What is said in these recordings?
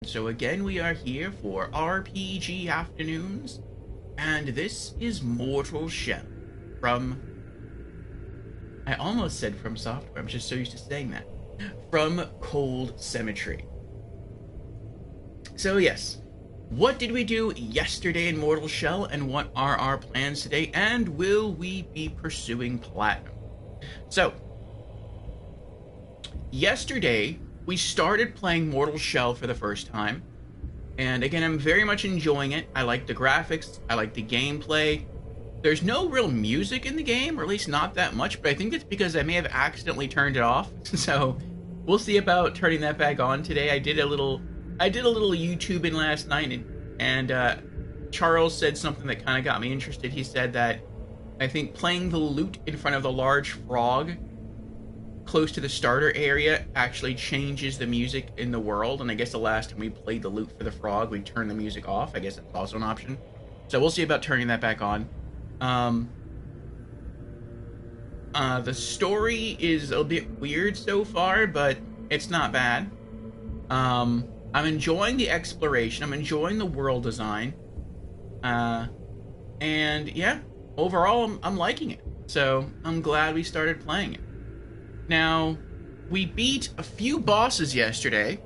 So again, we are here for RPG Afternoons, and this is Mortal Shell from... I almost said From Software, I'm just so used to saying that. From Cold Cemetery. So yes, what did we do yesterday in Mortal Shell, and what are our plans today, and will we be pursuing Platinum? So, yesterday, we started playing Mortal Shell for the first time, and again, I'm very much enjoying it. I like the graphics, I like the gameplay. There's no real music in the game, or at least not that much, but I think it's because I may have accidentally turned it off, so we'll see about turning that back on today. I did a little YouTubing last night, and Charles said something that kind of got me interested. He said that I think playing the loot in front of the large frog close to the starter area actually changes the music in the world, and I guess the last time we played the loot for the frog, we turned the music off. I guess that's also an option. So we'll see about turning that back on. The story is a bit weird so far, but it's not bad. I'm enjoying the exploration. I'm enjoying the world design. And yeah, overall, I'm liking it. So I'm glad we started playing it. Now, we beat a few bosses yesterday.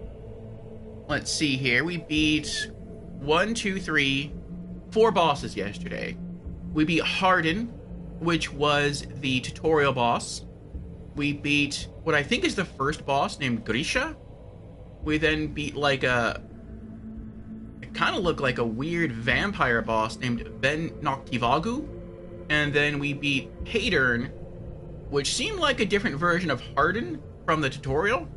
Let's see here. We beat 4 bosses yesterday. We beat Hardin, which was the tutorial boss. We beat what I think is the first boss, named Grisha. We then beat like it kind of looked like a weird vampire boss named Ben Noctivagu. And then we beat Hadern, which seemed like a different version of Hardin from the tutorial.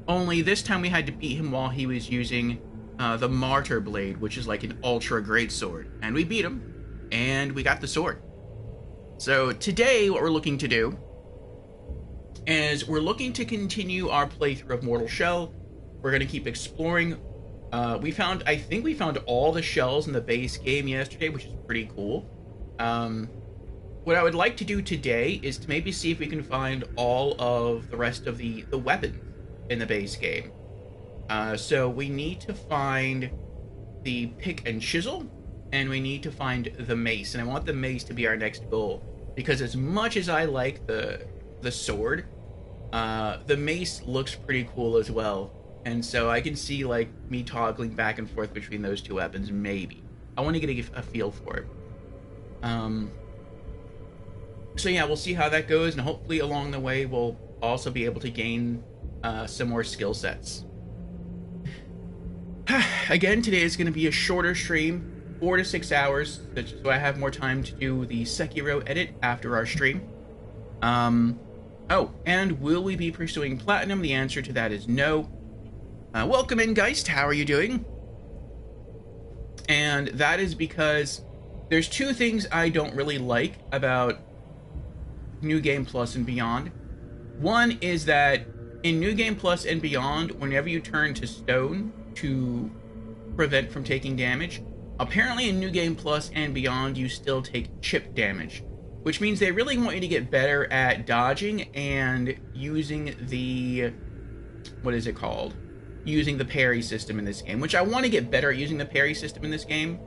Only this time we had to beat him while he was using the Martyr Blade, which is like an ultra great sword. And we beat him, and we got the sword. So today, what we're looking to do is we're looking to continue our playthrough of Mortal Shell. We're going to keep exploring. I think we found all the shells in the base game yesterday, which is pretty cool. What I would like to do today is to maybe see if we can find all of the rest of the weapons in the base game. So we need to find the pick and chisel, and we need to find the mace. And I want the mace to be our next goal, because as much as I like the sword, the mace looks pretty cool as well. And so I can see like me toggling back and forth between those two weapons, maybe. I want to get a feel for it. So yeah, we'll see how that goes, and hopefully along the way we'll also be able to gain some more skill sets. Again, today is going to be a shorter stream, 4 to 6 hours, so I have more time to do the Sekiro edit after our stream. Oh, and will we be pursuing Platinum? The answer to that is no. Welcome in, Geist. How are you doing? And that is because there's 2 things I don't really like about New Game Plus and Beyond. One is that in New Game Plus and Beyond, whenever you turn to stone to prevent from taking damage, apparently in New Game Plus and Beyond you still take chip damage, which means they really want you to get better at dodging and using the, what is it called? Using the parry system in this game, which I want to get better at using the parry system in this game.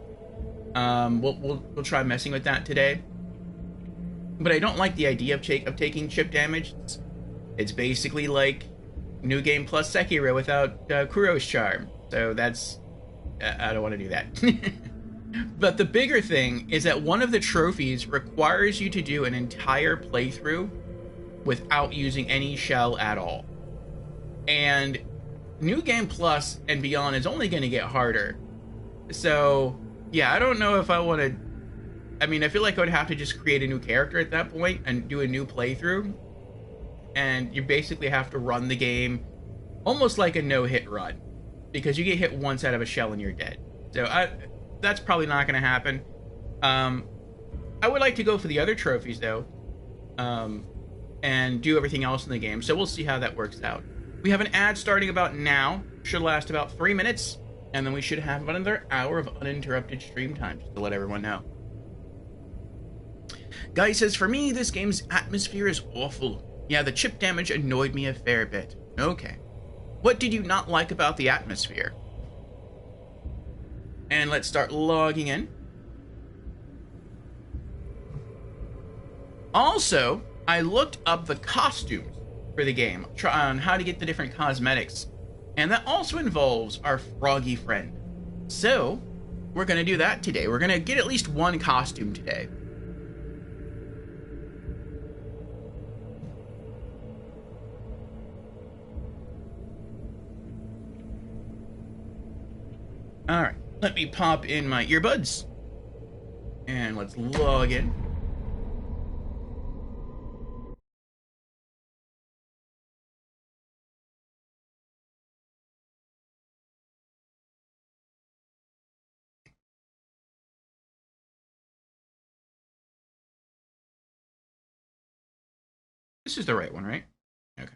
We'll try messing with that today. But I don't like the idea of taking chip damage. It's basically like New Game Plus Sekiro without Kuro's charm. So that's... I don't want to do that. But the bigger thing is that one of the trophies requires you to do an entire playthrough without using any shell at all. And New Game Plus and Beyond is only going to get harder. So, yeah, I don't know if I want to... I mean, I feel like I would have to just create a new character at that point and do a new playthrough. And you basically have to run the game almost like a no-hit run, because you get hit once out of a shell and you're dead. So that's probably not going to happen. I would like to go for the other trophies, though, and do everything else in the game. So we'll see how that works out. We have an ad starting about now. Should last about 3 minutes. And then we should have about another hour of uninterrupted stream time, just to let everyone know. Guy says, for me, this game's atmosphere is awful. Yeah, the chip damage annoyed me a fair bit. Okay. What did you not like about the atmosphere? And let's start logging in. Also, I looked up the costumes for the game, on how to get the different cosmetics. And that also involves our froggy friend. So, we're going to do that today. We're going to get at least one costume today. Alright, let me pop in my earbuds. And let's log in. This is the right one, right? Okay.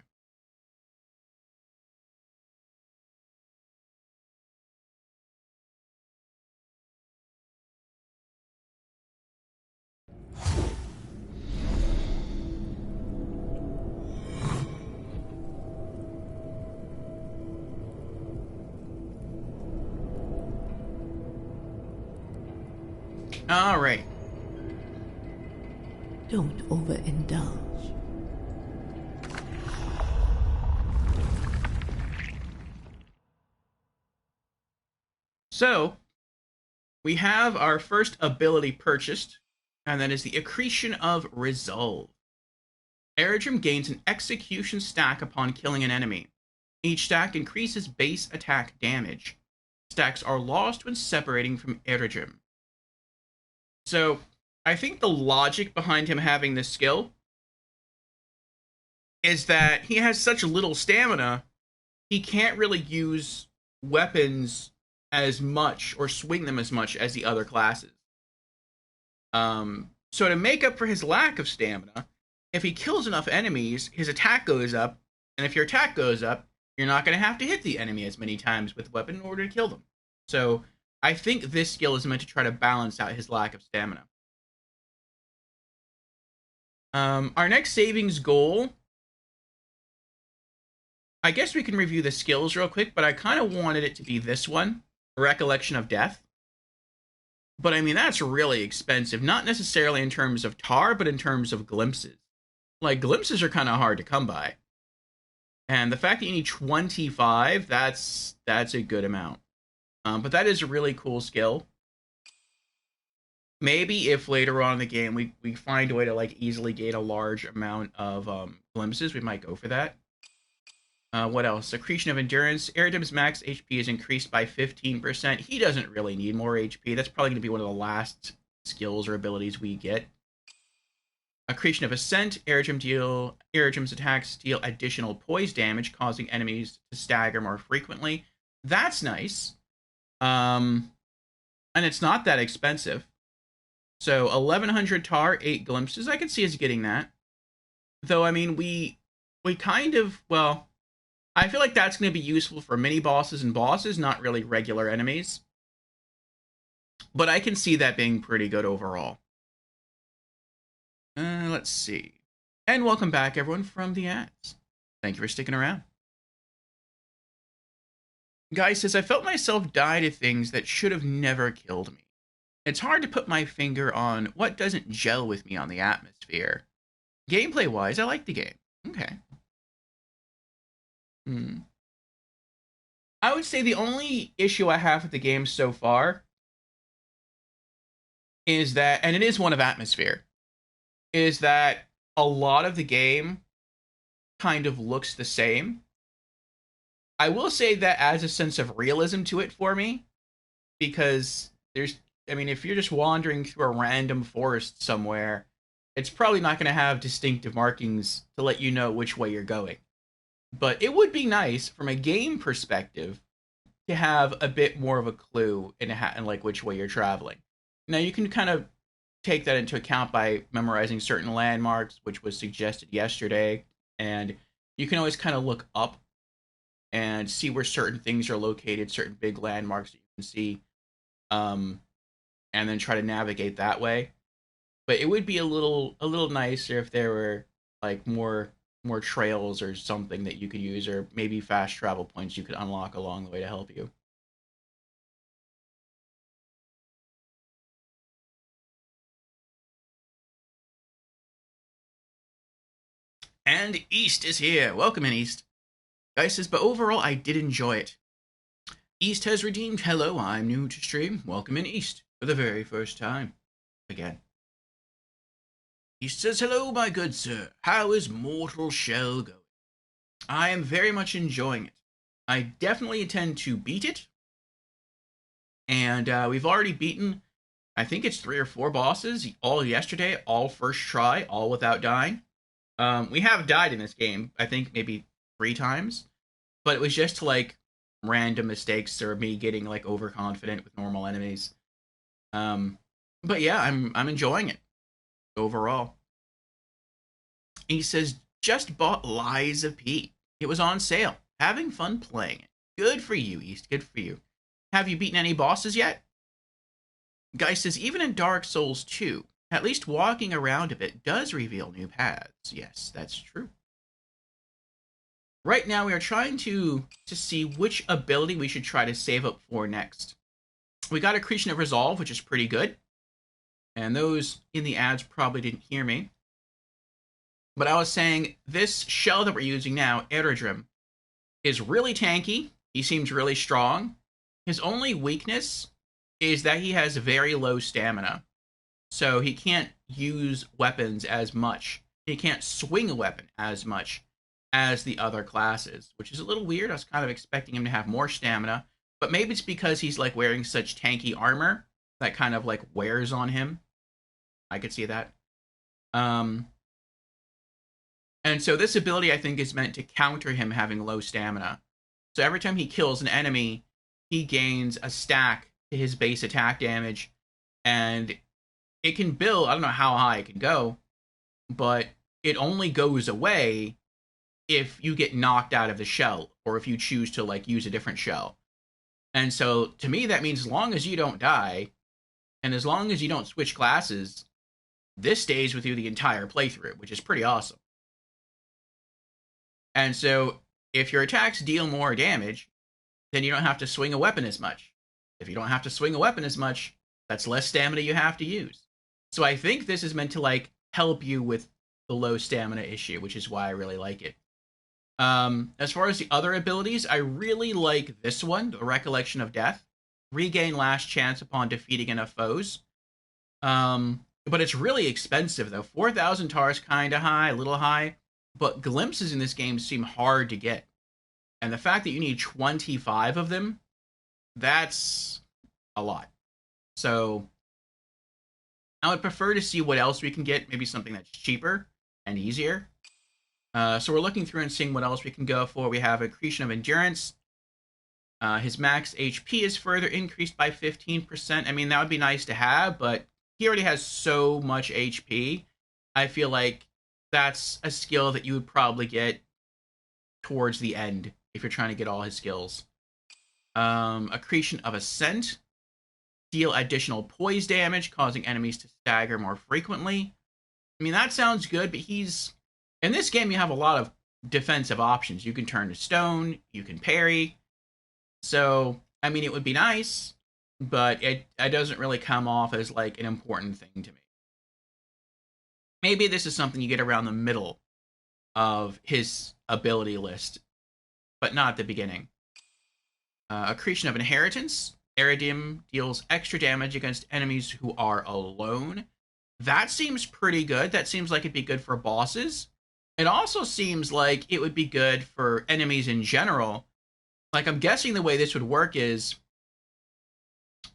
Alright. Don't overindulge. So, we have our first ability purchased, and that is the Accretion of Resolve. Eredrim gains an execution stack upon killing an enemy. Each stack increases base attack damage. Stacks are lost when separating from Eredrim. So, I think the logic behind him having this skill is that he has such little stamina, he can't really use weapons as much or swing them as much as the other classes. So to make up for his lack of stamina, if he kills enough enemies, his attack goes up, and if your attack goes up, you're not going to have to hit the enemy as many times with weapon in order to kill them. So I think this skill is meant to try to balance out his lack of stamina. Our next savings goal, I guess we can review the skills real quick, but I kind of wanted it to be this one, Recollection of Death. But I mean, that's really expensive, not necessarily in terms of tar, but in terms of glimpses. Like, glimpses are kind of hard to come by. And the fact that you need 25, that's a good amount. But that is a really cool skill. Maybe if later on in the game we find a way to like easily gain a large amount of glimpses, we might go for that. What else? Accretion of Endurance. Eredim's max HP is increased by 15%. He doesn't really need more HP. That's probably going to be one of the last skills or abilities we get. Accretion of Ascent. Eredim's attacks deal additional poise damage, causing enemies to stagger more frequently. That's nice. And it's not that expensive. So 1100 tar, 8 glimpses. I can see us getting that. Though, I mean, we kind of, well, I feel like that's going to be useful for mini bosses and bosses, not really regular enemies. But I can see that being pretty good overall. Let's see. And welcome back, everyone, from the ads. Thank you for sticking around. Guy says, I felt myself die to things that should have never killed me. It's hard to put my finger on what doesn't gel with me on the atmosphere. Gameplay-wise, I like the game. Okay. I would say the only issue I have with the game so far is that, and it is one of atmosphere, is that a lot of the game kind of looks the same. I will say that adds a sense of realism to it for me, because if you're just wandering through a random forest somewhere, it's probably not going to have distinctive markings to let you know which way you're going. But it would be nice from a game perspective to have a bit more of a clue in like which way you're traveling. Now you can kind of take that into account by memorizing certain landmarks, which was suggested yesterday, and you can always kind of look up and see where certain things are located, certain big landmarks that you can see, and then try to navigate that way. But it would be a little nicer if there were like more trails or something that you could use, or maybe fast travel points you could unlock along the way to help you. And East is here. Welcome in, East. Guy says, but overall, I did enjoy it. East has redeemed. Hello, I'm new to stream. Welcome in, East, for the very first time. Again. East says, hello, my good sir. How is Mortal Shell going? I am very much enjoying it. I definitely intend to beat it. And we've already beaten, I think it's 3 or 4 bosses, all yesterday, all first try, all without dying. We have died in this game, I think maybe 3 times, but it was just like random mistakes or me getting like overconfident with normal enemies. But yeah, I'm enjoying it overall. He says, just bought Lies of P. It was on sale. Having fun playing it. Good for you, East. Good for you. Have you beaten any bosses yet? Guy says, even in Dark Souls 2, at least walking around a bit does reveal new paths. Yes, that's true. Right now, we are trying to see which ability we should try to save up for next. We got Accretion of Resolve, which is pretty good. And those in the ads probably didn't hear me. But I was saying, this shell that we're using now, Eredrim, is really tanky. He seems really strong. His only weakness is that he has very low stamina. So he can't use weapons as much. He can't swing a weapon as much as the other classes, which is a little weird. I was kind of expecting him to have more stamina, but maybe it's because he's like wearing such tanky armor that kind of like wears on him. I could see that. And so this ability, I think, is meant to counter him having low stamina. So every time he kills an enemy, he gains a stack to his base attack damage, and it can build, I don't know how high it can go, but it only goes away if you get knocked out of the shell, or if you choose to like use a different shell. And so to me, that means as long as you don't die, and as long as you don't switch classes, this stays with you the entire playthrough, which is pretty awesome. And so if your attacks deal more damage, then you don't have to swing a weapon as much. If you don't have to swing a weapon as much, that's less stamina you have to use. So I think this is meant to like help you with the low stamina issue, which is why I really like it. As far as the other abilities, I really like this one, the Recollection of Death. Regain last chance upon defeating enough foes. But it's really expensive though. 4,000 tars, kind of high, a little high. But glimpses in this game seem hard to get. And the fact that you need 25 of them, that's a lot. So I would prefer to see what else we can get, maybe something that's cheaper and easier. So we're looking through and seeing what else we can go for. We have Accretion of Endurance. His max HP is further increased by 15%. I mean, that would be nice to have, but he already has so much HP. I feel like that's a skill that you would probably get towards the end if you're trying to get all his skills. Accretion of Ascent. Deal additional poise damage, causing enemies to stagger more frequently. I mean, that sounds good, but he's... In this game, you have a lot of defensive options. You can turn to stone, you can parry. So, I mean, it would be nice, but it doesn't really come off as, like, an important thing to me. Maybe this is something you get around the middle of his ability list, but not at the beginning. Accretion of Inheritance. Eredrim deals extra damage against enemies who are alone. That seems pretty good. That seems like it'd be good for bosses. It also seems like it would be good for enemies in general. Like, I'm guessing the way this would work is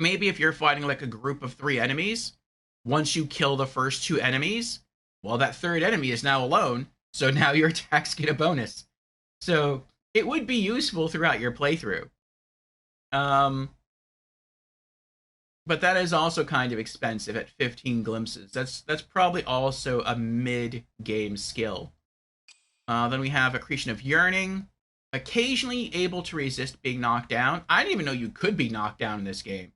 maybe if you're fighting like a group of 3 enemies, once you kill the first 2 enemies, well, that third enemy is now alone, so now your attacks get a bonus. So it would be useful throughout your playthrough. But that is also kind of expensive at 15 glimpses. That's probably also a mid-game skill. Then we have Accretion of Yearning. Occasionally able to resist being knocked down. I didn't even know you could be knocked down in this game.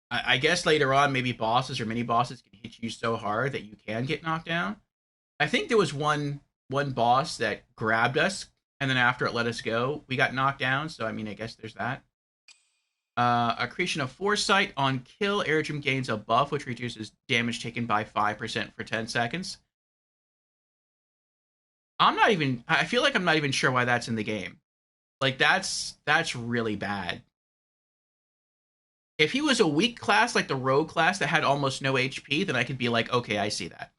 I guess later on, maybe bosses or mini-bosses can hit you so hard that you can get knocked down. I think there was one boss that grabbed us, and then after it let us go, we got knocked down. So, I mean, I guess there's that. Accretion of Foresight. On kill, Eredrim gains a buff, which reduces damage taken by 5% for 10 seconds. I feel like I'm not even sure why that's in the game. Like that's really bad. If he was a weak class like the rogue class that had almost no HP, then I could be like, okay, I see that.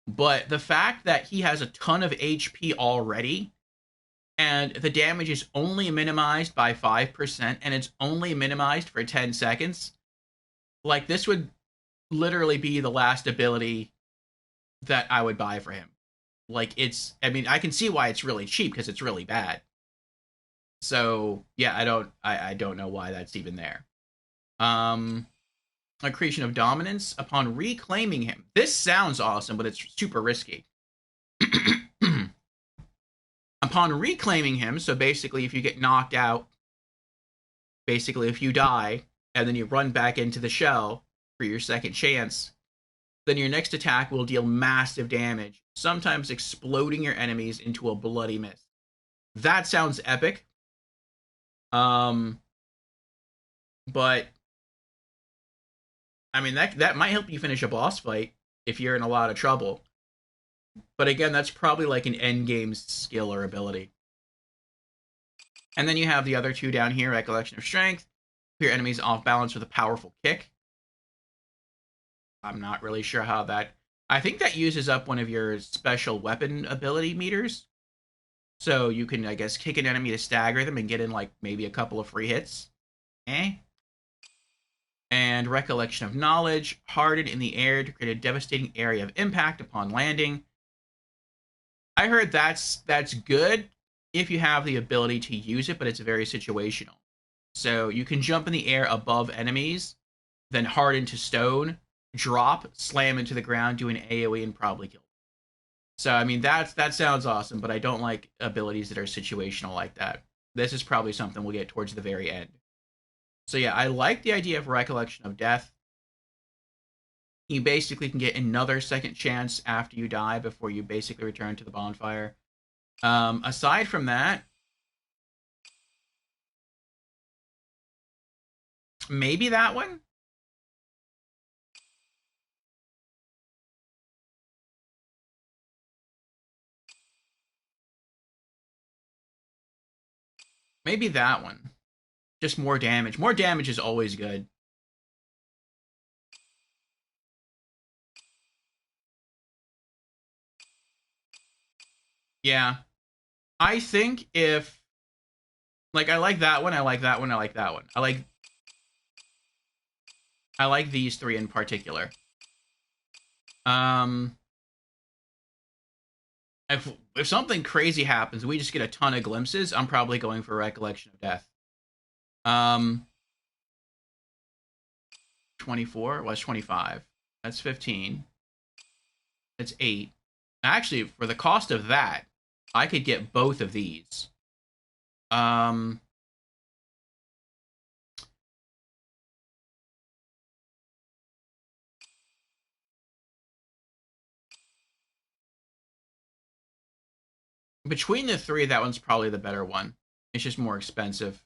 But the fact that he has a ton of HP already and the damage is only minimized by 5% and it's only minimized for 10 seconds, like this would literally be the last ability that I would buy for him. Like I mean, I can see why it's really cheap because it's really bad. So yeah, I don't know why that's even there. A creation of dominance upon reclaiming him. This sounds awesome, but it's super risky. Upon reclaiming him, so basically if you get knocked out, basically if you die, and then you run back into the shell for your second chance, then your next attack will deal massive damage, sometimes exploding your enemies into a bloody mist. That sounds epic. But I mean that might help you finish a boss fight if you're in a lot of trouble. But again, that's probably like an end game skill or ability. And then you have the other two down here, Recollection of Strength. Your enemies off balance with a powerful kick. I'm not really sure how that... I think that uses up one of your special weapon ability meters. So you can, I guess, kick an enemy to stagger them and get in, like, maybe a couple of free hits. And Recollection of Knowledge. Hardened in the air to create a devastating area of impact upon landing. I heard that's good if you have the ability to use it, but it's very situational. So you can jump in the air above enemies, then harden to stone, drop, slam into the ground, do an AoE, and probably kill them. So, I mean, that sounds awesome, but I don't like abilities that are situational like that. This is probably something we'll get towards the very end. So yeah, I like the idea of Recollection of Death. You basically can get another second chance after you die before you basically return to the bonfire. Aside from that, maybe that one? Maybe that one. Just more damage. More damage is always good. Yeah. I think if... Like, I like that one, I like that one, I like that one. I like these three in particular. If something crazy happens, we just get a ton of glimpses, I'm probably going for Recollection of Death. 24 was 25. That's 15. That's 8. Actually, for the cost of that, I could get both of these. Between the three, that one's probably the better one. It's just more expensive.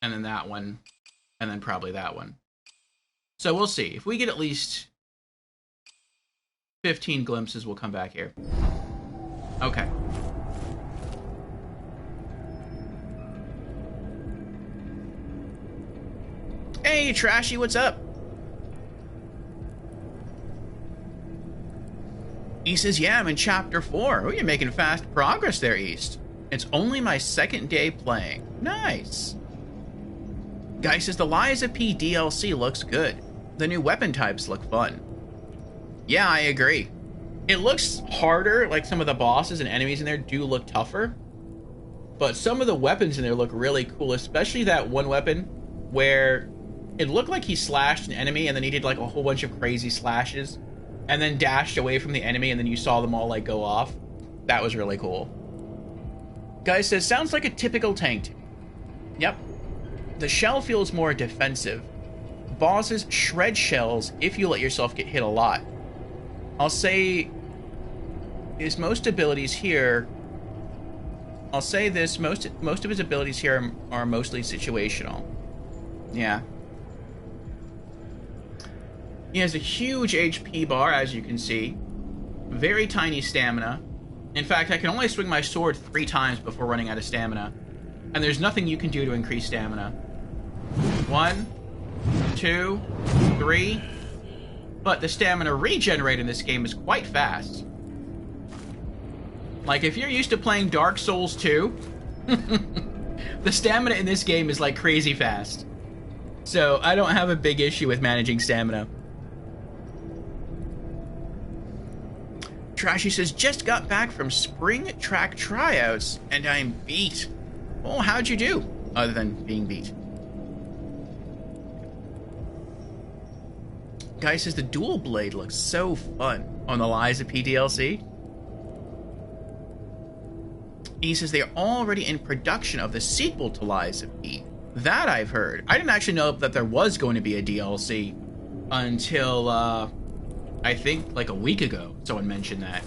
And then that one. And then probably that one. So we'll see. If we get at least 15 glimpses, we'll come back here. Okay. Hey, Trashy, what's up? He says, yeah, I'm in Chapter 4. Oh, you're making fast progress there, East. It's only my second day playing. Nice. Guy says, the Lies of P DLC looks good. The new weapon types look fun. Yeah, I agree. It looks harder, like some of the bosses and enemies in there do look tougher. But some of the weapons in there look really cool, especially that one weapon where it looked like he slashed an enemy and then he did like a whole bunch of crazy slashes and then dashed away from the enemy and then you saw them all like go off. That was really cool. Guy says, sounds like a typical tank to me. Yep. The shell feels more defensive. Bosses shred shells if you let yourself get hit a lot. I'll say his most abilities here... I'll say this, most of his abilities here are mostly situational. Yeah. He has a huge HP bar, as you can see. very tiny stamina. In fact, I can only swing my sword 3 times before running out of stamina. And there's nothing you can do to increase stamina. 1, 2, 3. But the stamina regenerate in this game is quite fast. Like, if you're used to playing Dark Souls 2, the stamina in this game is like crazy fast. So I don't have a big issue with managing stamina. Trashy says, just got back from spring track tryouts and I'm beat. Well, how'd you do? Other than being beat. Guy says the dual blade looks so fun on the Lies of P DLC. He says they're already in production of the sequel to Lies of P. That I've heard. I didn't actually know that there was going to be a DLC until, I think, like a week ago. Someone mentioned that.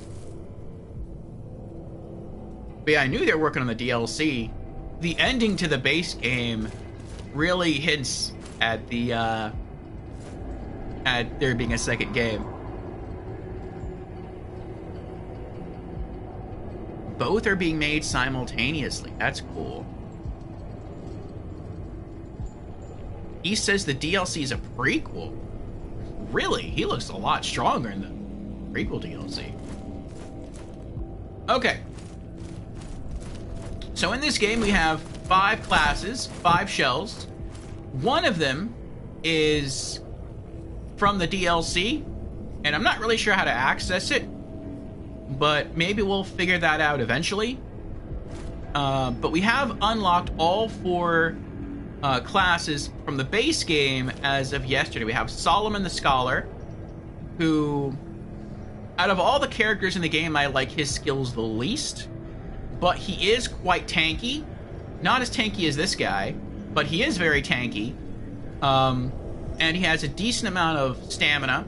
But yeah, I knew they were working on the DLC. The ending to the base game really hints at the, at there being a second game. Both are being made simultaneously. That's cool. He says the DLC is a prequel. Really? He looks a lot stronger in the prequel DLC. Okay. So in this game we have 5 classes, 5 shells. One of them is from the DLC, and I'm not really sure how to access it, but maybe we'll figure that out eventually. But we have unlocked all 4 classes from the base game as of yesterday. We have Solomon the Scholar, who, out of all the characters in the game, I like his skills the least, but he is quite tanky. Not as tanky as this guy, but he is very tanky. And he has a decent amount of stamina.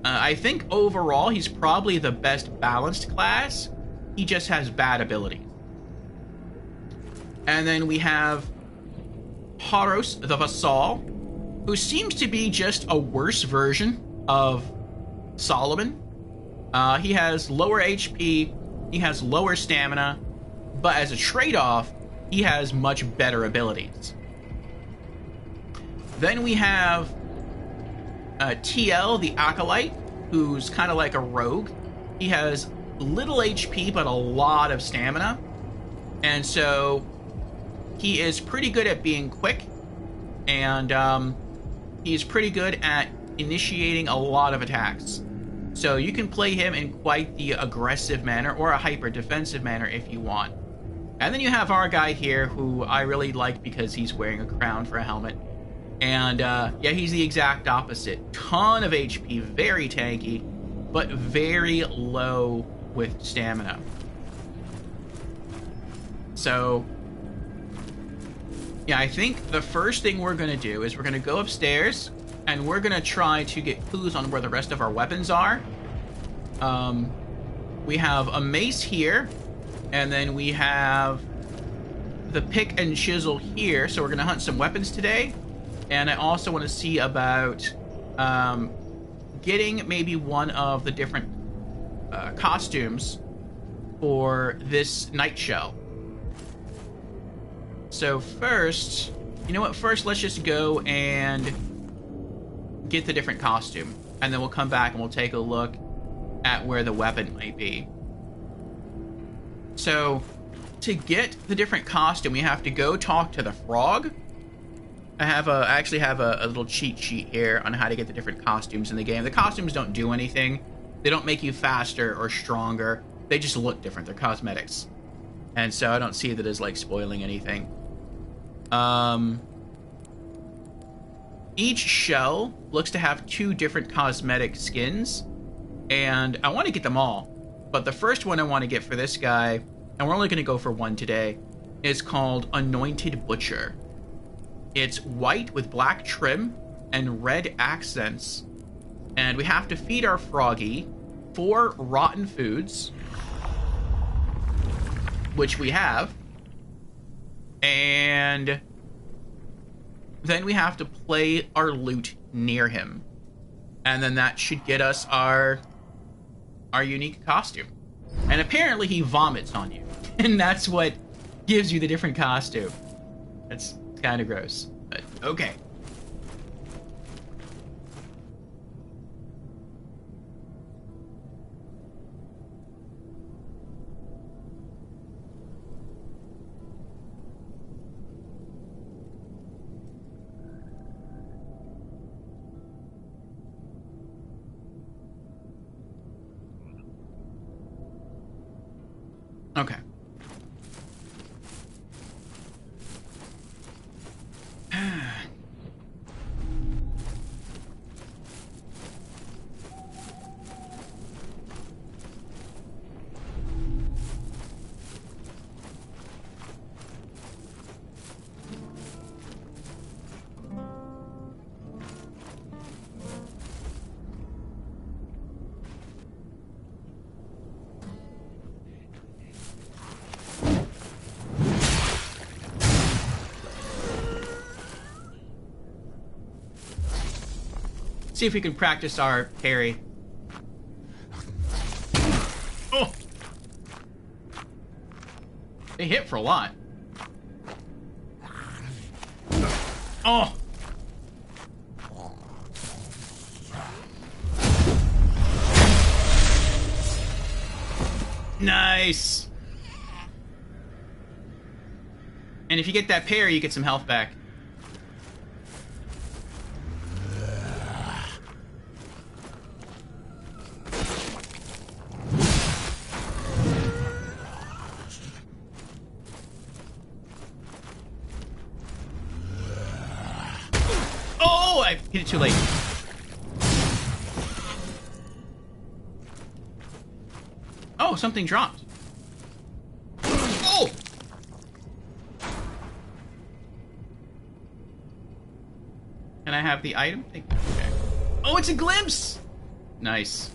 I think overall he's probably the best balanced class. He just has bad abilities. And then we have Horos the Vassal, who seems to be just a worse version of Solomon. He has lower HP, he has lower stamina, but as a trade-off, he has much better abilities. Then we have TL, the Acolyte, who's kind of like a rogue. He has little HP, but a lot of stamina. And so he is pretty good at being quick. And he's pretty good at initiating a lot of attacks. So you can play him in quite the aggressive manner or a hyper-defensive manner if you want. And then you have our guy here, who I really like because he's wearing a crown for a helmet. And, yeah, he's the exact opposite. Ton of HP, very tanky, but very low with stamina. So, yeah, I think the first thing we're going to do is we're going to go upstairs, and we're going to try to get clues on where the rest of our weapons are. We have a mace here, and then we have the pick and chisel here, so we're going to hunt some weapons today. And I also want to see about getting maybe one of the different costumes for this night shell. So first, you know what? First, let's just go and get the different costume. And then we'll come back and we'll take a look at where the weapon might be. So, to get the different costume, we have to go talk to the frog. I actually have a little cheat sheet here on how to get the different costumes in the game. The costumes don't do anything. They don't make you faster or stronger. They just look different. They're cosmetics. And so I don't see that as like spoiling anything. Each shell looks to have 2 different cosmetic skins. And I want to get them all. But the first one I want to get for this guy, and we're only going to go for one today, is called Anointed Butcher. It's white with black trim and red accents. And we have to feed our froggy 4 rotten foods, which we have. And then we have to play our loot near him. And then that should get us our our unique costume. And apparently he vomits on you. And that's what gives you the different costume. That's kind of gross. But okay. Okay. See if we can practice our parry. Oh! They hit for a lot. Oh! Nice! And if you get that parry, you get some health back. I hit it too late. Oh, something dropped. Oh! Can I have the item? Okay. Oh, it's a glimpse! Nice.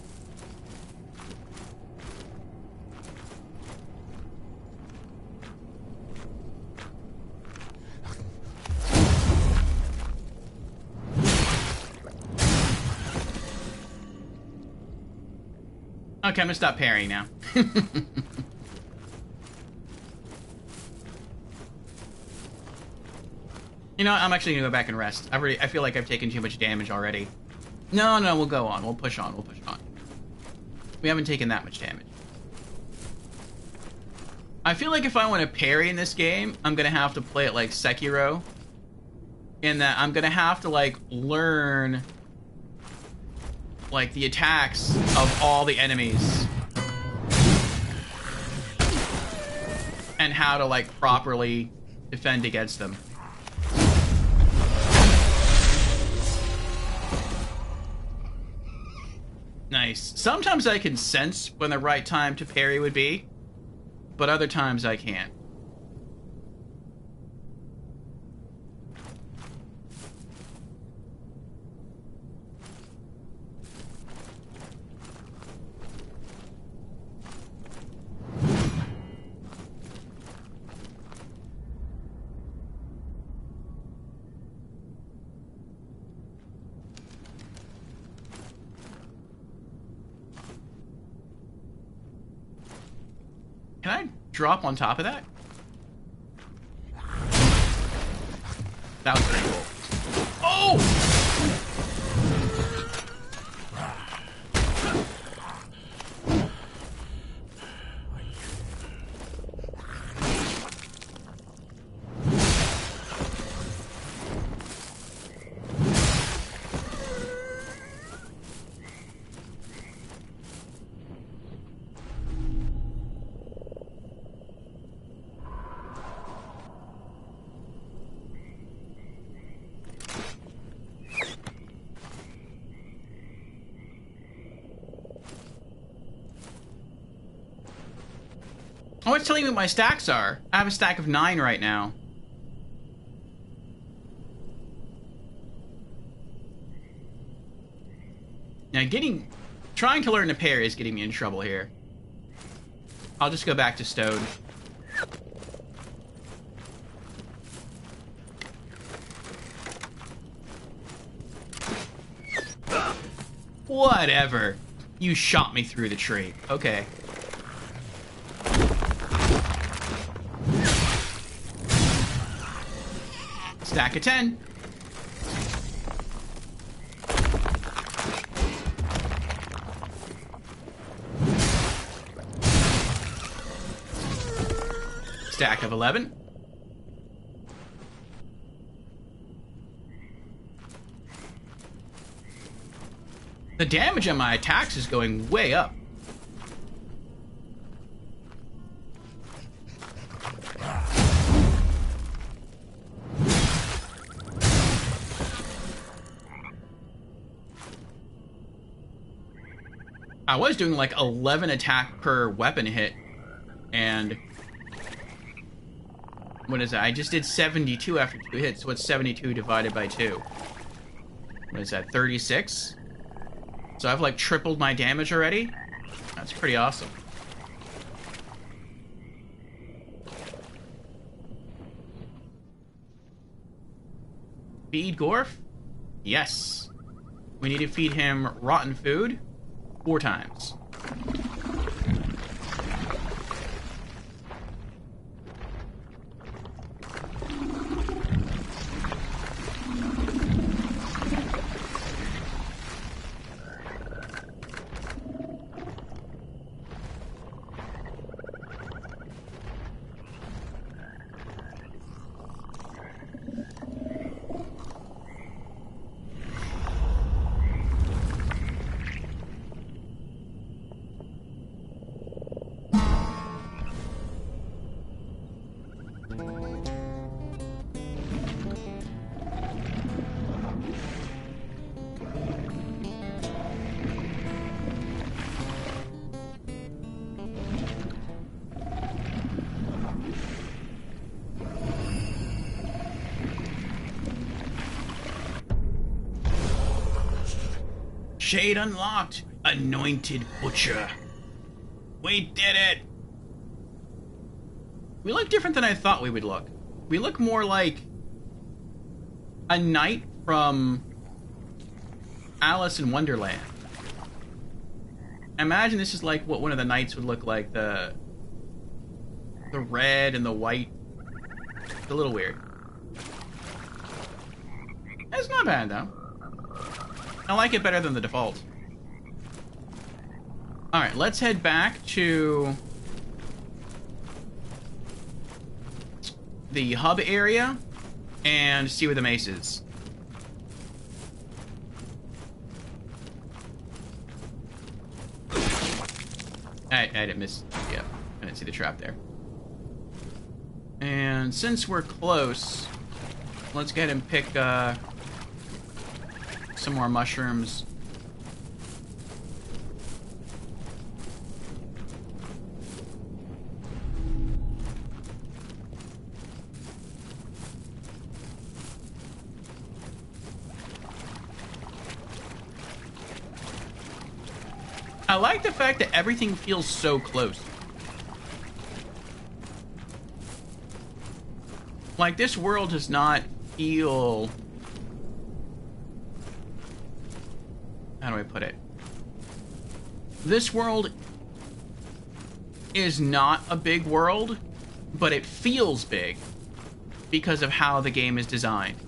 Okay, I'm gonna stop parrying now. You know what? I'm actually gonna go back and rest. I feel like I've taken too much damage already. No, we'll go on. We'll push on. We haven't taken that much damage. I feel like if I want to parry in this game, I'm gonna have to play it like Sekiro. In that I'm gonna have to, like, learn, like, the attacks of all the enemies. And how to, like, properly defend against them. Nice. Sometimes I can sense when the right time to parry would be, but other times I can't. Can I drop on top of that? That was pretty cool. Oh! Oh, it's telling me what my stacks are. I have a stack of 9 right now. Now, trying to learn to parry is getting me in trouble here. I'll just go back to Stone. Whatever. You shot me through the tree. Okay. Stack of 10. Stack of 11. The damage on my attacks is going way up. I was doing like 11 attack per weapon hit, and what is that? I just did 72 after 2 hits. What's 72 divided by 2? What is that, 36? So I've like tripled my damage already? That's pretty awesome. Feed Gorf? Yes. We need to feed him rotten food 4 times. Shade unlocked! Anointed Butcher. We did it! We look different than I thought we would look. We look more like a knight from Alice in Wonderland. Imagine this is like what one of the knights would look like. The red and the white. It's a little weird. It's not bad though. I like it better than the default. Alright, let's head back to the hub area and see where the mace is. I didn't miss. Yeah, I didn't see the trap there. And since we're close, let's go ahead and pick some more mushrooms. I like the fact that everything feels so close. Like, this world does not feel... How do I put it? This world is not a big world, but it feels big because of how the game is designed.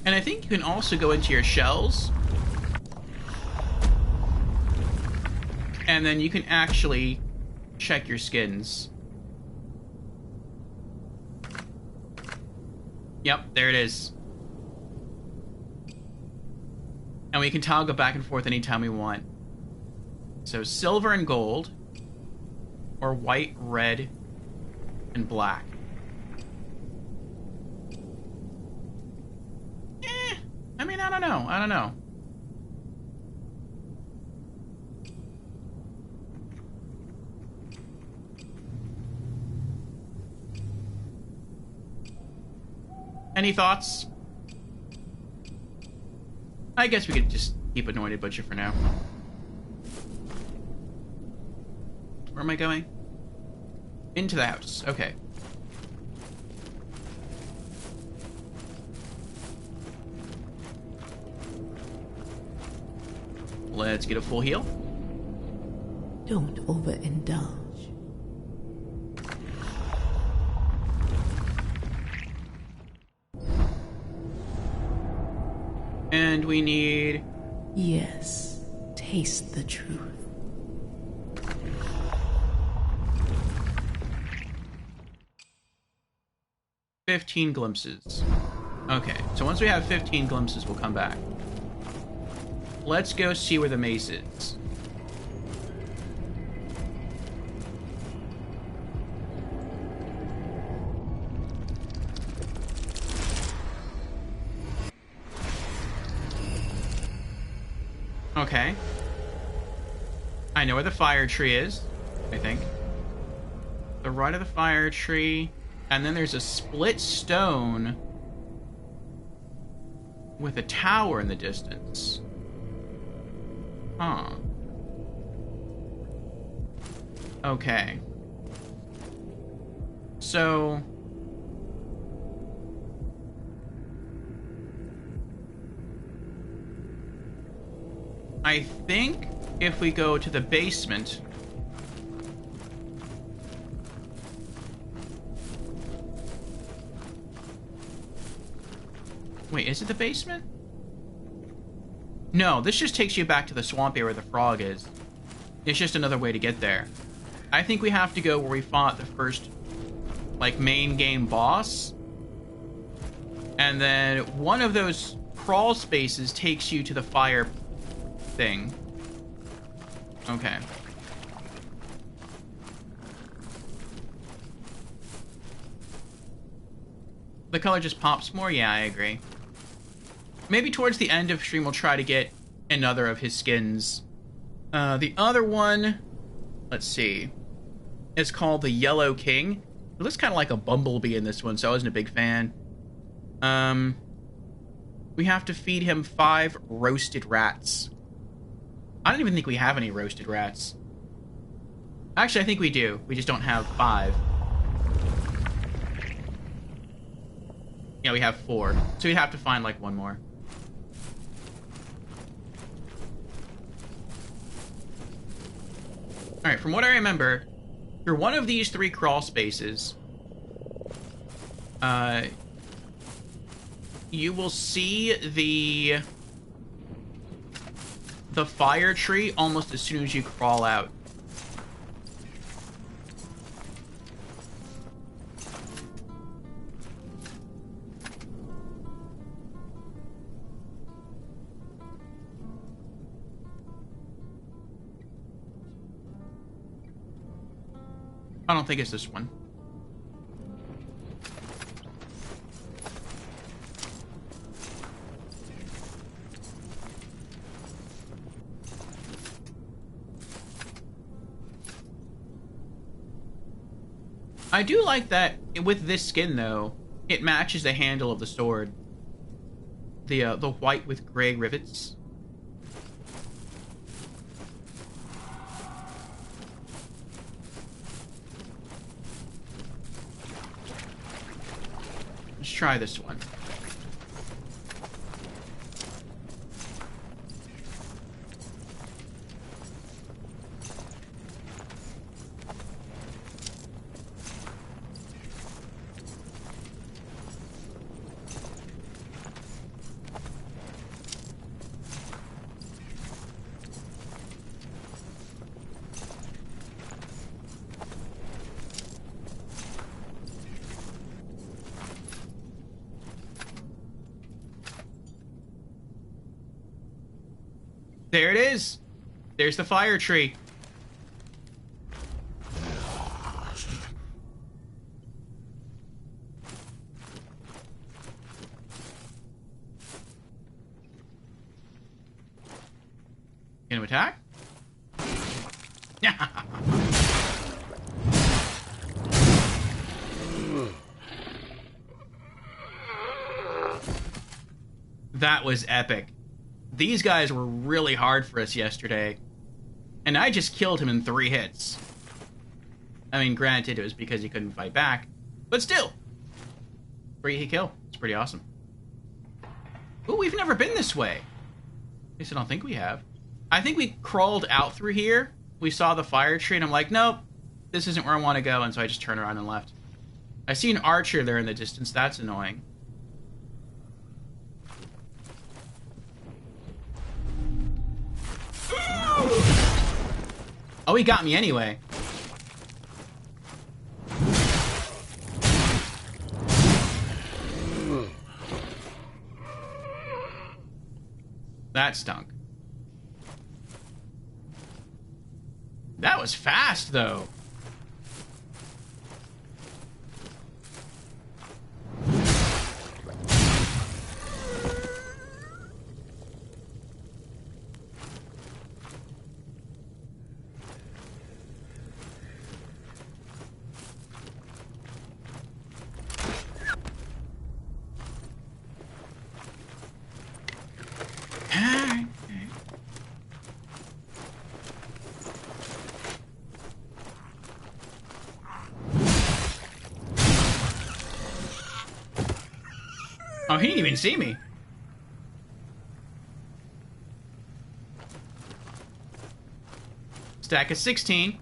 And I think you can also go into your shells. And then you can actually check your skins. Yep, there it is. And we can toggle back and forth anytime we want. So silver and gold, or white, red, and black. I mean, I don't know. Any thoughts? I guess we could just keep Anointed Butcher for now. Where am I going? Into the house. Okay. Let's get a full heal. Don't overindulge. And we need... Yes, taste the truth. $15 glimpses. Okay, so once we have 15 glimpses, we'll come back. Let's go see where the mace is. Okay. I know where the fire tree is, I think. The right of the fire tree, and then there's a split stone with a tower in the distance. Huh. Okay. So... I think if we go to the basement... Wait, is it the basement? No, this just takes you back to the swamp area where the frog is. It's just another way to get there. I think we have to go where we fought the first, like, main game boss. And then one of those crawl spaces takes you to the fire thing. Okay. The color just pops more? Yeah, I agree. Maybe towards the end of stream we'll try to get another of his skins. The other one, let's see, is called the Yellow King. It looks kind of like a bumblebee in this one, so I wasn't a big fan. We have to feed him 5 roasted rats. I don't even think we have any roasted rats. Actually, I think we do. We just don't have 5. Yeah, we have 4. So we'd have to find, like, one more. Alright, from what I remember, through one of these 3 crawl spaces, you will see the fire tree almost as soon as you crawl out. I don't think it's this one. I do like that with this skin, though. It matches the handle of the sword. The white with gray rivets. Let's try this one. There it is. There's the fire tree. Gonna attack? That was epic. These guys were really hard for us yesterday. And I just killed him in 3 hits. I mean, granted, it was because he couldn't fight back. But still. 3-hit kill. It's pretty awesome. Ooh, we've never been this way. At least I don't think we have. I think we crawled out through here. We saw the fire tree, and I'm like, nope, this isn't where I want to go, and so I just turned around and left. I see an archer there in the distance. That's annoying. Oh, he got me anyway. That stunk. That was fast, though. Oh, he didn't even see me. Stack of 16.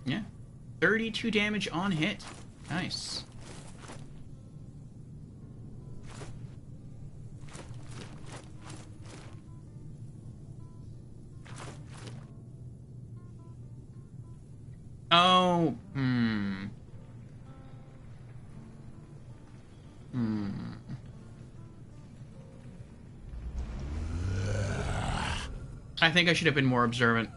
Yeah. 32 damage on hit. Nice. Oh, I think I should have been more observant.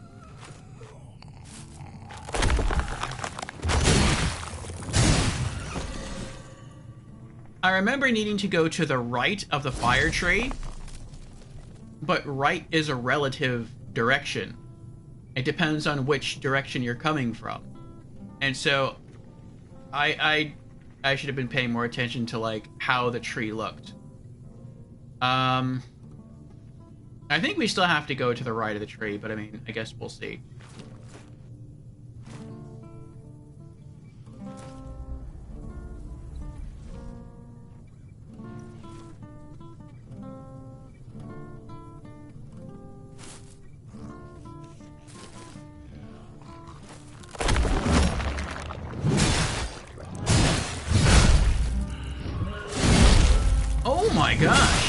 I remember needing to go to the right of the fire tree, but right is a relative direction. It depends on which direction you're coming from. And so I should have been paying more attention to like how the tree looked. I think we still have to go to the right of the tree, but I mean, I guess we'll see. Oh my gosh!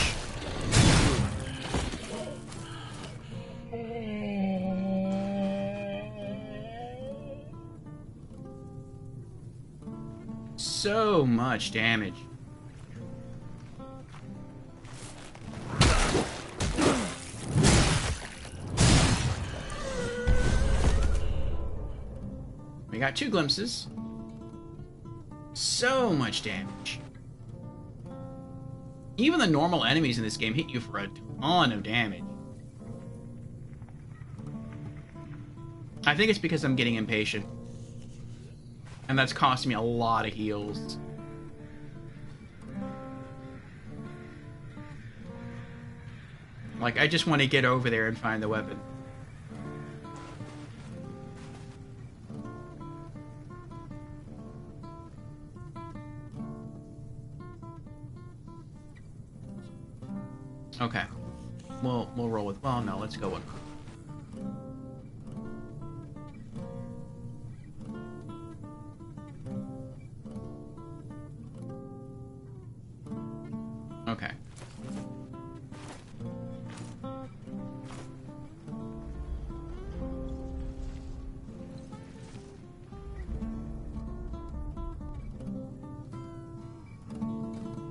So much damage. We got 2 glimpses. So much damage. Even the normal enemies in this game hit you for a ton of damage. I think it's because I'm getting impatient. And that's costing me a lot of heals. Like, I just want to get over there and find the weapon. Okay. We'll roll with... Well, no, let's go with... Okay.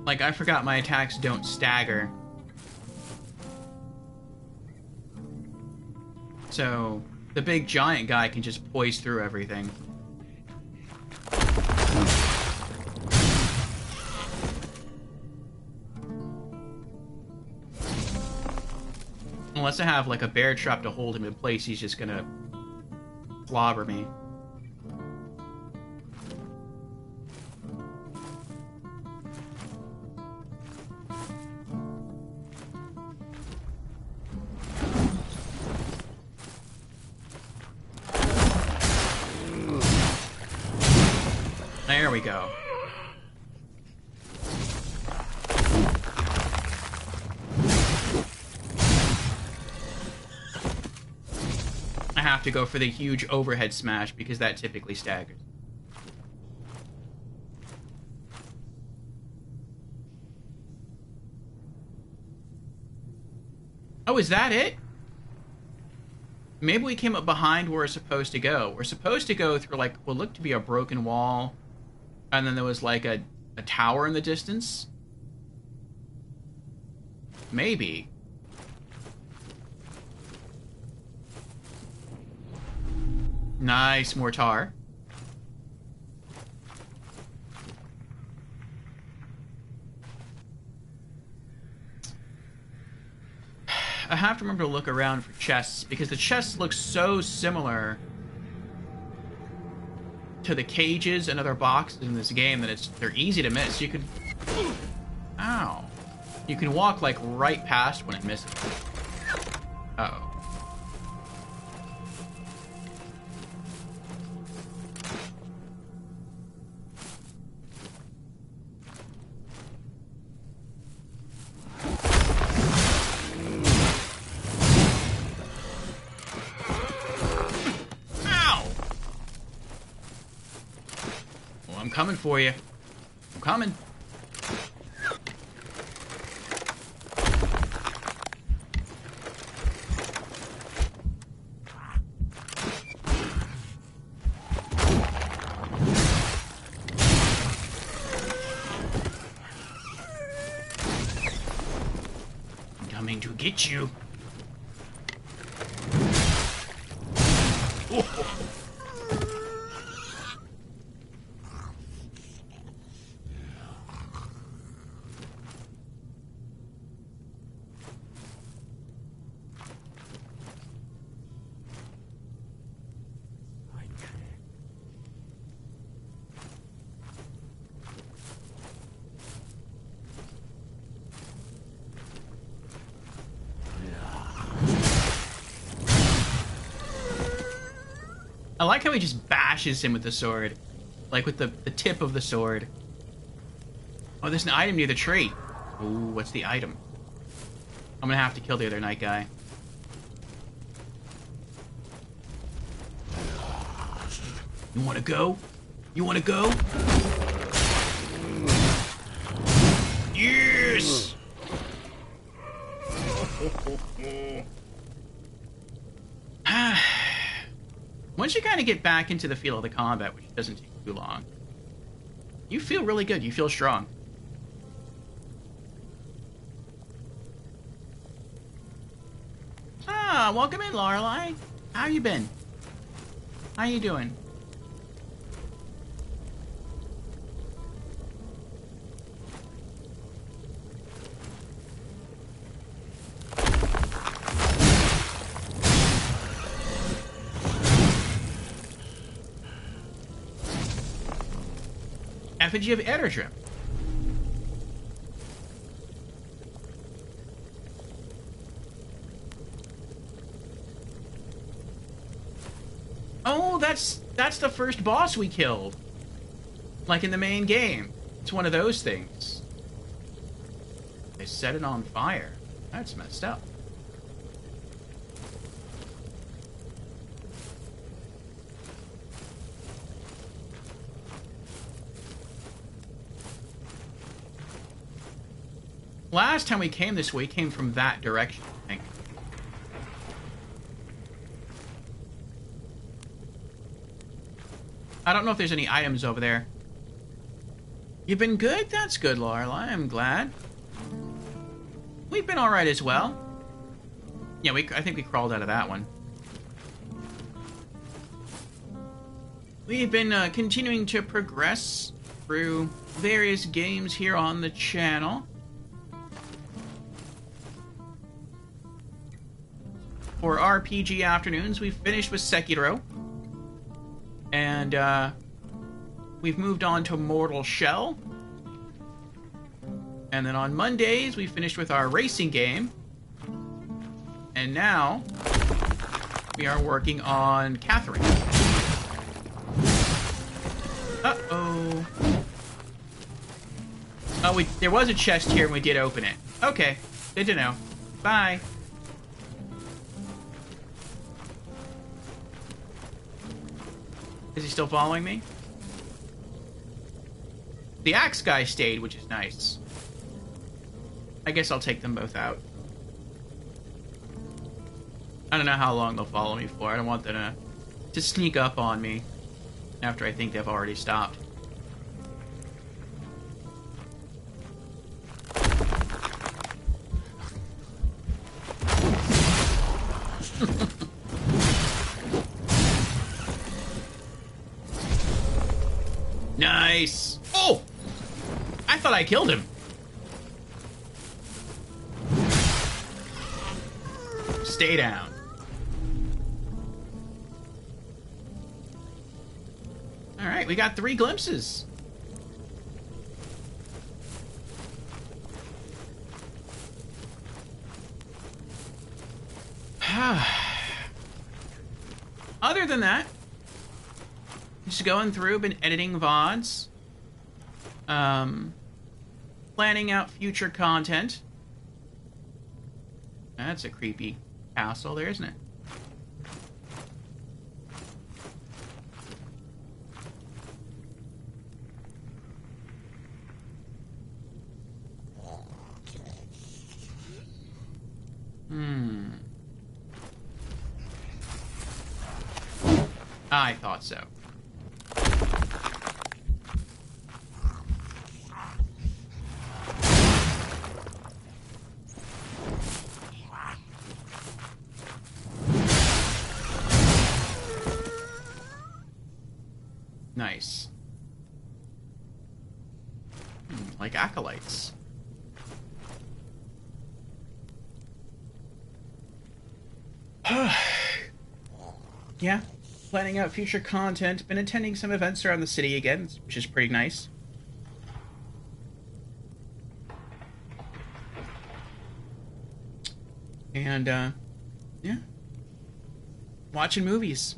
Like, I forgot my attacks don't stagger. So, the big giant guy can just poise through everything. Unless I have, like, a bear trap to hold him in place, he's just gonna clobber me. There we go. I have to go for the huge overhead smash because that typically staggers. Oh, is that it? Maybe we came up behind where we're supposed to go. We're supposed to go through, like, what looked to be a broken wall. And then there was, like, a tower in the distance. Maybe. Nice, mortar. I have to remember to look around for chests, because the chests look so similar to the cages and other boxes in this game that they're easy to miss. You can... Ow. You can walk, like, right past when it misses. Uh-oh. Coming for you. I'm coming. I'm coming to get you. Oh. I like how he just bashes him with the sword. Like with the tip of the sword. Oh, there's an item near the tree. Ooh, what's the item? I'm gonna have to kill the other night guy. You wanna go? You wanna go? Yes! Once you kind of get back into the feel of the combat, which doesn't take too long, you feel really good. You feel strong. Ah, welcome in, Lorelei. How you been? How you doing? Effigy of Erdrim. Oh, that's the first boss we killed. Like in the main game. It's one of those things. They set it on fire. That's messed up. Last time we came this way, came from that direction, I think. I don't know if there's any items over there. You've been good? That's good, Lorelei. I'm glad. We've been alright as well. Yeah, I think we crawled out of that one. We've been continuing to progress through various games here on the channel. For RPG afternoons, we've finished with Sekiro. And, we've moved on to Mortal Shell. And then on Mondays, we finished with our racing game. And now, we are working on Catherine. Uh-oh. Oh, there was a chest here and we did open it. Okay, good to know. Bye. Is he still following me? The axe guy stayed, which is nice. I guess I'll take them both out. I don't know how long they'll follow me for. I don't want them to sneak up on me after I think they've already stopped. Nice. Oh! I thought I killed him. Stay down. Alright, we got 3 glimpses. Other than that, just going through, been editing VODs, planning out future content. That's a creepy castle there, isn't it? I thought so. Nice. Like acolytes. Yeah. Planning out future content. Been attending some events around the city again, which is pretty nice. And, yeah. Watching movies.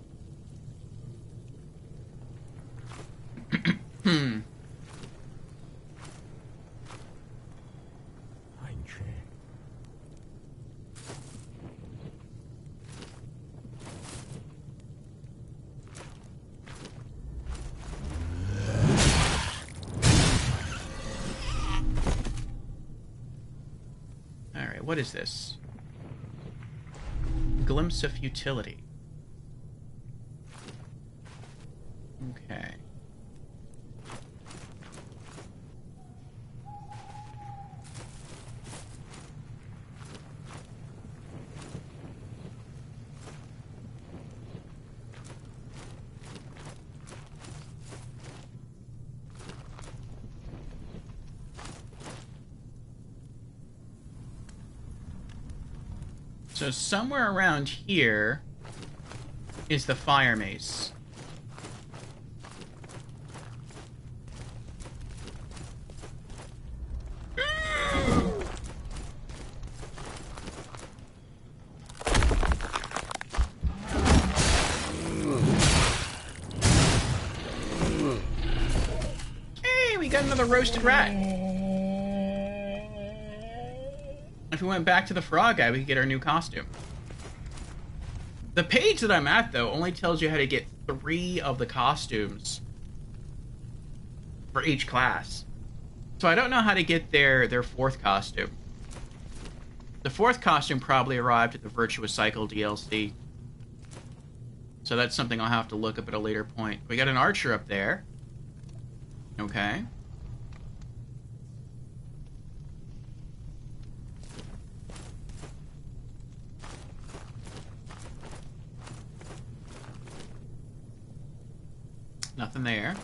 Alright, what is this? Glimpse of futility. Okay. So somewhere around here is the fire mace. Hey, we got another roasted rat. If we went back to the frog guy, we could get our new costume. The page that I'm at, though, only tells you how to get 3 of the costumes for each class. So I don't know how to get their 4th costume. The 4th costume probably arrived at the Virtuous Cycle DLC. So that's something I'll have to look up at a later point. We got an archer up there. Okay. Nothing there.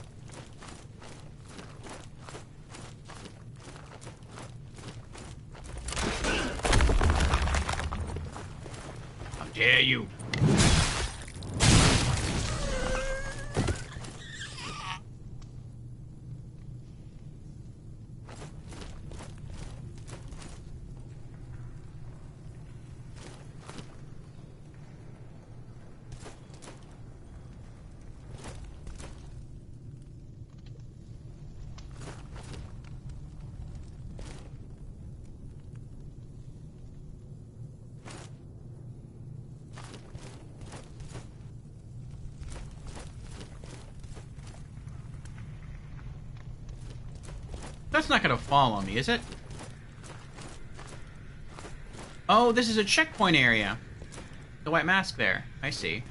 How dare you? That's not gonna fall on me, is it? Oh, this is a checkpoint area. The white mask there. I see.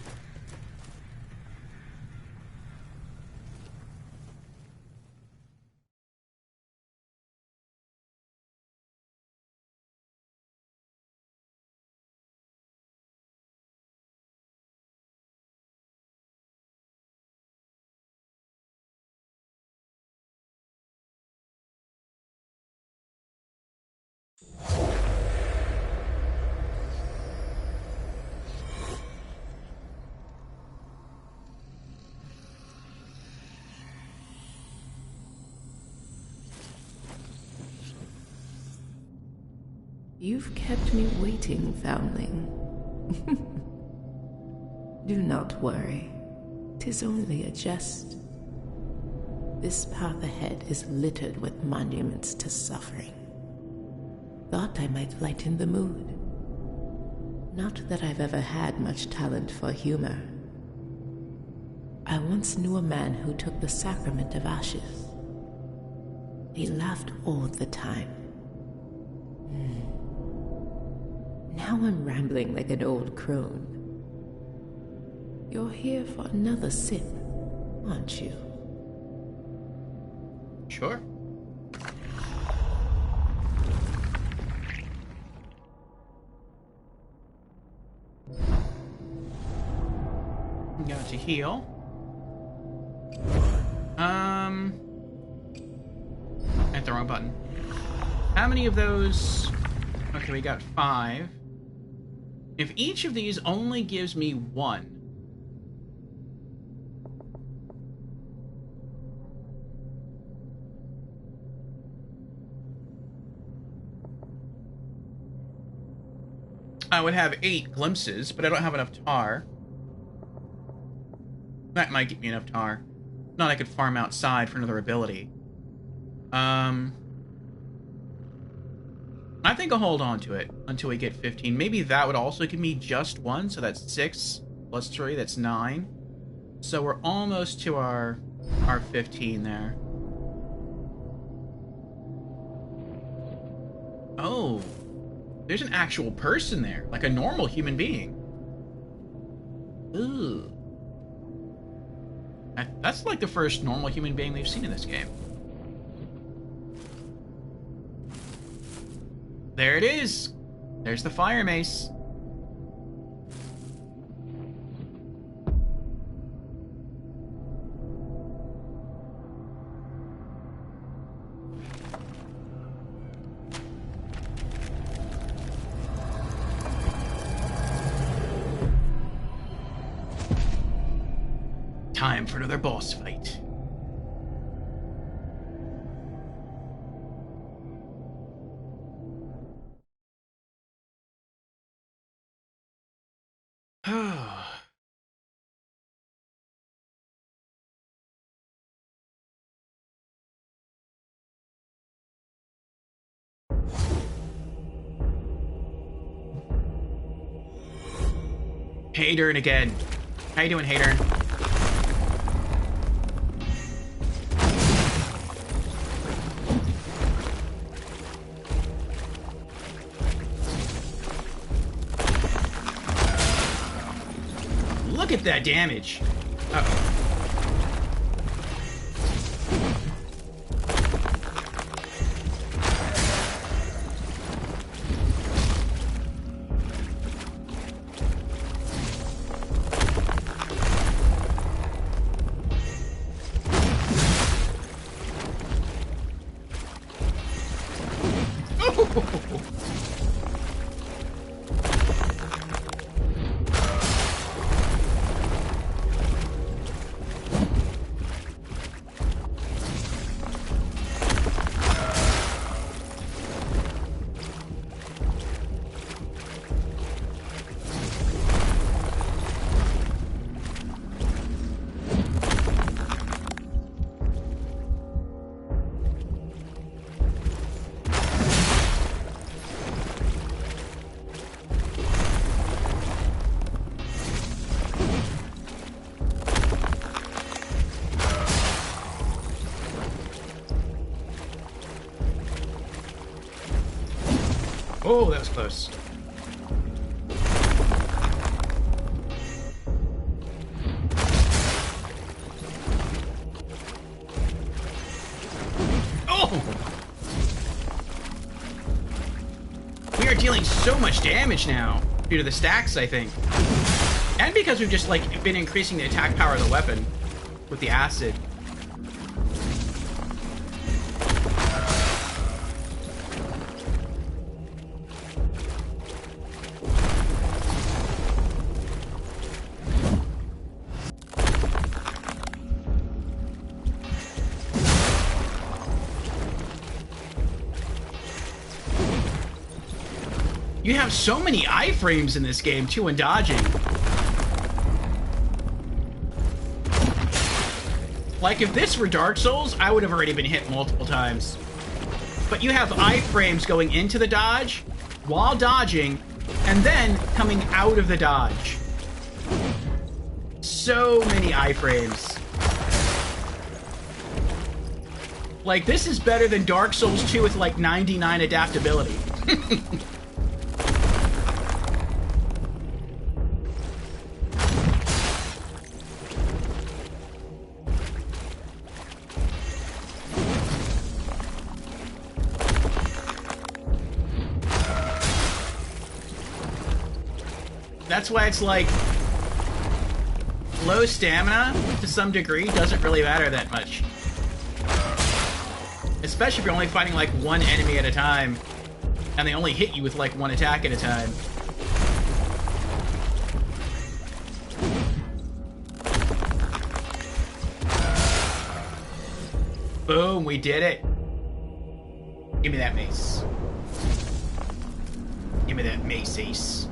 You've kept me waiting, foundling. Do not worry. 'Tis only a jest. This path ahead is littered with monuments to suffering. Thought I might lighten the mood. Not that I've ever had much talent for humor. I once knew a man who took the sacrament of ashes. He laughed all the time. Now I'm rambling like an old crone. You're here for another sip, aren't you? Sure. Got to heal. I hit the wrong button. How many of those? Okay, we got 5. If each of these only gives me 1. I would have 8 glimpses, but I don't have enough tar. That might get me enough tar. Not I could farm outside for another ability. I think I'll hold on to it until we get 15. Maybe that would also give me just 1, so that's 6 plus 3, that's 9. So we're almost to our 15 there. Oh, there's an actual person there, like a normal human being. Ooh. That's like the first normal human being we've seen in this game. There it is. There's the fire mace. Time for another boss fight. Hadern again. How you doing, Hadern? Look at that damage. Uh-oh. Oh, that was close. Oh! We are dealing so much damage now due to the stacks, I think. And because we've just, like, been increasing the attack power of the weapon with the acid. You have so many iframes in this game, too, when dodging. Like, if this were Dark Souls, I would have already been hit multiple times. But you have iframes going into the dodge, while dodging, and then coming out of the dodge. So many iframes. Like, this is better than Dark Souls 2 with, like, 99 adaptability. That's why it's like low stamina to some degree doesn't really matter that much. Especially if you're only fighting like one enemy at a time and they only hit you with like one attack at a time. Boom, we did it. Give me that mace. Give me that mace, Ace.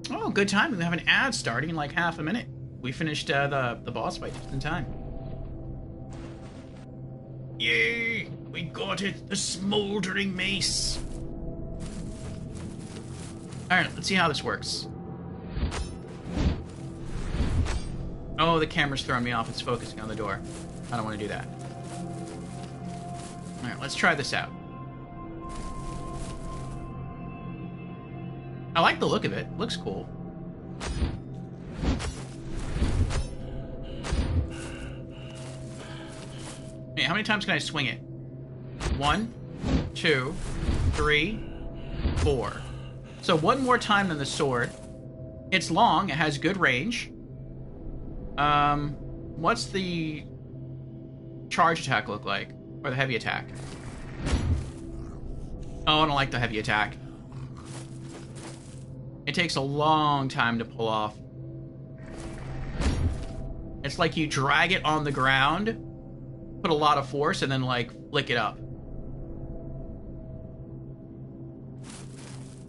Oh, good time. We have an ad starting in like half a minute. We finished the boss fight just in time. Yay! We got it! The smoldering mace! Alright, let's see how this works. Oh, the camera's throwing me off. It's focusing on the door. I don't want to do that. Alright, let's try this out. I like the look of it. Looks cool. Hey, how many times can I swing it? 1, 2, 3, 4. So one more time than the sword. It's long. It has good range. What's the charge attack look like? Or the heavy attack? Oh, I don't like the heavy attack. It takes a long time to pull off. It's like you drag it on the ground, put a lot of force, and then, like, flick it up.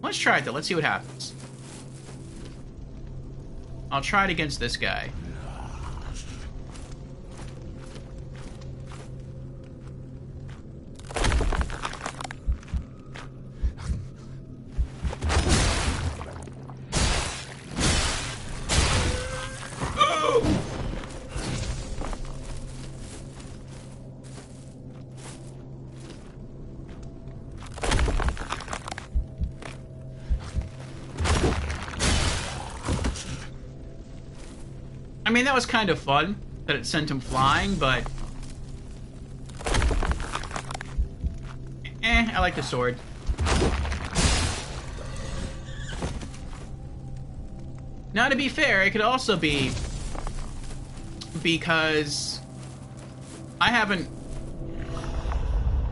Let's try it, though. Let's see what happens. I'll try it against this guy. I mean, that was kind of fun, that it sent him flying, but... I like the sword. Now, to be fair, it could also be... because... I haven't...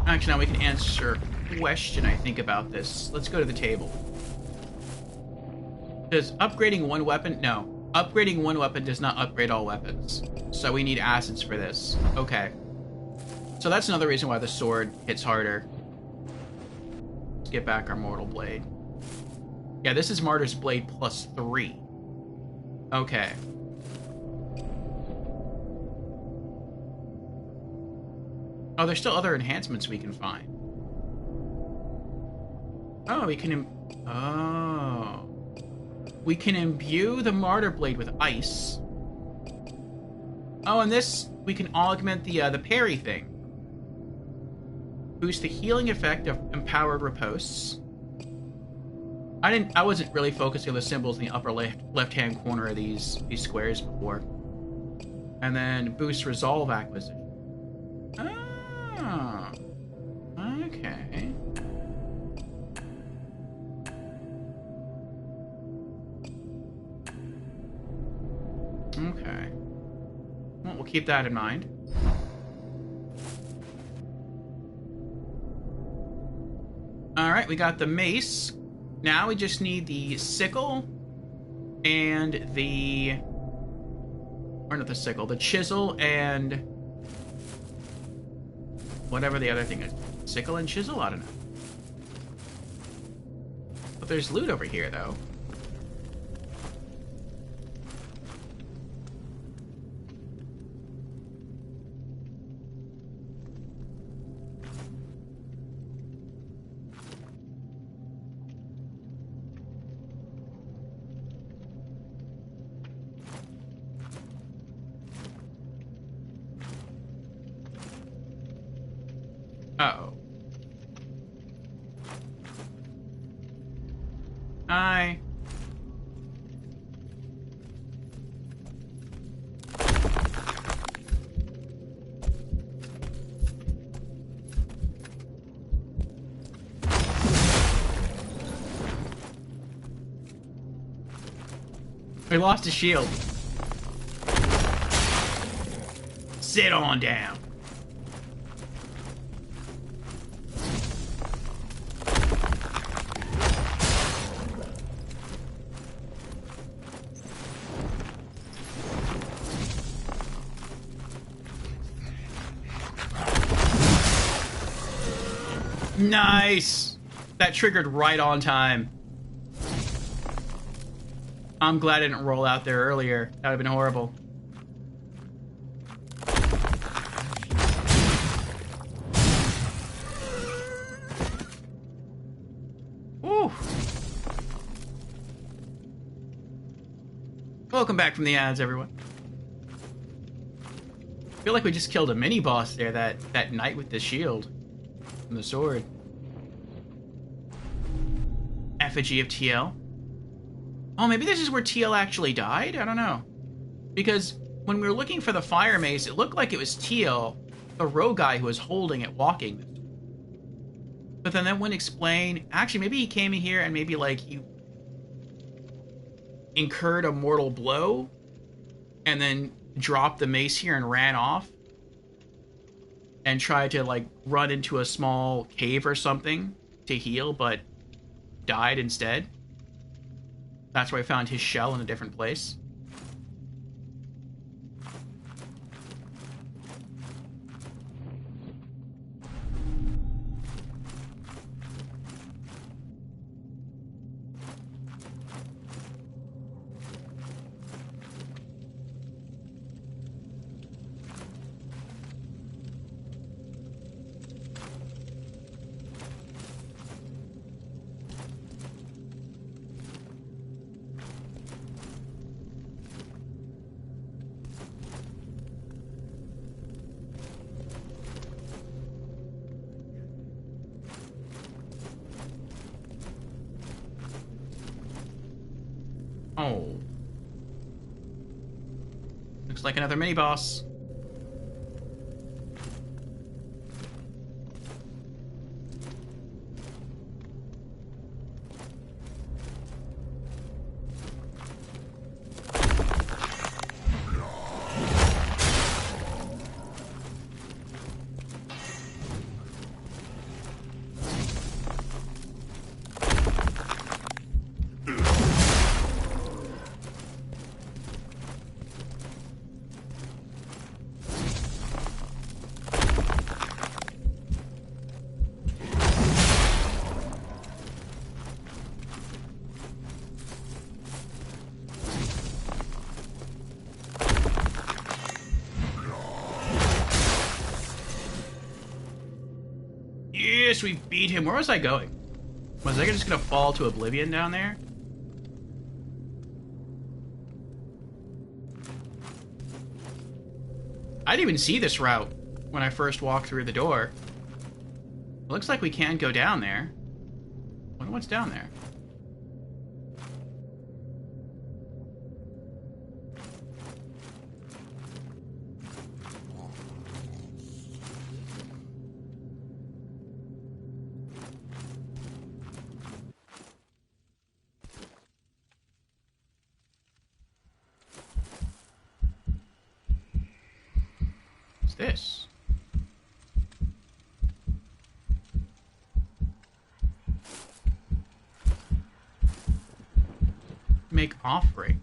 Actually, now we can answer question, I think, about this. Let's go to the table. Does upgrading one weapon... No. Upgrading one weapon does not upgrade all weapons. So we need acids for this. Okay. So that's another reason why the sword hits harder. Let's get back our Mortal Blade. Yeah, this is Martyr's Blade plus 3. Okay. Oh, there's still other enhancements we can find. Oh, we can... Oh. We can imbue the Martyr Blade with ice. Oh, and this... We can augment the parry thing. Boost the healing effect of empowered ripostes. I wasn't really focusing on the symbols in the upper left-hand corner of these squares before. And then boost resolve acquisition. Oh. Okay. Okay. Well, we'll keep that in mind. Alright, we got the mace. Now we just need the sickle and the... Or not the sickle, the chisel and... Whatever the other thing is. Sickle and chisel? I don't know. But there's loot over here, though. Uh-oh. Hi. We lost a shield. Sit on down. Nice! That triggered right on time. I'm glad I didn't roll out there earlier. That would have been horrible. Ooh. Welcome back from the ads, everyone. I feel like we just killed a mini-boss there, that knight with the shield. And the sword. Effigy of TL. Oh, maybe this is where TL actually died? I don't know. Because when we were looking for the fire mace, it looked like it was TL, the rogue guy who was holding it, walking. But then that wouldn't explain... Actually, maybe he came in here and maybe, like, he incurred a mortal blow and then dropped the mace here and ran off. And tried to, like, run into a small cave or something to heal, but died instead. That's where I found his shell in a different place. Oh. Looks like another mini-boss. Yes, we beat him. Where was I going? Was I just gonna fall to oblivion down there? I didn't even see this route when I first walked through the door. Looks like we can go down there. Wonder what's down there. What's this? Make offering.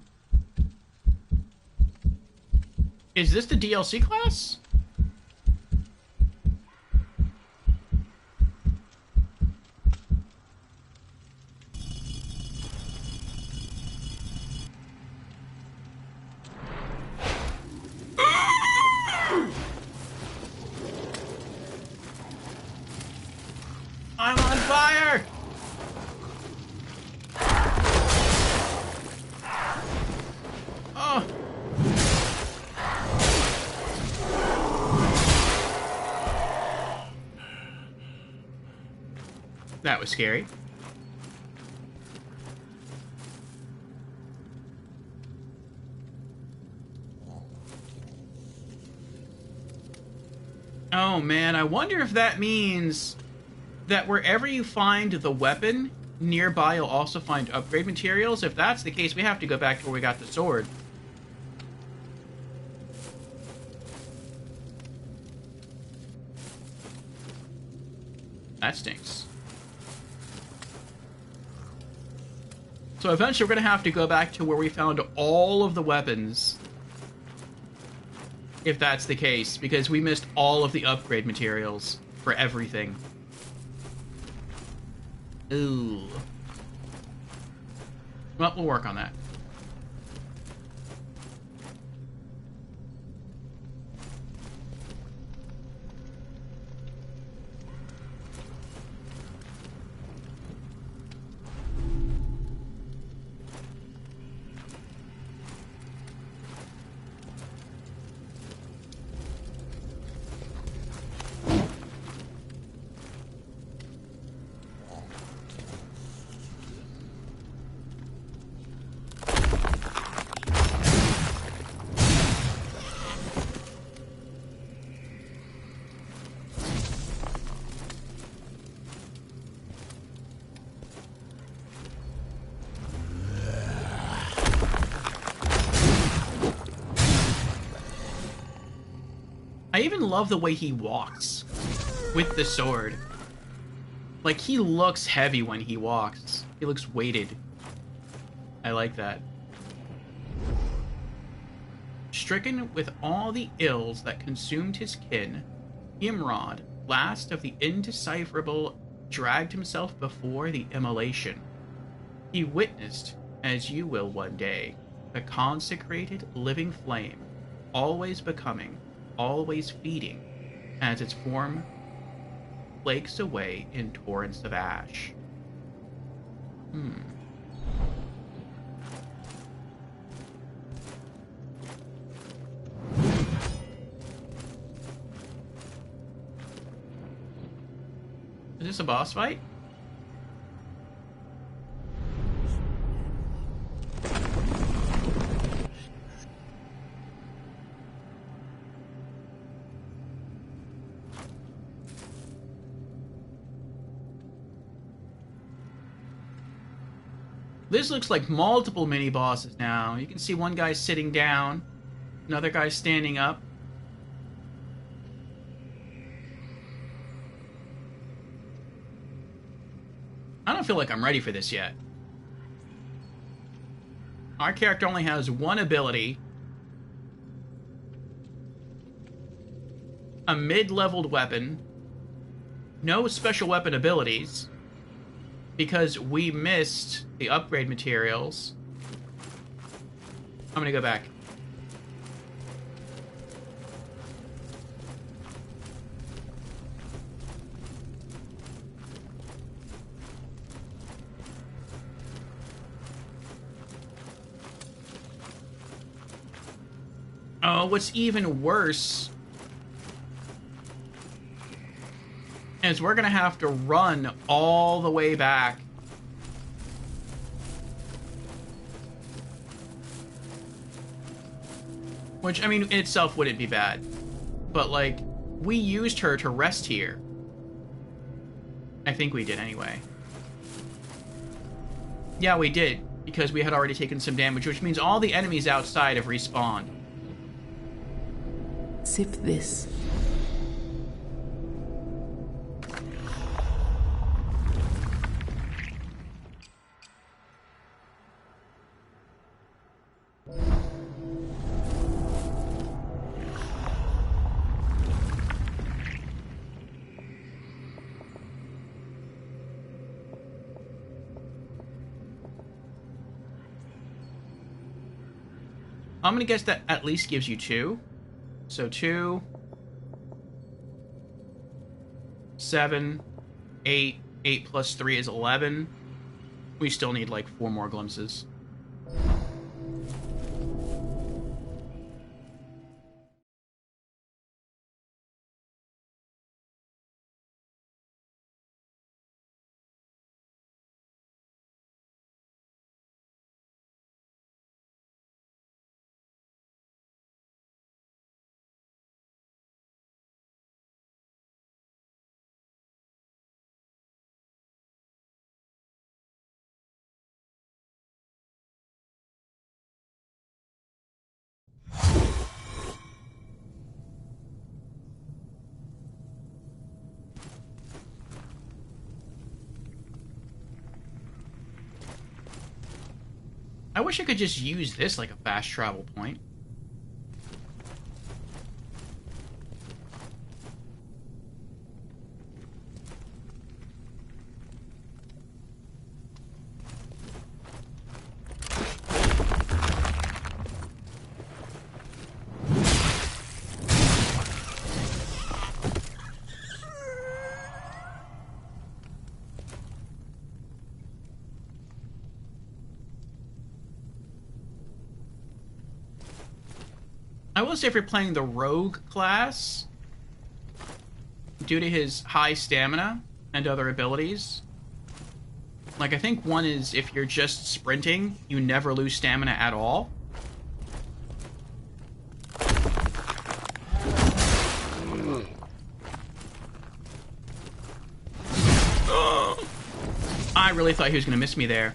Is this the DLC class? I'm on fire! Oh! That was scary. Oh man, I wonder if that means that wherever you find the weapon, nearby you'll also find upgrade materials. If that's the case, we have to go back to where we got the sword. That stinks. So eventually we're going to have to go back to where we found all of the weapons. If that's the case, because we missed all of the upgrade materials for everything. Ooh. Well, we'll work on that. I even love the way he walks with the sword. Like, he looks heavy when he walks. He looks weighted. I like that. Stricken with all the ills that consumed his kin, Imrod, last of the indecipherable, dragged himself before the immolation. He witnessed, as you will one day, the consecrated living flame, always becoming, always feeding, as its form flakes away in torrents of ash. Is this a boss fight? This looks like multiple mini-bosses now. You can see one guy sitting down, another guy standing up. I don't feel like I'm ready for this yet. Our character only has one ability. A mid-leveled weapon. No special weapon abilities. Because we missed the upgrade materials. I'm gonna go back. Oh, what's even worse is we're gonna have to run all the way back. Which, I mean, in itself wouldn't be bad. But, like, we used her to rest here. I think we did anyway. Yeah, we did, because we had already taken some damage, which means all the enemies outside have respawned. Sip this. I'm gonna guess that at least gives you 2. So 2, 7, 8. 8 plus 3 is 11. We still need like 4 more glimpses. I wish I could just use this like a fast travel point. I will say if you're playing the rogue class, due to his high stamina and other abilities, like I think one is if you're just sprinting, you never lose stamina at all. I really thought he was going to miss me there.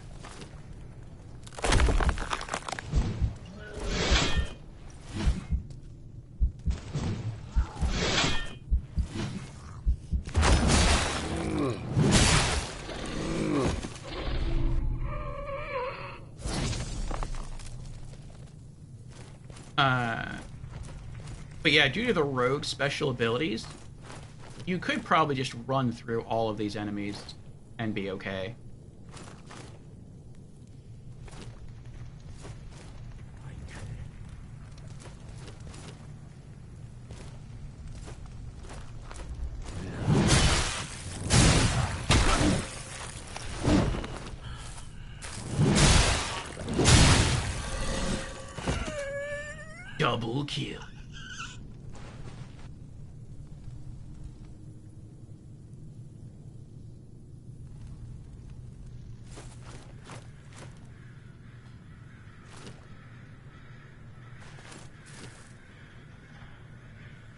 But yeah, due to the rogue special abilities, you could probably just run through all of these enemies and be okay. Double kill.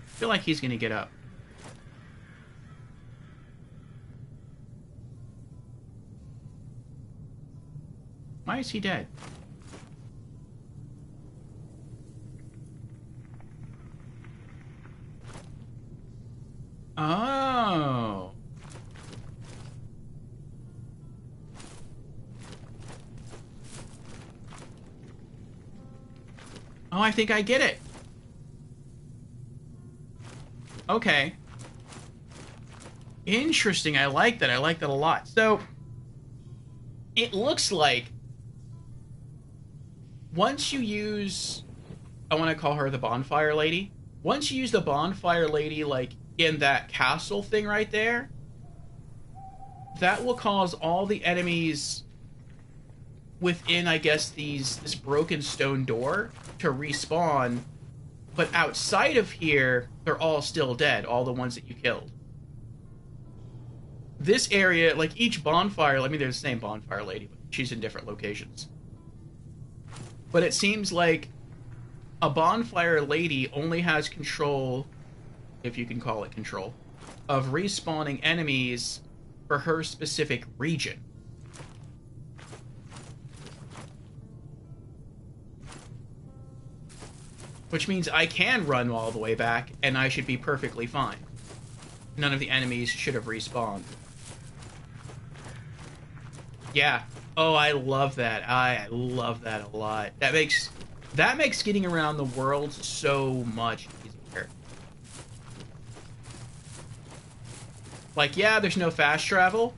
I feel like he's gonna get up. Why is he dead? Oh. Oh, I think I get it. Okay. Interesting. I like that. I like that a lot. So, it looks like once you use... I want to call her the Bonfire Lady. Once you use the Bonfire Lady, like, in that castle thing right there, that will cause all the enemies within, I guess, this broken stone door to respawn But outside of here, they're all still dead, all the ones that you killed. This area, like each bonfire, I mean, there's the same bonfire lady, but she's in different locations. But it seems like a bonfire lady only has control, if you can call it control, of respawning enemies for her specific region. Which means I can run all the way back, and I should be perfectly fine. None of the enemies should have respawned. Yeah. Oh, I love that. I love that a lot. That makes getting around the world so much easier. Like, yeah, there's no fast travel.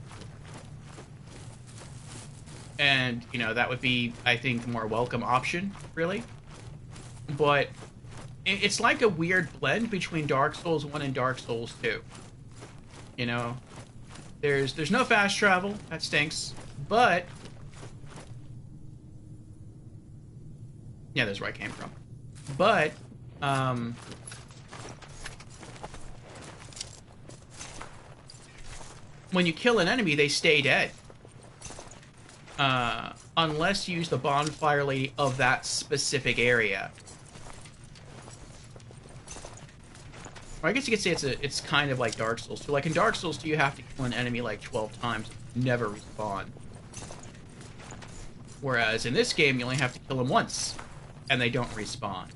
And, you know, that would be, I think, a more welcome option, really. But it's like a weird blend between Dark Souls 1 and Dark Souls 2. You know? There's no fast travel. That stinks. But yeah, that's where I came from. But when you kill an enemy, they stay dead. Unless you use the bonfire lady of that specific area. Or I guess you could say it's kind of like Dark Souls 2. Like in Dark Souls 2, you have to kill an enemy like 12 times, never respawn. Whereas in this game, you only have to kill them once, and they don't respawn.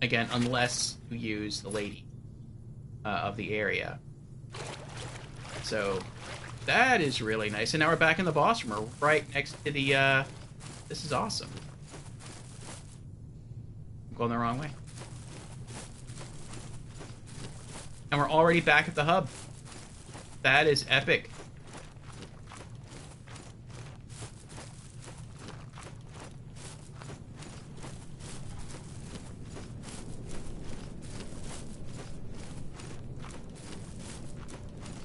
Again, unless you use the lady of the area. So that is really nice. And now we're back in the boss room. We're right next to the... This is awesome. I'm going the wrong way. And we're already back at the hub. That is epic.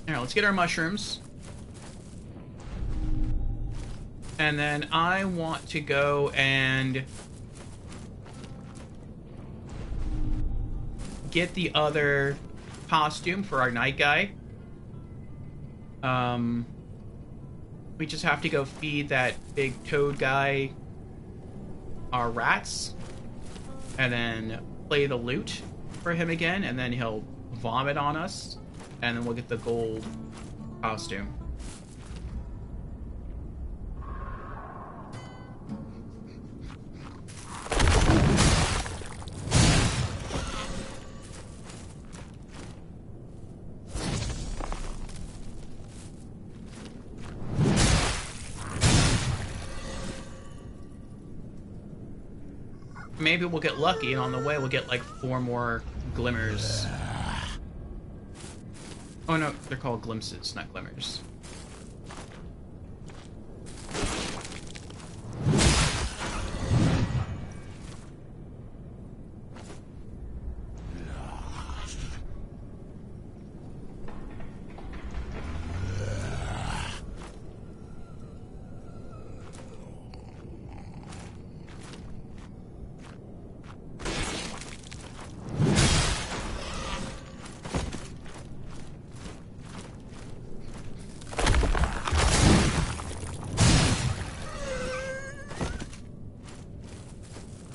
Alright, let's get our mushrooms. And then I want to go and get the other costume for our night guy. We just have to go feed that big toad guy our rats, and then play the lute for him again, and then he'll vomit on us, and then we'll get the gold costume. Maybe we'll get lucky, and on the way we'll get like 4 more glimmers. Oh no, they're called glimpses, not glimmers.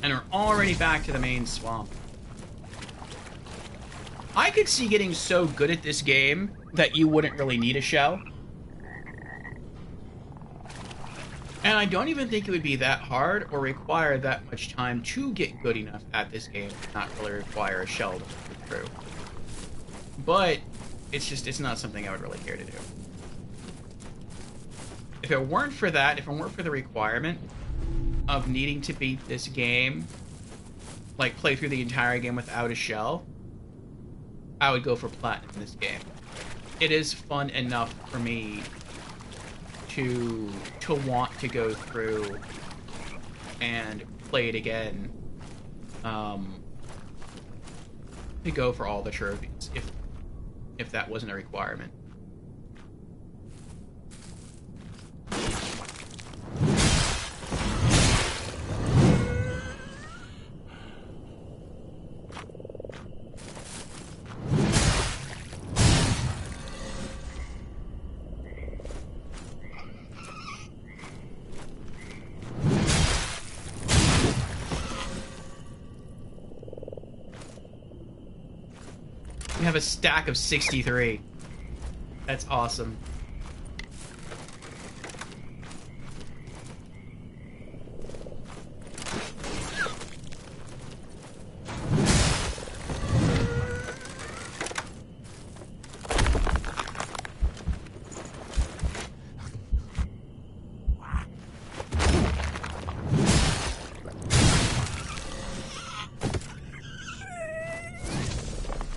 And we're already back to the main swamp. I could see getting so good at this game that you wouldn't really need a shell. And I don't even think it would be that hard or require that much time to get good enough at this game to not really require a shell to go through. But it's not something I would really care to do. If it weren't for that, if it weren't for the requirement of needing to beat this game, like play through the entire game without a shell, I would go for platinum in this game. It is fun enough for me to want to go through and play it again, to go for all the trophies, if that wasn't a requirement. have a stack of 63. That's awesome.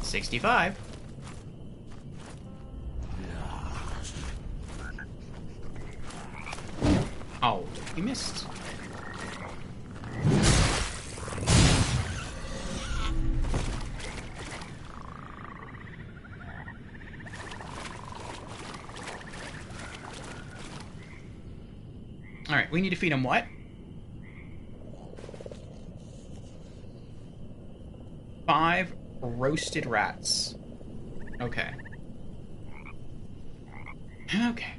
$65. Oh, he missed. All right, we need to feed him what? Five roasted rats. Okay. Okay.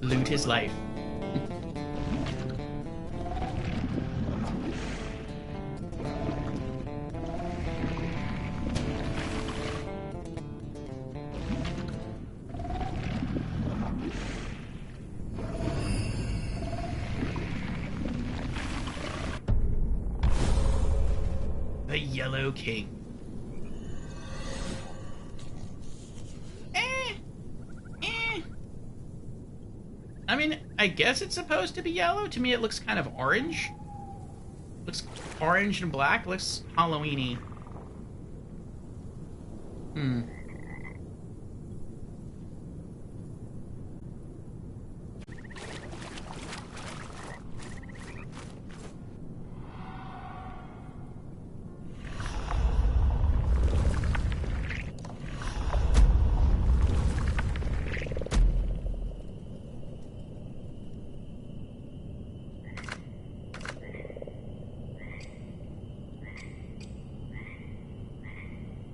Loot his life. The Yellow King. I mean, I guess it's supposed to be yellow. To me, it looks kind of orange. Looks orange and black. Looks Halloween-y.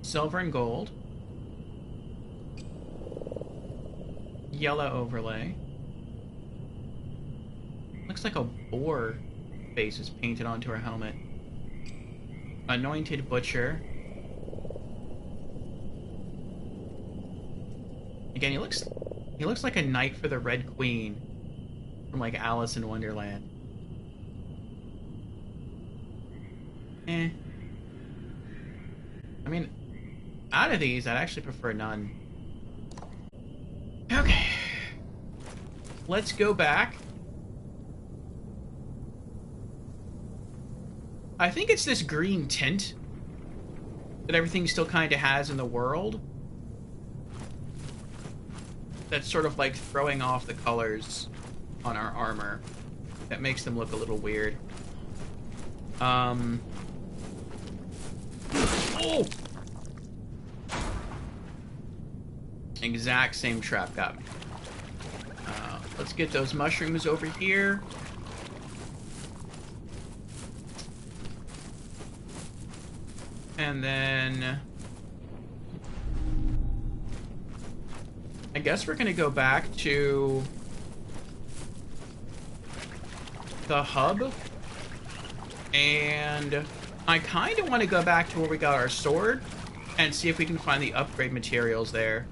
Silver and gold. Yellow overlay. Looks like a boar face is painted onto her helmet. Anointed butcher. Again, he looks like a knight for the Red Queen from like Alice in Wonderland. I mean, out of these, I'd actually prefer none. Okay. Let's go back. I think it's this green tint that everything still kind of has in the world. That's sort of like throwing off the colors on our armor. That makes them look a little weird. Oh! Exact same trap got me. Let's get those mushrooms over here. And then I guess we're gonna go back to the hub. And I kind of want to go back to where we got our sword and see if we can find the upgrade materials there.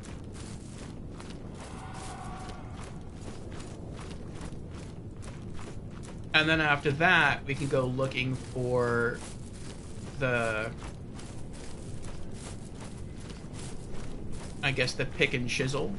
And then after that, we can go looking for the, I guess, the pick and chisel.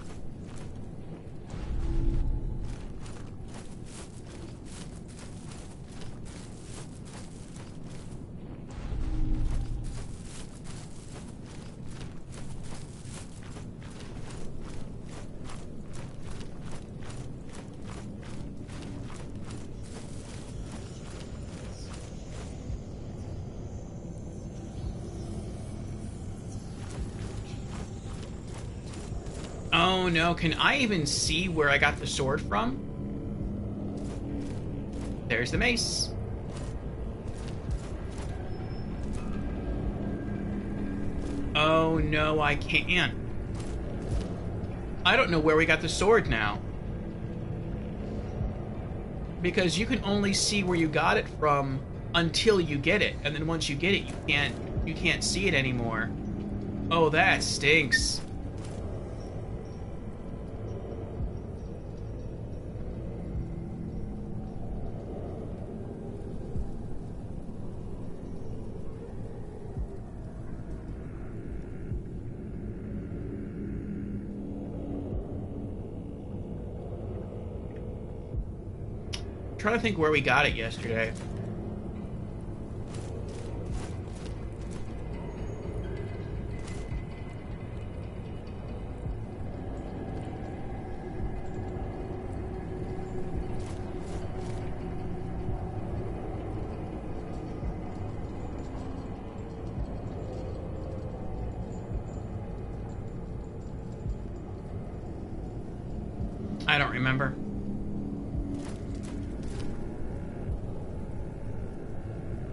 no, can I even see where I got the sword from? There's the mace. Oh no, I can't. I don't know where we got the sword now. Because you can only see where you got it from until you get it, and then once you get it, you can't see it anymore. Oh, that stinks. I'm trying to think where we got it yesterday. I don't remember.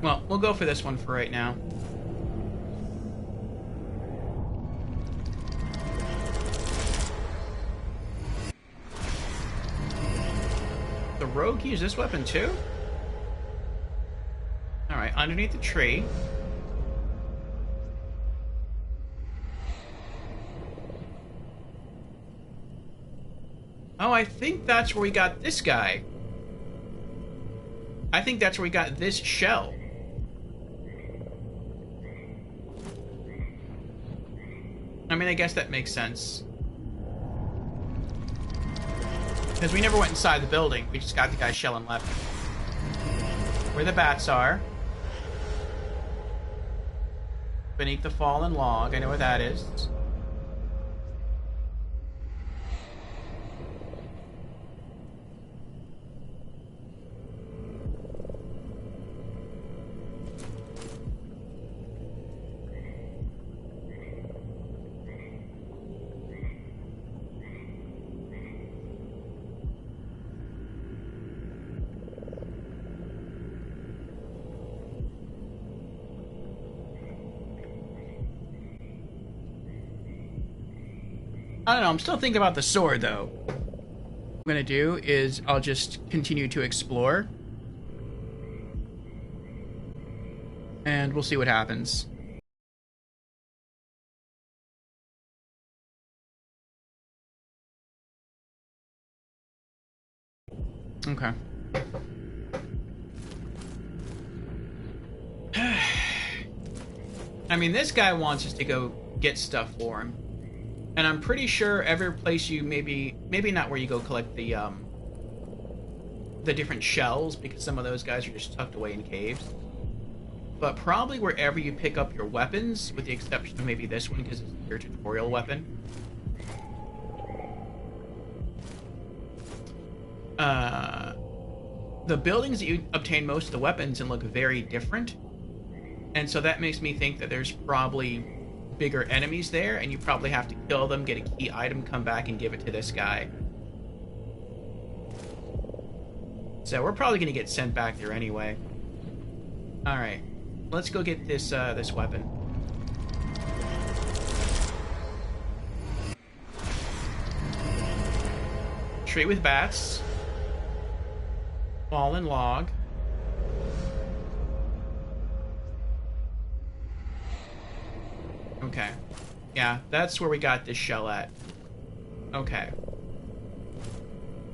Well, we'll go for this one for right now. The rogue used this weapon too? Alright, underneath the tree. Oh, I think that's where we got this guy. I think that's where we got this shell. I mean, I guess that makes sense. Because we never went inside the building. We just got the guy's shell and left. Where the bats are. Beneath the fallen log. I know where that is. I don't know, I'm still thinking about the sword, though. What I'm gonna do is I'll just continue to explore. And we'll see what happens. Okay. I mean, this guy wants us to go get stuff for him. And I'm pretty sure every place you maybe not where you go collect the different shells, because some of those guys are just tucked away in caves. But probably wherever you pick up your weapons, with the exception of maybe this one because it's your tutorial weapon. The buildings that you obtain most of the weapons and look very different. And so that makes me think that there's probably bigger enemies there, and you probably have to kill them, get a key item, come back and give it to this guy. So we're probably gonna get sent back there anyway. Alright. Let's go get this this weapon. Tree with bats. Fallen log. Okay. Yeah, that's where we got this shell at. Okay.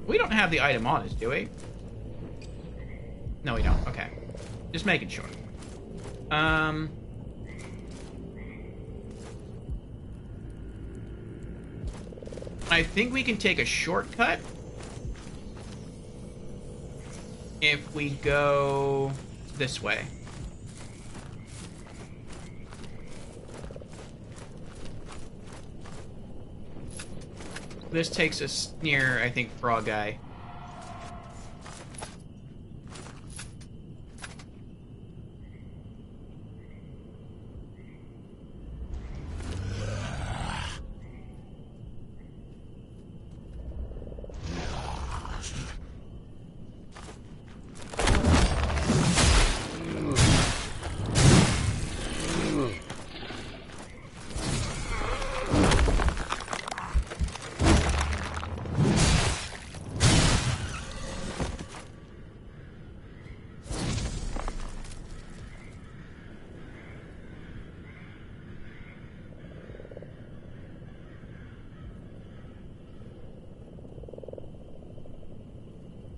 We don't have the item on us, do we? No, we don't. Okay. Just making sure. I think we can take a shortcut if we go this way. This takes us near, I think, Frog Guy.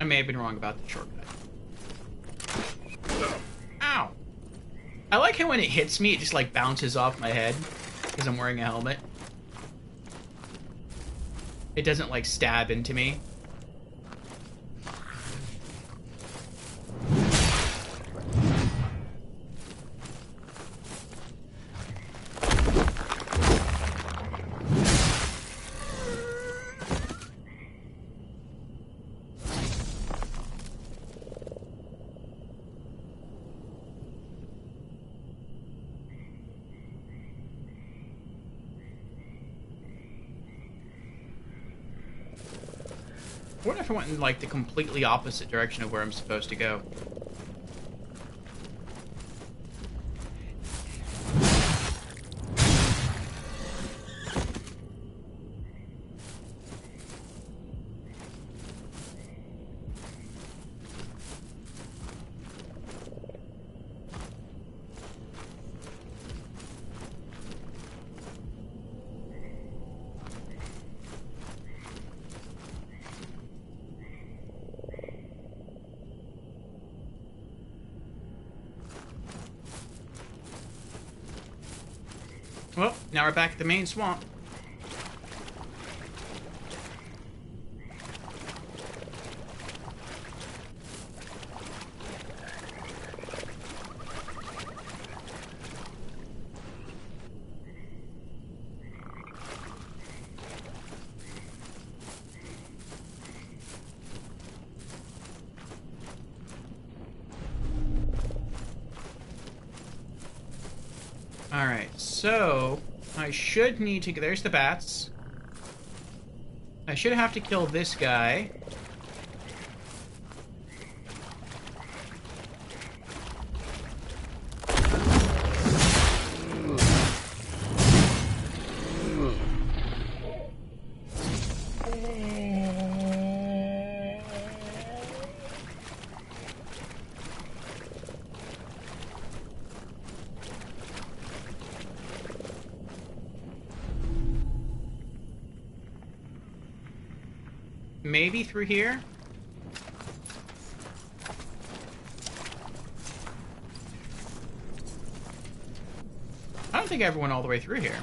may have been wrong about the shortcut. Ow! I like how when it hits me, it just like bounces off my head because I'm wearing a helmet. It doesn't like stab into me. What if I went in like the completely opposite direction of where I'm supposed to go? Well, now we're back at the main swamp. Alright, so I should need to... There's the bats. I should have to kill this guy. Maybe through here? I don't think I ever went all the way through here.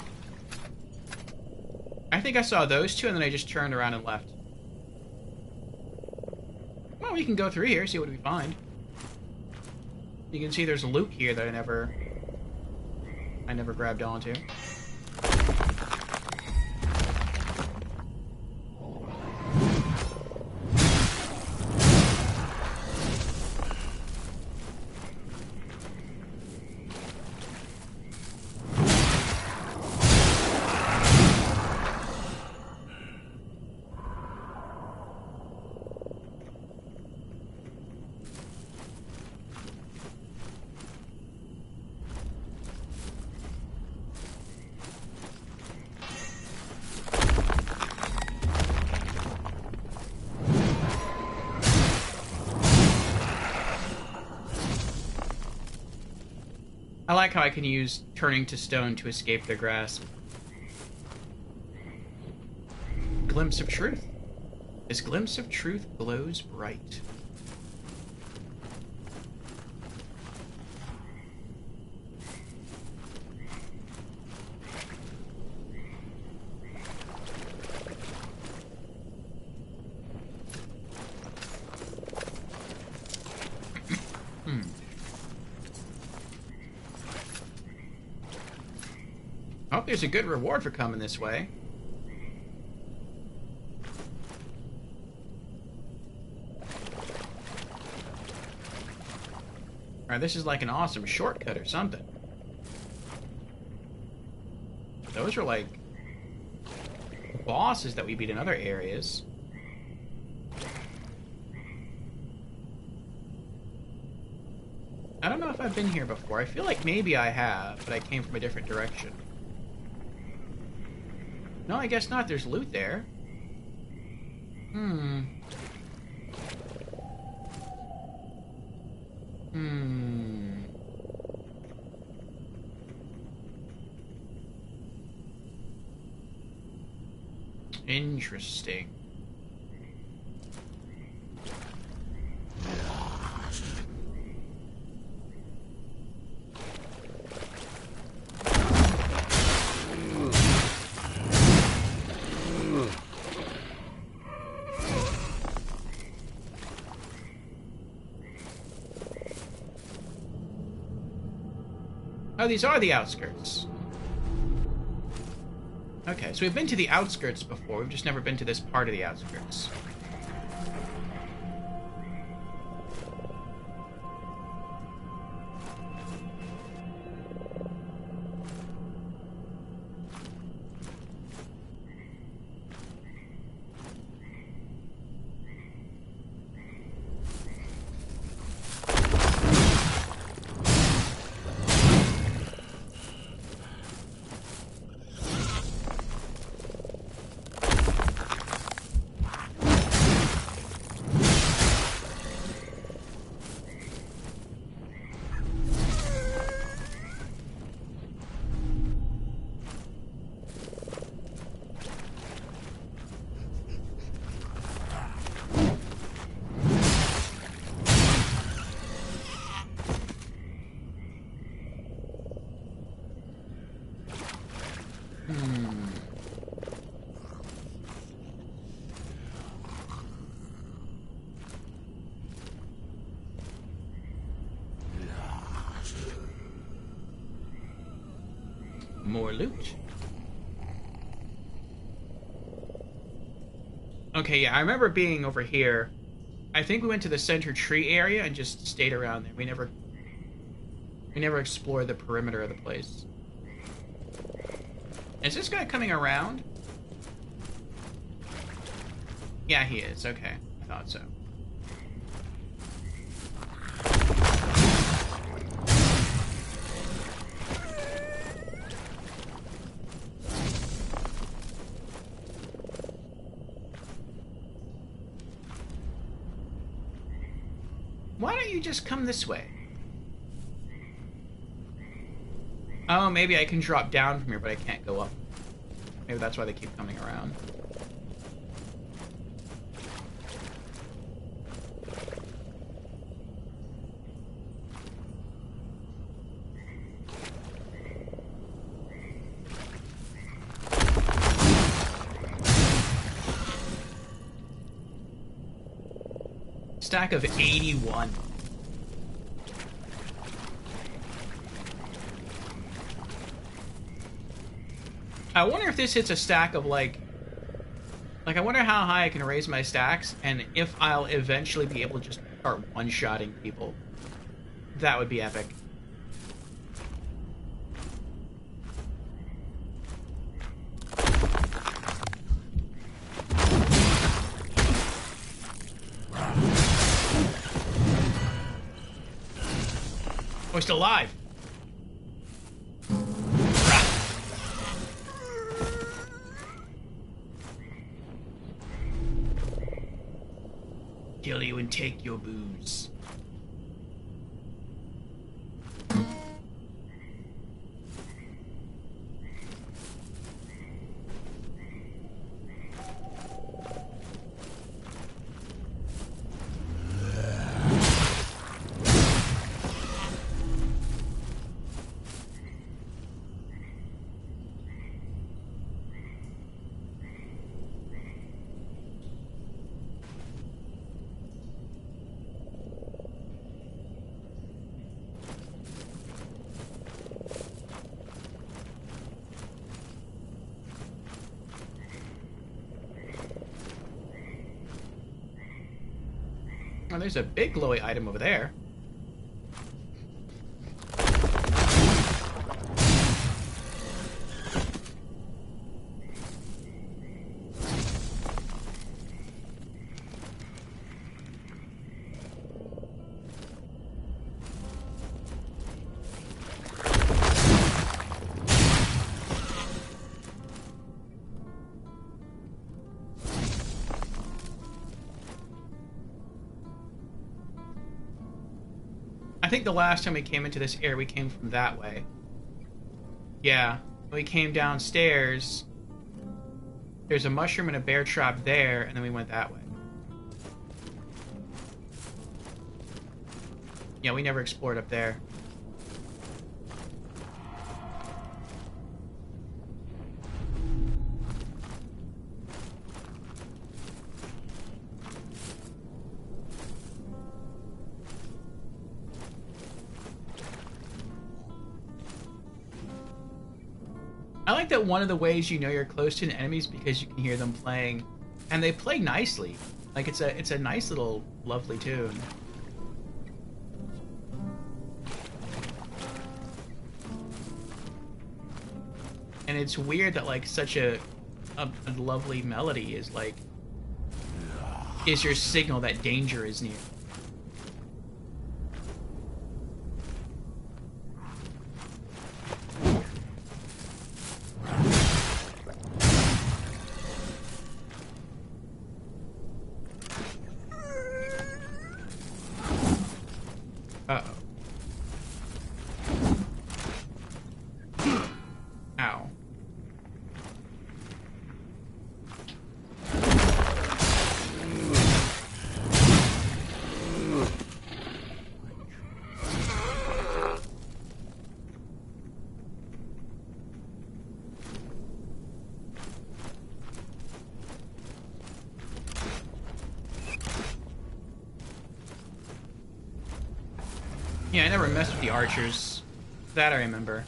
I think I saw those two and then I just turned around and left. Well, we can go through here, see what we find. You can see there's loot here that I never grabbed onto. I like how I can use turning to stone to escape their grasp. Glimpse of truth. This glimpse of truth glows bright. I hope there's a good reward for coming this way. Alright, this is like an awesome shortcut or something. Those are like bosses that we beat in other areas. I don't know if I've been here before. I feel like maybe I have, but I came from a different direction. No, I guess not. There's loot there. Interesting. Oh, these are the outskirts. Okay, so we've been to the outskirts before. We've just never been to this part of the outskirts. More loot. Okay, yeah, I remember being over here. I think we went to the center tree area and just stayed around there. We never explored the perimeter of the place. Is this guy coming around? Yeah, he is. Okay, I thought so. Why don't you just come this way? Oh, maybe I can drop down from here, but I can't go up. Maybe that's why they keep coming around. Stack of 81. I wonder if this hits a stack of like I wonder how high I can raise my stacks and if I'll eventually be able to just start one-shotting people. That would be epic. Oh, he's still alive. Kill you and take your booze. Oh, there's a big glowy item over there. I think the last time we came into this area, we came from that way. Yeah, we came downstairs. There's a mushroom and a bear trap there, and then we went that way. Yeah, we never explored up there. like that one of the ways you know you're close to an enemy is because you can hear them playing, and they play nicely. Like it's a nice little lovely tune. And it's weird that like such a lovely melody is like is your signal that danger is near. Uh-oh. Ow. Yeah, I never messed with the archers. That I remember.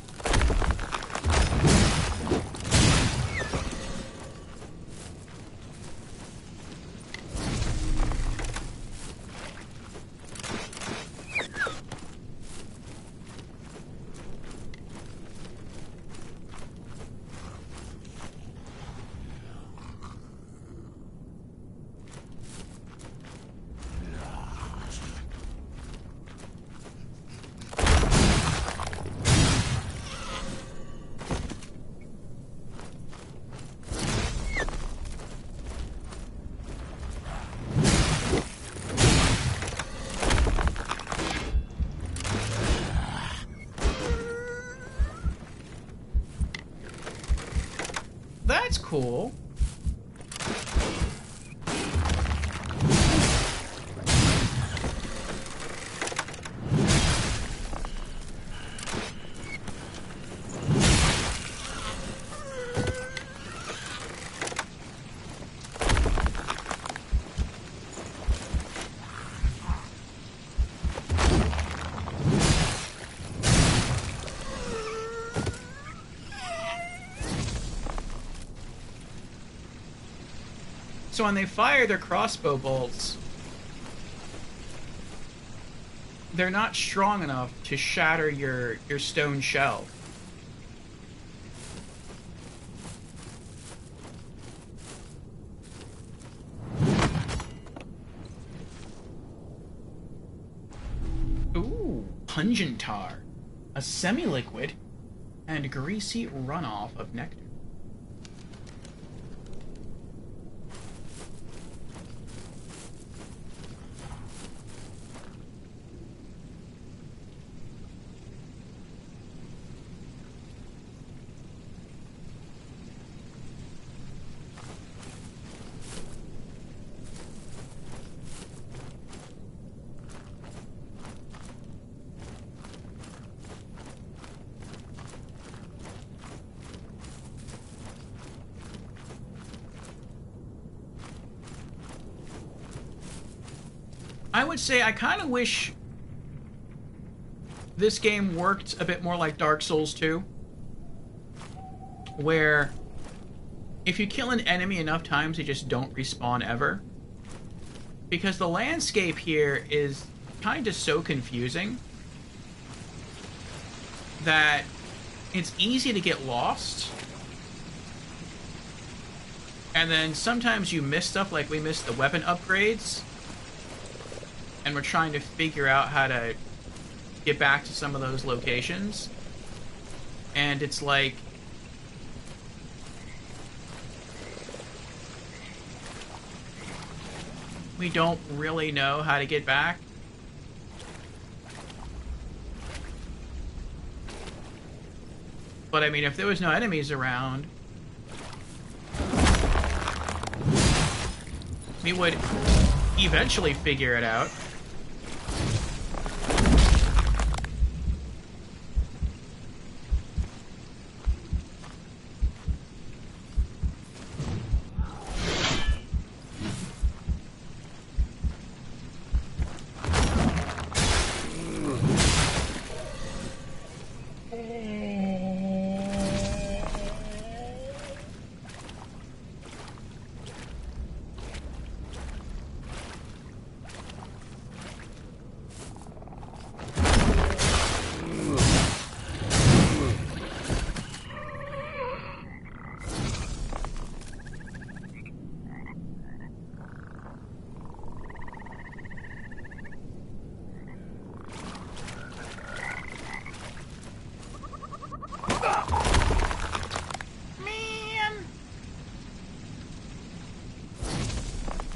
That's cool. So when they fire their crossbow bolts, they're not strong enough to shatter your stone shell. Ooh, pungent tar, a semi-liquid and greasy runoff of nectar. I would say I kind of wish this game worked a bit more like Dark Souls 2, where if you kill an enemy enough times, they just don't respawn ever. Because the landscape here is kind of so confusing that it's easy to get lost. And then sometimes you miss stuff, like we missed the weapon upgrades. And we're trying to figure out how to get back to some of those locations. And it's like... we don't really know how to get back. But I mean, if there was no enemies around, we would eventually figure it out.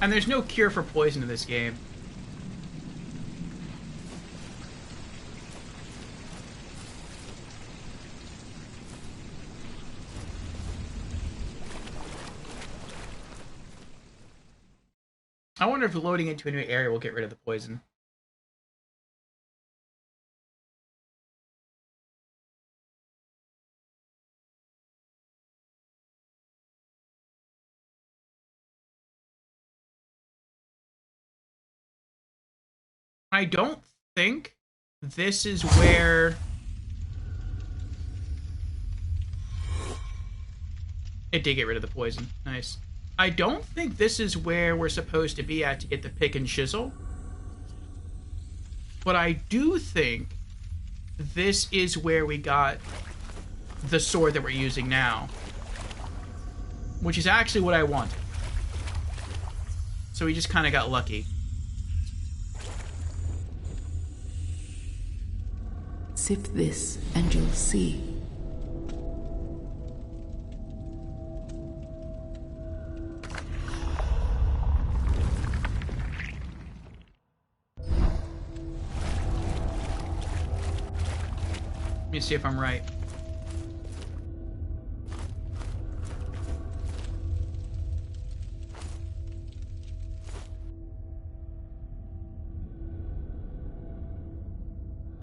And there's no cure for poison in this game. I wonder if loading into a new area will get rid of the poison. I don't think this is where... It did get rid of the poison. Nice. I don't think this is where we're supposed to be at to get the pick and chisel. But I do think this is where we got the sword that we're using now. Which is actually what I wanted. So we just kind of got lucky. Sift this and you'll see. Let me see if I'm right.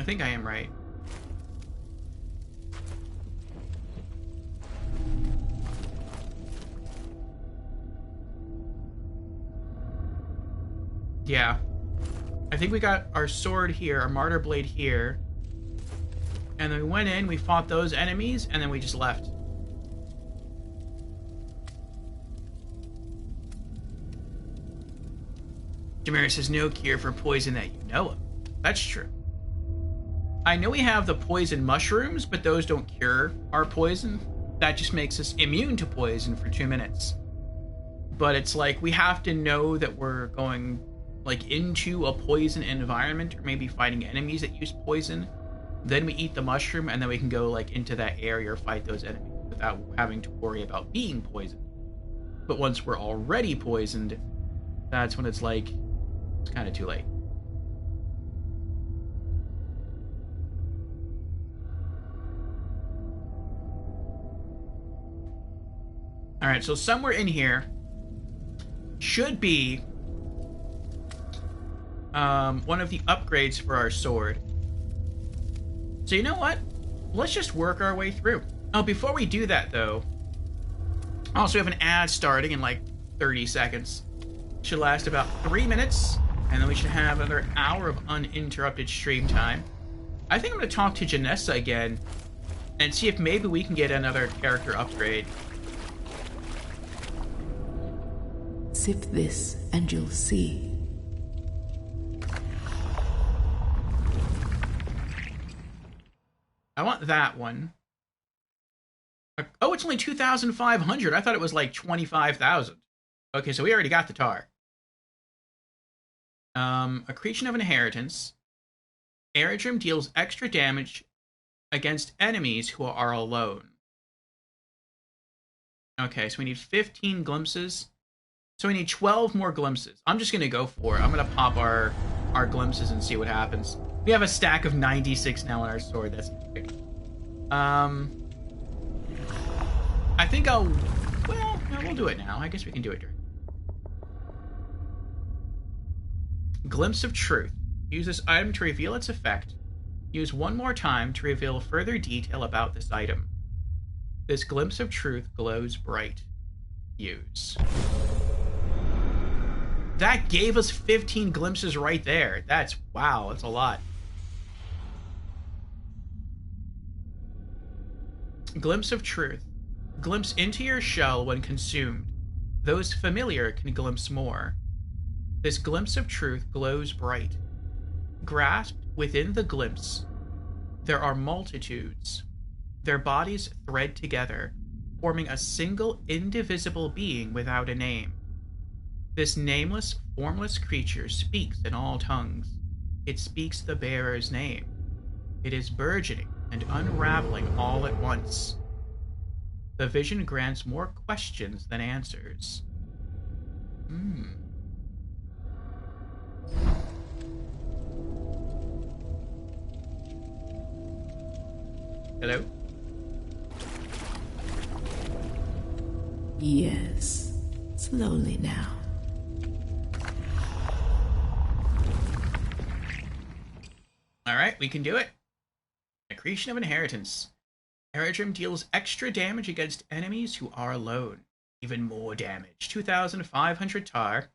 I think I am right. Yeah. I think we got our sword here, our martyr blade here. And then we went in, we fought those enemies, and then we just left. Jamira says no cure for poison that you know of. That's true. I know we have the poison mushrooms, but those don't cure our poison. That just makes us immune to poison for 2 minutes. But it's like, we have to know that we're going, like, into a poison environment, or maybe fighting enemies that use poison. Then we eat the mushroom, and then we can go, like, into that area or fight those enemies without having to worry about being poisoned. But once we're already poisoned, that's when it's like, it's kind of too late. Alright, so somewhere in here should be one of the upgrades for our sword. So you know what? Let's just work our way through. Oh, before we do that, though, also we have an ad starting in like 30 seconds. Should last about 3 minutes, and then we should have another hour of uninterrupted stream time. I think I'm going to talk to Janessa again and see if maybe we can get another character upgrade. Sift this and you'll see. I want that one. Oh, it's only 2,500. I thought it was like 25,000. Okay, so we already got the tar. Accretion of Inheritance. Eredrim deals extra damage against enemies who are alone. Okay, so we need 15 glimpses. So we need 12 more glimpses. I'm just going to go for it. I'm going to pop our glimpses and see what happens. We have a stack of 96 now on our sword. That's big. I think I'll... Well, no, we'll do it now. I guess we can do it during. Glimpse of Truth. Use this item to reveal its effect. Use one more time to reveal further detail about this item. This Glimpse of Truth glows bright. Use. That gave us 15 glimpses right there. Wow, that's a lot. Glimpse of Truth. Glimpse into your shell when consumed. Those familiar can glimpse more. This Glimpse of Truth glows bright. Grasped within the glimpse, there are multitudes. Their bodies thread together, forming a single indivisible being without a name. This nameless, formless creature speaks in all tongues. It speaks the bearer's name. It is burgeoning and unraveling all at once. The vision grants more questions than answers. Hello? Yes. Slowly now. Alright, we can do it. Accretion of Inheritance. Eredrim deals extra damage against enemies who are alone. Even more damage. 2,500 tar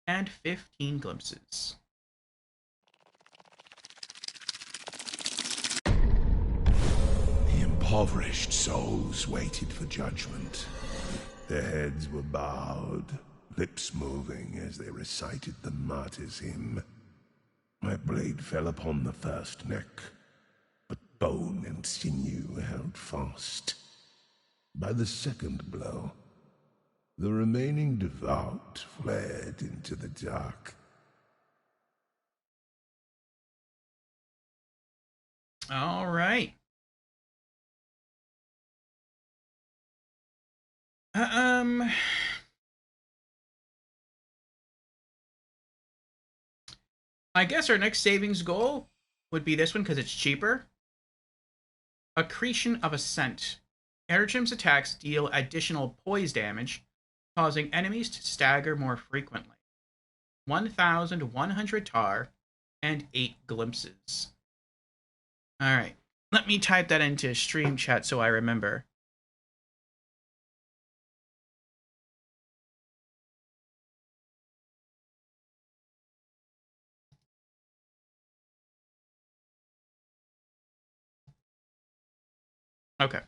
and 15 glimpses. The impoverished souls waited for judgment. Their heads were bowed, lips moving as they recited the martyr's hymn. My blade fell upon the first neck, but bone and sinew held fast. By the second blow, the remaining devout fled into the dark. All right. I guess our next savings goal would be this one because it's cheaper. Accretion of Ascent. Eredrim's attacks deal additional poise damage, causing enemies to stagger more frequently. 1,100 tar and 8 glimpses. Alright, let me type that into stream chat so I remember. Okay.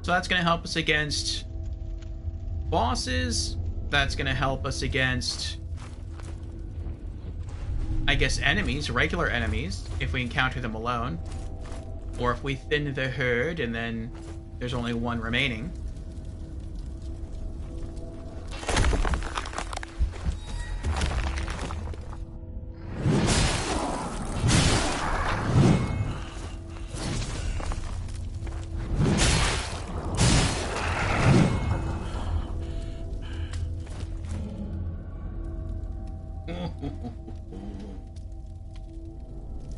So that's going to help us against bosses. That's going to help us against, I guess, enemies, regular enemies, if we encounter them alone. Or if we thin the herd and then there's only one remaining.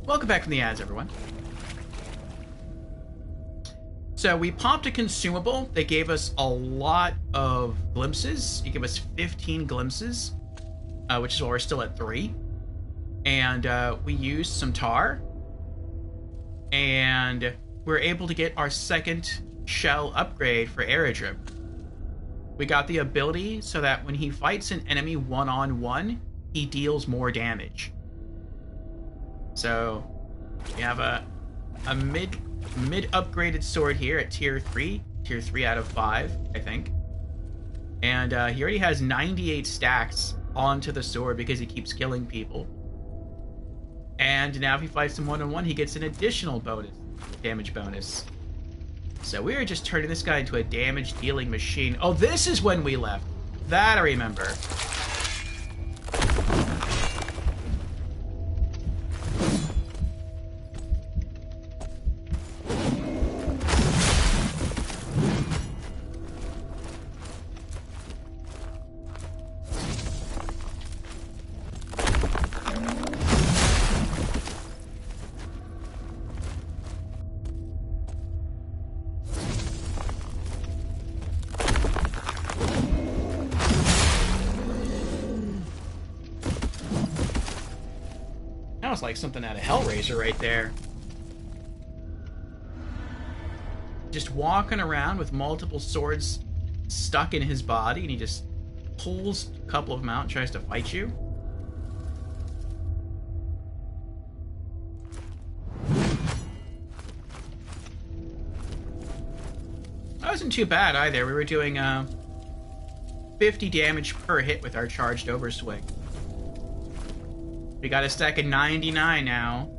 Welcome back from the ads, everyone. So we popped a consumable that gave us a lot of glimpses. It gave us 15 glimpses, which is why we're still at 3. And we used some tar. And we're able to get our second shell upgrade for Eredrim. We got the ability so that when he fights an enemy one-on-one, he deals more damage. So we have a mid upgraded sword here at tier 3 out of 5, I think. And he already has 98 stacks onto the sword because he keeps killing people. And now if he fights them one-on-one, he gets an additional damage bonus. So we are just turning this guy into a damage dealing machine. Oh, this is when we left. That I remember. That was like something out of Hellraiser right there. Just walking around with multiple swords stuck in his body, and he just pulls a couple of them out and tries to fight you. That wasn't too bad either. We were doing 50 damage per hit with our charged overswing. We got a stack of 99 now.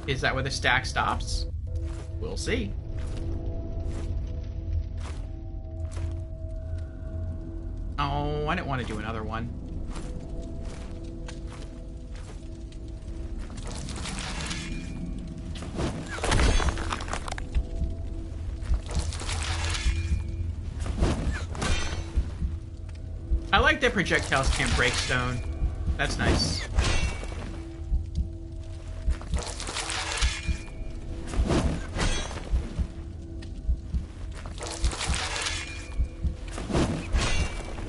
Is that where the stack stops? We'll see. Oh, I didn't want to do another one. like that projectiles can't break stone. That's nice.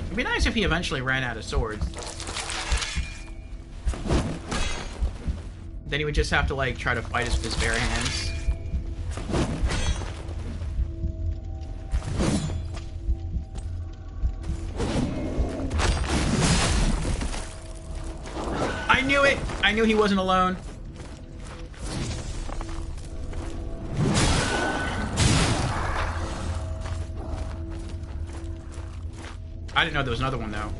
It'd be nice if he eventually ran out of swords. Then he would just have to, like, try to fight us with his bare hands. I knew it! I knew he wasn't alone. I didn't know there was another one, though.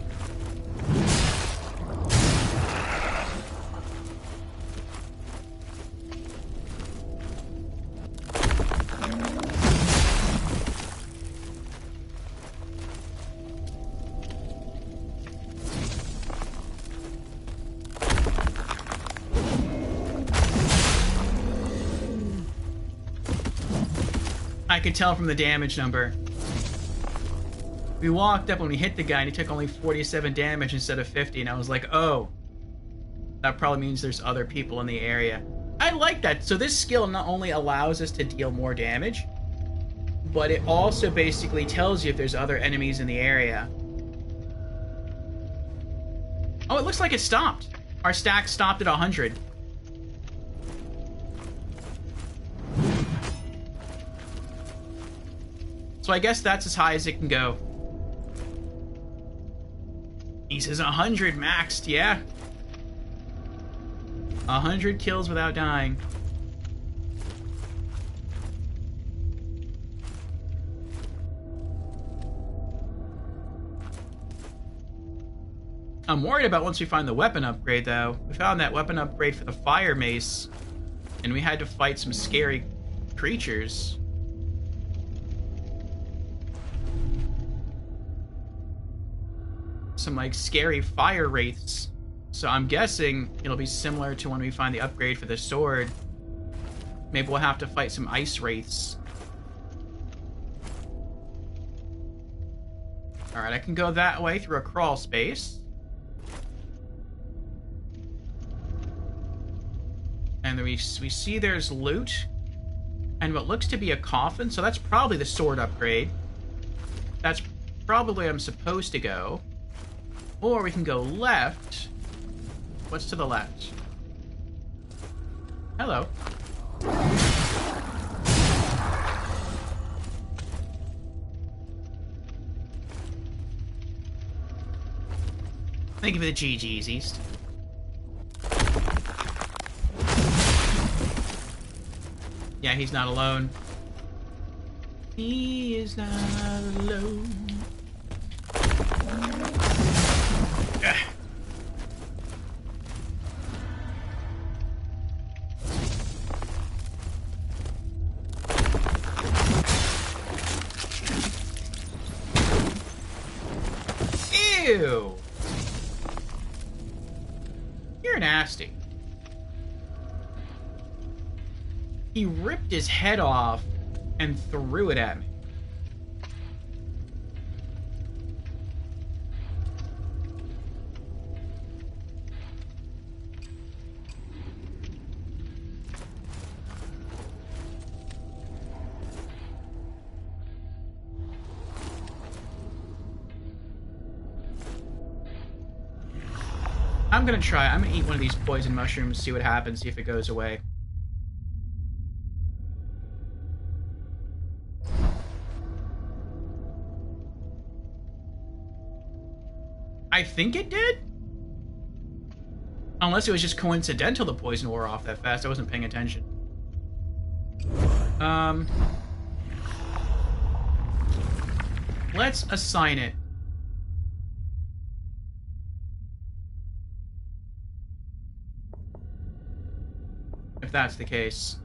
I could tell from the damage number. We walked up when we hit the guy and he took only 47 damage instead of 50, and I was like, oh, that probably means there's other people in the area. I like that. So this skill not only allows us to deal more damage, but it also basically tells you if there's other enemies in the area. Oh, it looks like it stopped. Our stack stopped at 100. So I guess that's as high as it can go. He says 100 maxed, yeah. 100 kills without dying. I'm worried about once we find the weapon upgrade, though. We found that weapon upgrade for the fire mace, and we had to fight some scary creatures. Some, like, scary fire wraiths. So I'm guessing it'll be similar to when we find the upgrade for the sword. Maybe we'll have to fight some ice wraiths. Alright, I can go that way through a crawl space. And then we see there's loot. And what looks to be a coffin, so that's probably the sword upgrade. That's probably where I'm supposed to go. Or we can go left. What's to the left? Hello. Thank you for the GGs, East. Yeah, he's not alone. He is not alone. Ew! You're nasty. He ripped his head off and threw it at me. I'm gonna try. I'm gonna eat one of these poison mushrooms, see what happens, see if it goes away. I think it did? Unless it was just coincidental the poison wore off that fast. I wasn't paying attention. Let's assign it. If that's the case.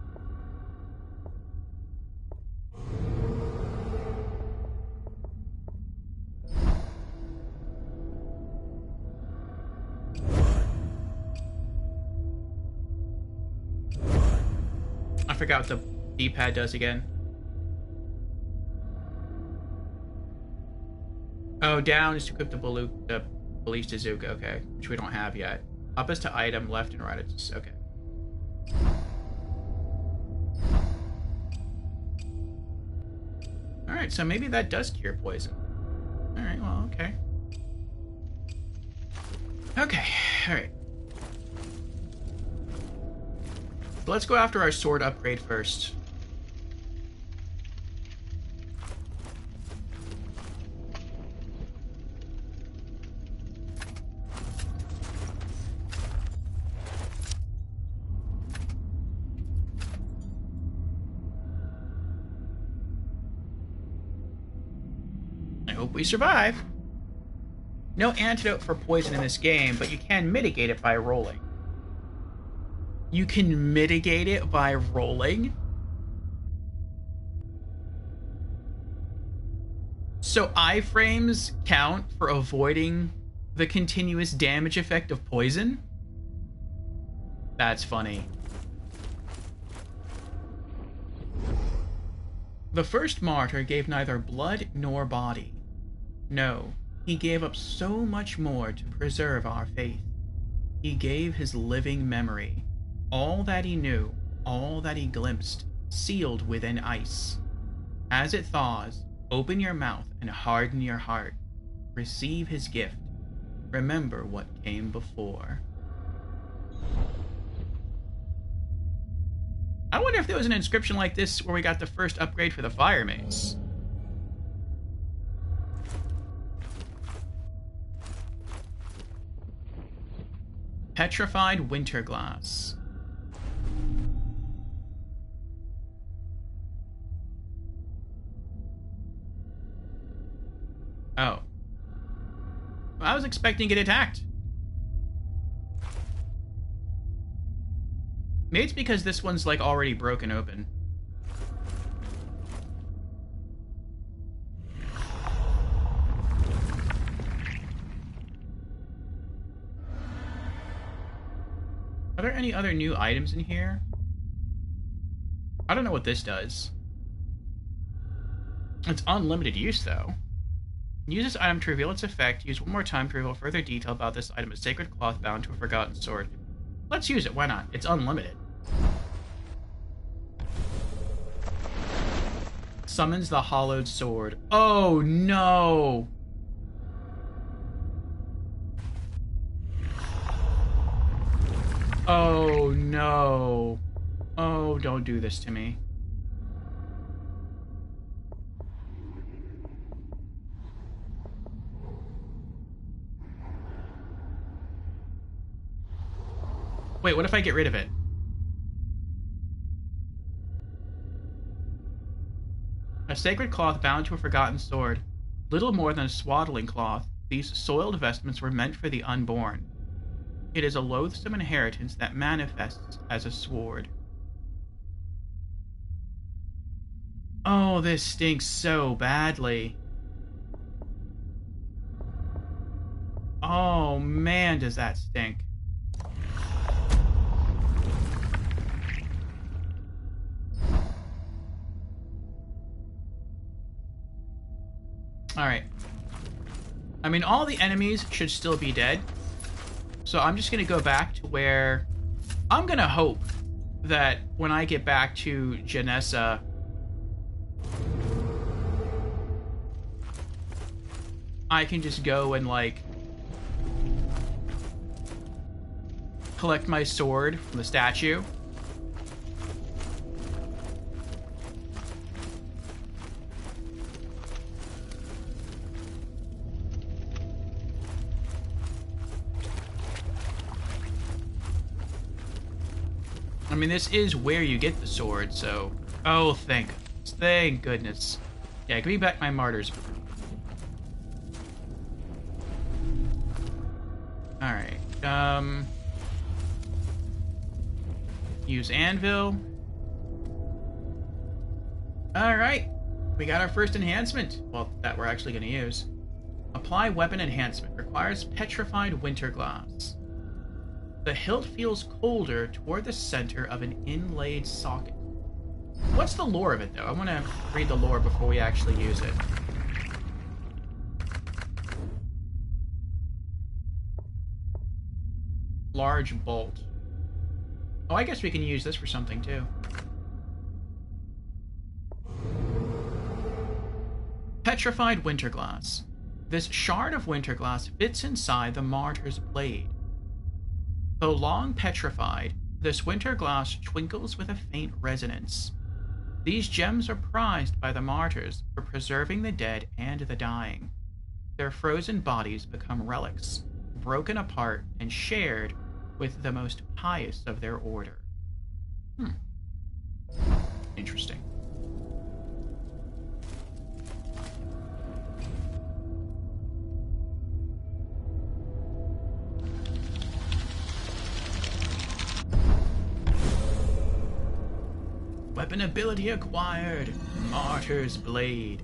I forgot what the D-pad does again. Oh, down is to equip the Ballistazooka, okay. Which we don't have yet. Up is to item, left and right is... okay. Alright, so maybe that does cure poison. Alright, well, okay. Okay, alright. Let's go after our sword upgrade first. I hope we survive. No antidote for poison in this game, but you can mitigate it by rolling. You can mitigate it by rolling? So iframes count for avoiding the continuous damage effect of poison? That's funny. The first martyr gave neither blood nor body. No, he gave up so much more to preserve our faith. He gave his living memory. All that he knew, all that he glimpsed, sealed within ice. As it thaws, open your mouth and harden your heart. Receive his gift. Remember what came before. I wonder if there was an inscription like this where we got the first upgrade for the fire mace. Petrified winter glass. Oh. I was expecting to get attacked. Maybe it's because this one's like already broken open. Are there any other new items in here? I don't know what this does. It's unlimited use, though. Use this item to reveal its effect. Use one more time to reveal further detail about this item. A sacred cloth bound to a forgotten sword. Let's use it. Why not? It's unlimited. Summons the hollowed sword. Oh, no! Oh, no. Oh, don't do this to me. Wait, what if I get rid of it? A sacred cloth bound to a forgotten sword. Little more than a swaddling cloth, these soiled vestments were meant for the unborn. It is a loathsome inheritance that manifests as a sword. Oh, this stinks so badly. Oh man, does that stink. Alright. I mean, all the enemies should still be dead. So I'm just going to go back to where... I'm going to hope that when I get back to Janessa... I can just go and, like... collect my sword from the statue. I mean, this is where you get the sword, so... Oh, thank goodness. Yeah, give me back my martyrs. Alright, use anvil. Alright, we got our first enhancement. Well, that we're actually going to use. Apply weapon enhancement. Requires petrified winter glass. The hilt feels colder toward the center of an inlaid socket. What's the lore of it, though? I want to read the lore before we actually use it. Large bolt. Oh, I guess we can use this for something, too. Petrified Winterglass. This shard of Winterglass fits inside the Martyr's blade. Though long petrified, this Winterglass twinkles with a faint resonance. These gems are prized by the Martyrs for preserving the dead and the dying. Their frozen bodies become relics, broken apart and shared with the most pious of their order. Interesting. Weapon ability acquired. Martyr's Blade.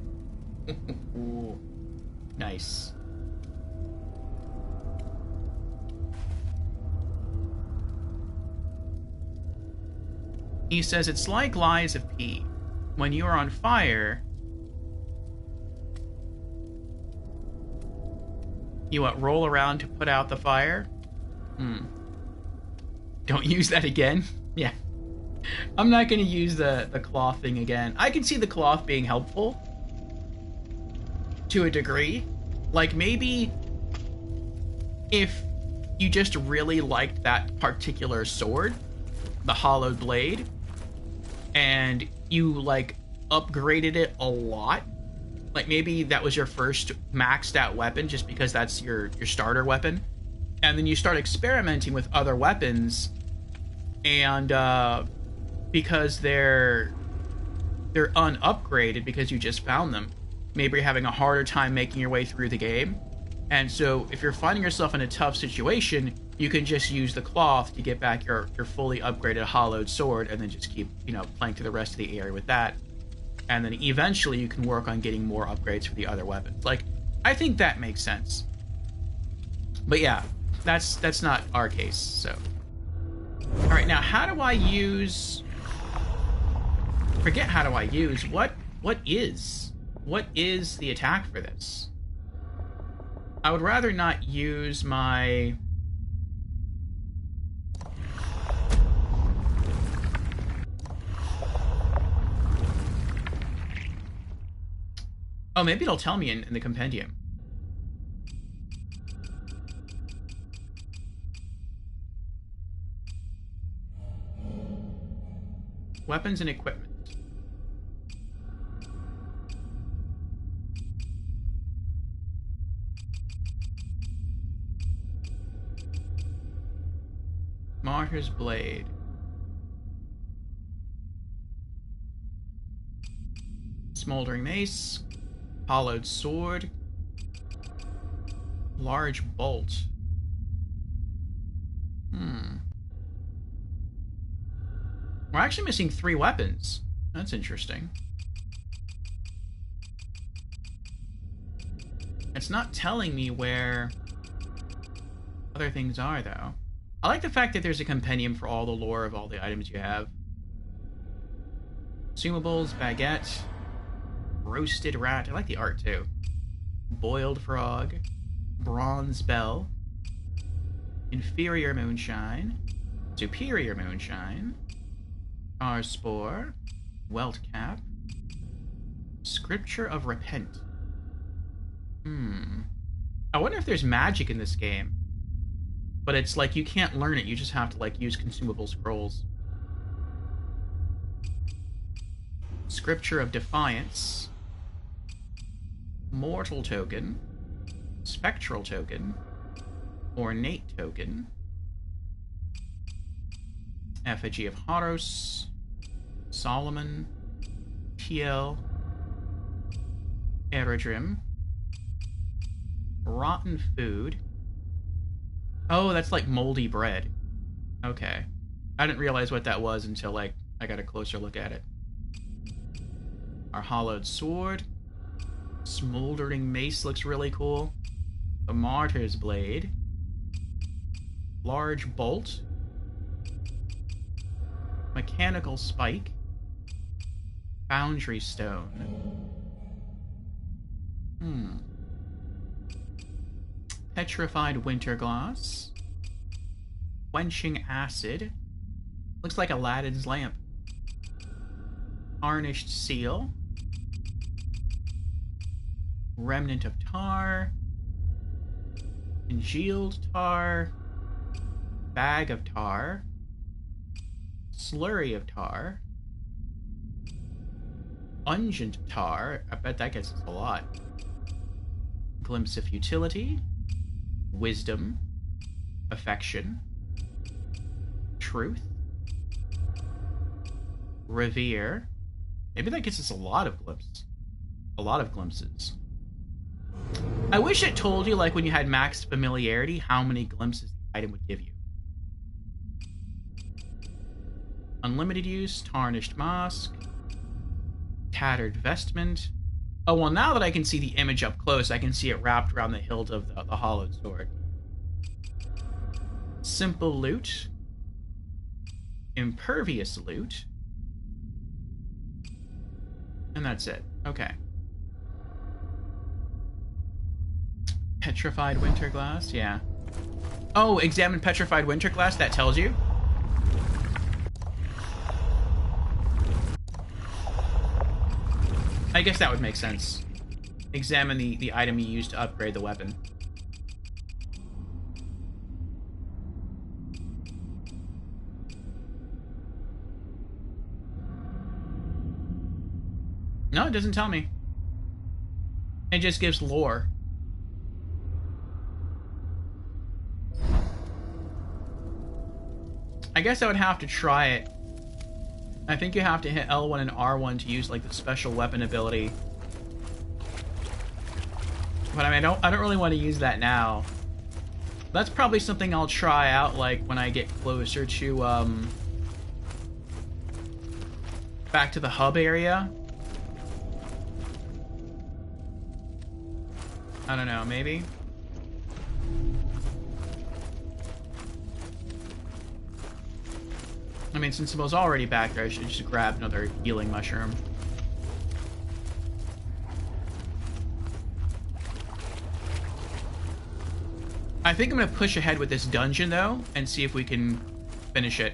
Nice. He says it's like Lies of P. When you are on fire, you what, roll around to put out the fire? Don't use that again? Yeah. I'm not going to use the cloth thing again. I can see the cloth being helpful to a degree. Like, maybe if you just really liked that particular sword, the Hollowed Blade, and you, like, upgraded it a lot. Like, maybe that was your first maxed out weapon just because that's your starter weapon. And then you start experimenting with other weapons, and because they're unupgraded because you just found them, maybe you're having a harder time making your way through the game. And so if you're finding yourself in a tough situation, you can just use the cloth to get back your fully upgraded hollowed sword, and then just keep, playing through the rest of the area with that. And then eventually you can work on getting more upgrades for the other weapons. Like, I think that makes sense. But yeah, that's not our case, so. Alright, now how do I use... Forget how do I use. What is the attack for this? I would rather not use my... Oh, maybe it'll tell me in the compendium. Weapons and equipment. Martyr's Blade. Smoldering Mace. Hollowed Sword. Large Bolt. We're actually missing 3 weapons. That's interesting. It's not telling me where other things are, though. I like the fact that there's a compendium for all the lore of all the items you have. Consumables, baguette, roasted rat. I like the art, too. Boiled frog, bronze bell, inferior moonshine, superior moonshine, tar spore, welt cap, scripture of repent. I wonder if there's magic in this game. But it's like you can't learn it, you just have to like use consumable scrolls. Scripture of Defiance. Mortal token. Spectral token. Ornate token. Effigy of Horos. Solomon. Tiel. Eredrim. Rotten food. Oh, that's like moldy bread. Okay. I didn't realize what that was until, like, I got a closer look at it. Our hollowed sword. Smoldering mace looks really cool. The Martyr's Blade. Large bolt. Mechanical spike. Foundry stone. Petrified Winterglass. Quenching acid. Looks like Aladdin's lamp. Tarnished seal. Remnant of tar. Congealed tar. Bag of tar. Slurry of tar. Ungent tar. I bet that gets us a lot. Glimpse of futility. Wisdom. Affection. Truth. Revere. Maybe that gets us a lot of glimpses. A lot of glimpses. I wish it told you, like when you had max familiarity, how many glimpses the item would give you. Unlimited use. Tarnished mask. Tattered vestment. Oh, well, now that I can see the image up close, I can see it wrapped around the hilt of the hollowed sword. Simple loot. Impervious loot. And that's it. Okay. Petrified winter glass? Yeah. Oh, examine petrified winter glass? That tells you? I guess that would make sense. Examine the item you used to upgrade the weapon. No, it doesn't tell me. It just gives lore. I guess I would have to try it. I think you have to hit L1 and R1 to use like the special weapon ability. But I mean, I don't really want to use that now. That's probably something I'll try out like when I get closer to back to the hub area. I don't know, maybe. I mean, since I was already back there, I should just grab another healing mushroom. I think I'm gonna push ahead with this dungeon, though, and see if we can finish it.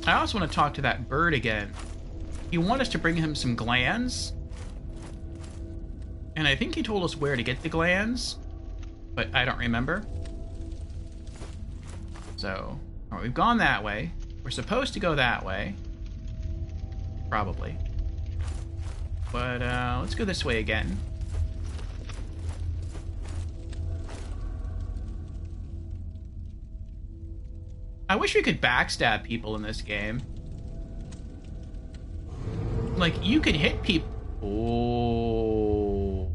I also want to talk to that bird again. You want us to bring him some glands? And I think he told us where to get the glands, but I don't remember. So, all right, we've gone that way. We're supposed to go that way. Probably. But let's go this way again. I wish we could backstab people in this game. Like, you could hit people. Oh.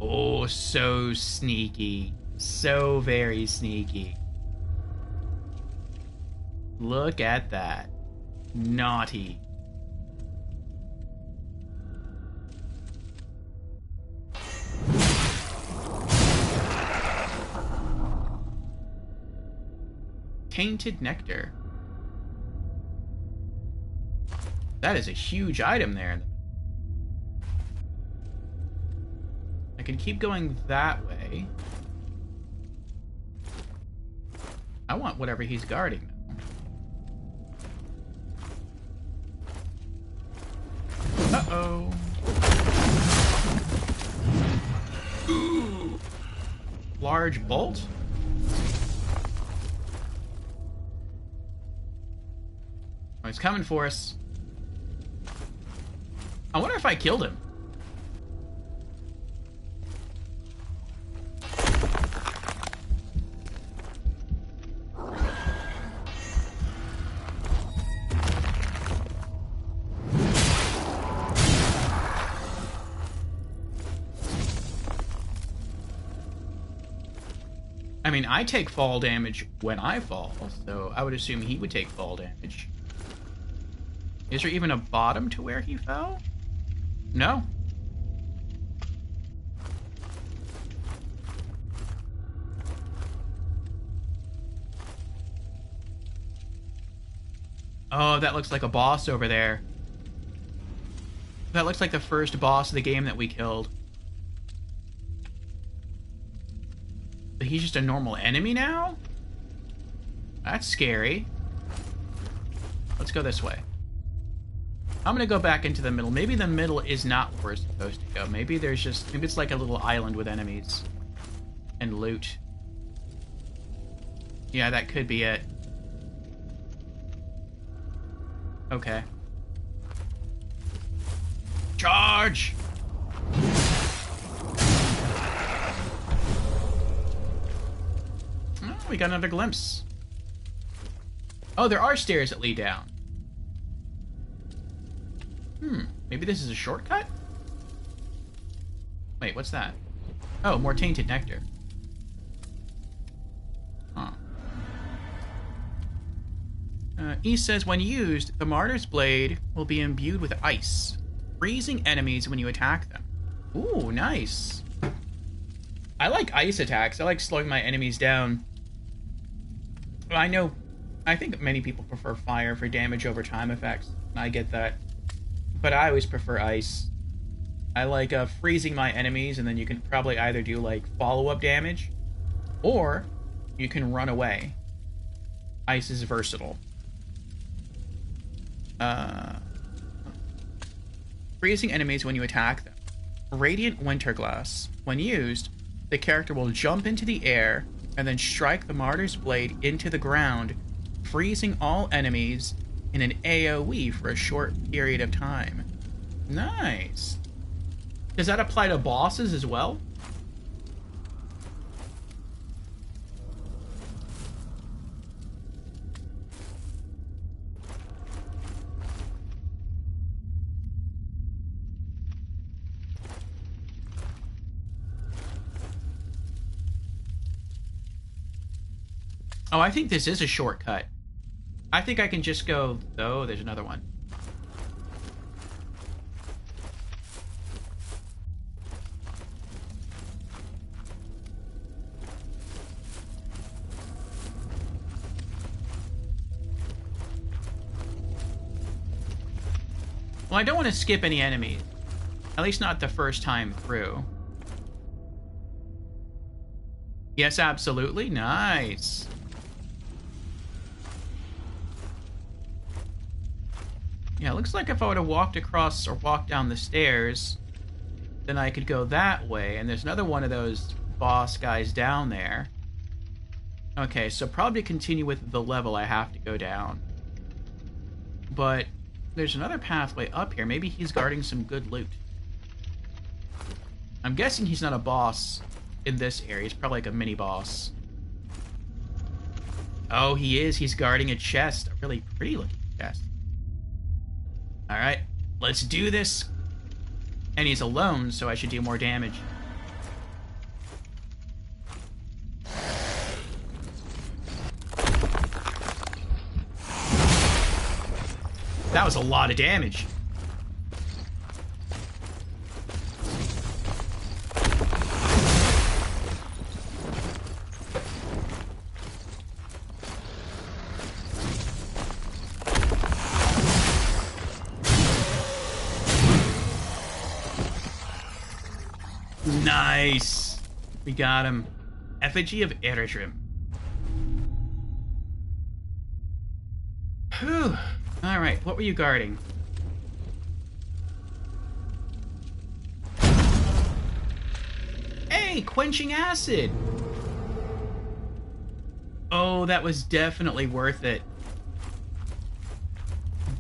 Oh, so sneaky. So very sneaky. Look at that. Naughty. Tainted nectar. That is a huge item there. I can keep going that way. I want whatever he's guarding now. Uh-oh. Ooh. Large bolt? Oh, he's coming for us. I wonder if I killed him. I mean, I take fall damage when I fall, so I would assume he would take fall damage. Is there even a bottom to where he fell? No. Oh, that looks like a boss over there. That looks like the first boss of the game that we killed. But he's just a normal enemy now? That's scary. Let's go this way. I'm gonna go back into the middle. Maybe the middle is not where we're supposed to go. Maybe it's like a little island with enemies. And loot. Yeah, that could be it. Okay. Charge! Oh, we got another glimpse. Oh, there are stairs that lead down. Maybe this is a shortcut? Wait, what's that? Oh, more tainted nectar. Huh. E says, when used, the Martyr's Blade will be imbued with ice, freezing enemies when you attack them. Ooh, nice. I like ice attacks. I like slowing my enemies down. I think many people prefer fire for damage over time effects. I get that. But I always prefer ice. I like freezing my enemies, and then you can probably either do like follow-up damage, or you can run away. Ice is versatile. Freezing enemies when you attack them. Radiant Winterglass. When used, the character will jump into the air and then strike the Martyr's Blade into the ground, freezing all enemies in an AoE for a short period of time. Nice. Does that apply to bosses as well? Oh, I think this is a shortcut. I think I can just go... Oh, there's another one. Well, I don't want to skip any enemies. At least not the first time through. Yes, absolutely. Nice. Yeah, it looks like if I would have walked across or walked down the stairs, then I could go that way. And there's another one of those boss guys down there. Okay, so probably to continue with the level, I have to go down. But there's another pathway up here. Maybe he's guarding some good loot. I'm guessing he's not a boss in this area. He's probably like a mini-boss. Oh, he is. He's guarding a chest. A really pretty-looking chest. Alright, let's do this. And he's alone, so I should do more damage. That was a lot of damage. Nice. We got him. Effigy of Eredrim. Whew. Alright, what were you guarding? Hey, quenching acid! Oh, that was definitely worth it.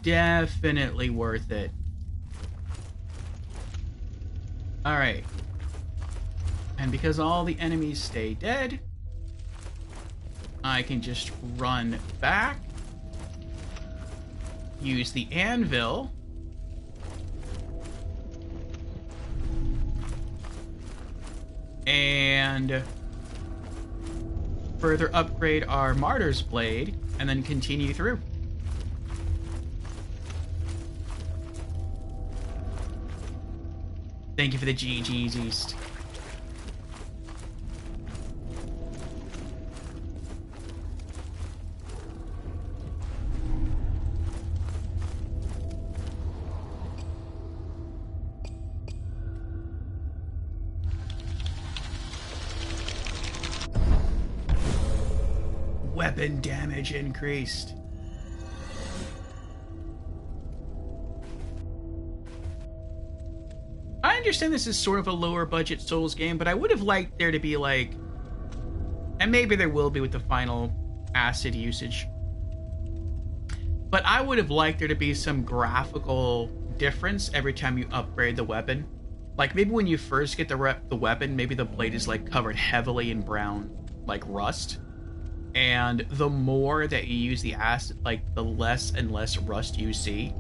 Definitely worth it. Alright. And because all the enemies stay dead, I can just run back, use the anvil, and further upgrade our Martyr's Blade, and then continue through. Thank you for the GG's, East. weapon damage increased. I understand this is sort of a lower budget Souls game, but I would have liked there to be like, and maybe there will be with the final acid usage, but I would have liked there to be some graphical difference every time you upgrade the weapon. Like maybe when you first get the weapon, maybe the blade is like covered heavily in brown, like rust. And the more that you use the acid, like the less and less rust you see.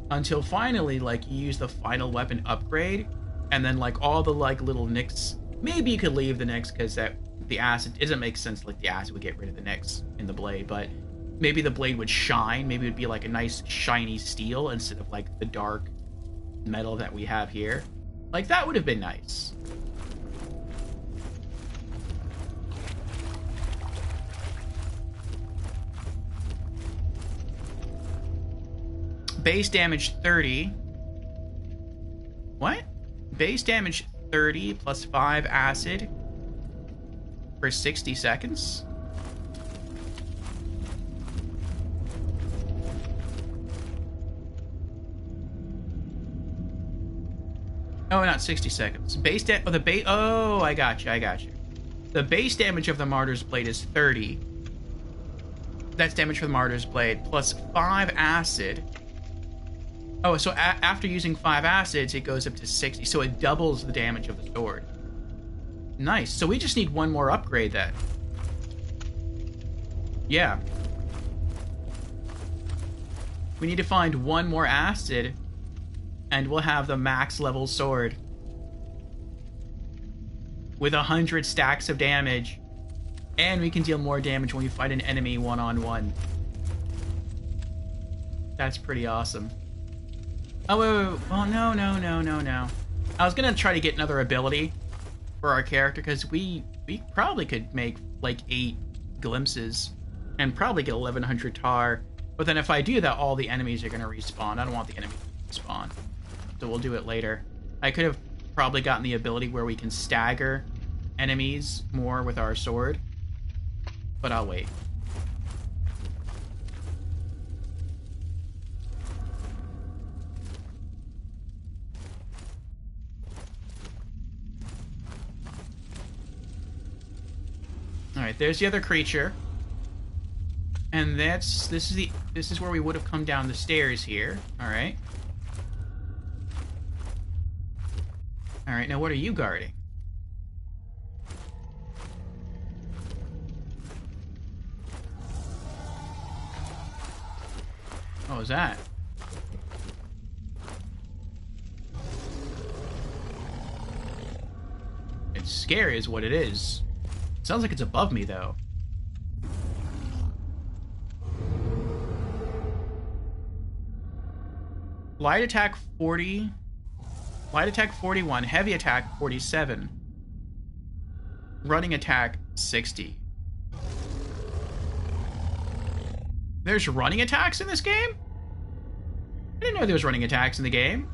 Until finally, like, you use the final weapon upgrade, and then, like, all the, like, little nicks. Maybe you could leave the nicks, because the acid, it doesn't make sense, like, the acid would get rid of the nicks in the blade, but maybe the blade would shine. Maybe it would be, like, a nice, shiny steel instead of, like, the dark metal that we have here. Like, that would have been nice. Base damage 30. What? Base damage 30 plus 5 acid for 60 seconds? Oh, not 60 seconds. Oh, I got you. The base damage of the Martyr's Blade is 30. That's damage for the Martyr's Blade plus 5 acid. Oh, so after using 5 acids, it goes up to 60. So it doubles the damage of the sword. Nice. So we just need one more upgrade then. Yeah. We need to find one more acid, and we'll have the max level sword. With 100 stacks of damage. And we can deal more damage when we fight an enemy one-on-one. That's pretty awesome. Oh, wait. Well, no. I was gonna try to get another ability for our character, because we probably could make, like, 8 glimpses and probably get 1100 tar. But then if I do that, all the enemies are gonna respawn. I don't want the enemies to respawn. So we'll do it later. I could have probably gotten the ability where we can stagger enemies more with our sword. But I'll wait. Alright, there's the other creature. And this is where we would have come down the stairs here. Alright. Alright, now what are you guarding? What was that? It's scary is what it is. Sounds like it's above me, though. Light attack 40. Light attack 41. Heavy attack 47. Running attack 60. There's running attacks in this game? I didn't know there was running attacks in the game.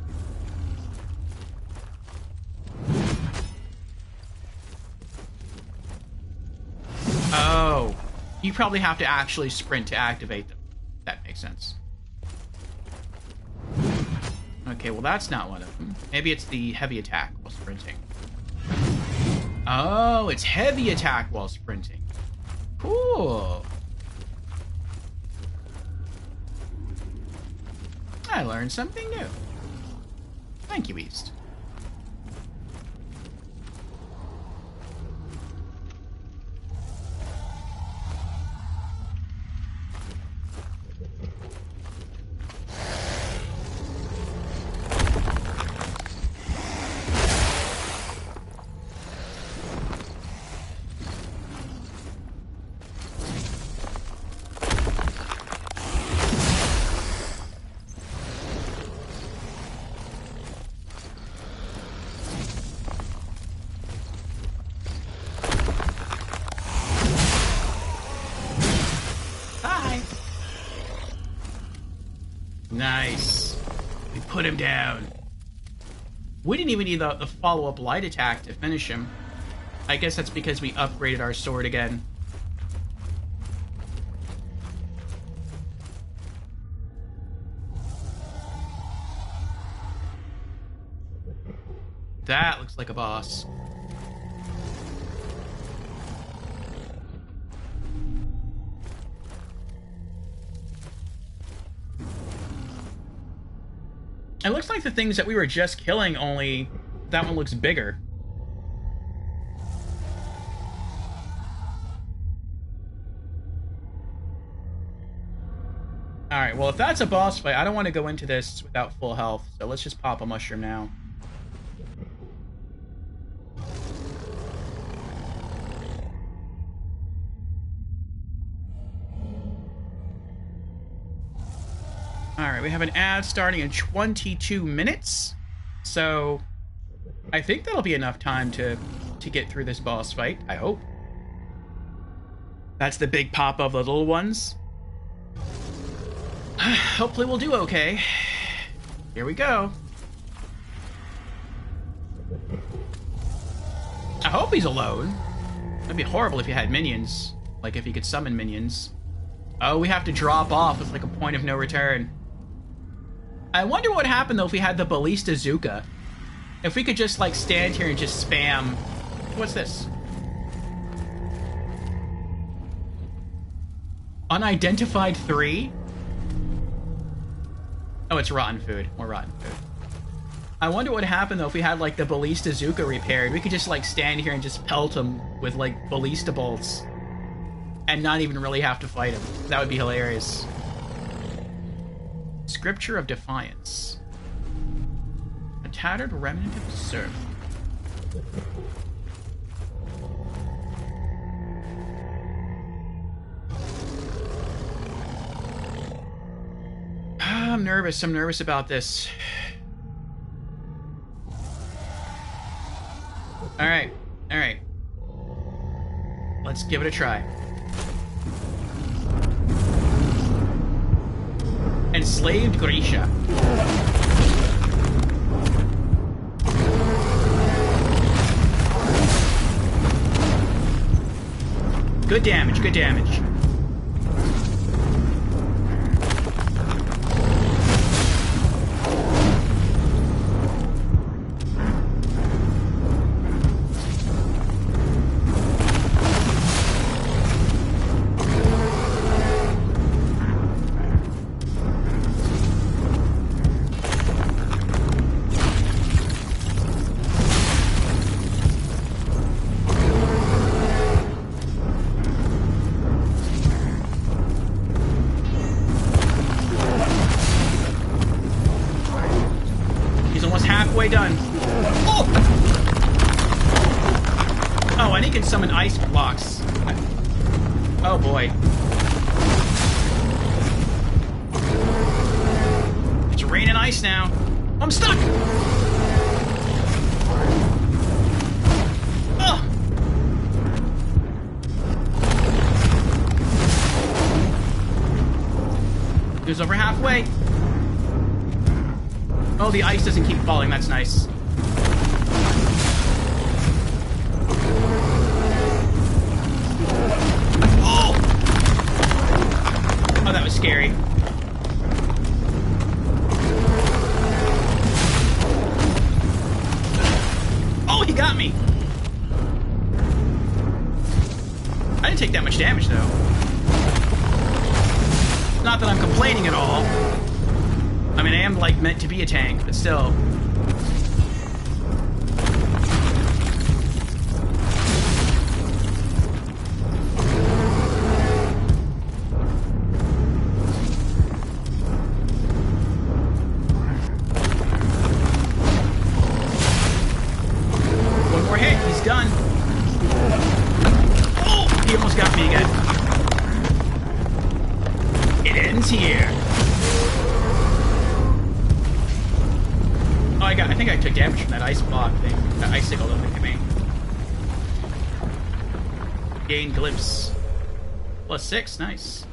Oh, you probably have to actually sprint to activate them. That makes sense. Okay, well that's not one of them. Maybe it's the heavy attack while sprinting. Oh, it's heavy attack while sprinting. Cool. I learned something new. Thank you, East. Nice. We put him down. We didn't even need the follow-up light attack to finish him. I guess that's because we upgraded our sword again. That looks like a boss. It looks like the things that we were just killing, only that one looks bigger. Alright, well if that's a boss fight, I don't want to go into this without full health, so let's just pop a mushroom now. Alright, we have an ad starting in 22 minutes, so I think that'll be enough time to get through this boss fight, I hope. That's the big pop of the little ones. Hopefully we'll do okay. Here we go. I hope he's alone. It'd be horrible if he had minions. Like if he could summon minions. Oh, we have to drop off. It's like a point of no return. I wonder what would happen though if we had the Ballista Zuka. If we could just like stand here and just spam. What's this? Unidentified 3? Oh, it's rotten food. More rotten food. I wonder what would happen though if we had like the Ballista Zuka repaired. We could just like stand here and just pelt him with like ballista bolts. And not even really have to fight him. That would be hilarious. Scripture of Defiance. A tattered remnant of the surf. I'm nervous. I'm nervous about this. Alright. Alright. Let's give it a try. Enslaved Grisha. Good damage, good damage. Halfway done. Oh! Oh, and he can summon ice blocks. Oh boy. It's raining ice now. I'm stuck! Oh! He was over halfway. Oh, the ice doesn't keep falling. That's nice. Oh! Oh, that was scary. Oh, he got me! I didn't take that much damage, though. Not that I'm complaining at all. I mean, I am, like, meant to be a tank, but still. One more hit, he's done. Oh, he almost got me again. It ends here. I think I took damage from that ice block thing. That icicle that hit me. Gain glimpse. +6, nice.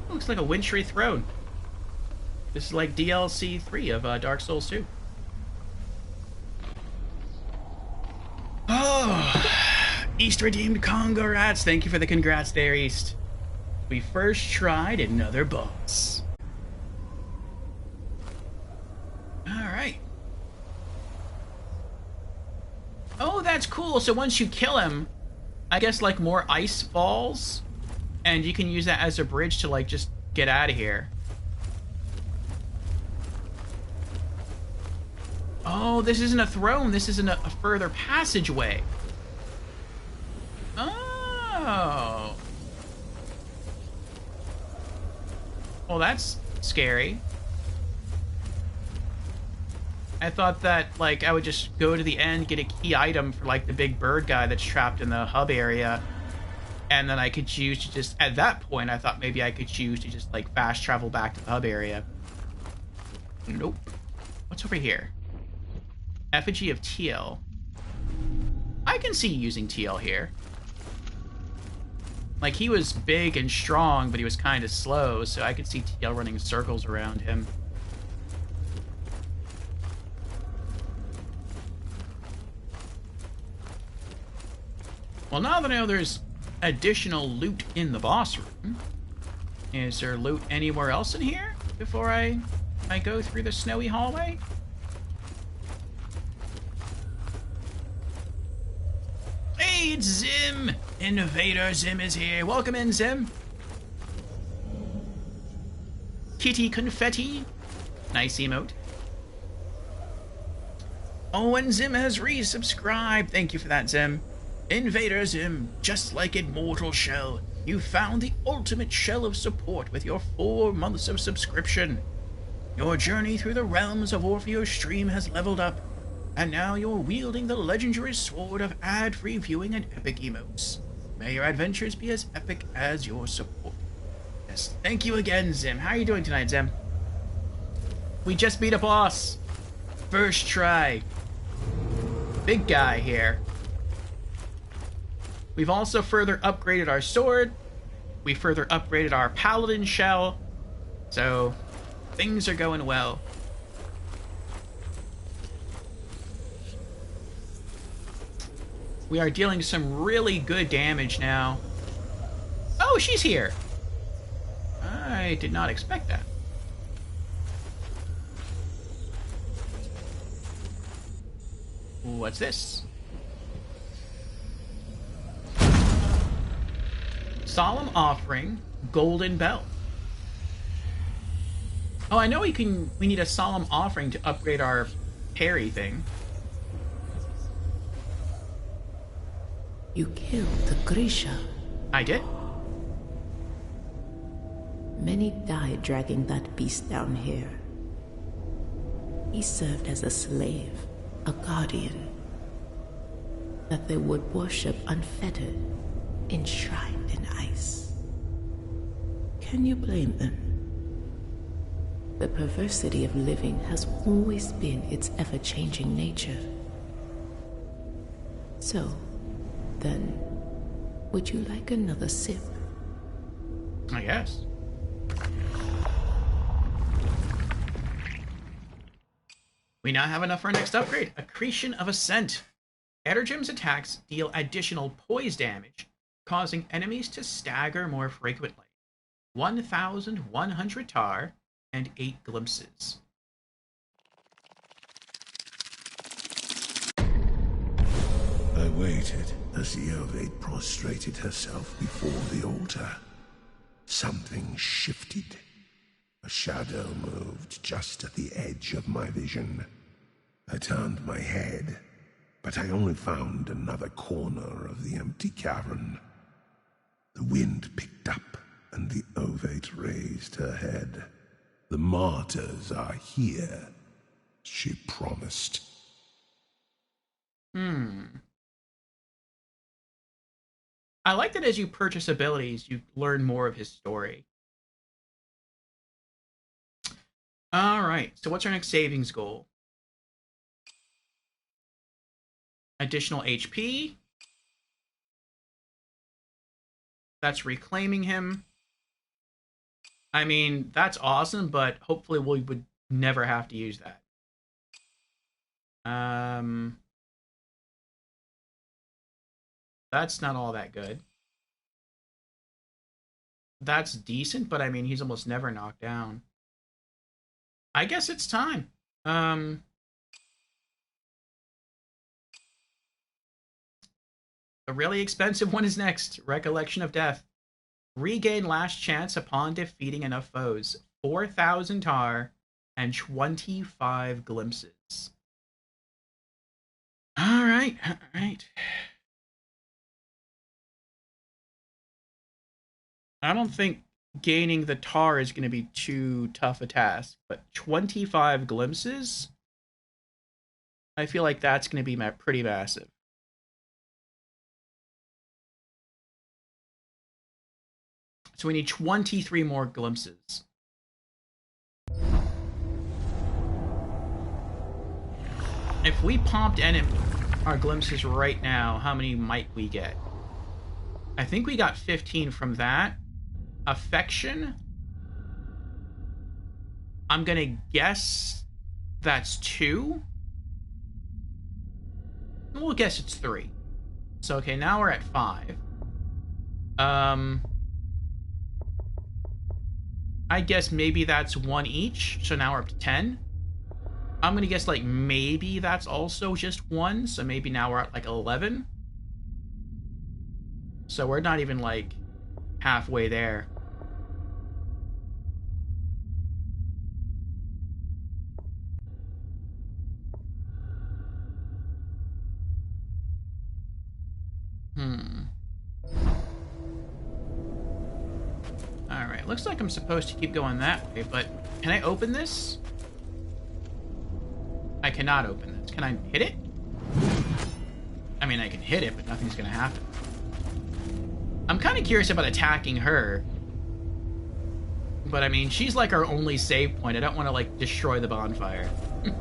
Looks like a wintry throne. This is like DLC 3 of Dark Souls 2. Oh, East Redeemed Congrats. Thank you for the congrats there, East. We first tried another boss. that's cool. So once you kill him, I guess like more ice falls, and you can use that as a bridge to like just get out of here. Oh, this isn't a throne. This isn't a further passageway. Oh. Well, that's scary. I thought that, like, I would just go to the end, get a key item for, like, the big bird guy that's trapped in the hub area, and then I could choose to just, at that point, I thought maybe I could choose to just, like, fast travel back to the hub area. Nope. What's over here? Effigy of TL. I can see using TL here. Like, he was big and strong, but he was kind of slow, so I could see TL running circles around him. Well, now that I know there's additional loot in the boss room, is there loot anywhere else in here before I go through the snowy hallway? Hey, it's Zim! Invader Zim is here. Welcome in, Zim. Kitty confetti. Nice emote. Oh, and Zim has resubscribed. Thank you for that, Zim. Invader Zim, just like Immortal Shell, you found the ultimate shell of support with your 4 months of subscription. Your journey through the realms of Orpheus Stream has leveled up, and now you're wielding the legendary sword of ad-free viewing and epic emotes. May your adventures be as epic as your support. Yes, thank you again, Zim. How are you doing tonight, Zim? We just beat a boss. First try. Big guy here. We've also further upgraded our sword. We further upgraded our paladin shell. So, things are going well. We are dealing some really good damage now. Oh, she's here. I did not expect that. What's this? Solemn Offering, Golden Bell. Oh, I know we need a Solemn Offering to upgrade our parry thing. You killed the Grisha. I did? Many died dragging that beast down here. He served as a slave, a guardian, that they would worship unfettered, enshrined in ice. Can you blame them? The perversity of living has always been its ever-changing nature. So, then, would you like another sip? I guess. We now have enough for our next upgrade. Accretion of Ascent. Ettergem's attacks deal additional poise damage, causing enemies to stagger more frequently. 1,100 tar and 8 glimpses. I waited as the Ovate prostrated herself before the altar. Something shifted. A shadow moved just at the edge of my vision. I turned my head, but I only found another corner of the empty cavern. The wind picked up, and the Ovate raised her head. The martyrs are here, she promised. I like that as you purchase abilities, you learn more of his story. Alright, so what's our next savings goal? Additional HP. That's reclaiming him. I mean, that's awesome, but hopefully we would never have to use that. That's not all that good. That's decent, but I mean, he's almost never knocked down. I guess it's time. The really expensive one is next. Recollection of Death. Regain last chance upon defeating enough foes. 4,000 tar and 25 glimpses. Alright, alright. I don't think gaining the tar is going to be too tough a task, but 25 glimpses? I feel like that's going to be pretty massive. So we need 23 more glimpses. If we pumped our glimpses right now, how many might we get? I think we got 15 from that. Affection? I'm gonna guess that's 2. We'll guess it's 3. So, okay, now we're at 5. I guess maybe that's 1 each, so now we're up to 10. I'm gonna guess, like, maybe that's also just 1, so maybe now we're at, like, 11. So we're not even, like, halfway there. Alright, looks like I'm supposed to keep going that way, but can I open this? I cannot open this. Can I hit it? I mean, I can hit it, but nothing's gonna happen. I'm kind of curious about attacking her. But, I mean, she's like our only save point. I don't want to, like, destroy the bonfire. Do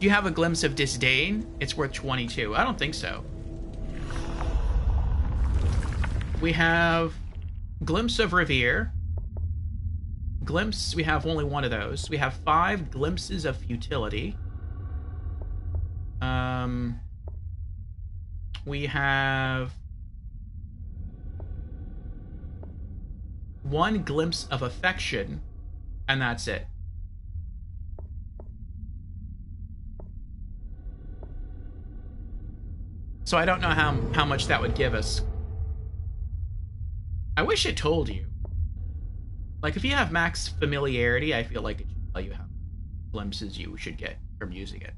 you have a glimpse of disdain? It's worth 22. I don't think so. We have glimpse of revere. Glimpse, we have only 1 of those. We have 5 glimpses of futility. We have 1 glimpse of affection, and that's it. So I don't know how much that would give us. I wish it told you. Like, if you have max familiarity, I feel like it should tell you how glimpses you should get from using it.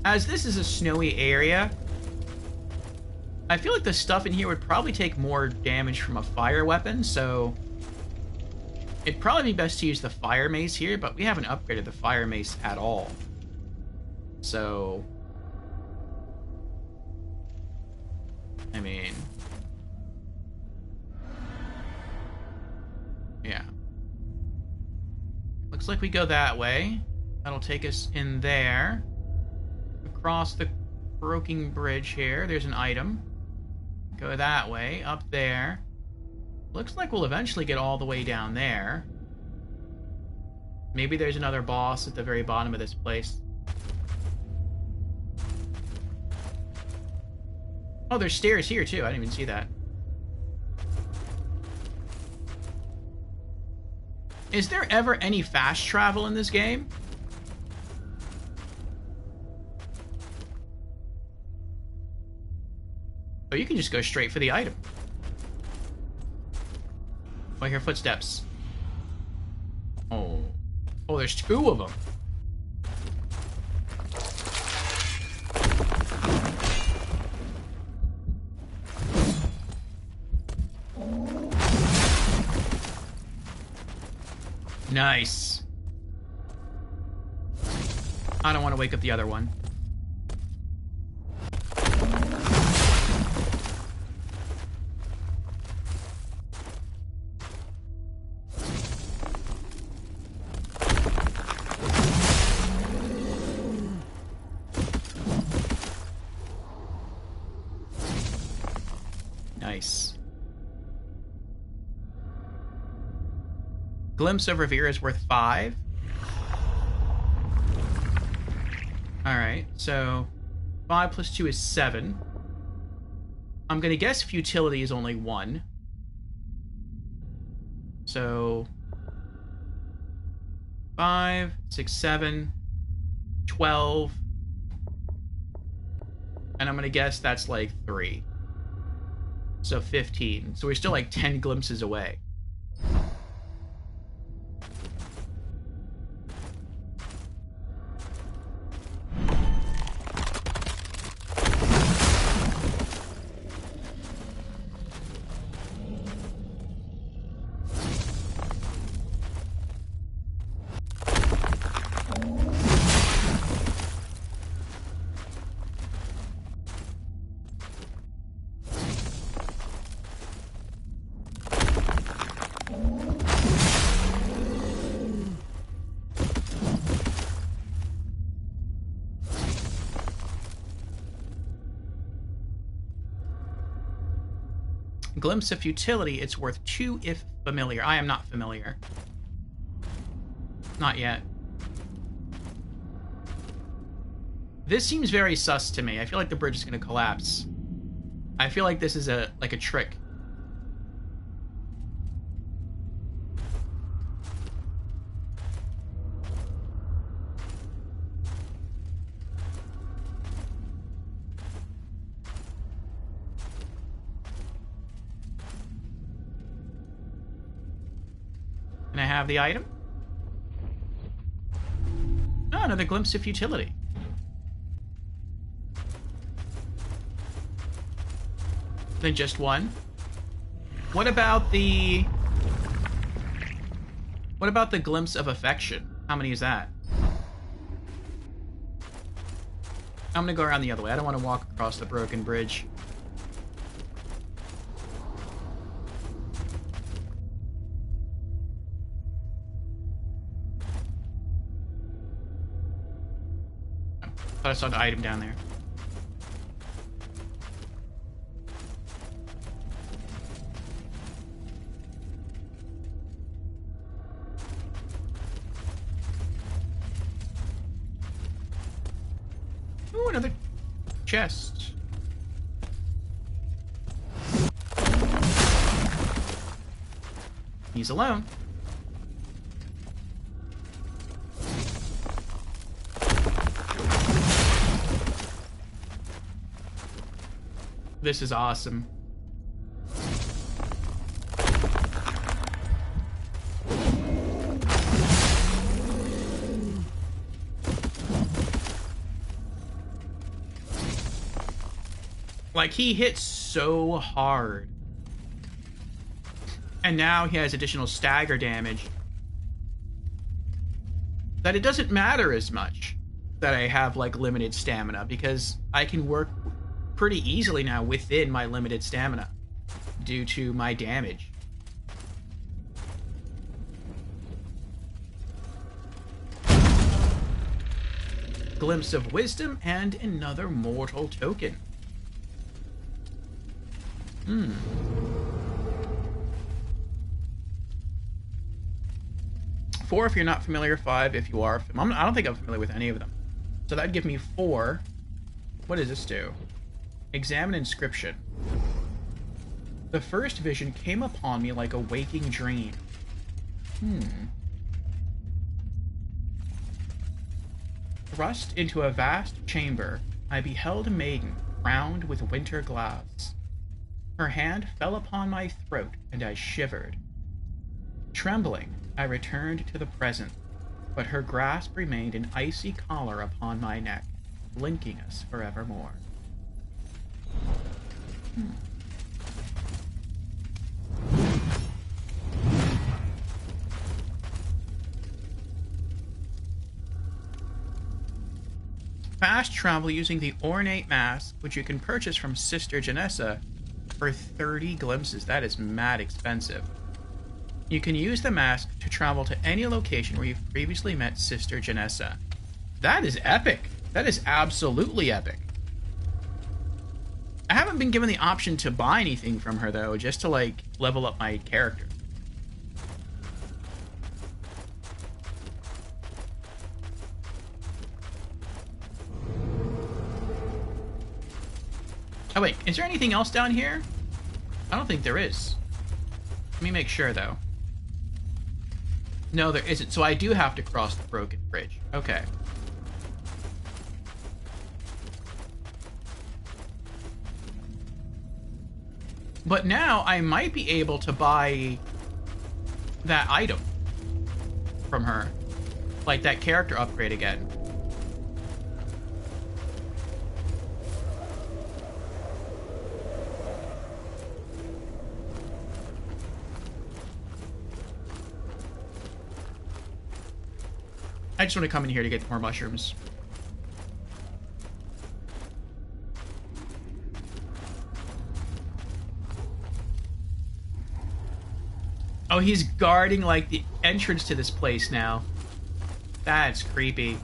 As this is a snowy area, I feel like the stuff in here would probably take more damage from a fire weapon, so it'd probably be best to use the fire mace here, but we haven't upgraded the fire mace at all. So, I mean, yeah. Looks like we go that way. That'll take us in there. Across the broken bridge here, there's an item. Go that way, up there. Looks like we'll eventually get all the way down there. Maybe there's another boss at the very bottom of this place. Oh, there's stairs here too. I didn't even see that. Is there ever any fast travel in this game? Oh, you can just go straight for the item. Oh, I hear footsteps. Oh. Oh, there's 2 of them. Nice. I don't want to wake up the other one. Nice. Glimpse of Revere is worth 5. Alright, so 5 plus 2 is 7. I'm gonna guess futility is only 1. So 5, 6, 7, 12. And I'm going to guess that's like 3. So 15. So we're still like 10 glimpses away. Glimpse of futility, it's worth 2 if familiar. I am not familiar. Not yet. This seems very sus to me. I feel like the bridge is going to collapse. I feel like this is a trick. Can I have the item? Oh, another glimpse of futility. Then just one. What about the glimpse of affection? How many is that? I'm gonna go around the other way. I don't want to walk across the broken bridge. Thought I saw the item down there. Ooh, another chest. He's alone. This is awesome. Like, he hits so hard. And now he has additional stagger damage. That it doesn't matter as much that I have, like, limited stamina, because I can work pretty easily now within my limited stamina due to my damage. Glimpse of wisdom and another mortal token. 4 if you're not familiar, 5 if you are. I don't think I'm familiar with any of them. So that'd give me 4. What does this do? Examine inscription. The first vision came upon me like a waking dream. Thrust into a vast chamber, I beheld a maiden crowned with winter glass. Her hand fell upon my throat, and I shivered. Trembling, I returned to the present, but her grasp remained an icy collar upon my neck, linking us forevermore. Fast travel using the ornate mask, which you can purchase from Sister Janessa for 30 glimpses. That is mad expensive. You can use the mask to travel to any location where you've previously met Sister Janessa. That is epic. That is absolutely epic. I haven't been given the option to buy anything from her, though, just to, like, level up my character. Oh, wait. Is there anything else down here? I don't think there is. Let me make sure, though. No, there isn't. So I do have to cross the broken bridge. Okay. But now I might be able to buy that item from her. Like that character upgrade again. I just want to come in here to get more mushrooms. Oh, he's guarding, like, the entrance to this place now. That's creepy.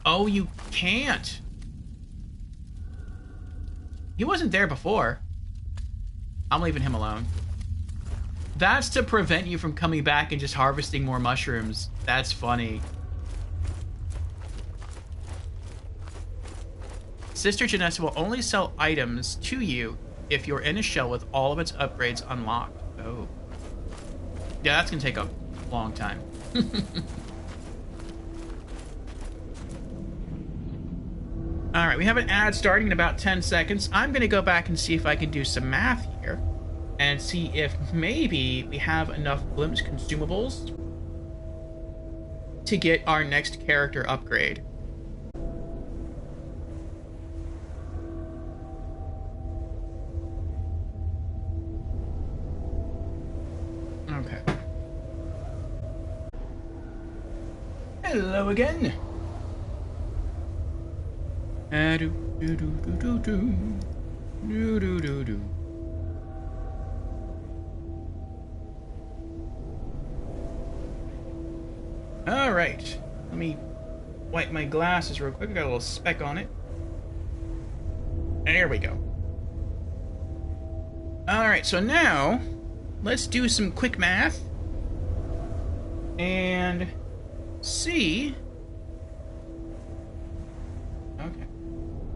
Oh, you can't. He wasn't there before. I'm leaving him alone. That's to prevent you from coming back and just harvesting more mushrooms. That's funny. Sister Janessa will only sell items to you if you're in a shell with all of its upgrades unlocked. Oh. Yeah, that's gonna take a long time. Alright, we have an ad starting in about 10 seconds. I'm gonna go back and see if I can do some math here. And see if maybe we have enough Glimpse consumables to get our next character upgrade. Okay. Hello again. Do do do do do do do do do. All right, let me wipe my glasses real quick. I got a little speck on it. There we go. All right, so now let's do some quick math and see. Okay.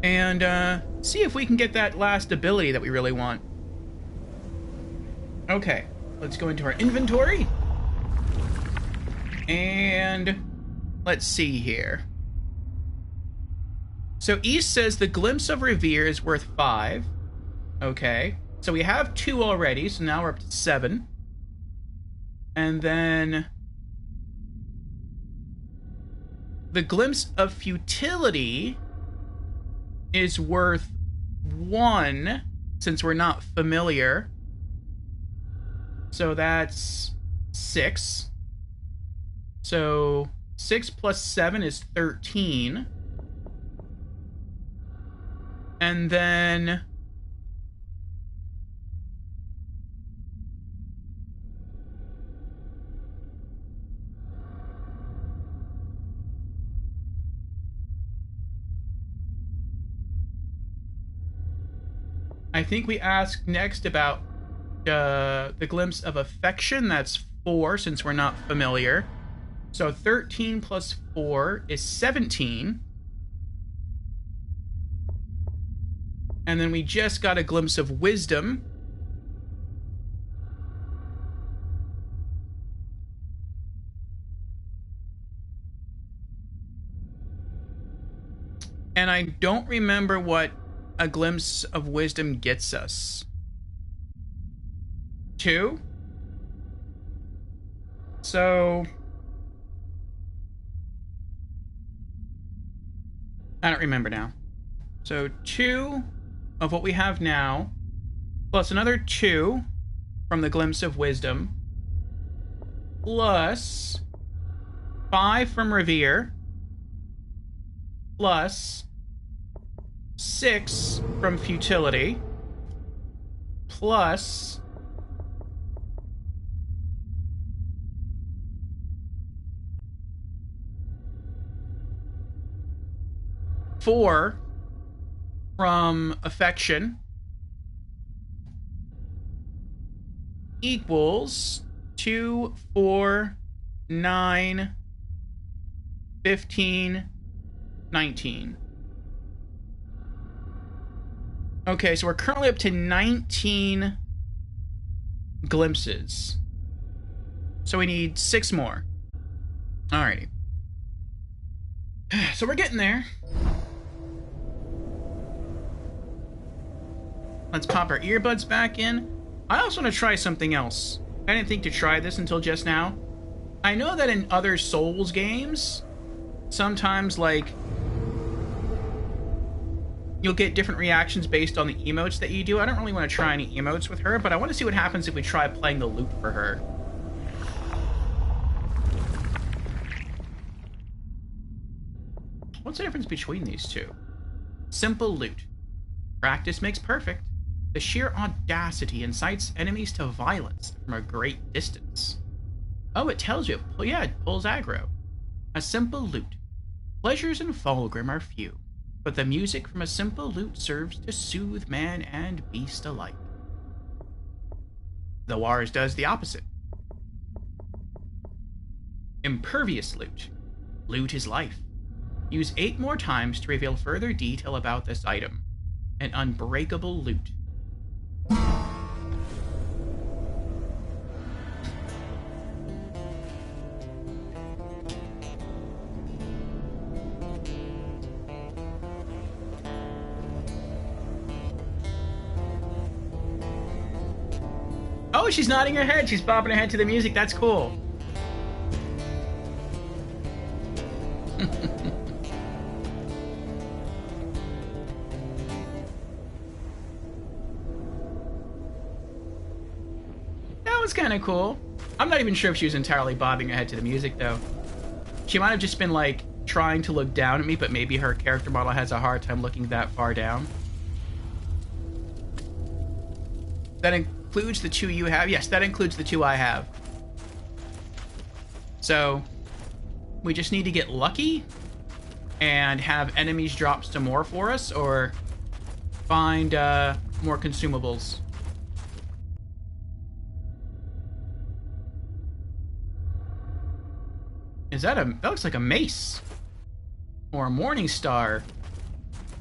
And see if we can get that last ability that we really want. Okay, let's go into our inventory. And let's see here. So East says the Glimpse of Revere is worth 5. Okay. So we have 2 already, so now we're up to 7. And then the Glimpse of Futility is worth 1, since we're not familiar. So that's 6. So 6 plus 7 is 13. And then I think we asked next about the Glimpse of Affection. That's 4, since we're not familiar. So 13 plus 4 is 17. And then we just got a Glimpse of Wisdom. And I don't remember what a Glimpse of Wisdom gets us. 2? So I don't remember now. So 2 of what we have now, plus another 2 from the Glimpse of Wisdom, plus 5 from Revere, plus 6 from Futility, plus 4 from Affection equals 2, 4, 9, 15, 19. Okay, so we're currently up to 19 glimpses. So we need 6 more. Alrighty. So we're getting there. Let's pop our earbuds back in. I also want to try something else. I didn't think to try this until just now. I know that in other Souls games, sometimes, like, you'll get different reactions based on the emotes that you do. I don't really want to try any emotes with her, but I want to see what happens if we try playing the lute for her. What's the difference between these two? Simple lute. Practice makes perfect. The sheer audacity incites enemies to violence from a great distance. Oh, it tells you. Oh, yeah, it pulls aggro. A simple lute. Pleasures in Fulgrim are few, but the music from a simple lute serves to soothe man and beast alike. Though ours does the opposite. Impervious lute. Lute is life. Use 8 more times to reveal further detail about this item. An unbreakable lute. Oh, she's nodding her head. She's bobbing her head to the music. That's cool. That was kind of cool. I'm not even sure if she was entirely bobbing her head to the music, though. She might have just been, like, trying to look down at me, but maybe her character model has a hard time looking that far down. That includes the 2 you have? Yes, that includes the 2 I have. So, we just need to get lucky and have enemies drop some more for us, or find more consumables. Is that that looks like a mace. Or a morning star.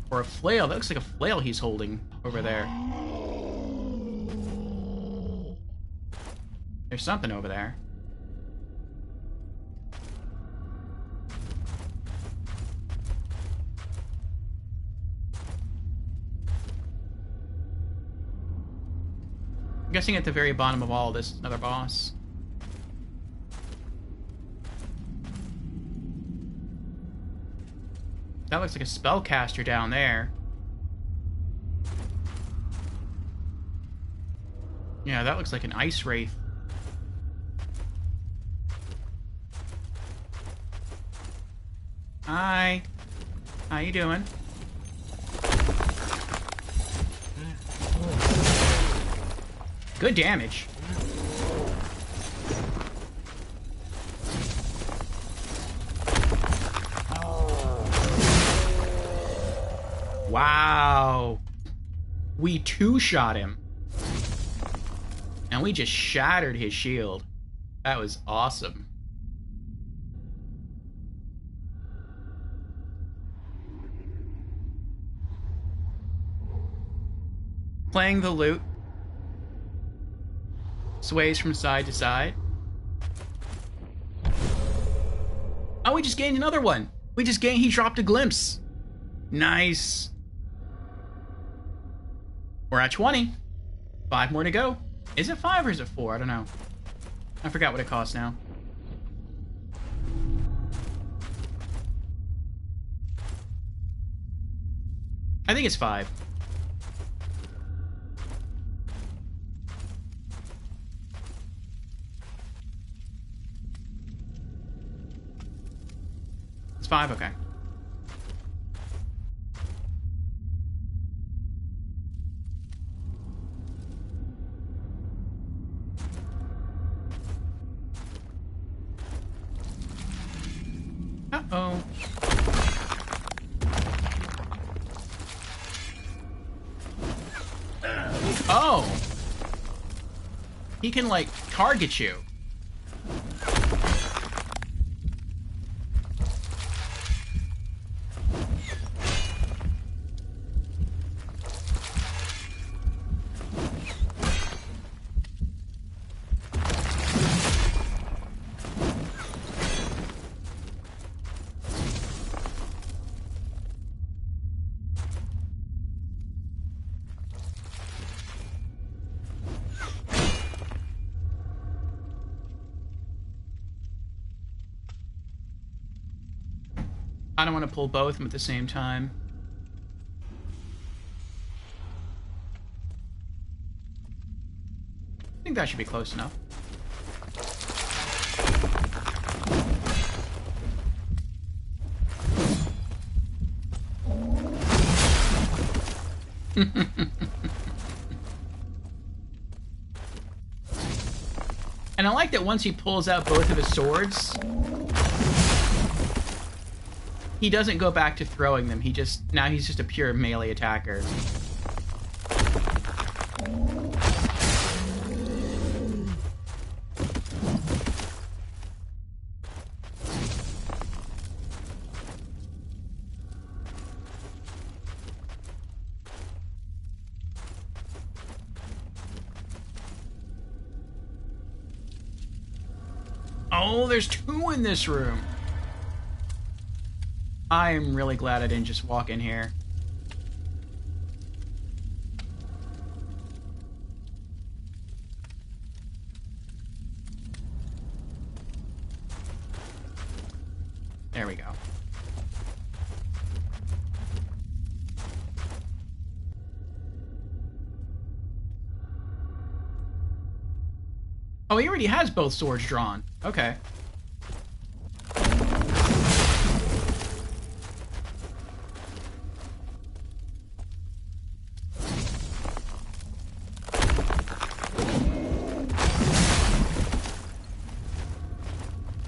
Or a flail. That looks like a flail he's holding over there. There's something over there. I'm guessing at the very bottom of all this, another boss. That looks like a spellcaster down there. Yeah, that looks like an ice wraith. Hi. How you doing? Good damage. Wow. We two-shot him. And we just shattered his shield. That was awesome. Playing the lute. Sways from side to side. Oh, we just gained another one. He dropped a glimpse. Nice. We're at 20. 5 more to go. Is it 5 or is it 4? I don't know. I forgot what it costs now. I think it's 5. It's 5, okay. Uh-oh. Oh! He can, like, target you. I don't want to pull both of them at the same time. I think that should be close enough. And I like that once he pulls out both of his swords, he doesn't go back to throwing them. Now he's just a pure melee attacker. Oh, there's two in this room. I am really glad I didn't just walk in here. There we go. Oh, he already has both swords drawn. Okay.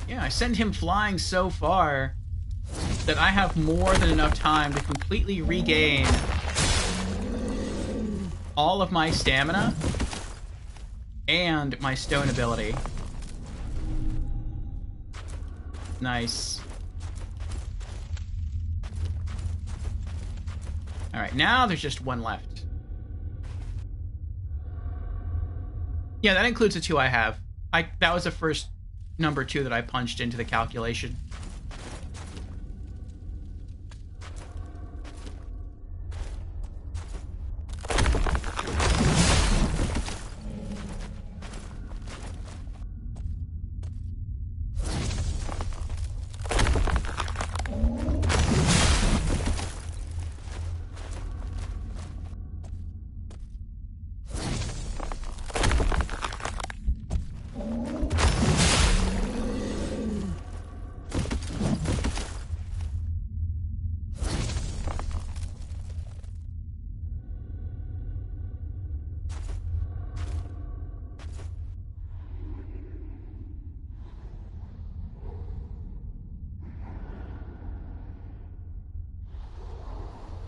Yeah, I send him flying so far that I have more than enough time to completely regain all of my stamina and my stone ability. Nice. Alright, now there's just one left. Yeah, that includes the two I have. That was the first number 2 that I punched into the calculation.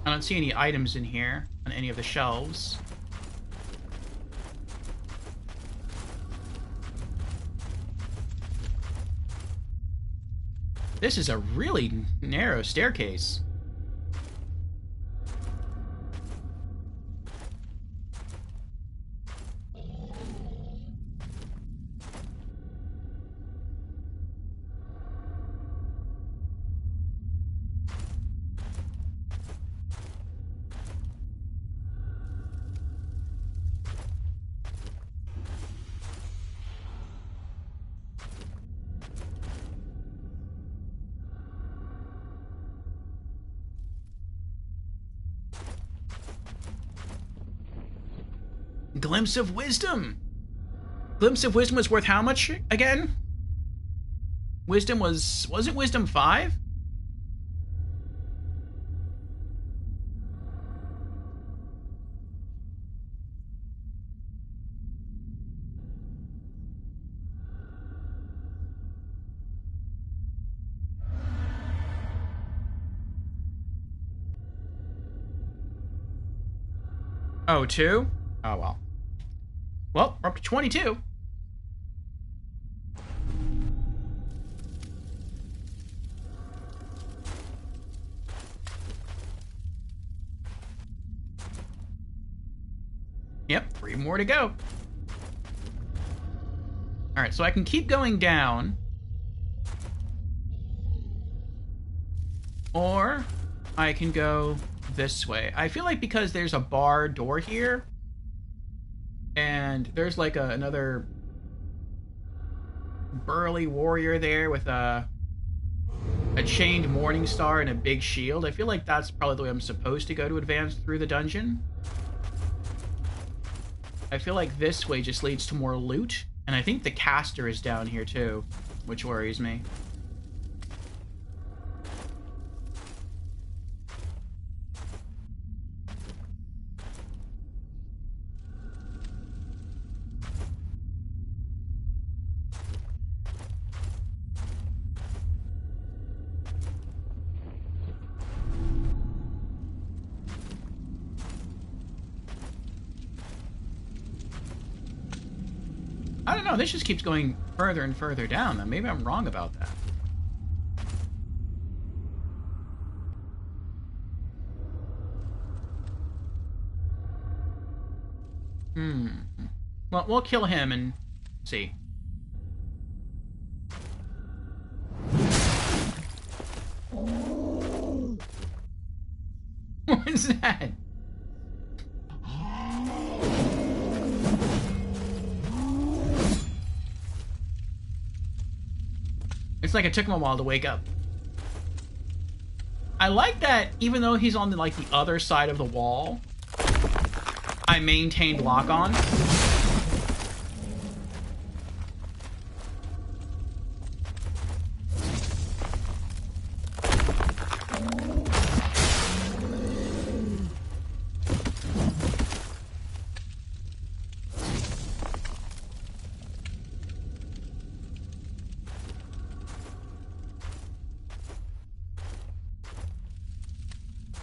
I don't see any items in here on any of the shelves. This is a really narrow staircase. Glimpse of Wisdom! Glimpse of Wisdom was worth how much again? Wisdom wasn't Wisdom 5? Oh, 2? Oh, well. Well, we're up to 22. Yep, 3 more to go. Alright, so I can keep going down. Or I can go this way. I feel like because there's a bar door here, and there's like another burly warrior there with a a chained Morning Star and a big shield. I feel like that's probably the way I'm supposed to go to advance through the dungeon. I feel like this way just leads to more loot. And I think the caster is down here too, which worries me. I don't know, this just keeps going further and further down, though. Maybe I'm wrong about that. Well, we'll kill him and see. What is that? It's like it took him a while to wake up. I like that even though he's on the, like, the other side of the wall, I maintained lock-on.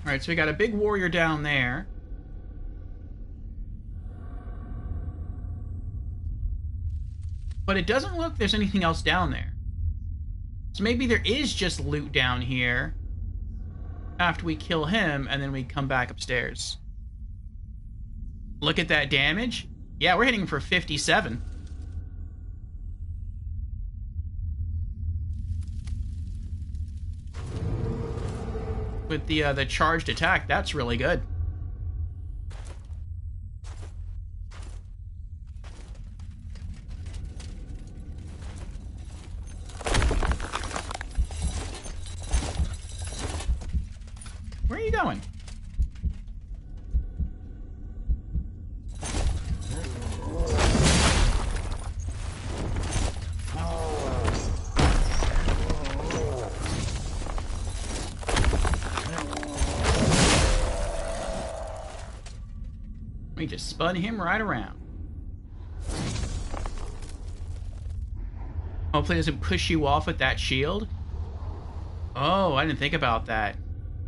Alright, so we got a big warrior down there. But it doesn't look there's anything else down there. So maybe there is just loot down here after we kill him, and then we come back upstairs. Look at that damage. Yeah, we're hitting for 57. With the charged attack, that's really good. Where are you going? We just spun him right around. Hopefully it doesn't push you off with that shield. Oh, I didn't think about that.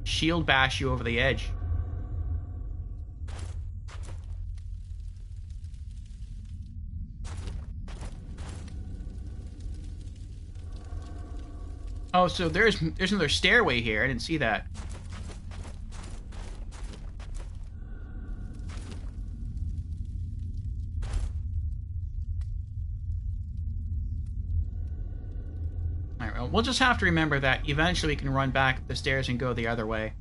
Shield bash you over the edge. Oh, so there's another stairway here. I didn't see that. We'll just have to remember that eventually we can run back up the stairs and go the other way.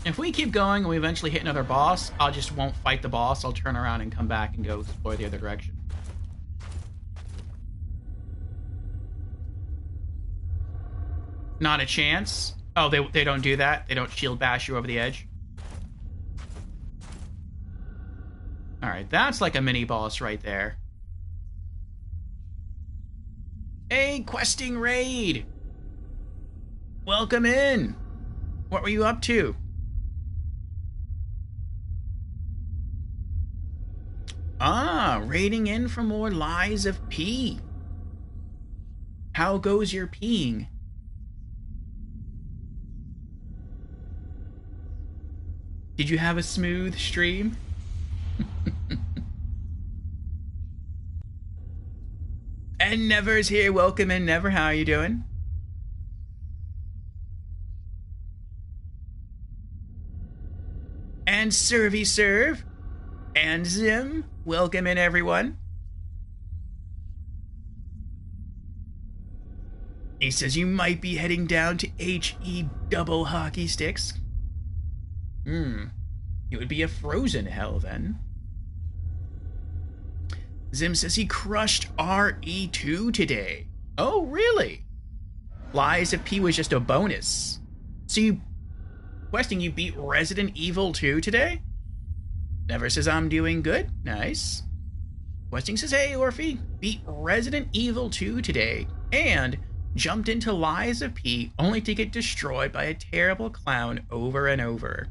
If we keep going and we eventually hit another boss, I just won't fight the boss. I'll turn around and come back and go explore the other direction. Not a chance. Oh, they don't do that? They don't shield bash you over the edge? Alright, that's like a mini boss right there. Hey, questing raid! Welcome in! What were you up to? Ah, raiding in for more Lies of P. How goes your peeing? Did you have a smooth stream? And Never's here. Welcome in, Never. How are you doing? And Servy Serve. And Zim. Welcome in, everyone. He says you might be heading down to HE double hockey sticks. It would be a frozen hell then. Zim says he crushed RE2 today. Oh, really? Lies of P was just a bonus. So you... Questing, you beat Resident Evil 2 today? Never says I'm doing good. Nice. Questing says, hey, Orphe, beat Resident Evil 2 today. And jumped into Lies of P only to get destroyed by a terrible clown over and over.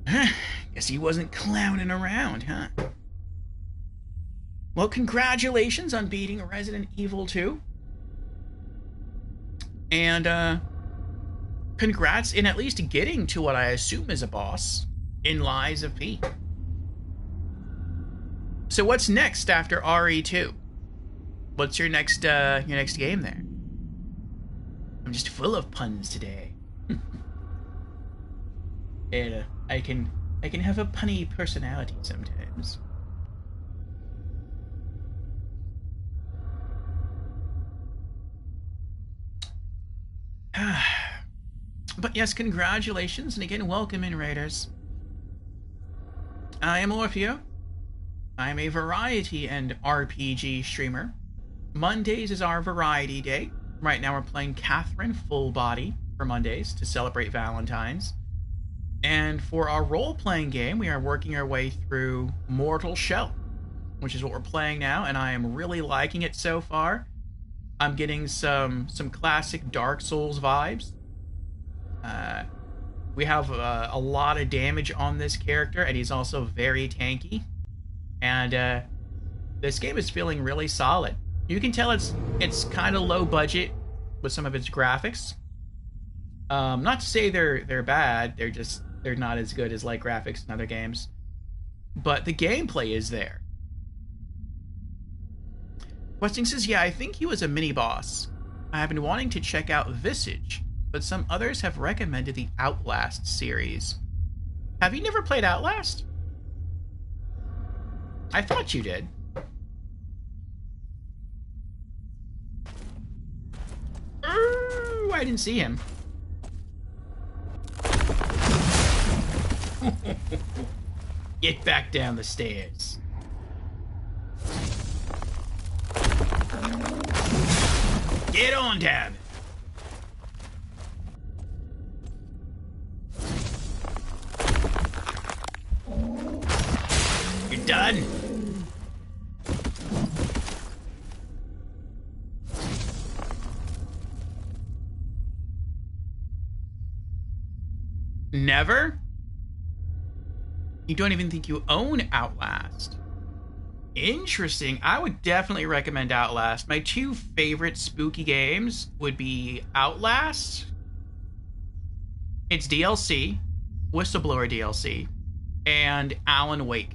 Guess he wasn't clowning around, huh? Well, congratulations on beating Resident Evil 2. And, congrats in at least getting to what I assume is a boss in Lies of P. So what's next after RE2? What's your next game there? I'm just full of puns today. And, I can have a punny personality sometimes. But yes, congratulations, and again, welcome in, Raiders. I am Orpheo. I am a variety and RPG streamer. Mondays is our variety day. Right now we're playing Catherine Full Body for Mondays to celebrate Valentine's. And for our role-playing game, we are working our way through Mortal Shell, which is what we're playing now, and I am really liking it so far. I'm getting some classic Dark Souls vibes. We have a lot of damage on this character, and he's also very tanky. And this game is feeling really solid. You can tell it's kind of low budget with some of its graphics. Not to say they're bad. They're not as good as like graphics in other games. But the gameplay is there. Questing says, yeah, I think he was a mini-boss. I have been wanting to check out Visage, but some others have recommended the Outlast series. Have you never played Outlast? I thought you did. Ooh, I didn't see him. Get back down the stairs. Get on, Dab. You're done. Never? You don't even think you own Outlast? Interesting. I would definitely recommend Outlast. My two favorite spooky games would be Outlast, its DLC, Whistleblower DLC, and Alan Wake.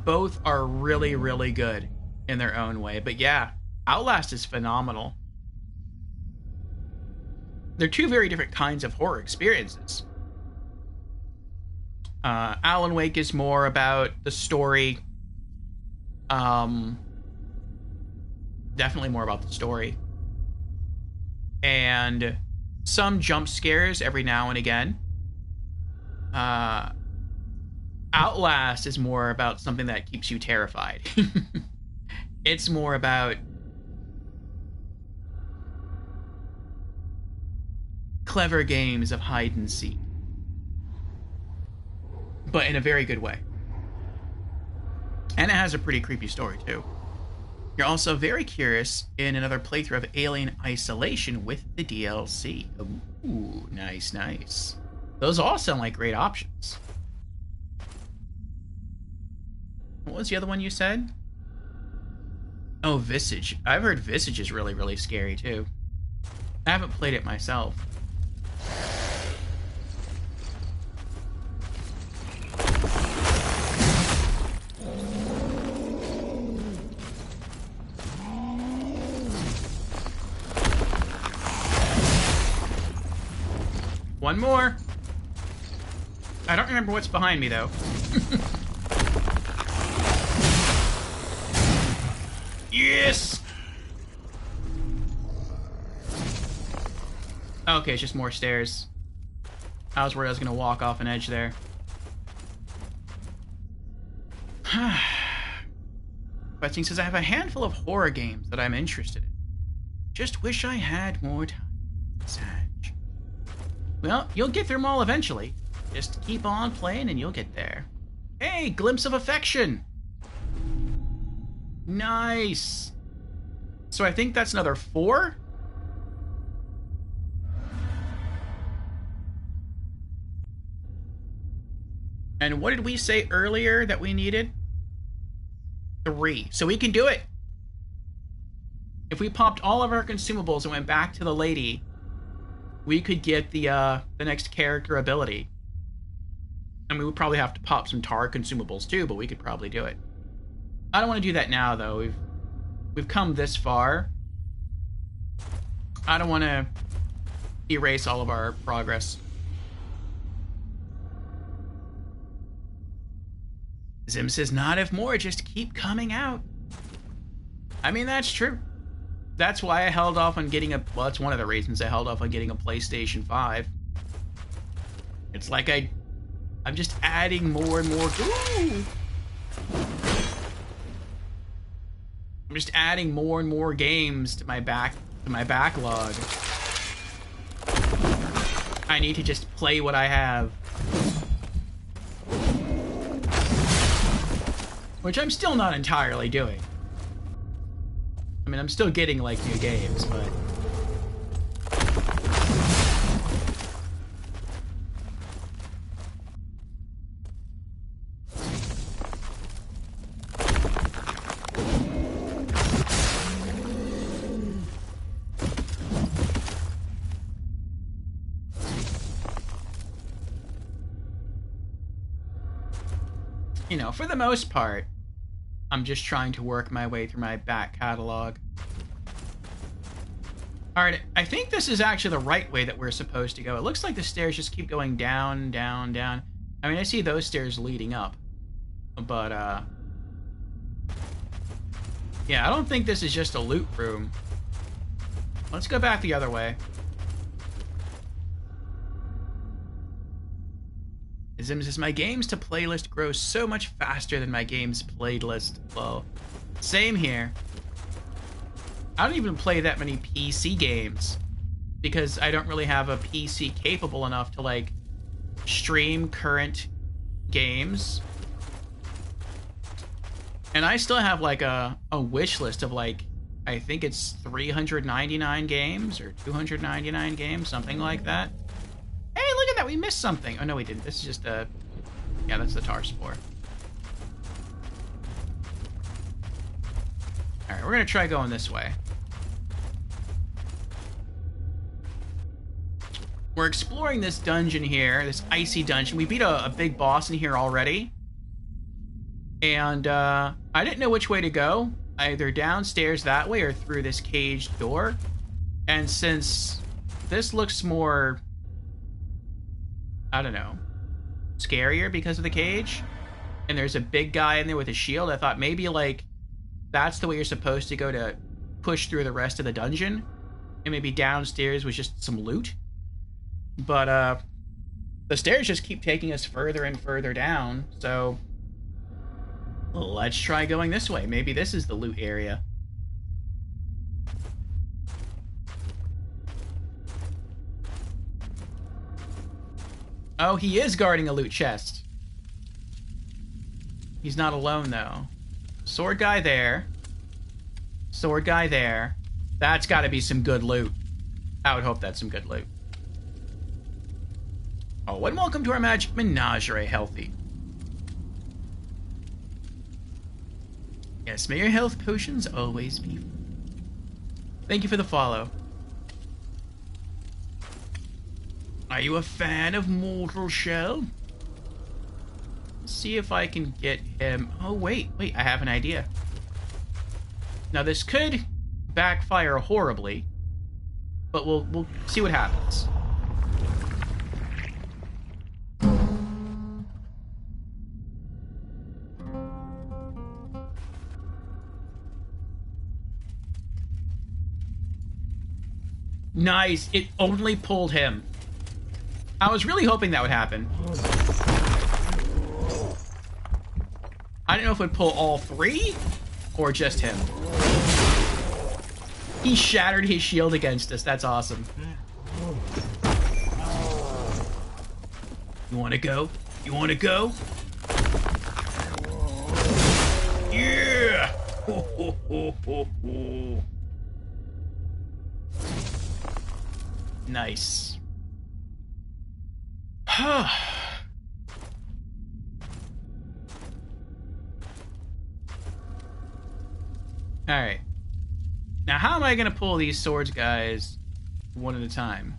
Both are really, really good in their own way. But yeah, Outlast is phenomenal. They're two very different kinds of horror experiences. Alan Wake is more about the story. Definitely more about the story. And some jump scares every now and again. Outlast is more about something that keeps you terrified. It's more about clever games of hide and seek. But in a very good way. And it has a pretty creepy story, too. You're also very curious in another playthrough of Alien Isolation with the DLC. Ooh, nice, nice. Those all sound like great options. What was the other one you said? Oh, Visage. I've heard Visage is really, really scary, too. I haven't played it myself. One more. I don't remember what's behind me, though. Yes! Okay, it's just more stairs. I was worried I was going to walk off an edge there. cutscene says I have a handful of horror games that I'm interested in. Just wish I had more time. Sag. Well, you'll get through them all eventually. Just keep on playing and you'll get there. Hey, glimpse of affection. Nice. So I think that's another 4. And what did we say earlier that we needed? 3. So we can do it. If we popped all of our consumables and went back to the lady, we could get the next character ability. And we would probably have to pop some tar consumables too, but we could probably do it. I don't want to do that now though. We've come this far. I don't want to erase all of our progress. Zim says, not if more just keep coming out. I mean, that's true. That's why I held off on getting a... Well, that's one of the reasons I held off on getting a PlayStation 5. It's like I'm just adding more and more... Ooh! I'm just adding more and more games to my backlog. I need to just play what I have. Which I'm still not entirely doing. I mean, I'm still getting, like, new games, but... You know, for the most part, I'm just trying to work my way through my back catalog. Alright, I think this is actually the right way that we're supposed to go. It looks like the stairs just keep going down, down, down. I mean, I see those stairs leading up. But, yeah, I don't think this is just a loot room. Let's go back the other way. Zim says, my games to playlist grows so much faster than my games played list. Well, same here. I don't even play that many PC games because I don't really have a PC capable enough to, like, stream current games. And I still have, like, a wish list of, like, I think it's 399 games or 299 games, something like that. Hey, look at that! We missed something. Oh, no, we didn't. This is just a... Yeah, that's the tar spore. Alright, we're gonna try going this way. We're exploring this dungeon here, this icy dungeon. We beat a big boss in here already. And, I didn't know which way to go. Either downstairs that way or through this caged door. And since this looks more... I don't know, scarier because of the cage, and there's a big guy in there with a shield, I thought maybe, like, that's the way you're supposed to go to push through the rest of the dungeon, and maybe downstairs was just some loot. But, the stairs just keep taking us further and further down, so let's try going this way. Maybe this is the loot area. Oh, he is guarding a loot chest. He's not alone, though. Sword guy there. Sword guy there. That's got to be some good loot. I would hope that's some good loot. Oh, and welcome to our Magic Menagerie, Healthy. Yes, may your health potions always be full. Thank you for the follow. Are you a fan of Mortal Shell? Let's see if I can get him... Oh, wait, I have an idea. Now, this could backfire horribly, but we'll see what happens. Nice, it only pulled him. I was really hoping that would happen. I didn't know if it would pull all 3, Or just him. He shattered his shield against us. That's awesome. You wanna go? You wanna go? Yeah! Nice. Alright. Now, how am I going to pull these swords guys one at a time?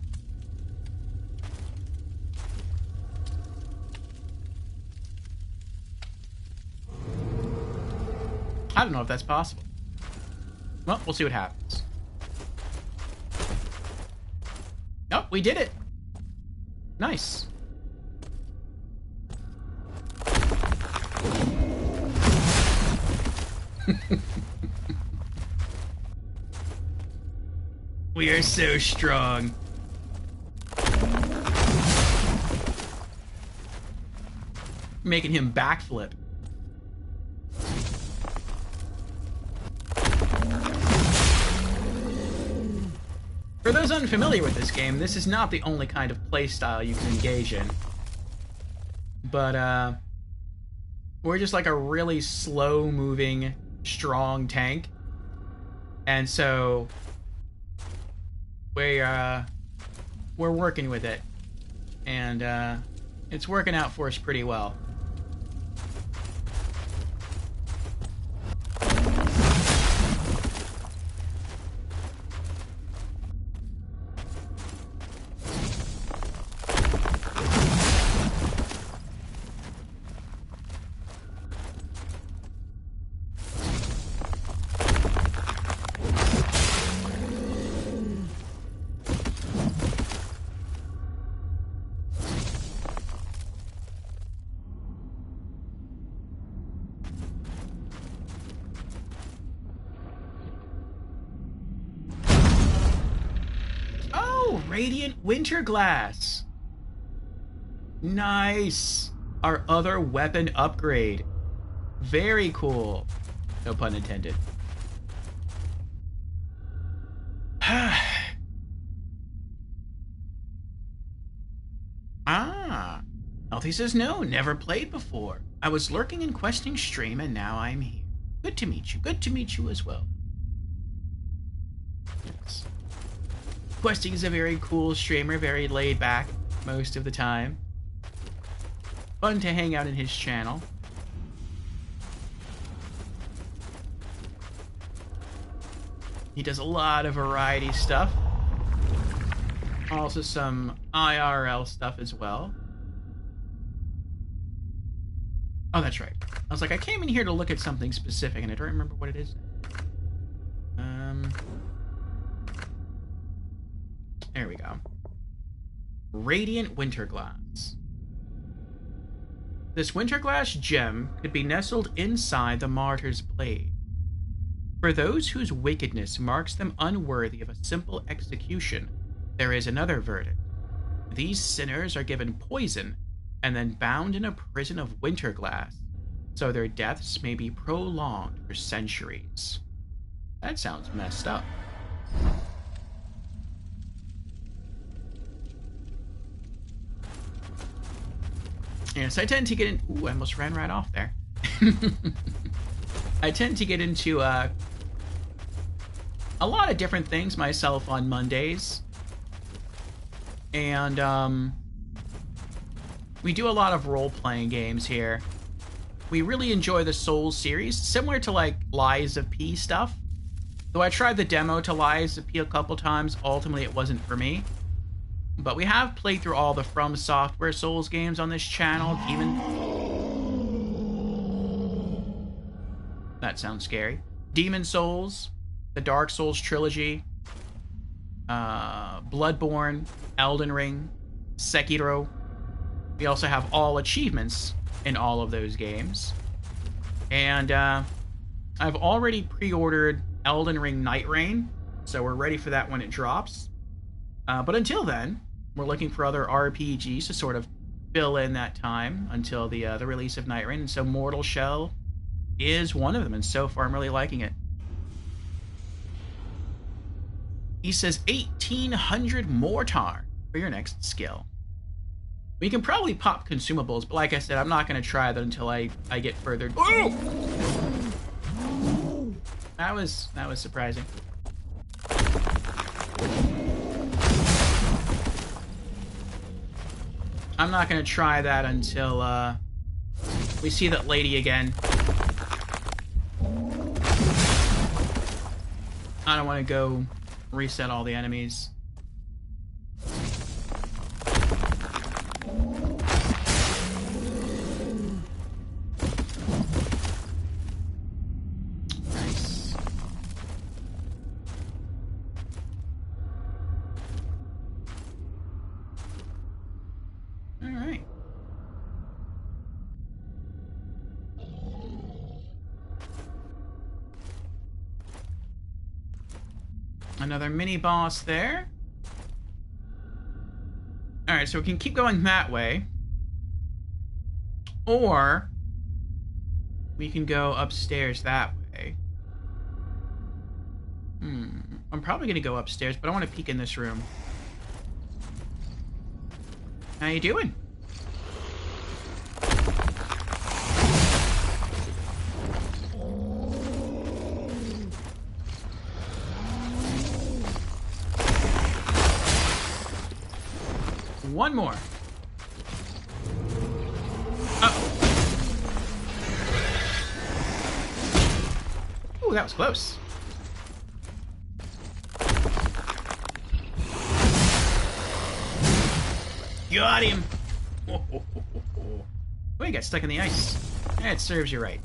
I don't know if that's possible. Well, we'll see what happens. Oh, we did it! Nice. We are so strong. Making him backflip. For those unfamiliar with this game, this is not the only kind of playstyle you can engage in. But, we're just like a really slow-moving, strong tank. And so we're working with it. And, it's working out for us pretty well. Radiant Winterglass. Nice. Our other weapon upgrade. Very cool. No pun intended. Healthy says no, never played before. I was lurking in questing stream and now I'm here. Good to meet you. Good to meet you as well. Yes. Questing is a very cool streamer, very laid back most of the time. Fun to hang out in his channel. He does a lot of variety stuff. Also some IRL stuff as well. Oh, that's right. I was like, I came in here to look at something specific and I don't remember what it is. There we go. Radiant Winterglass. This Winterglass gem could be nestled inside the Martyr's Blade. For those whose wickedness marks them unworthy of a simple execution, there is another verdict. These sinners are given poison and then bound in a prison of Winterglass, so their deaths may be prolonged for centuries. That sounds messed up. Yes, I tend to get in... Ooh, I almost ran right off there. I tend to get into a lot of different things myself on Mondays. And we do a lot of role-playing games here. We really enjoy the Souls series, similar to like Lies of P stuff. Though I tried the demo to Lies of P a couple times, ultimately it wasn't for me. But we have played through all the From Software Souls games on this channel. That sounds scary. Demon Souls, the Dark Souls trilogy, Bloodborne, Elden Ring, Sekiro. We also have all achievements in all of those games. And I've already pre-ordered Elden Ring Night Rain, so we're ready for that when it drops. But until then, we're looking for other RPGs to sort of fill in that time until the release of Night Rain. And so Mortal Shell is one of them, and so far I'm really liking it. He says 1,800 mortar for your next skill. We can probably pop consumables, but like I said, I'm not going to try that until I get further. Oh! That was surprising. I'm not going to try that until we see that lady again. I don't want to go reset all the enemies. Nice. All right. Another mini boss there. Alright, so we can keep going that way. Or we can go upstairs that way. I'm probably going to go upstairs, but I want to peek in this room. How you doing? One more. Oh. Ooh, that was close. Got him. Oh, he got stuck in the ice. It serves you right.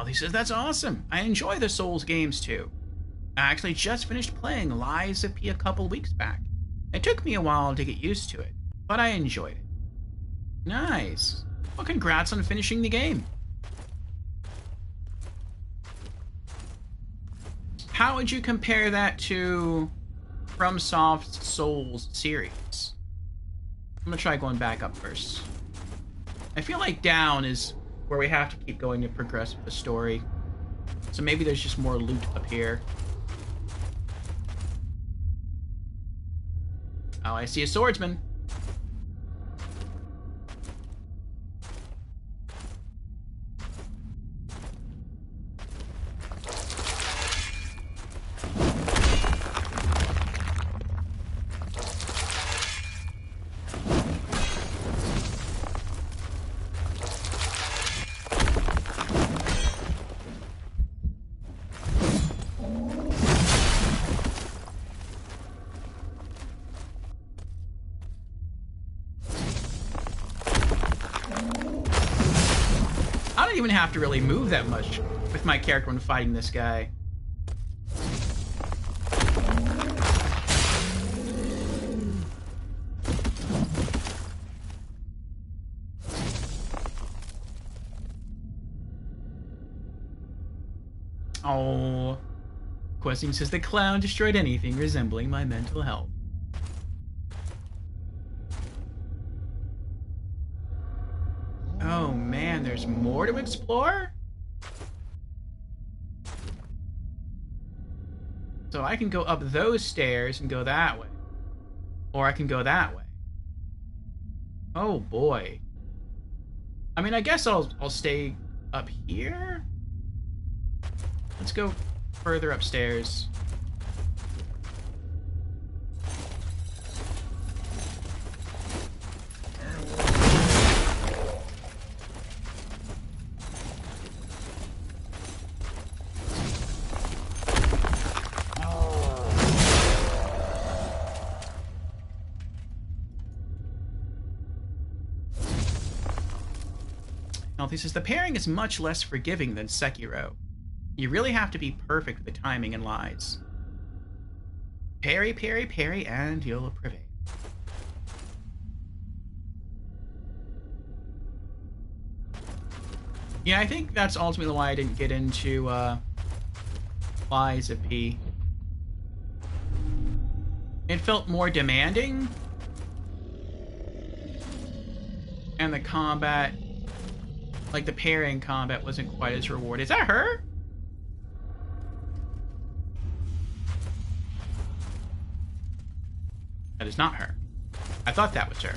He says, that's awesome. I enjoy the Souls games too. I actually just finished playing Lies of P a couple weeks back. It took me a while to get used to it, but I enjoyed it. Nice. Well, congrats on finishing the game. How would you compare that to FromSoft's Souls series? I'm gonna try going back up first. I feel like down is where we have to keep going to progress with the story. So maybe there's just more loot up here. Oh, I see a swordsman. I don't even have to really move that much with my character when fighting this guy. Oh. Questing says the clown destroyed anything resembling my mental health. Oh man, there's more to explore? So I can go up those stairs and go that way. Or I can go that way. Oh boy. I mean, I guess I'll stay up here? Let's go further upstairs. He says, the pairing is much less forgiving than Sekiro. You really have to be perfect with the timing and lies. Parry, parry, parry, and you'll prevail. Yeah, I think that's ultimately why I didn't get into Lies of P. It felt more demanding. And the combat, like the parrying combat, wasn't quite as rewarding. Is that her? That is not her. I thought that was her.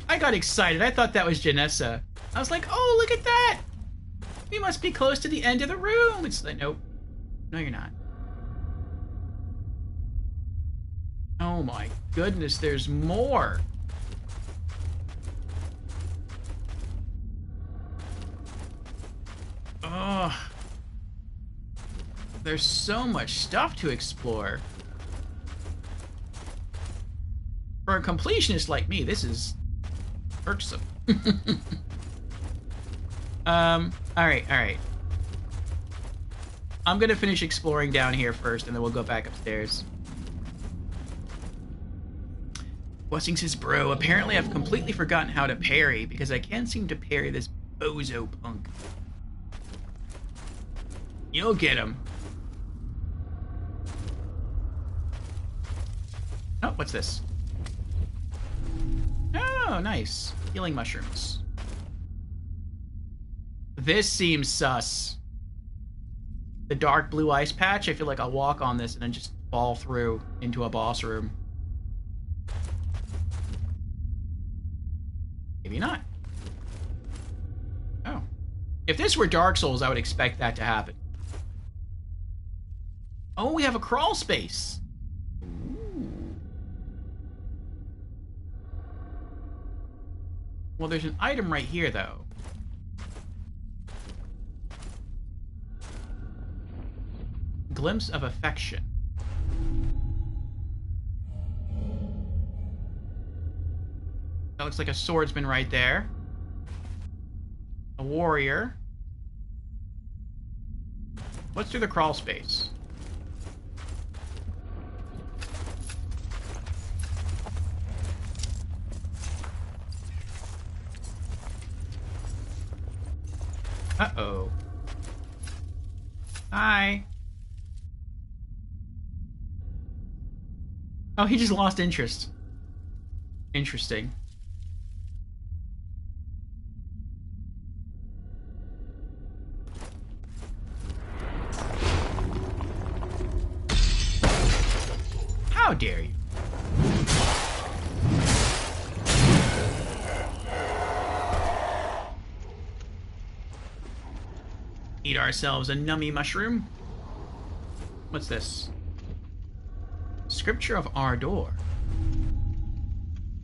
I got excited. I thought that was Janessa. I was like, oh, look at that. We must be close to the end of the room. It's like, nope. No, you're not. Oh my goodness, there's more. Oh. There's so much stuff to explore. For a completionist like me, this is irksome. Alright. I'm gonna finish exploring down here first, and then we'll go back upstairs. Wessing says, bro, apparently I've completely forgotten how to parry, because I can't seem to parry this bozo punk. You'll get him. Oh, what's this? Oh, nice. Healing mushrooms. This seems sus. The dark blue ice patch, I feel like I'll walk on this and then just fall through into a boss room. Maybe not. Oh. If this were Dark Souls, I would expect that to happen. Oh, we have a crawl space. Ooh. Well, there's an item right here, though. Glimpse of affection. That looks like a swordsman right there. A warrior. What's through the crawl space? Uh-oh. Hi. Oh, he just lost interest. Interesting. How dare you? Eat ourselves a nummy mushroom. What's this? Scripture of Ardor.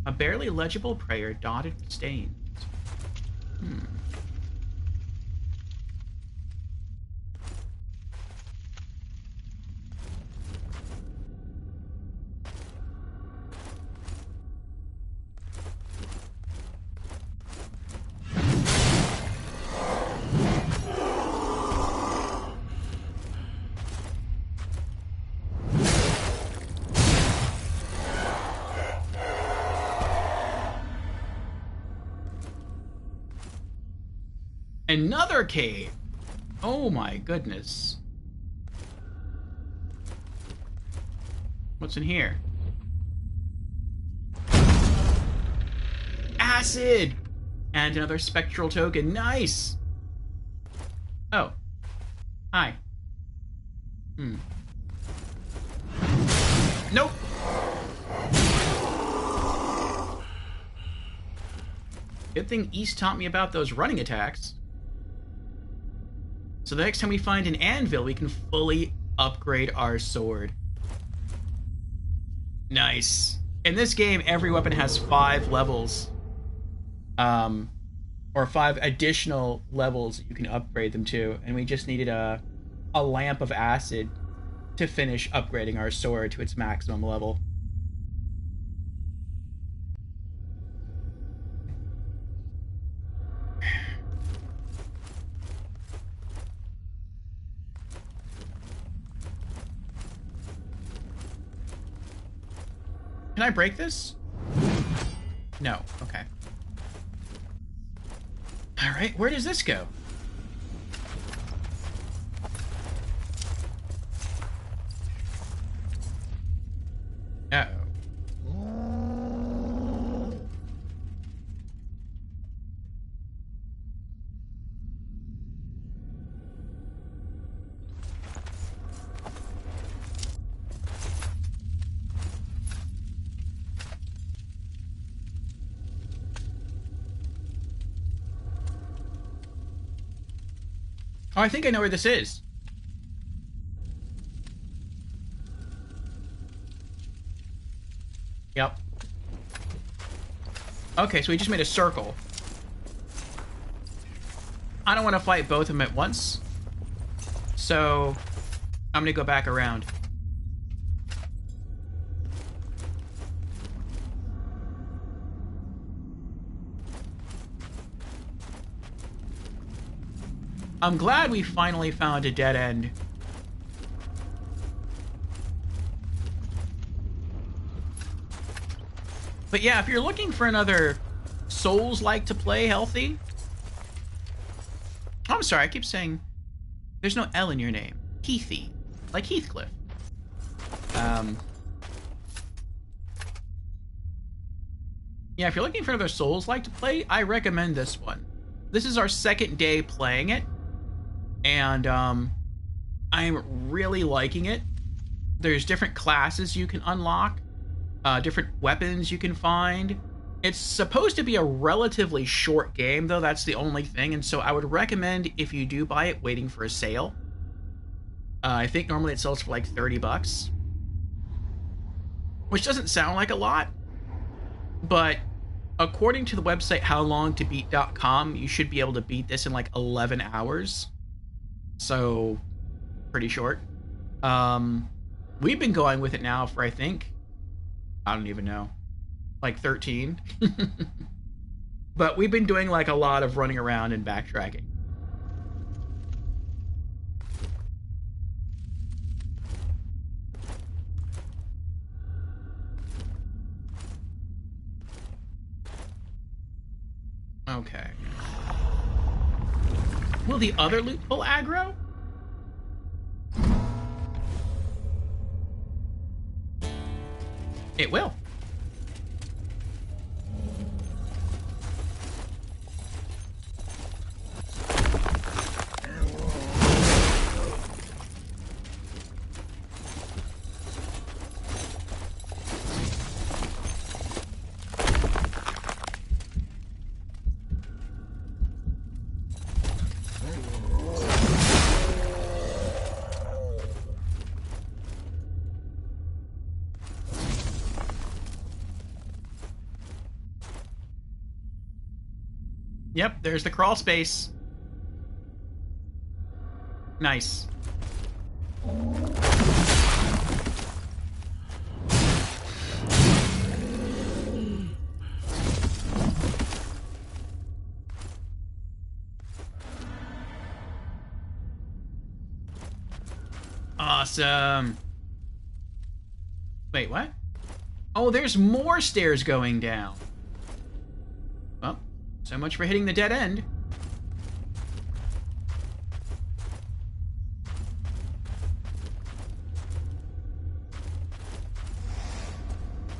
A barely legible prayer dotted with stains. Another cave! Oh my goodness. What's in here? Acid! And another spectral token. Nice! Oh. Hi. Nope! Good thing East taught me about those running attacks. So the next time we find an anvil, we can fully upgrade our sword. Nice. In this game, every weapon has 5 levels. Or 5 additional levels you can upgrade them to. And we just needed a lamp of acid to finish upgrading our sword to its maximum level. Can I break this? No. Okay. Alright, where does this go? Uh-oh. Oh, I think I know where this is. Yep. Okay, so we just made a circle. I don't want to fight both of them at once. So, I'm going to go back around. I'm glad we finally found a dead end. But yeah, if you're looking for another Souls-like to play healthy... Oh, I'm sorry, I keep saying... There's no L in your name. Heathy. Like Heathcliff. Yeah, if you're looking for another Souls-like to play, I recommend this one. This is our second day playing it. And, I'm really liking it. There's different classes you can unlock. Different weapons you can find. It's supposed to be a relatively short game, though. That's the only thing. And so I would recommend, if you do buy it, waiting for a sale. I think normally it sells for like $30. Which doesn't sound like a lot. But according to the website howlongtobeat.com, you should be able to beat this in like 11 hours. So, pretty short. We've been going with it now for, I think... I don't even know. Like 13. But we've been doing like a lot of running around and backtracking. Okay. Will the other loot pull aggro? It will. Yep, there's the crawl space. Nice. Awesome. Wait, what? Oh, there's more stairs going down. Well, so much for hitting the dead end.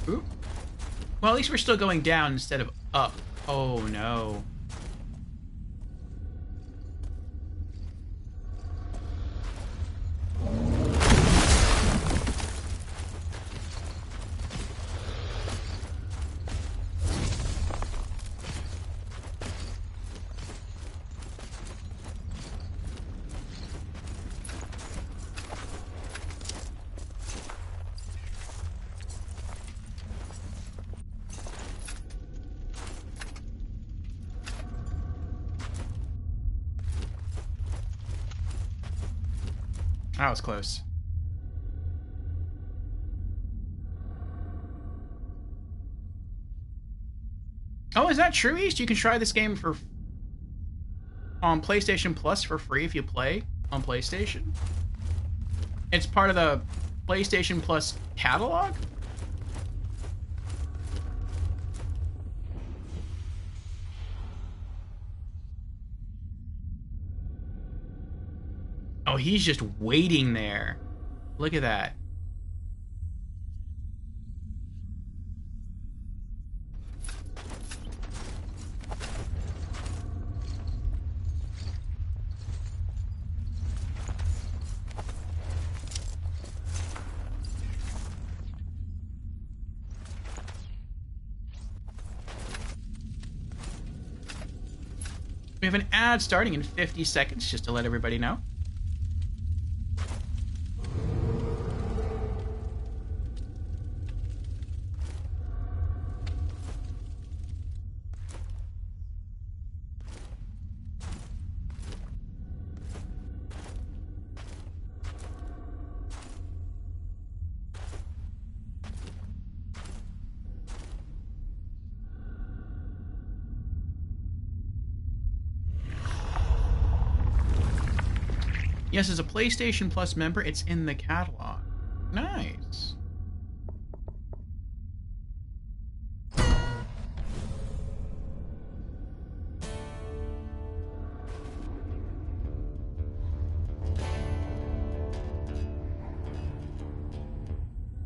Oop. Well, at least we're still going down instead of up. Oh, no. That was close. Oh, is that true, East? You can try this game for on PlayStation Plus for free if you play on PlayStation? It's part of the PlayStation Plus catalog? Wow, he's just waiting there. Look at that. We have an ad starting in 50 seconds, just to let everybody know. Yes, as a PlayStation Plus member, it's in the catalog. Nice.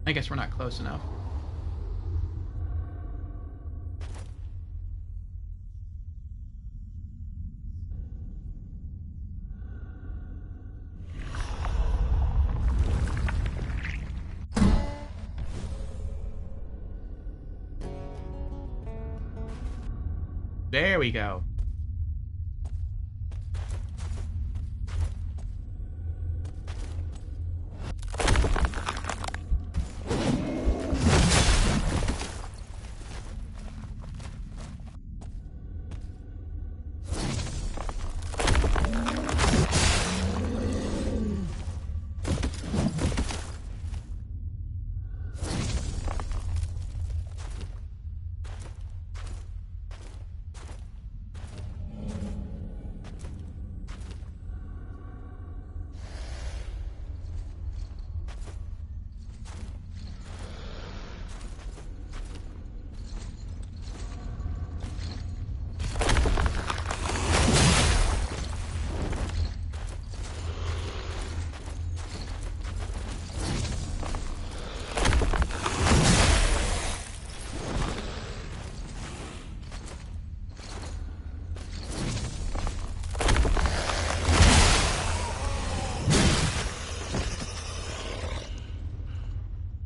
I guess we're not close enough. There we go.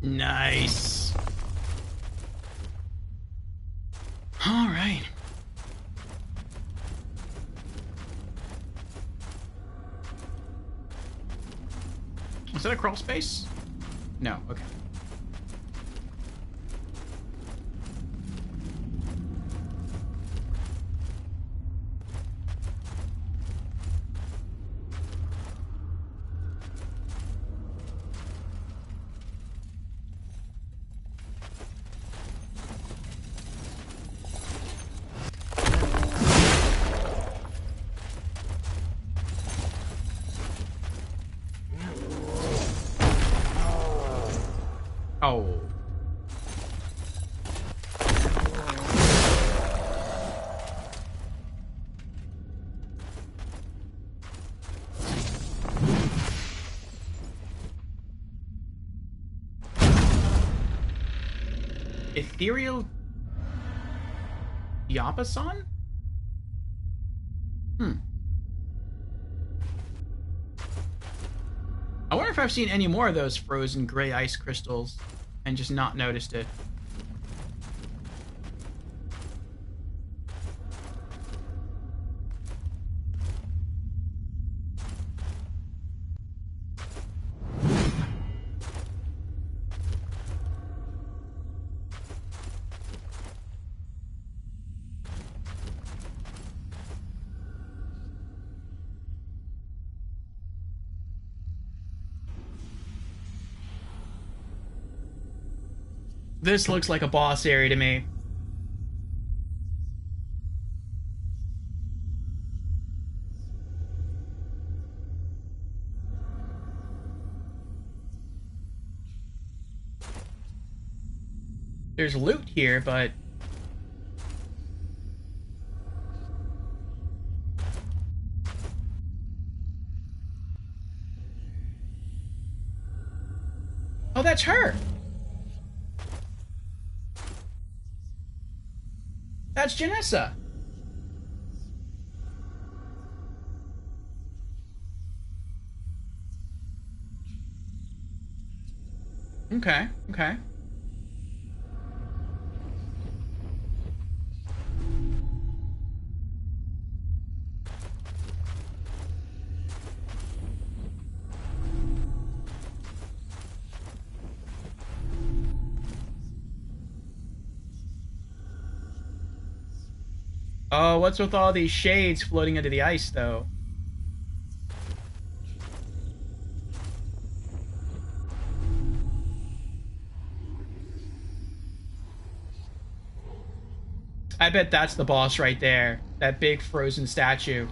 Nice. All right. Is that a crawl space? No, okay. Oh. Ethereal Yapasan? I wonder if I've seen any more of those frozen gray ice crystals and just not noticed it. This looks like a boss area to me. There's loot here, but... Oh, that's her. That's Janessa. Okay, okay. Oh, what's with all these shades floating into the ice, though? I bet that's the boss right there. That big frozen statue.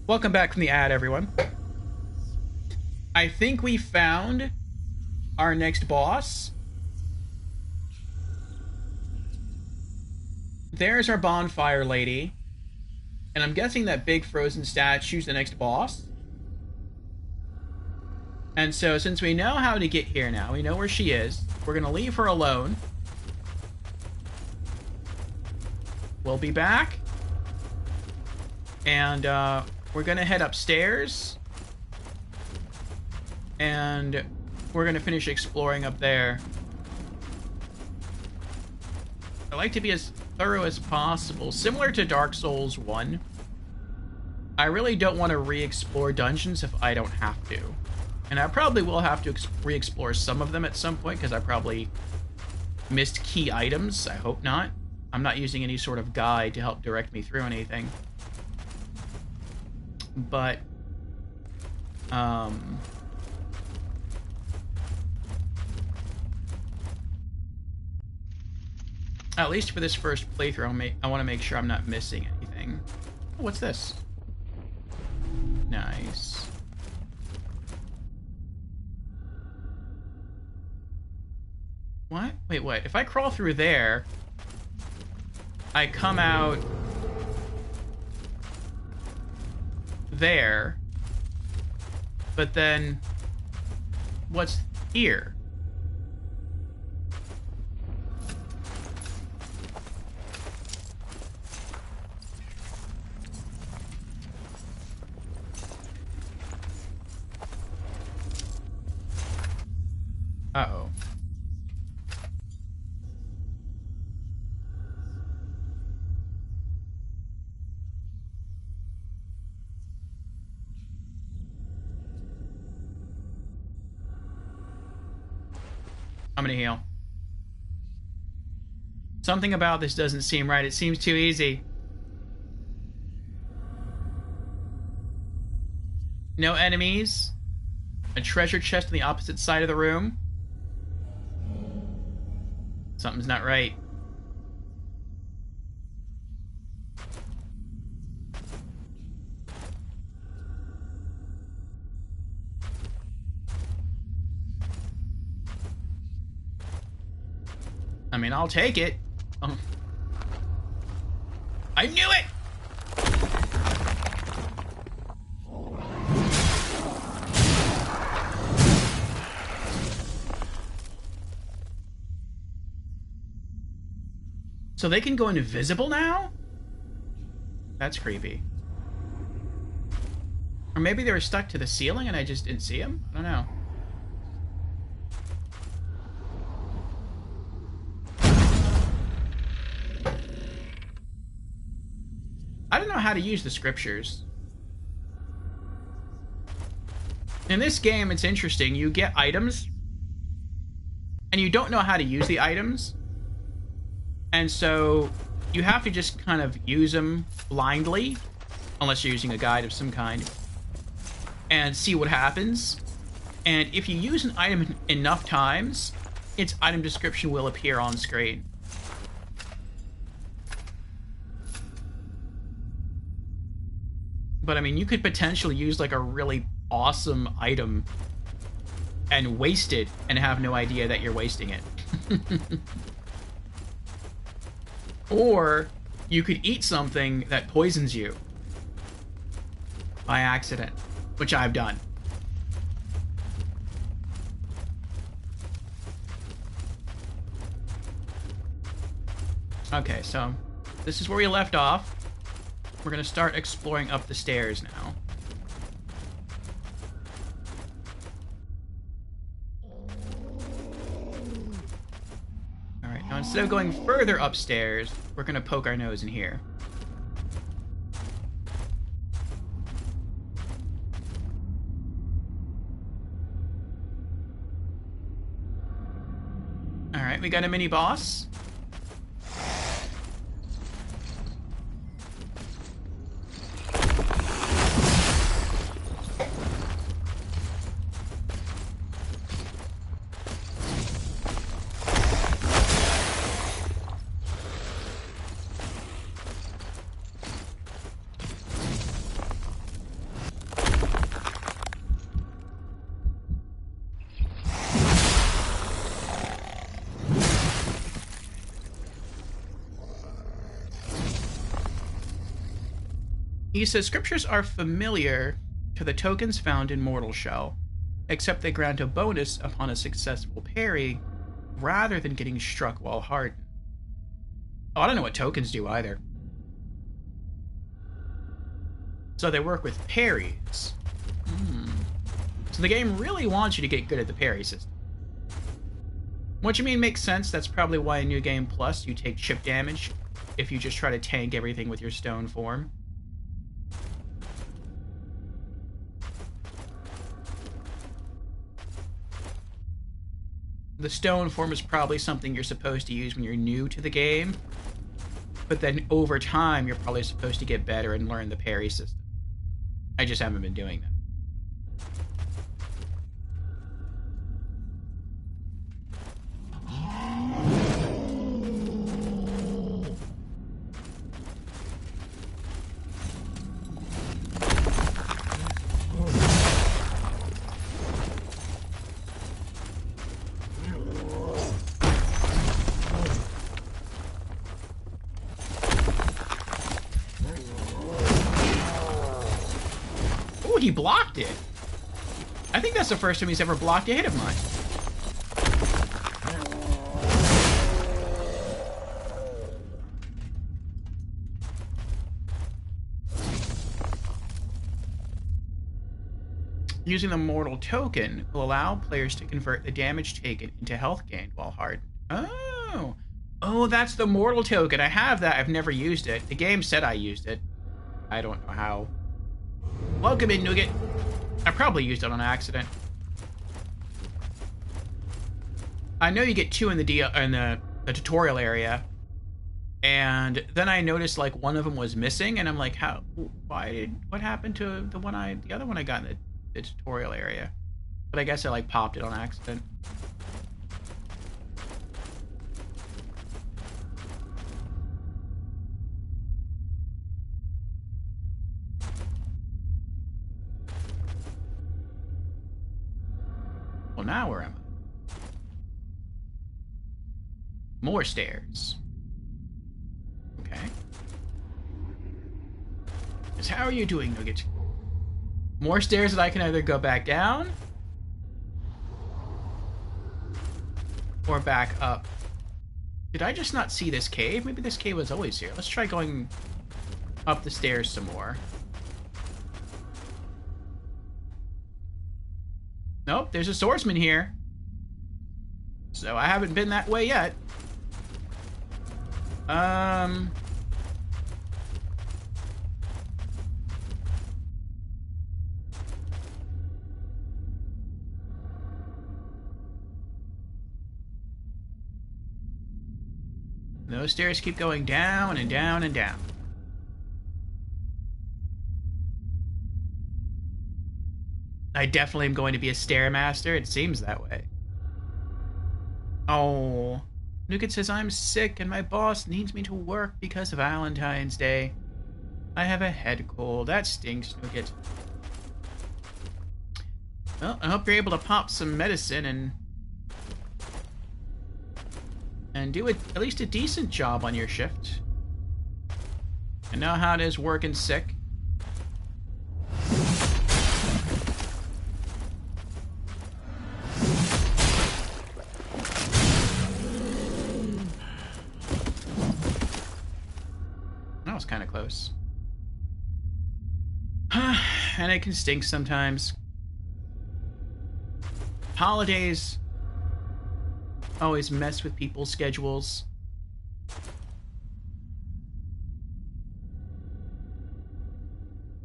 Welcome back from the ad, everyone. I think we found our next boss. There's our bonfire lady. And I'm guessing that big frozen statue's the next boss. And so, since we know how to get here now, we know where she is, we're going to leave her alone. We'll be back. And we're going to head upstairs. And we're going to finish exploring up there. I like to be as thorough as possible. Similar to Dark Souls 1. I really don't want to re-explore dungeons if I don't have to. And I probably will have to re-explore some of them at some point, because I probably missed key items. I hope not. I'm not using any sort of guide to help direct me through anything. But, at least for this first playthrough, I want to make sure I'm not missing anything. Oh, what's this? Nice. What? Wait, what? If I crawl through there, I come out there, but then what's here? Uh-oh. I'm gonna heal. Something about this doesn't seem right. It seems too easy. No enemies. A treasure chest on the opposite side of the room. Something's not right. I mean, I'll take it. I knew it! So they can go invisible now? That's creepy. Or maybe they were stuck to the ceiling and I just didn't see them? I don't know. I don't know how to use the scriptures. In this game, it's interesting. You get items, and you don't know how to use the items. And so you have to just kind of use them blindly, unless you're using a guide of some kind, and see what happens. And if you use an item enough times, its item description will appear on screen. But I mean, you could potentially use like a really awesome item and waste it and have no idea that you're wasting it. Or you could eat something that poisons you by accident, which I've done. Okay, so this is where we left off. We're gonna start exploring up the stairs now. Alright, now instead of going further upstairs, we're gonna poke our nose in here. Alright, we got a mini boss. He says scriptures are familiar to the tokens found in Mortal Shell, except they grant a bonus upon a successful parry rather than getting struck while hardened. Oh, I don't know what tokens do either. So they work with parries. So the game really wants you to get good at the parry system. What you mean makes sense. That's probably why in New Game Plus you take chip damage if you just try to tank everything with your stone form. The stone form is probably something you're supposed to use when you're new to the game, but then over time you're probably supposed to get better and learn the parry system. I just haven't been doing that. He blocked it. I think that's the first time he's ever blocked a hit of mine. Using the mortal token will allow players to convert the damage taken into health gained while hardened. Oh, that's the mortal token. I have that. I've never used it. The game said I used it. I don't know how. Welcome in, Nougat. I probably used it on accident. I know you get 2 in the tutorial area, and then I noticed like one of them was missing, and I'm like, what happened to the other one I got in the tutorial area? But I guess I like popped it on accident. Well, now where am I? More stairs. Okay. Just how are you doing, Nougat? More stairs that I can either go back down or back up. Did I just not see this cave? Maybe this cave was always here. Let's try going up the stairs some more. Nope, there's a swordsman here. So I haven't been that way yet. Those stairs keep going down and down and down. I definitely am going to be a Stairmaster. It seems that way. Oh. Nougat says, I'm sick and my boss needs me to work because of Valentine's Day. I have a head cold. That stinks, Nougat. Well, I hope you're able to pop some medicine and do at least a decent job on your shift. I know how it is working sick. And it can stink sometimes. Holidays always mess with people's schedules.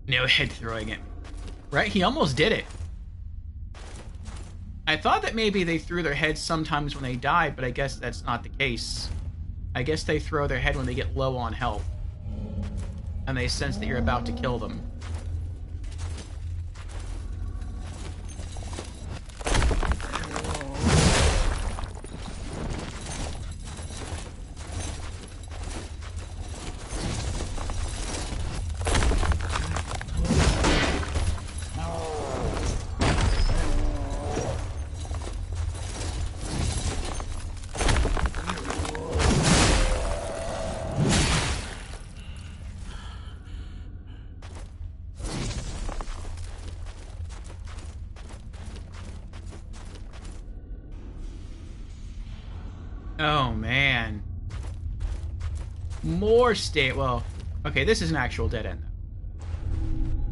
No head throwing it. Right? He almost did it. I thought that maybe they threw their heads sometimes when they died, but I guess that's not the case. I guess they throw their head when they get low on health. And they sense that you're about to kill them. Oh, man. More state. Well, okay, this is an actual dead end, though.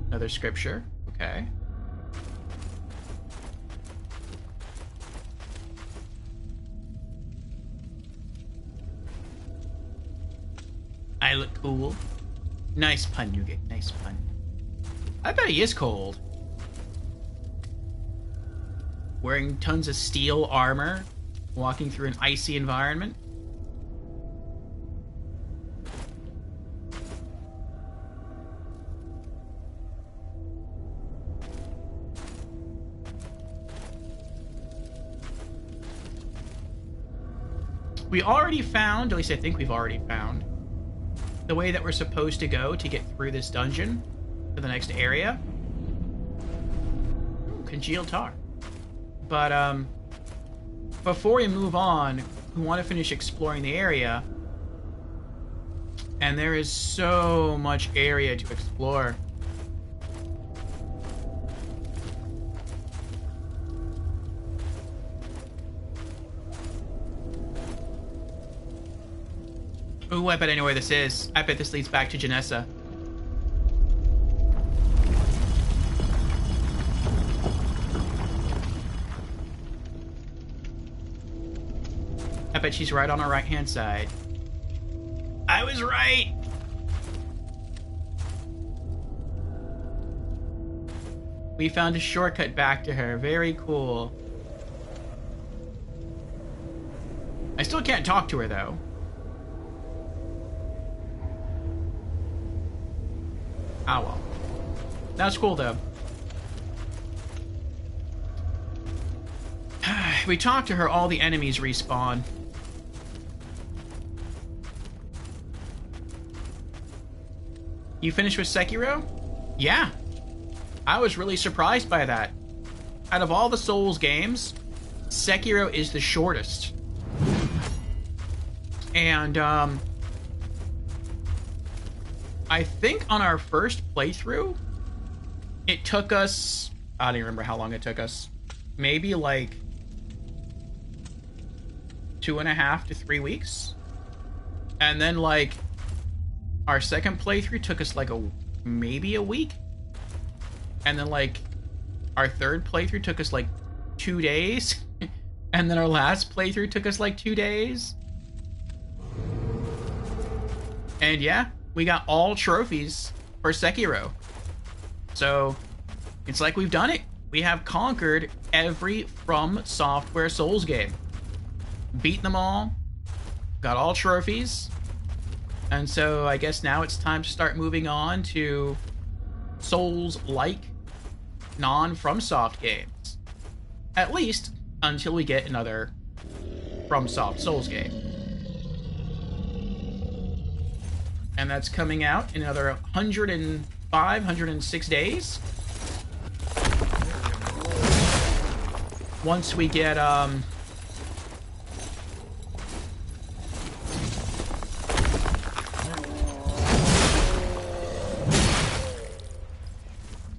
Another scripture. Okay. I look cool. Nice pun, Nougat. Nice pun. I bet he is cold. Wearing tons of steel armor. Walking through an icy environment. We already found, at least I think we've already found, the way that we're supposed to go to get through this dungeon to the next area. Ooh, congealed tar. But, before we move on, we want to finish exploring the area. And there is so much area to explore. Ooh, I bet I know where this is. I bet this leads back to Janessa. I bet she's right on our right-hand side. I was right! We found a shortcut back to her. Very cool. I still can't talk to her, though. Ah, well. That's cool, though. We talk to her, all the enemies respawn. You finished with Sekiro? Yeah. I was really surprised by that. Out of all the Souls games, Sekiro is the shortest. And, I think on our first playthrough, it took us... I don't even remember how long it took us. Maybe, like, 2.5 to 3 weeks. And then, like, our second playthrough took us, like, maybe a week. And then, like, our third playthrough took us, like, 2 days. And then our last playthrough took us, like, 2 days. And, yeah, we got all trophies for Sekiro. So, it's like we've done it. We have conquered every From Software Souls game. Beat them all. Got all trophies. And so I guess now it's time to start moving on to Souls-like non-FromSoft games. At least until we get another FromSoft Souls game. And that's coming out in another 105, 106 days. Once we get,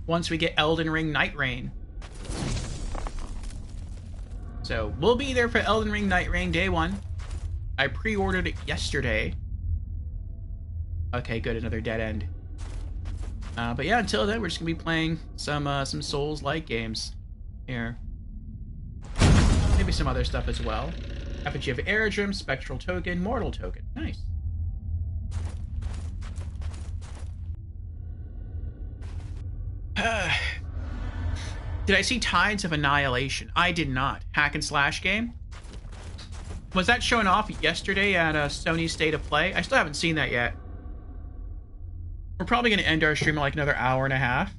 once we get Elden Ring Night Rain. So, we'll be there for Elden Ring Night Rain Day 1. I pre-ordered it yesterday. Okay, good, another dead end. But yeah, until then, we're just gonna be playing some Souls-like games here. Maybe some other stuff as well. Effigy of Eredrim, Spectral Token, Mortal Token. Nice. Did I see Tides of Annihilation? I did not. Hack and slash game? Was that showing off yesterday at Sony State of Play? I still haven't seen that yet. We're probably going to end our stream in like another hour and a half.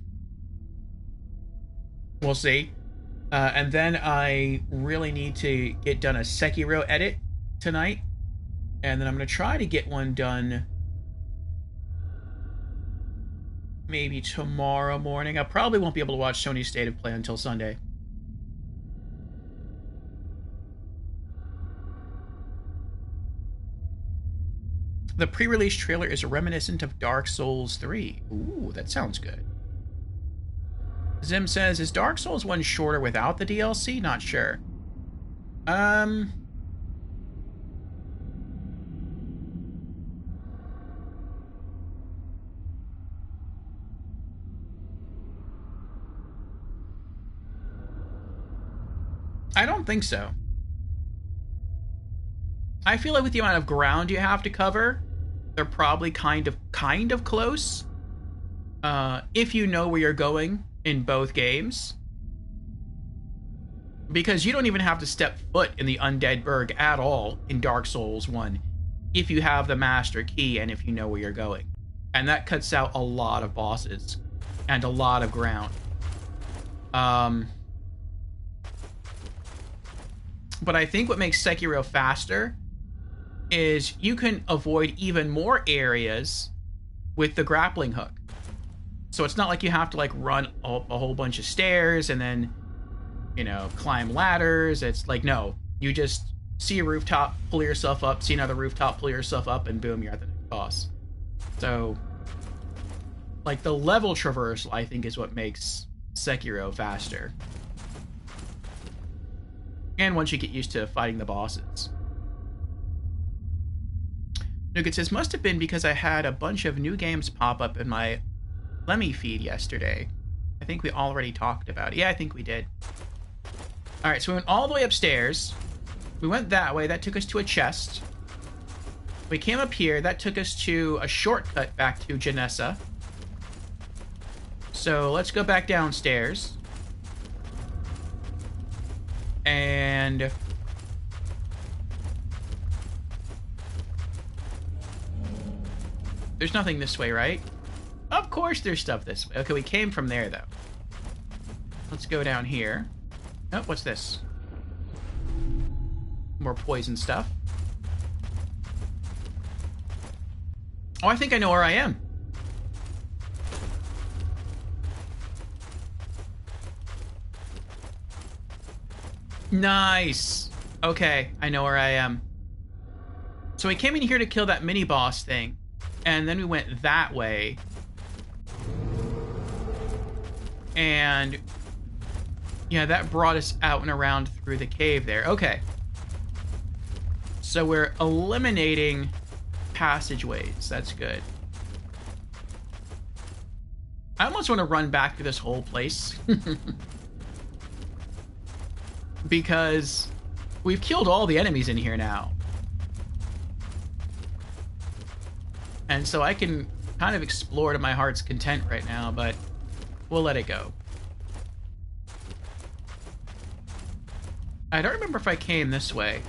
We'll see. And then I really need to get done a Sekiro edit tonight. And then I'm going to try to get one done maybe tomorrow morning. I probably won't be able to watch Sony State of Play until Sunday. The pre-release trailer is reminiscent of Dark Souls 3. Ooh, that sounds good. Zim says, is Dark Souls 1 shorter without the DLC? Not sure. I don't think so. I feel like with the amount of ground you have to cover, they're probably kind of close. If you know where you're going in both games. Because you don't even have to step foot in the Undead Burg at all in Dark Souls 1 if you have the Master Key and if you know where you're going. And that cuts out a lot of bosses and a lot of ground. But I think what makes Sekiro faster is you can avoid even more areas with the grappling hook. So it's not like you have to like run a whole bunch of stairs and then, you know, climb ladders. It's like, no, you just see a rooftop, pull yourself up, see another rooftop, pull yourself up, and boom, you're at the next boss. So, like, the level traversal, I think, is what makes Sekiro faster. And once you get used to fighting the bosses. Nougat says, must have been because I had a bunch of new games pop up in my Lemmy feed yesterday. I think we already talked about it. Yeah, I think we did. Alright, so we went all the way upstairs. We went that way. That took us to a chest. We came up here. That took us to a shortcut back to Janessa. So let's go back downstairs. And there's nothing this way, right? Of course there's stuff this way. Okay, we came from there, though. Let's go down here. Oh, what's this? More poison stuff. Oh, I think I know where I am. Nice. Okay, I know where I am. So we came in here to kill that mini-boss thing. And then we went that way. And yeah, that brought us out and around through the cave there. Okay. So we're eliminating passageways. That's good. I almost want to run back to this whole place. Because we've killed all the enemies in here now. And so I can kind of explore to my heart's content right now, but we'll let it go. I don't remember if I came this way.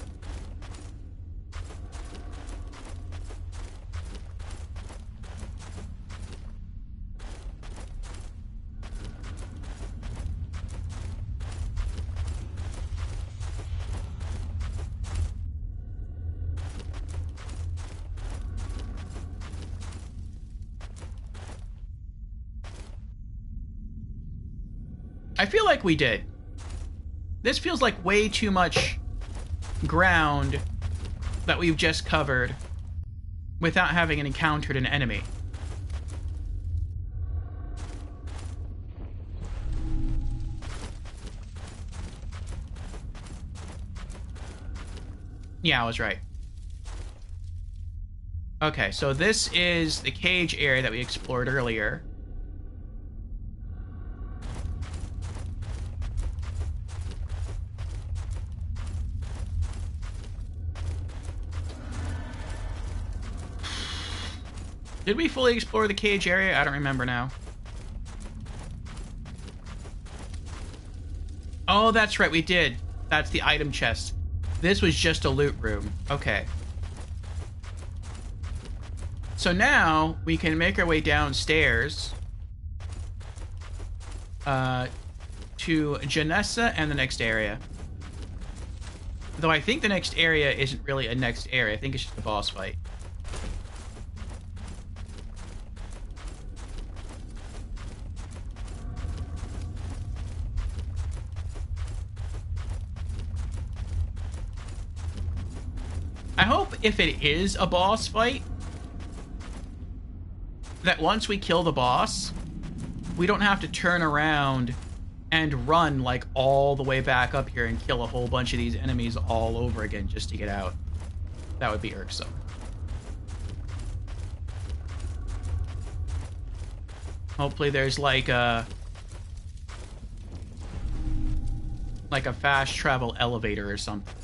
I feel like we did. This feels like way too much ground that we've just covered without having encountered an enemy. Yeah, I was right. Okay, so this is the cage area that we explored earlier. Did we fully explore the cage area? I don't remember now. Oh, that's right, we did. That's the item chest. This was just a loot room. Okay. So now we can make our way downstairs to Janessa and the next area. Though I think the next area isn't really a next area. I think it's just a boss fight. I hope if it is a boss fight, that once we kill the boss, we don't have to turn around and run like all the way back up here and kill a whole bunch of these enemies all over again just to get out. That would be irksome. Hopefully there's like a fast travel elevator or something.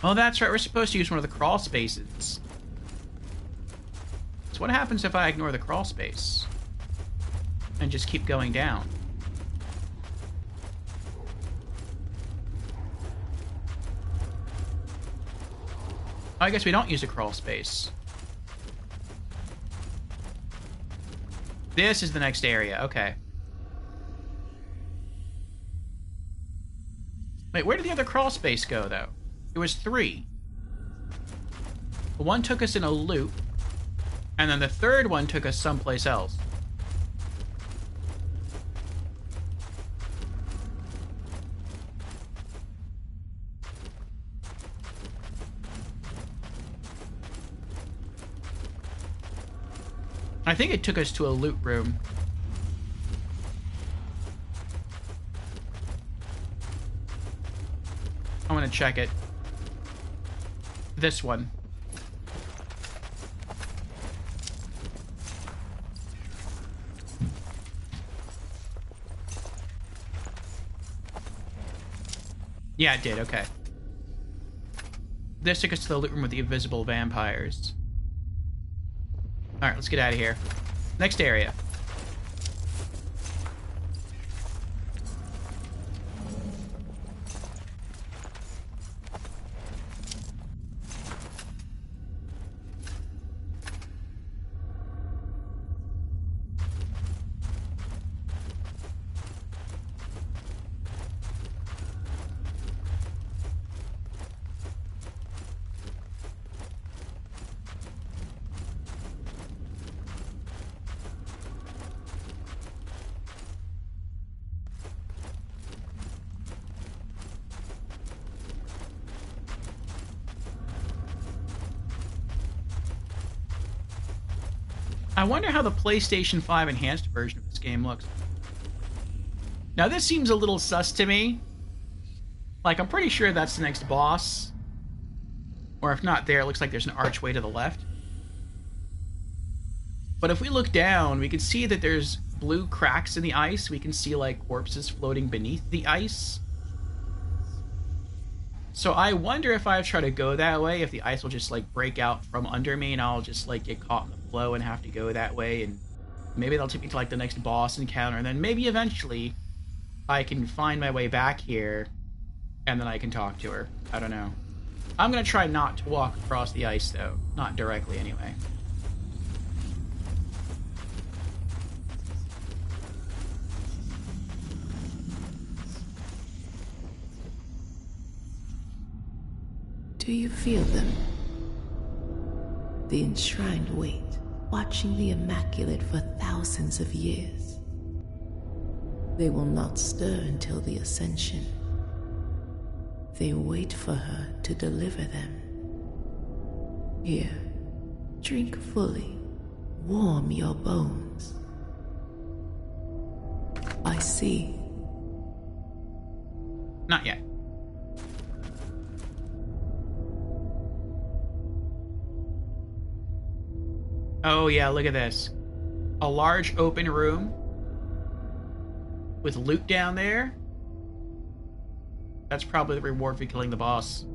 Oh, that's right. We're supposed to use one of the crawl spaces. So what happens if I ignore the crawl space and just keep going down? Oh, I guess we don't use a crawl space. This is the next area. Okay. Wait, where did the other crawl space go, though? It was 3. One took us in a loop, and then the third one took us someplace else. I think it took us to a loot room. I want to check it. This one. Yeah, it did. Okay. This took us to the loot room with the invisible vampires. Alright, let's get out of here. Next area. I wonder how the PlayStation 5 enhanced version of this game looks. Now this seems a little sus to me. Like, I'm pretty sure that's the next boss. Or if not there, it looks like there's an archway to the left. But if we look down, we can see that there's blue cracks in the ice. We can see, like, corpses floating beneath the ice. So I wonder if I try to go that way, if the ice will just, like, break out from under me and I'll just, like, get caught in the flow and have to go that way. And maybe that'll take me to, like, the next boss encounter. And then maybe eventually I can find my way back here and then I can talk to her. I don't know. I'm going to try not to walk across the ice, though. Not directly, anyway. Do you feel them? The enshrined weight, watching the Immaculate for thousands of years. They will not stir until the Ascension. They wait for her to deliver them. Here, drink fully, warm your bones. I see. Not yet. Oh yeah, look at this. A large open room with loot down there. That's probably the reward for killing the boss.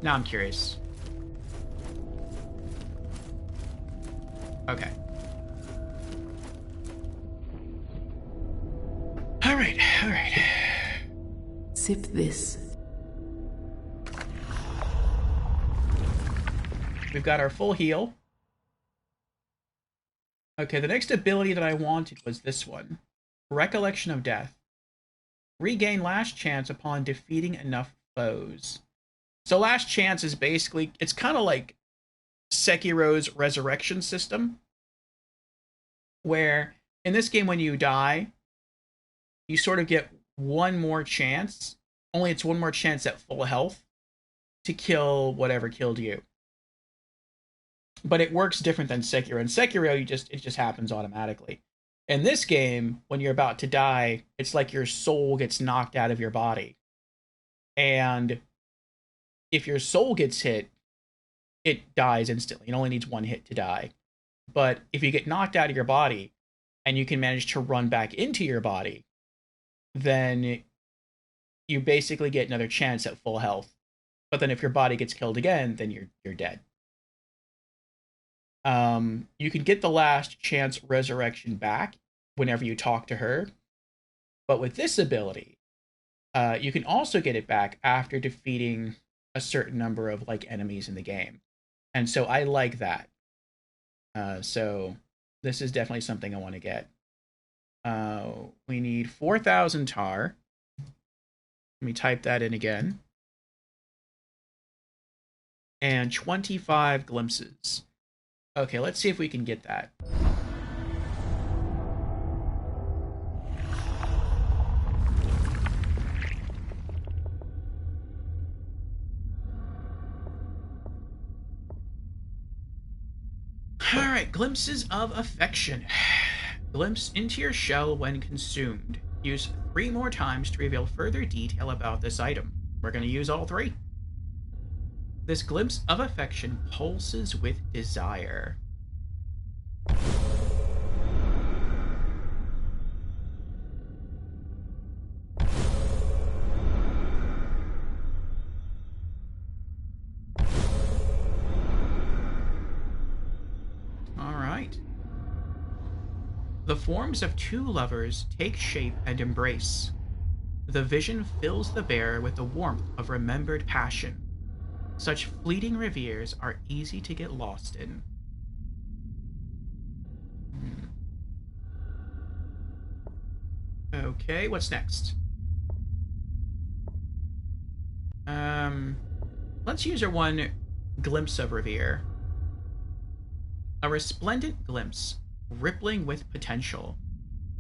Now I'm curious. Okay. Alright, alright. Sip this. We've got our full heal. Okay, the next ability that I wanted was this one. Recollection of Death. Regain last chance upon defeating enough foes. So last chance is basically, it's kind of like Sekiro's resurrection system, where in this game when you die, you sort of get one more chance, only it's one more chance at full health to kill whatever killed you. But it works different than Sekiro. In Sekiro, it just happens automatically. In this game, when you're about to die, it's like your soul gets knocked out of your body. And if your soul gets hit, it dies instantly. It only needs one hit to die. But if you get knocked out of your body and you can manage to run back into your body, then you basically get another chance at full health. But then if your body gets killed again, then you're dead. You can get the last chance resurrection back whenever you talk to her. But with this ability, you can also get it back after defeating a certain number of like enemies in the game. And so I like that. So this is definitely something I want to get. We need 4,000 tar. Let me type that in again. And 25 glimpses. Okay, let's see if we can get that. Alright, glimpses of affection. Glimpse into your shell when consumed. Use 3 more times to reveal further detail about this item. We're going to use all 3. This glimpse of affection pulses with desire. All right. The forms of 2 lovers take shape and embrace. The vision fills the bearer with the warmth of remembered passion. Such fleeting reveres are easy to get lost in. Okay, what's next? Let's use our one glimpse of revere. A resplendent glimpse, rippling with potential.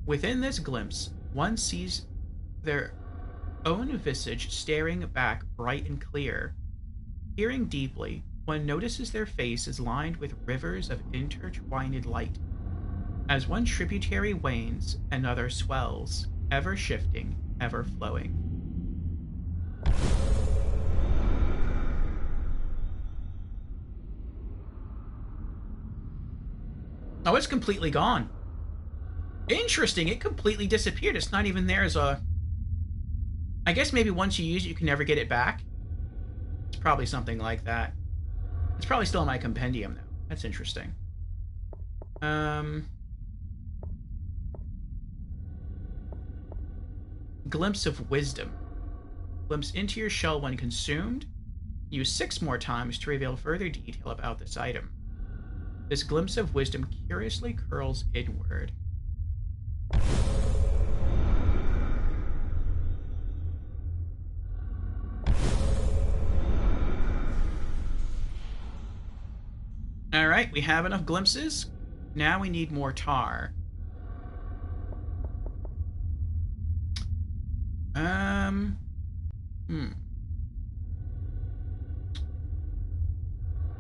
Within this glimpse, one sees their own visage staring back bright and clear. Peering deeply, one notices their face is lined with rivers of intertwined light. As one tributary wanes, another swells, ever shifting, ever flowing. Oh, it's completely gone. Interesting, it completely disappeared. It's not even there as a... I guess maybe once you use it, you can never get it back. It's probably something like that. It's probably still in my compendium, though. That's interesting. Glimpse of wisdom. Glimpse into your shell when consumed. Use 6 more times to reveal further detail about this item. This glimpse of wisdom curiously curls inward. Alright, we have enough glimpses. Now we need more tar.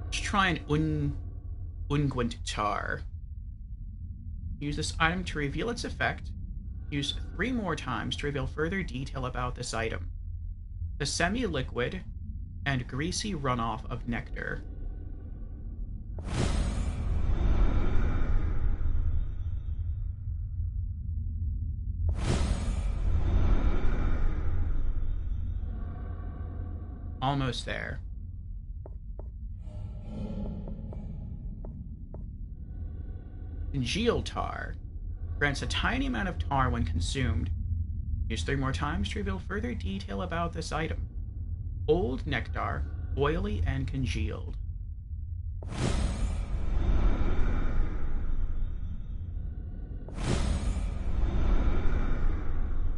Let's try an unguent tar. Use this item to reveal its effect. Use 3 more times to reveal further detail about this item. The semi-liquid and greasy runoff of nectar. Almost there. Congealed tar. Grants a tiny amount of tar when consumed. Use 3 more times to reveal further detail about this item. Old nectar, oily and congealed.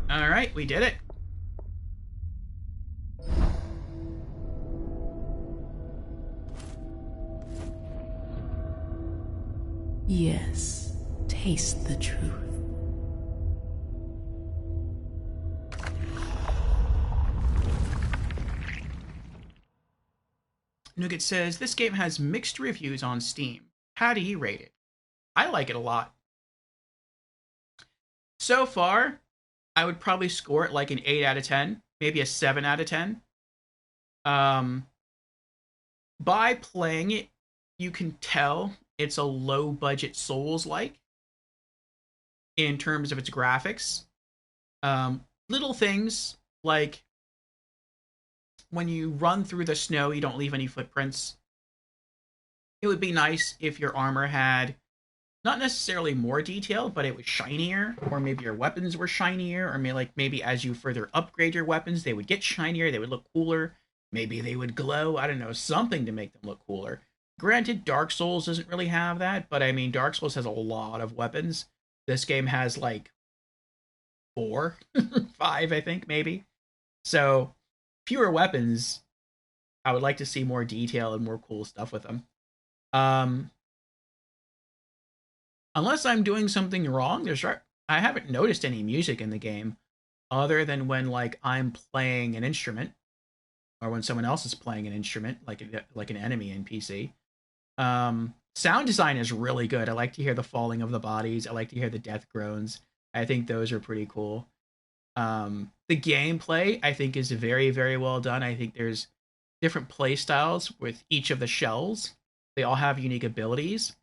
Alright, we did it. Yes, taste the truth. Nougat says, this game has mixed reviews on Steam. How do you rate it? I like it a lot. So far, I would probably score it like an 8 out of 10, maybe a 7 out of 10. By playing it, you can tell it's a low-budget Souls-like in terms of its graphics. Little things like when you run through the snow, you don't leave any footprints. It would be nice if your armor had not necessarily more detail, but it was shinier, or maybe your weapons were shinier, or maybe as you further upgrade your weapons, they would get shinier, they would look cooler. Maybe they would glow. I don't know, something to make them look cooler. Granted, Dark Souls doesn't really have that, but I mean, Dark Souls has a lot of weapons. This game has like 4, 5, I think, maybe. So, fewer weapons. I would like to see more detail and more cool stuff with them. Unless I'm doing something wrong, I haven't noticed any music in the game other than when like I'm playing an instrument or when someone else is playing an instrument, like an enemy in PC. Sound design is really good. I like to hear the falling of the bodies. I like to hear the death groans. I think those are pretty cool. The gameplay, I think, is very, very well done. I think there's different play styles with each of the shells. They all have unique abilities.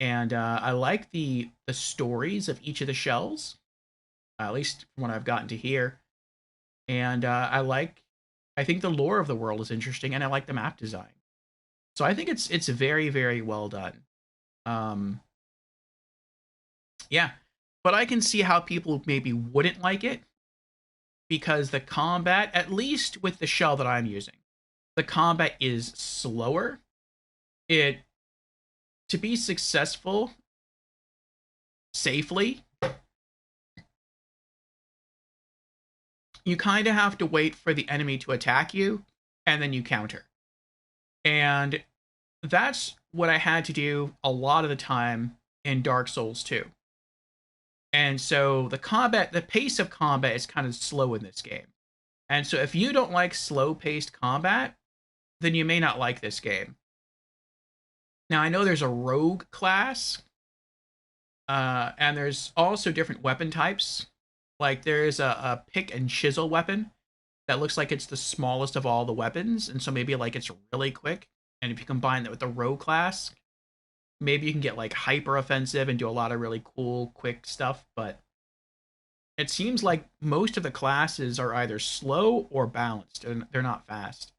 And I like the stories of each of the shells, at least from what I've gotten to hear. And I think the lore of the world is interesting, and I like the map design. So I think it's very, very well done. Yeah, but I can see how people maybe wouldn't like it because the combat, at least with the shell that I'm using, the combat is slower. To be successful safely, you kind of have to wait for the enemy to attack you, and then you counter. And that's what I had to do a lot of the time in Dark Souls 2. And so the pace of combat is kind of slow in this game. And so if you don't like slow-paced combat, then you may not like this game. Now, I know there's a rogue class, and there's also different weapon types. Like, there's a pick and chisel weapon that looks like it's the smallest of all the weapons, and so maybe, like, it's really quick. And if you combine that with the rogue class, maybe you can get, like, hyper-offensive and do a lot of really cool, quick stuff, but it seems like most of the classes are either slow or balanced, and they're not fast.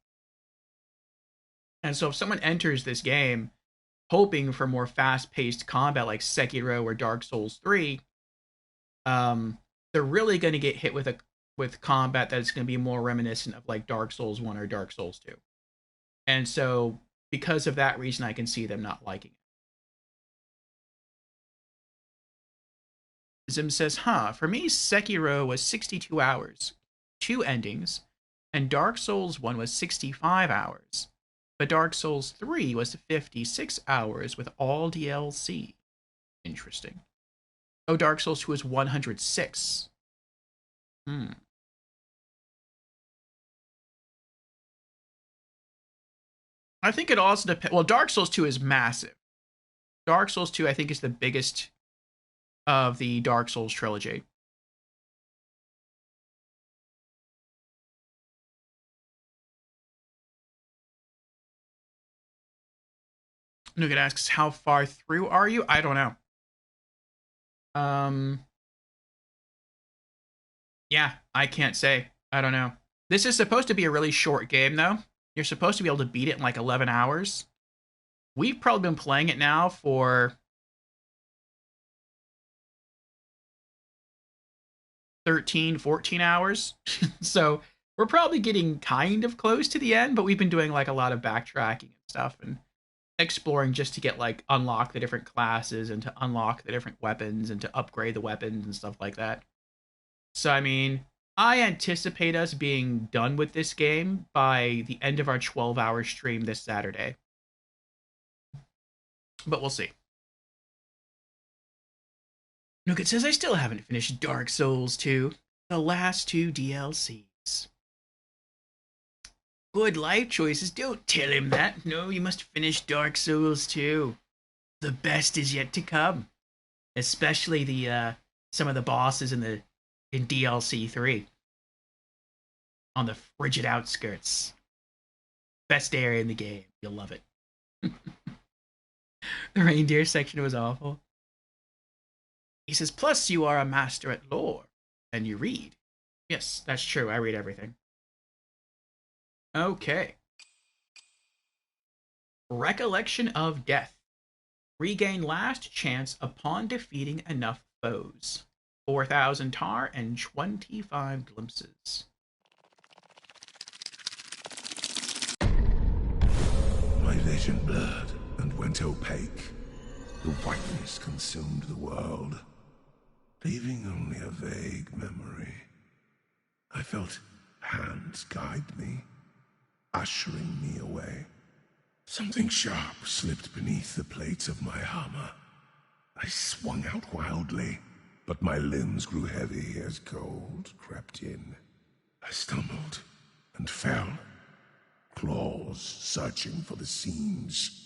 And so if someone enters this game hoping for more fast-paced combat like Sekiro or Dark Souls 3, they're really going to get hit with combat that's going to be more reminiscent of like Dark Souls 1 or Dark Souls 2. And so because of that reason, I can see them not liking it. Zim says, for me, Sekiro was 62 hours, 2 endings, and Dark Souls 1 was 65 hours. But Dark Souls 3 was 56 hours with all DLC. Interesting. Oh, Dark Souls 2 was 106. I think it also depends. Well, Dark Souls 2 is massive. Dark Souls 2, I think, is the biggest of the Dark Souls trilogy. Nugget asks, how far through are you? I don't know. Yeah, I can't say. I don't know. This is supposed to be a really short game, though. You're supposed to be able to beat it in like 11 hours. We've probably been playing it now for 13, 14 hours. So we're probably getting kind of close to the end, but we've been doing like a lot of backtracking and stuff and exploring just to get like unlock the different classes and to unlock the different weapons and to upgrade the weapons and stuff like that. So I mean, I anticipate us being done with this game by the end of our 12-hour stream this Saturday. But we'll see. Nugget says, I still haven't finished Dark Souls 2, the last 2 DLCs. Good life choices. Don't tell him that. No, you must finish Dark Souls 2. The best is yet to come. Especially the some of the bosses in DLC 3. On the frigid outskirts. Best area in the game. You'll love it. The reindeer section was awful. He says, plus you are a master at lore, and you read. Yes, that's true. I read everything. Okay. Recollection of Death. Regain last chance upon defeating enough foes. 4,000 tar and 25 glimpses. My vision blurred and went opaque. The whiteness consumed the world, leaving only a vague memory. I felt hands guide me, ushering me away. Something sharp slipped beneath the plates of my armor. I swung out wildly, but my limbs grew heavy as cold crept in. I stumbled and fell, claws searching for the seams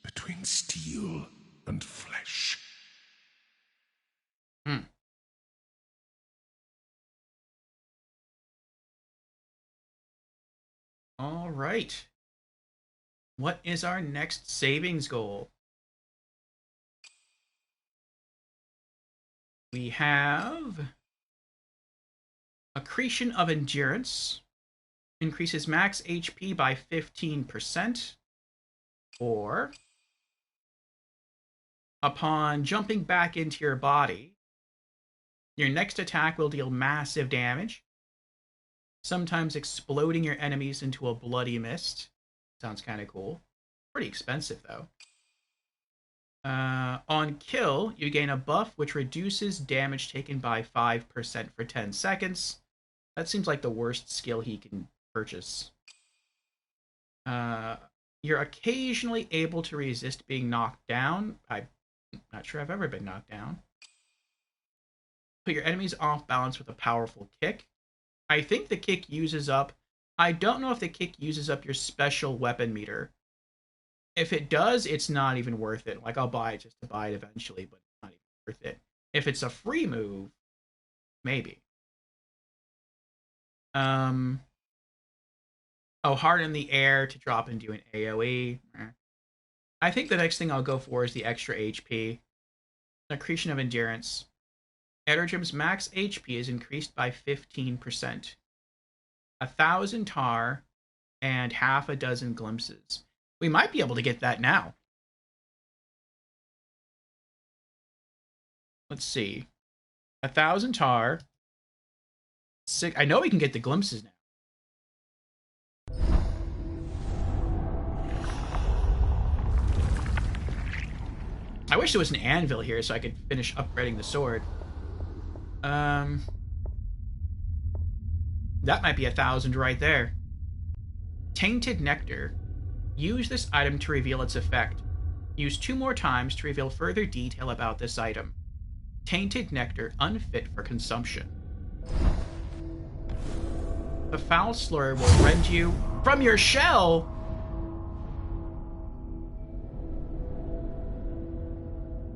between steel and flesh. All right. What is our next savings goal? We have Accretion of Endurance. Increases max HP by 15%. Or upon jumping back into your body, your next attack will deal massive damage, sometimes exploding your enemies into a bloody mist. Sounds kind of cool. Pretty expensive, though. On kill, you gain a buff which reduces damage taken by 5% for 10 seconds. That seems like the worst skill he can purchase. You're occasionally able to resist being knocked down. I'm not sure I've ever been knocked down. Put your enemies off balance with a powerful kick. I think the kick uses up... I don't know if the kick uses up your special weapon meter. If it does, it's not even worth it. Like, I'll buy it just to buy it eventually, but it's not even worth it. If it's a free move, maybe. Oh, harden the air to drop and do an AoE. I think the next thing I'll go for is the extra HP. Accretion of Endurance. Ederdrim's max HP is increased by 15%. 1,000 tar and half a dozen glimpses. We might be able to get that now. Let's see. 1,000 tar. I know we can get the glimpses now. I wish there was an anvil here so I could finish upgrading the sword. That might be 1,000 right there. Tainted Nectar. Use this item to reveal its effect. Use 2 more times to reveal further detail about this item. Tainted Nectar, unfit for consumption. The foul slur will rend you from your shell!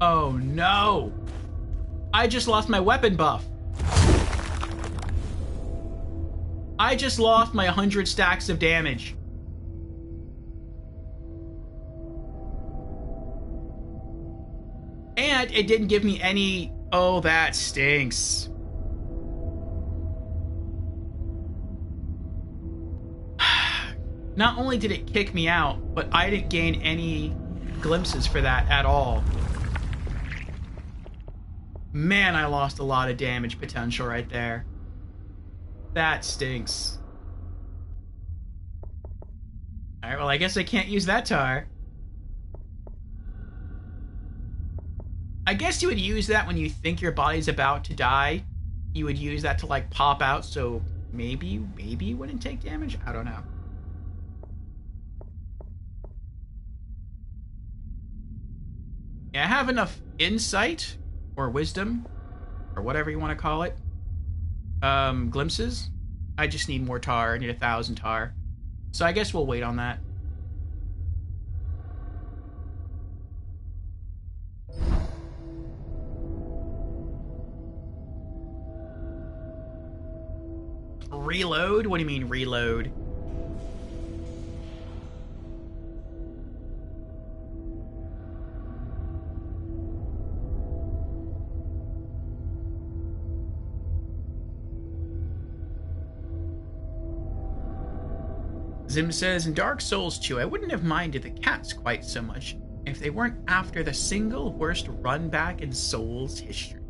Oh no! I just lost my weapon buff. I just lost my 100 stacks of damage. And it didn't give me any... Oh, that stinks. Not only did it kick me out, but I didn't gain any glimpses for that at all. Man, I lost a lot of damage potential right there. That stinks. Alright, well, I guess I can't use that tar. I guess you would use that when you think your body's about to die. You would use that to, like, pop out, so maybe you wouldn't take damage? I don't know. Yeah, I have enough insight, or wisdom, or whatever you want to call it. Glimpses. I just need more tar. I need 1,000 tar. So I guess we'll wait on that. Reload? What do you mean reload? Zim says, in Dark Souls 2, I wouldn't have minded the cats quite so much if they weren't after the single worst run back in Souls history.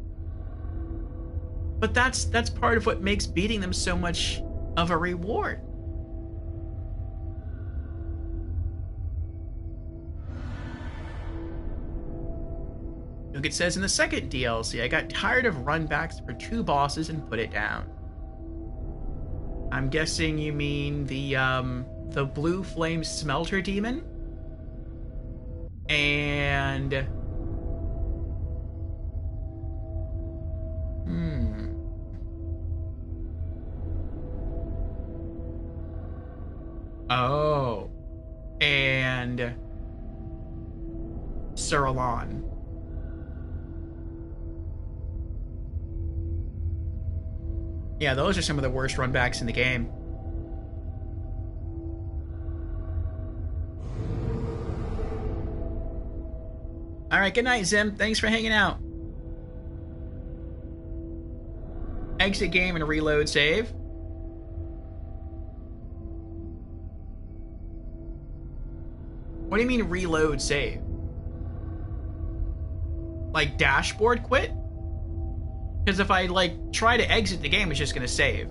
But that's part of what makes beating them so much of a reward. Look, it says in the second DLC, I got tired of runbacks for 2 bosses and put it down. I'm guessing you mean the Blue Flame Smelter Demon? And... Oh. And... Suralon. Yeah, those are some of the worst runbacks in the game. Alright, good night, Zim. Thanks for hanging out. Exit game and reload save. What do you mean reload save? Like dashboard quit? Because if I, like, try to exit the game, it's just gonna save.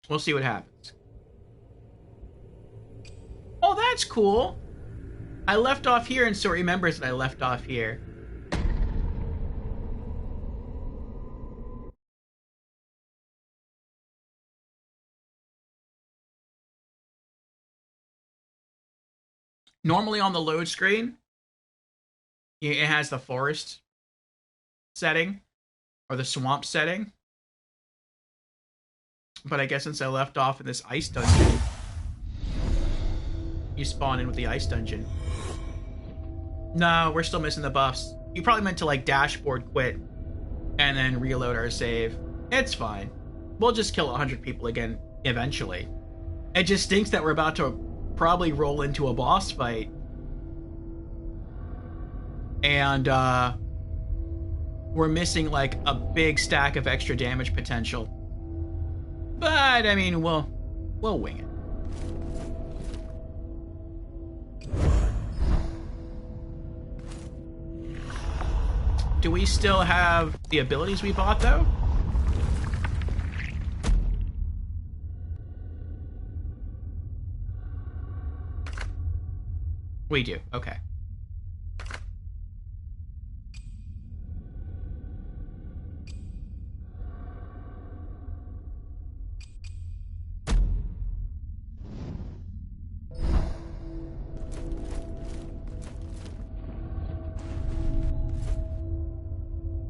We'll see what happens. Oh, that's cool. I left off here and so it remembers that I left off here. Normally on the load screen, it has the forest setting or the swamp setting. But I guess since I left off in this ice dungeon, you spawn in with the ice dungeon. No, we're still missing the buffs. You probably meant to, like, dashboard quit and then reload our save. It's fine. We'll just kill 100 people again eventually. It just stinks that we're about to probably roll into a boss fight. And, we're missing, like, a big stack of extra damage potential. But, I mean, we'll wing it. Do we still have the abilities we bought, though? We do. Okay.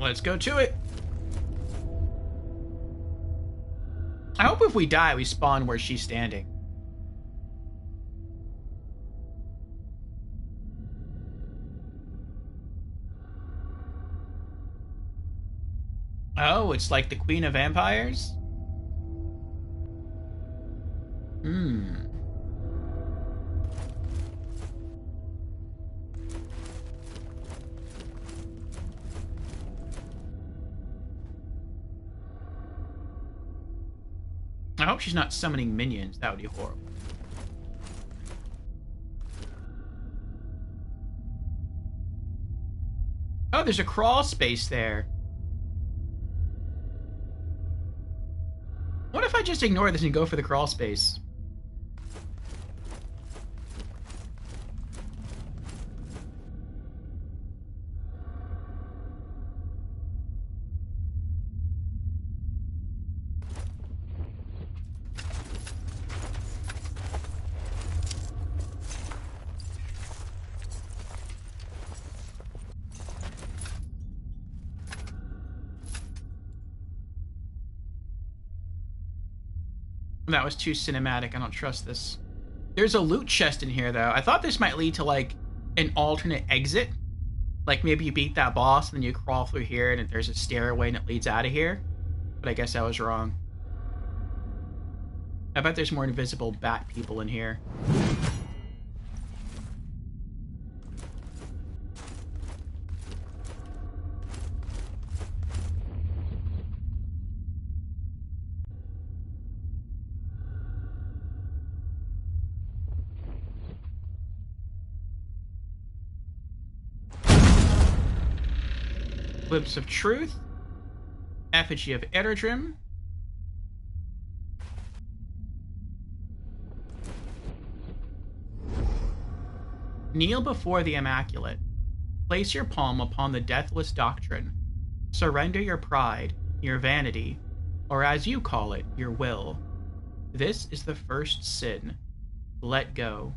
Let's go to it. I hope if we die, we spawn where she's standing. Oh, it's like the Queen of Vampires? Hmm. I hope she's not summoning minions. That would be horrible. Oh, there's a crawl space there. What if I just ignore this and go for the crawl space? That was too cinematic. I don't trust this. There's a loot chest in here, though. I thought this might lead to, like, an alternate exit. Like, maybe you beat that boss, and then you crawl through here, and there's a stairway, and it leads out of here. But I guess I was wrong. I bet there's more invisible bat people in here. Lips of Truth, Effigy of Eredrim, kneel before the Immaculate. Place your palm upon the deathless doctrine. Surrender your pride, your vanity, or as you call it, your will. This is the first sin. Let go.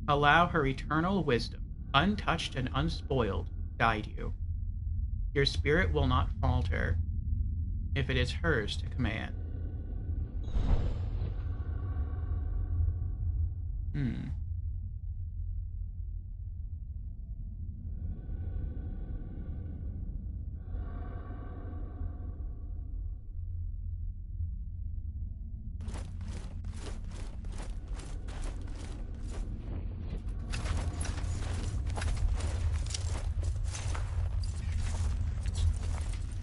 Allow her eternal wisdom, untouched and unspoiled, guide you. Your spirit will not falter if it is hers to command.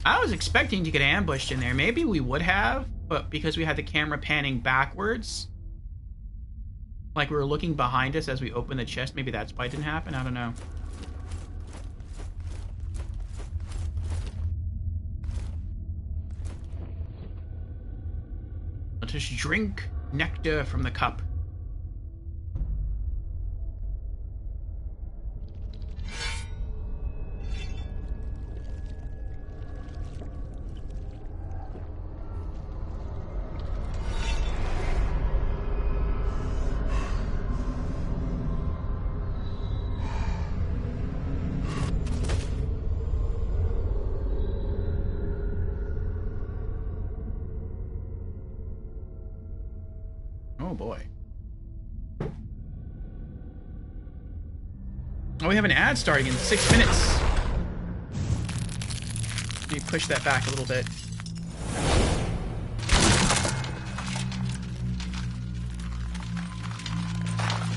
I was expecting to get ambushed in there. Maybe we would have, but because we had the camera panning backwards, like we were looking behind us as we opened the chest, maybe that's why it didn't happen. I don't know. Let us drink nectar from the cup. Oh boy. Oh, we have an ad starting in 6 minutes. Let me push that back a little bit.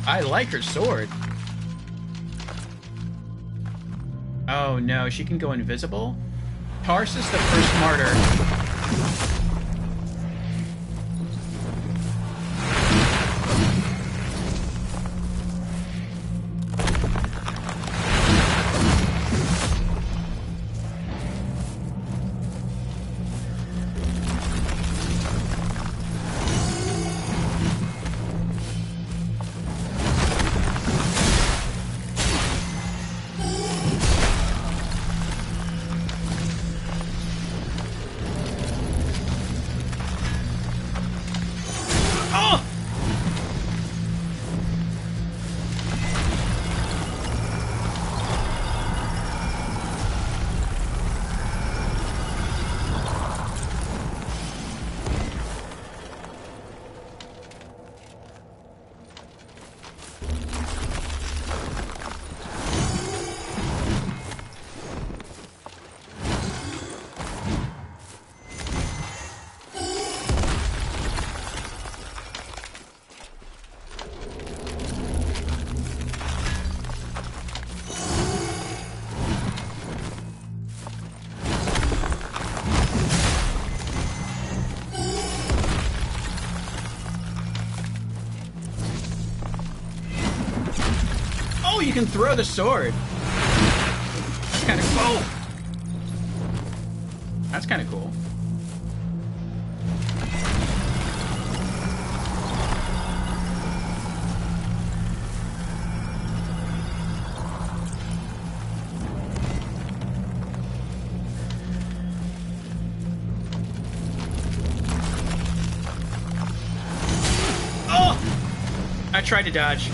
I like her sword. Oh no, she can go invisible? Tarsus the First Martyr. can throw the sword. That's kind of cool. That's kind of cool. Oh! I tried to dodge.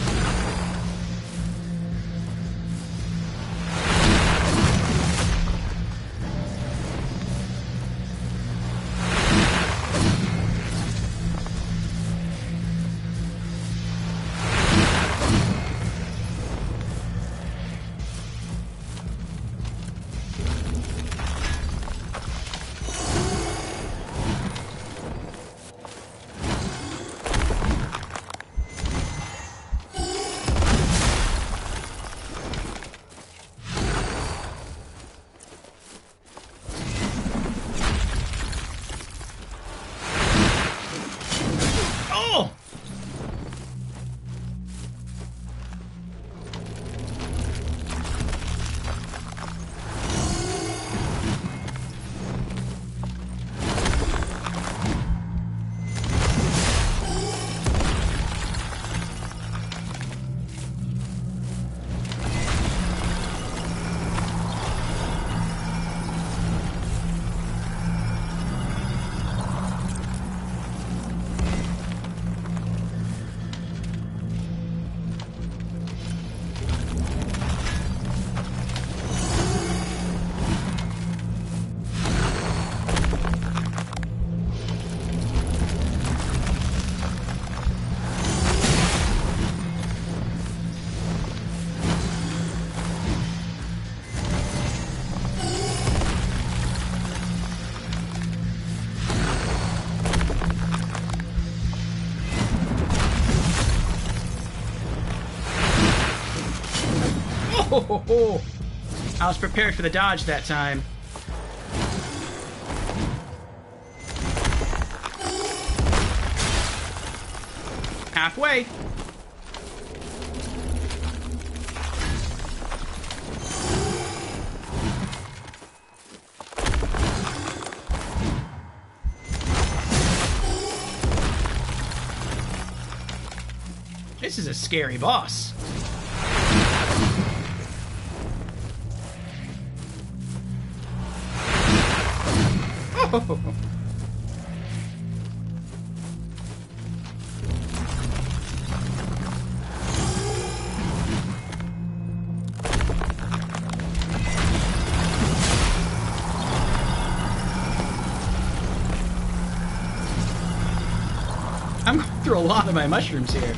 Oh, I was prepared for the dodge that time. Halfway. This is a scary boss. Oh. I'm going through a lot of my mushrooms here.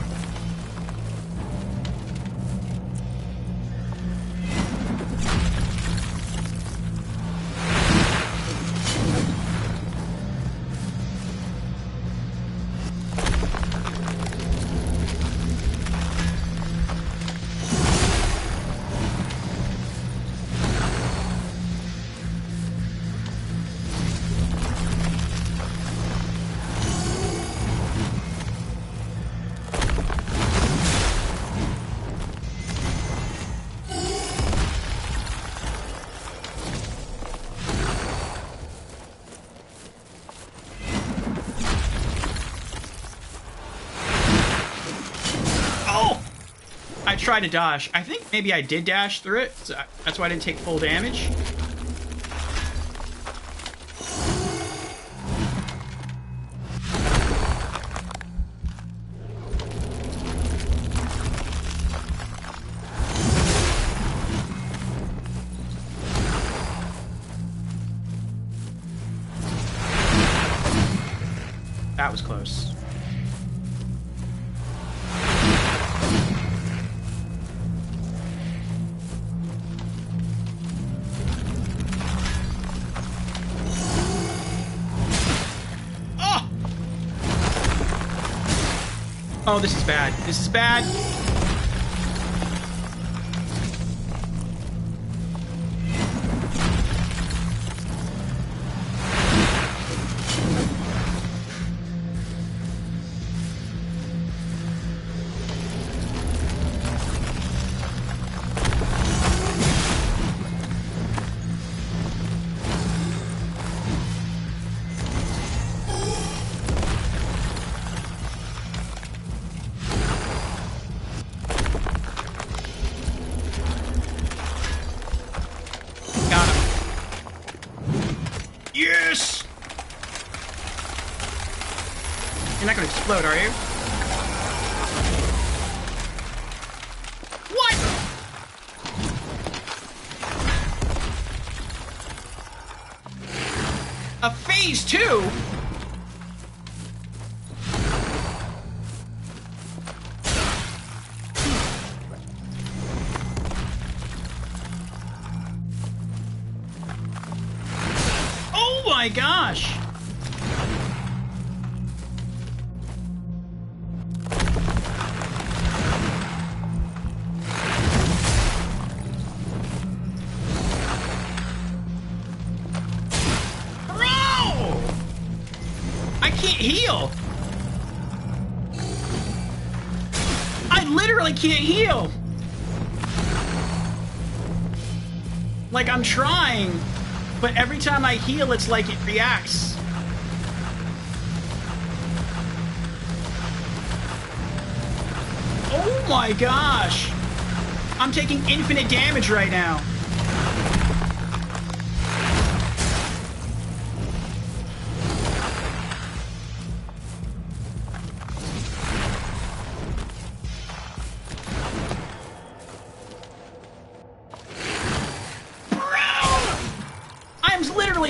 I tried to dash. I think maybe I did dash through it, so that's why I didn't take full damage. That was close. Oh, this is bad. This is bad. Yes! You're not gonna explode, are you? What? A phase 2? Oh my gosh! Heal. I literally can't heal. Like, I'm trying, but every time I heal, it's like it reacts. Oh my gosh. I'm taking infinite damage right now.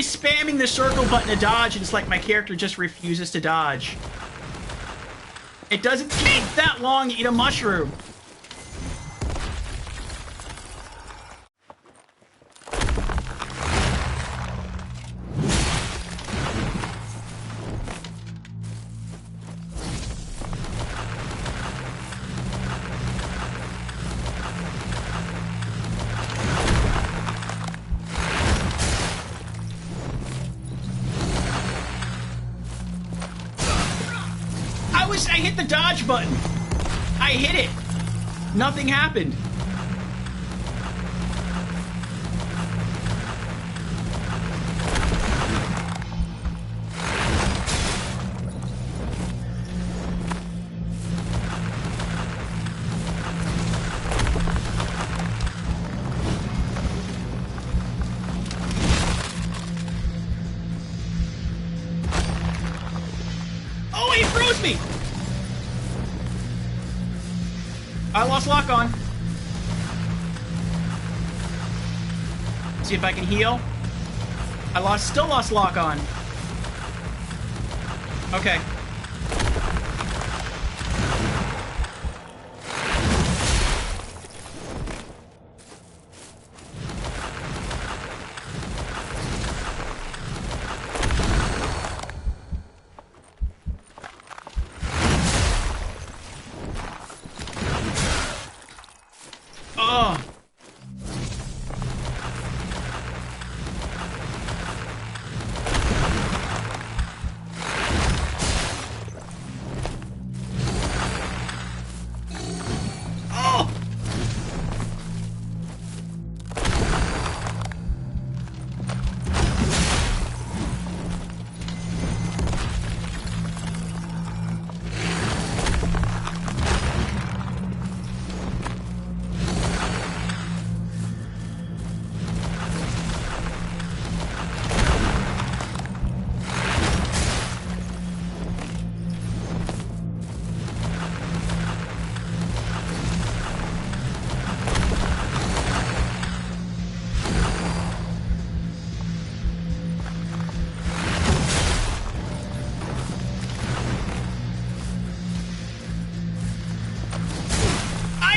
Spamming the circle button to dodge, and it's like my character just refuses to dodge. It doesn't take that long to eat a mushroom. I hit the dodge button. I hit it. Nothing happened. Oh, he froze me. I lost lock on. See if I can heal. Still lost lock on. Okay.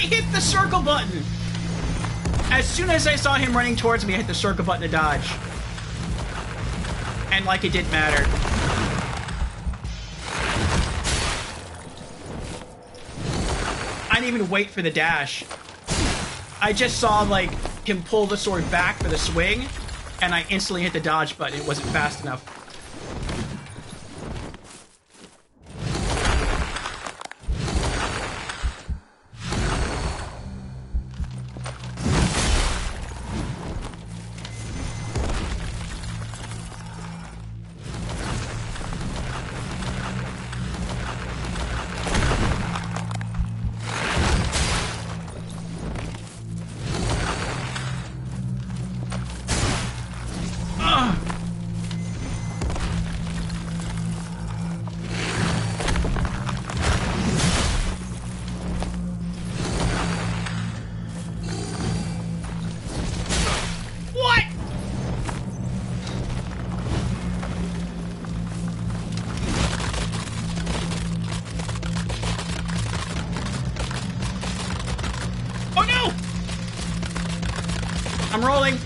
Hit the circle button. As soon as I saw him running towards me, I hit the circle button to dodge. And like it didn't matter. I didn't even wait for the dash. I just saw like him pull the sword back for the swing, and I instantly hit the dodge button. It wasn't fast enough. rolling.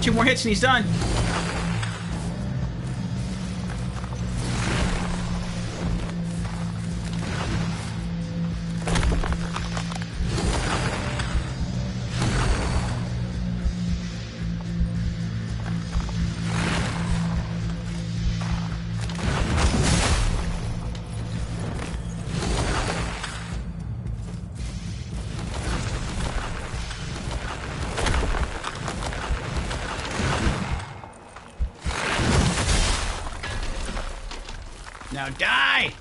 Two more hits and he's done. Now die!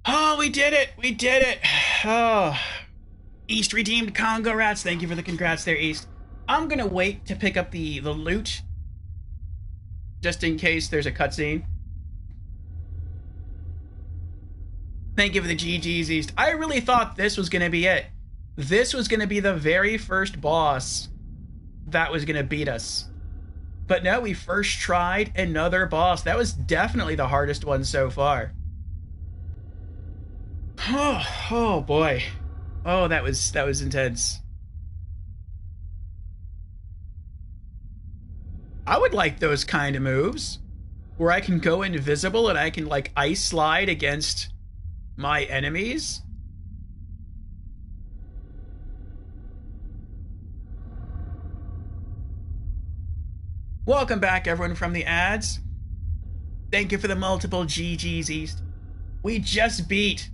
Oh, we did it! We did it! Oh. East redeemed Congo Rats. Thank you for the congrats there, East. I'm gonna wait to pick up the loot, just in case there's a cutscene. Thank you for the GG's, East. I really thought this was going to be it. This was going to be the very first boss that was going to beat us. But no, we first tried another boss. That was definitely the hardest one so far. Oh boy. Oh, that was intense. I would like those kind of moves where I can go invisible and I can like ice slide against my enemies. Welcome back, everyone, from the ads. Thank you for the multiple GG's, East. We just beat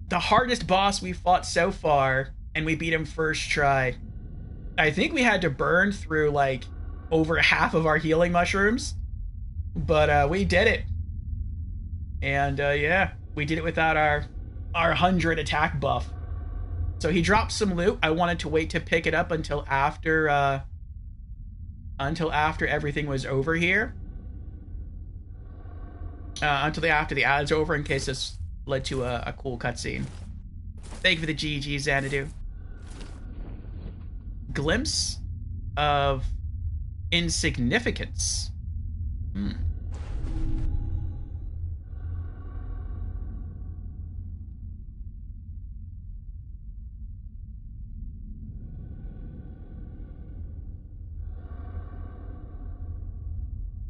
the hardest boss we fought so far, and we beat him first try. I think we had to burn through like over half of our healing mushrooms, but we did it. And yeah, we did it without our 100 attack buff. So he dropped some loot. I wanted to wait to pick it up until after everything was over here. Until after the ads over, in case this led to a cool cutscene. Thank you for the GG, Xanadu. Glimpse of insignificance.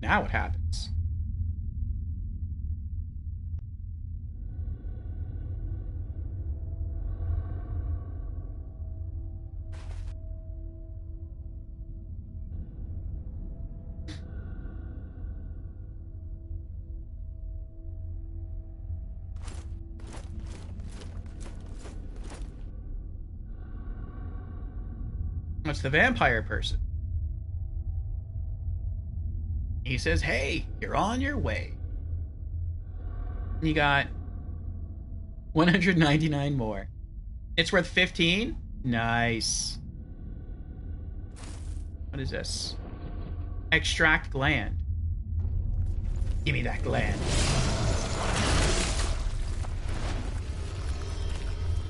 Now what happens? What's the vampire person? He says, hey, you're on your way. You got 199 more. It's worth 15? Nice. What is this? Extract gland. Give me that gland.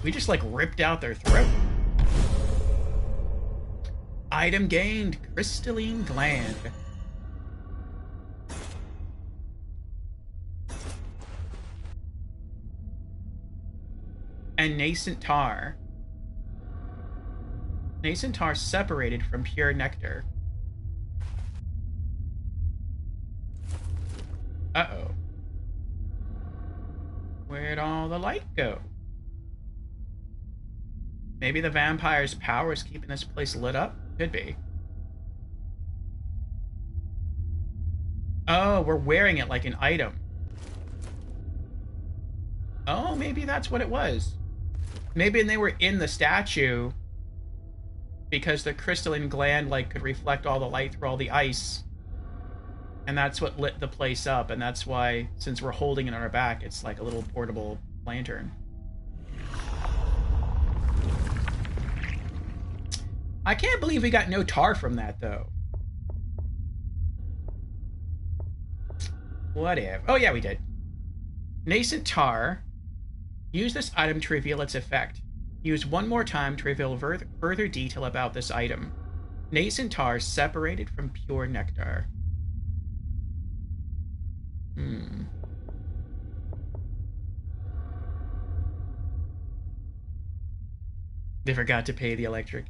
We just like ripped out their throat. Item gained, crystalline gland. And nascent tar. Nascent tar separated from pure nectar. Uh-oh. Where'd all the light go? Maybe the vampire's power is keeping this place lit up? Could be. Oh, we're wearing it like an item. Oh, maybe that's what it was. Maybe they were in the statue because the crystalline gland like could reflect all the light through all the ice. And that's what lit the place up, and that's why, since we're holding it on our back, it's like a little portable lantern. I can't believe we got no tar from that, though. Whatever. Oh, yeah, we did. Nascent tar. Use this item to reveal its effect. Use one more time to reveal further detail about this item. Nascent tar separated from pure nectar. They forgot to pay the electric.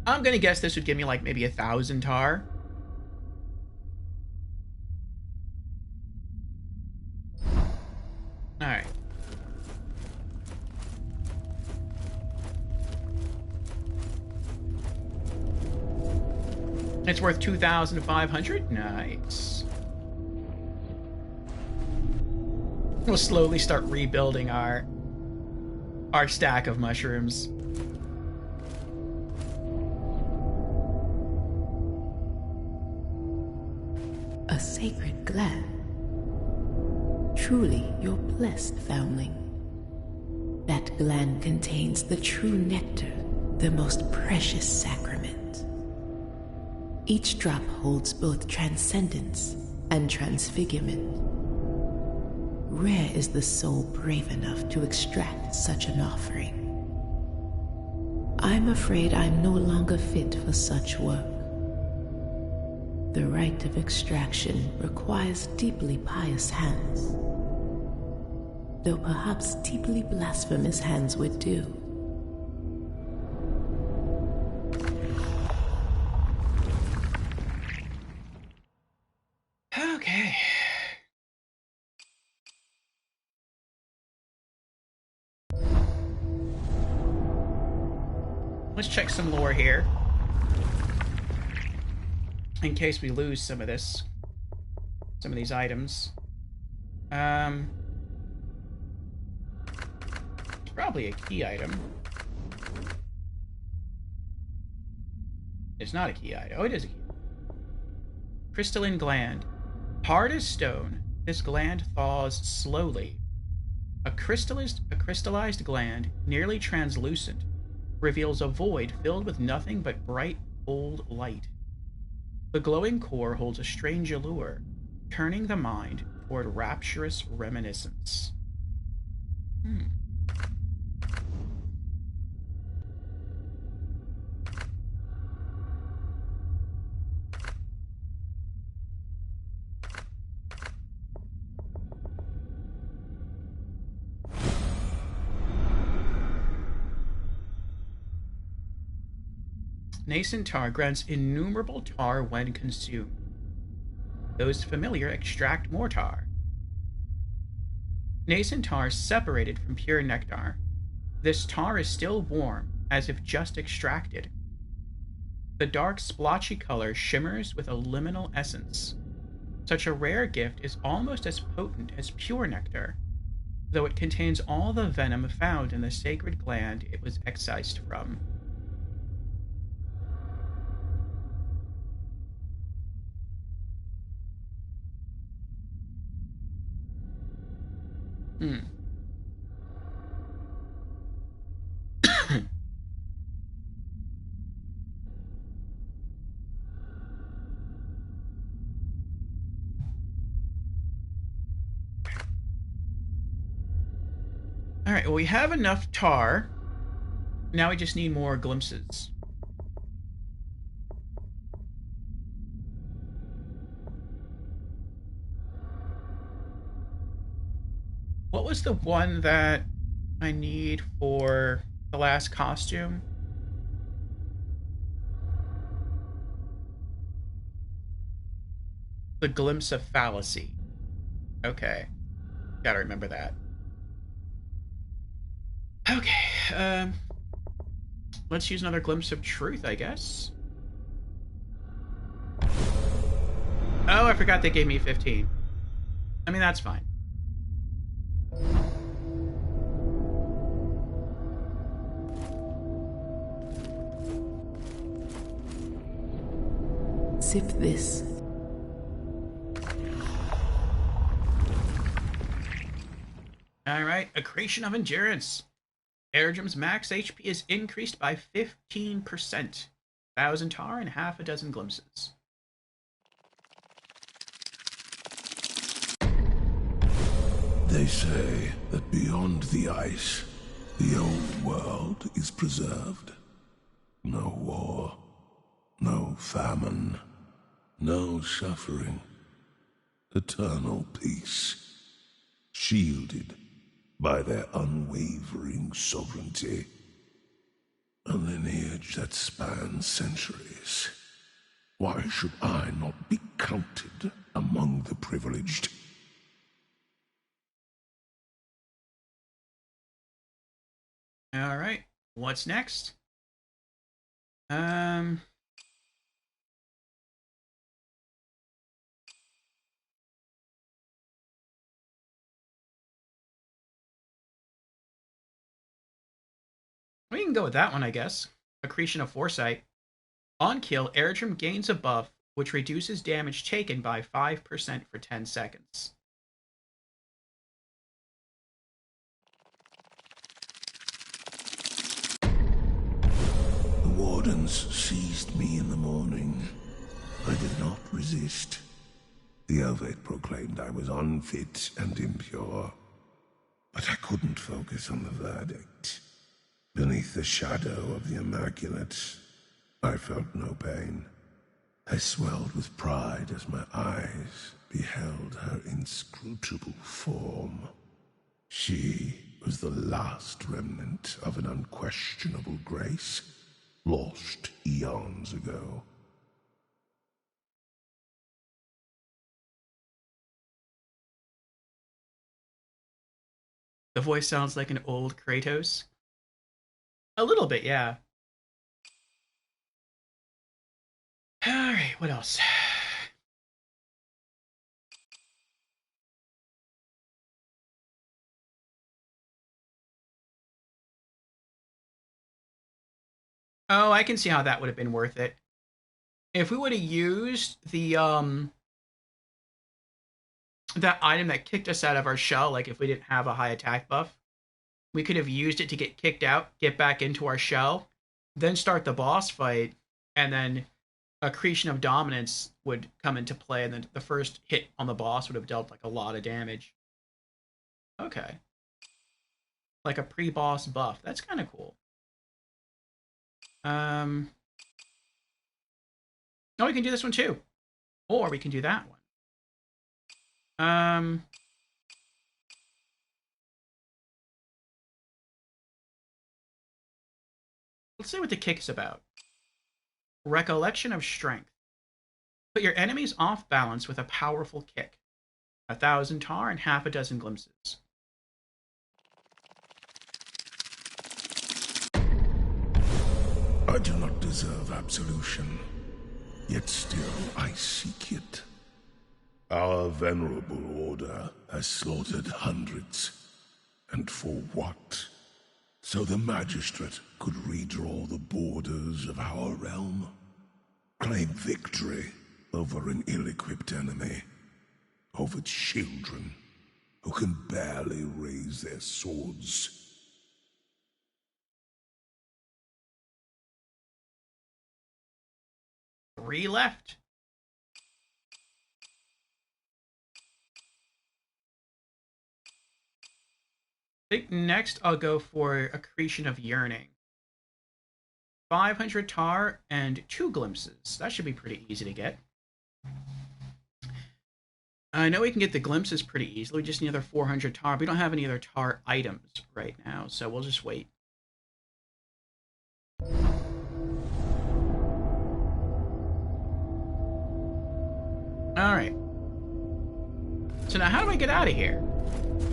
I'm gonna guess this would give me like maybe 1,000 tar. Alright. It's worth 2,500? Nice. We'll slowly start rebuilding our stack of mushrooms. A sacred gland. Truly, you're blessed, foundling. That gland contains the true nectar, the most precious sacrament. Each drop holds both transcendence and transfigurement. Rare is the soul brave enough to extract such an offering. I'm afraid I'm no longer fit for such work. The rite of extraction requires deeply pious hands, though perhaps deeply blasphemous hands would do. Okay. Let's check some lore here. In case we lose some of these items. It's probably a key item. It's not a key item. Oh, it is a key. Crystalline gland. Hard as stone, this gland thaws slowly. A crystallized gland, nearly translucent, reveals a void filled with nothing but bright, cold light. The glowing core holds a strange allure, turning the mind toward rapturous reminiscence. Nascent tar grants innumerable tar when consumed. Those familiar extract more tar. Nascent tar separated from pure nectar. This tar is still warm, as if just extracted. The dark, splotchy color shimmers with a liminal essence. Such a rare gift is almost as potent as pure nectar, though it contains all the venom found in the sacred gland it was excised from. Alright, well, we have enough tar Now we just need more glimpses. What was the one that I need for the last costume? The glimpse of fallacy. Okay. Gotta remember that. Okay, let's use another glimpse of truth, I guess. Oh, I forgot they gave me 15. I mean, that's fine. Sip this. Alright, accretion of endurance. Airdrum's max HP is increased by 15%. 1,000 tar and half a dozen glimpses. They say that beyond the ice, the old world is preserved. No war, no famine, no suffering. Eternal peace, shielded by their unwavering sovereignty. A lineage that spans centuries. Why should I not be counted among the privileged? Alright, what's next? We can go with that one, I guess. Accretion of Foresight. On kill, Airdrum gains a buff, which reduces damage taken by 5% for 10 seconds. The wardens seized me in the morning. I did not resist. The Ovate proclaimed I was unfit and impure. But I couldn't focus on the verdict. Beneath the shadow of the Immaculate, I felt no pain. I swelled with pride as my eyes beheld her inscrutable form. She was the last remnant of an unquestionable grace, lost eons ago. The voice sounds like an old Kratos. A little bit, yeah. Alright, what else? Oh, I can see how that would have been worth it. If we would have used that item that kicked us out of our shell, like if we didn't have a high attack buff, we could have used it to get kicked out, get back into our shell, then start the boss fight, and then accretion of dominance would come into play, and then the first hit on the boss would have dealt like a lot of damage. Okay. Like a pre-boss buff. That's kind of cool. Oh, we can do this one too. Or we can do that one. Let's see what the kick is about. Recollection of strength. Put your enemies off balance with a powerful kick. 1,000 tar and half a dozen glimpses. I do not deserve absolution, yet still I seek it. Our venerable order has slaughtered hundreds. And for what? So the magistrate could redraw the borders of our realm? Claim victory over an ill-equipped enemy? Over children who can barely raise their swords? 3 left. I think next I'll go for Accretion of Yearning. 500 tar and 2 glimpses. That should be pretty easy to get. I know we can get the glimpses pretty easily. We just need another 400 tar. We don't have any other tar items right now, so we'll just wait. Alright. So now how do I get out of here?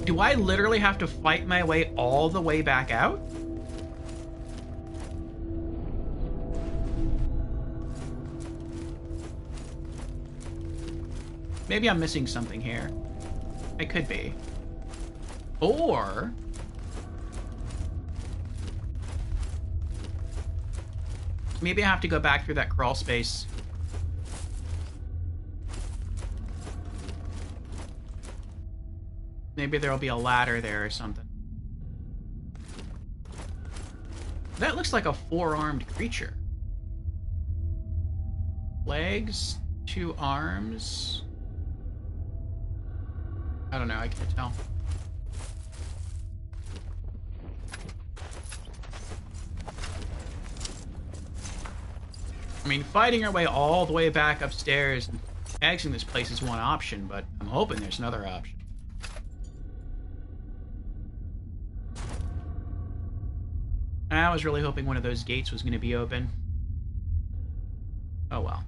Do I literally have to fight my way all the way back out? Maybe I'm missing something here. It could be. Or... maybe I have to go back through that crawl space. Maybe there'll be a ladder there or something. That looks like a 4-armed creature. Legs, 2 arms... I don't know, I can't tell. I mean, fighting our way all the way back upstairs and exiting this place is one option, but I'm hoping there's another option. I was really hoping one of those gates was going to be open. Oh well.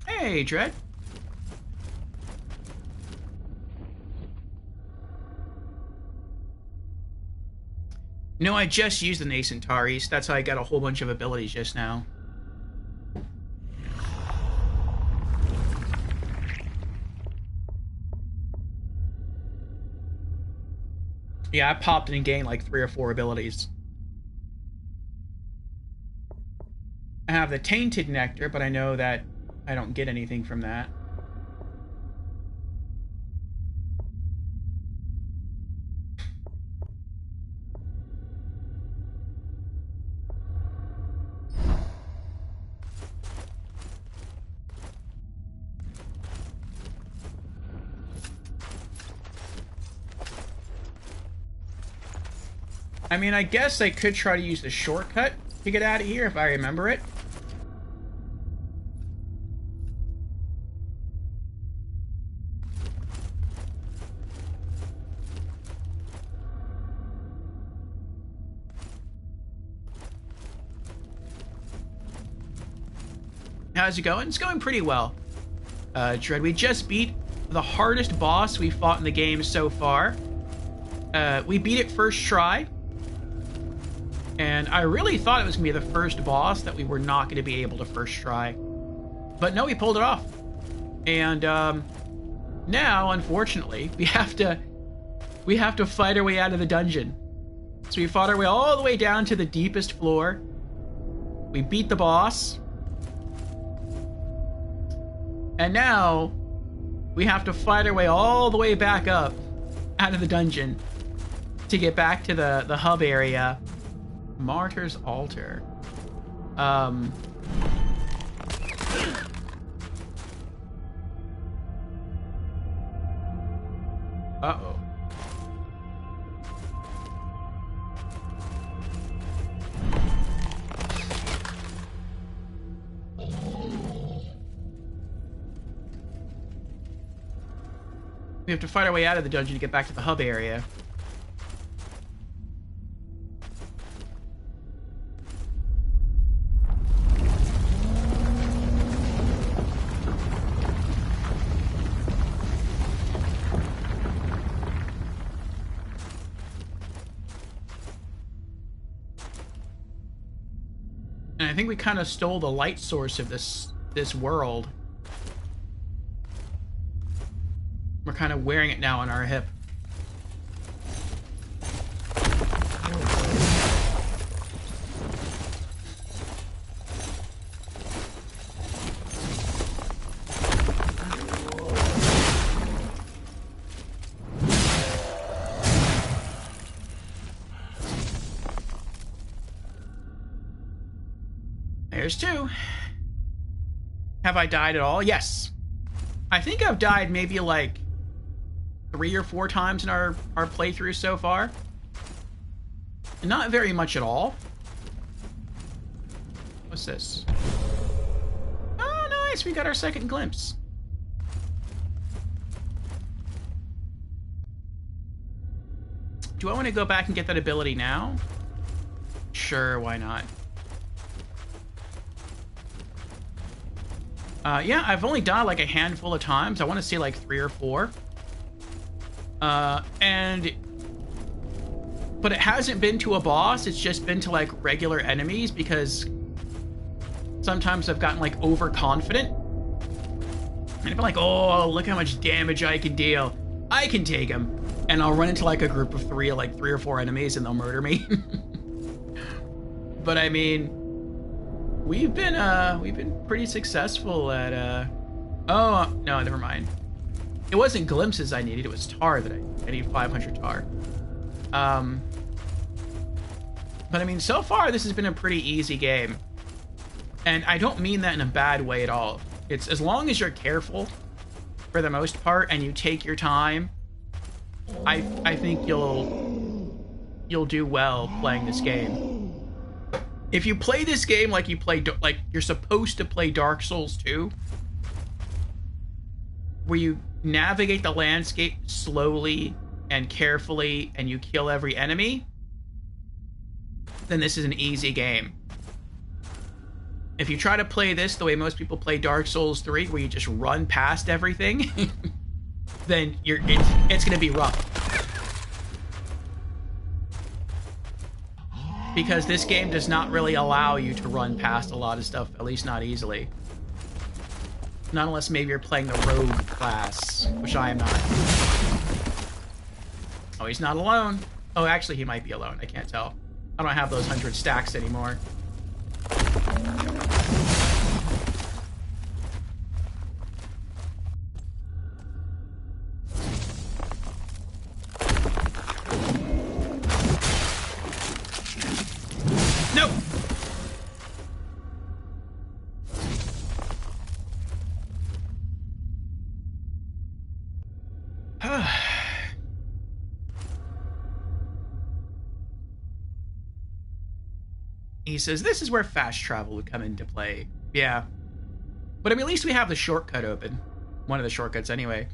Hey, Dread. No, I just used the Nascent Taris. That's how I got a whole bunch of abilities just now. Yeah, I popped and gained like 3 or 4 abilities. I have the Tainted Nectar, but I know that I don't get anything from that. I mean, I guess I could try to use the shortcut to get out of here if I remember it. How's it going? It's going pretty well. Dread, we just beat the hardest boss we fought in the game so far. We beat it first try. And I really thought it was going to be the first boss that we were not going to be able to first try. But no, we pulled it off. And now, unfortunately, we have to fight our way out of the dungeon. So we fought our way all the way down to the deepest floor. We beat the boss. And now, we have to fight our way all the way back up out of the dungeon to get back to the hub area. Martyr's Altar. Uh-oh. We have to fight our way out of the dungeon to get back to the hub area. And I think we kind of stole the light source of this world. We're kind of wearing it now on our hip. There's 2. Have I died at all? Yes. I think I've died maybe like 3 or 4 times in our playthrough so far. Not very much at all. What's this? Oh, nice. We got our second glimpse. Do I want to go back and get that ability now? Sure, why not? Yeah, I've only died like a handful of times. I want to say like 3 or 4. But it hasn't been to a boss. It's just been to like regular enemies because sometimes I've gotten like overconfident. And I've been like, oh, look how much damage I can deal. I can take him. And I'll run into like a group of 3, like 3 or 4 enemies, and they'll murder me. But I mean, we've been pretty successful at oh no, never mind. It wasn't glimpses I needed, it was tar that I need 500 tar. But I mean, so far this has been a pretty easy game. And I don't mean that in a bad way at all. It's as long as you're careful for the most part and you take your time, I think you'll do well playing this game. If you play this game like you're supposed to play Dark Souls 2, where you navigate the landscape slowly and carefully and you kill every enemy, then this is an easy game. If you try to play this the way most people play Dark Souls 3, where you just run past everything, then it's gonna be rough. Because this game does not really allow you to run past a lot of stuff, at least not easily. Not unless maybe you're playing the rogue class, which I am not. Oh, he's not alone. Oh, actually, he might be alone. I can't tell. I don't have those 100 stacks anymore. No! He says, this is where fast travel would come into play. Yeah. But I mean, at least we have the shortcut open. One of the shortcuts, anyway.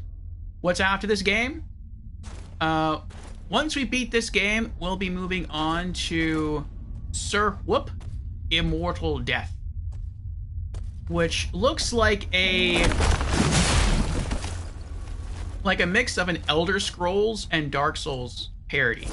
What's after this game? Once we beat this game, we'll be moving on to Sir Whoop, Immortal Death. Which looks like a mix of an Elder Scrolls and Dark Souls parody.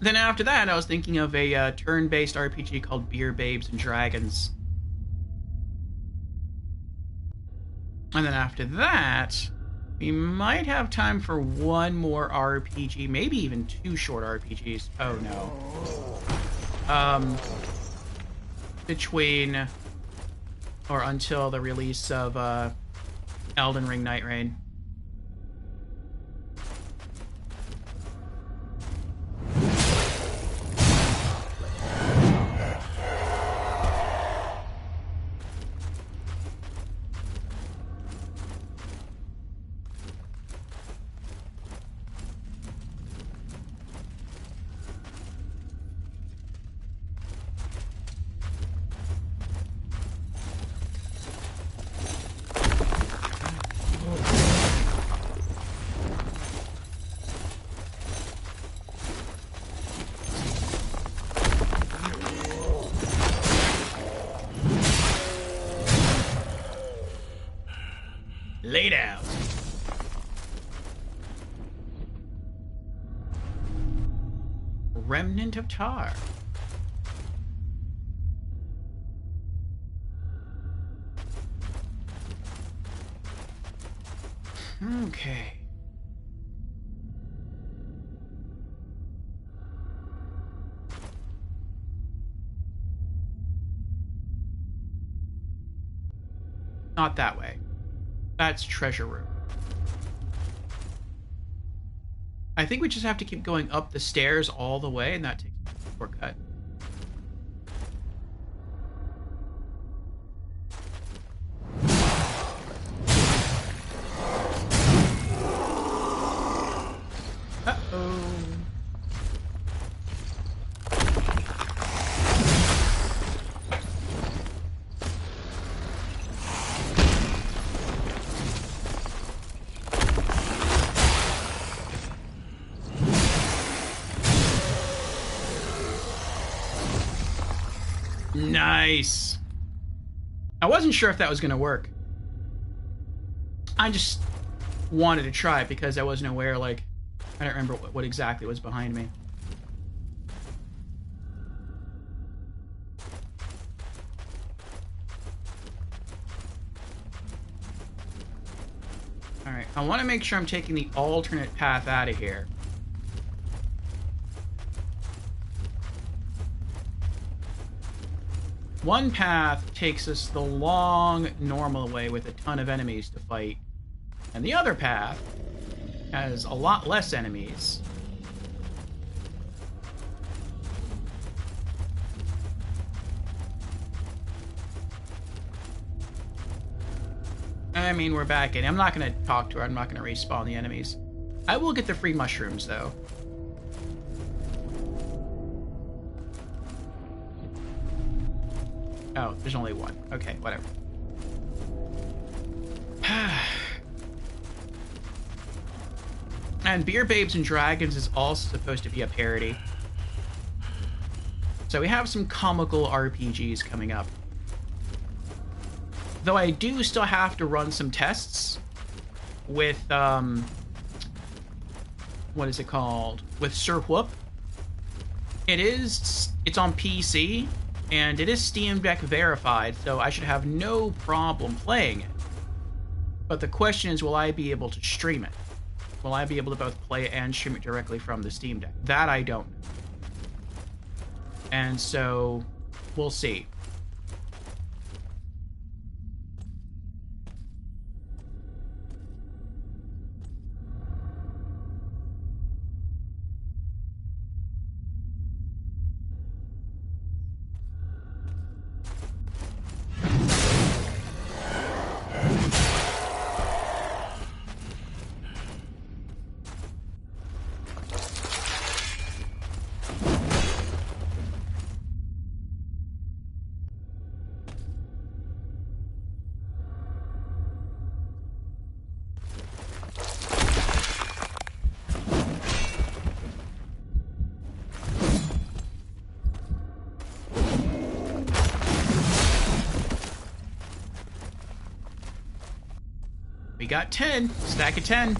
Then after that, I was thinking of a turn-based RPG called Beer Babes and Dragons. And then after that, we might have time for one more RPG, maybe even 2 short RPGs. Oh no. Between or until the release of Elden Ring Night Rain. remnant of tar. Okay. Not that way. That's treasure room. I think we just have to keep going up the stairs all the way, and that takes a shortcut. Uh-oh. Nice. I wasn't sure if that was going to work. I just wanted to try it because I wasn't aware, like, I don't remember what exactly was behind me. Alright, I want to make sure I'm taking the alternate path out of here. One path takes us the long, normal way with a ton of enemies to fight. And the other path has a lot less enemies. I mean, we're back in. I'm not going to talk to her. I'm not going to respawn the enemies. I will get the free mushrooms, though. Oh, there's only one. Okay, whatever. And Beer Babes and Dragons is also supposed to be a parody. So we have some comical RPGs coming up. Though I do still have to run some tests with, what is it called? With Sir Whoop. It's on PC, and it is Steam Deck verified, so I should have no problem playing it. But the question is, will I be able to stream it? Will I be able to both play it and stream it directly from the Steam Deck? That I don't know. And so, we'll see. We got 10. Stack of 10.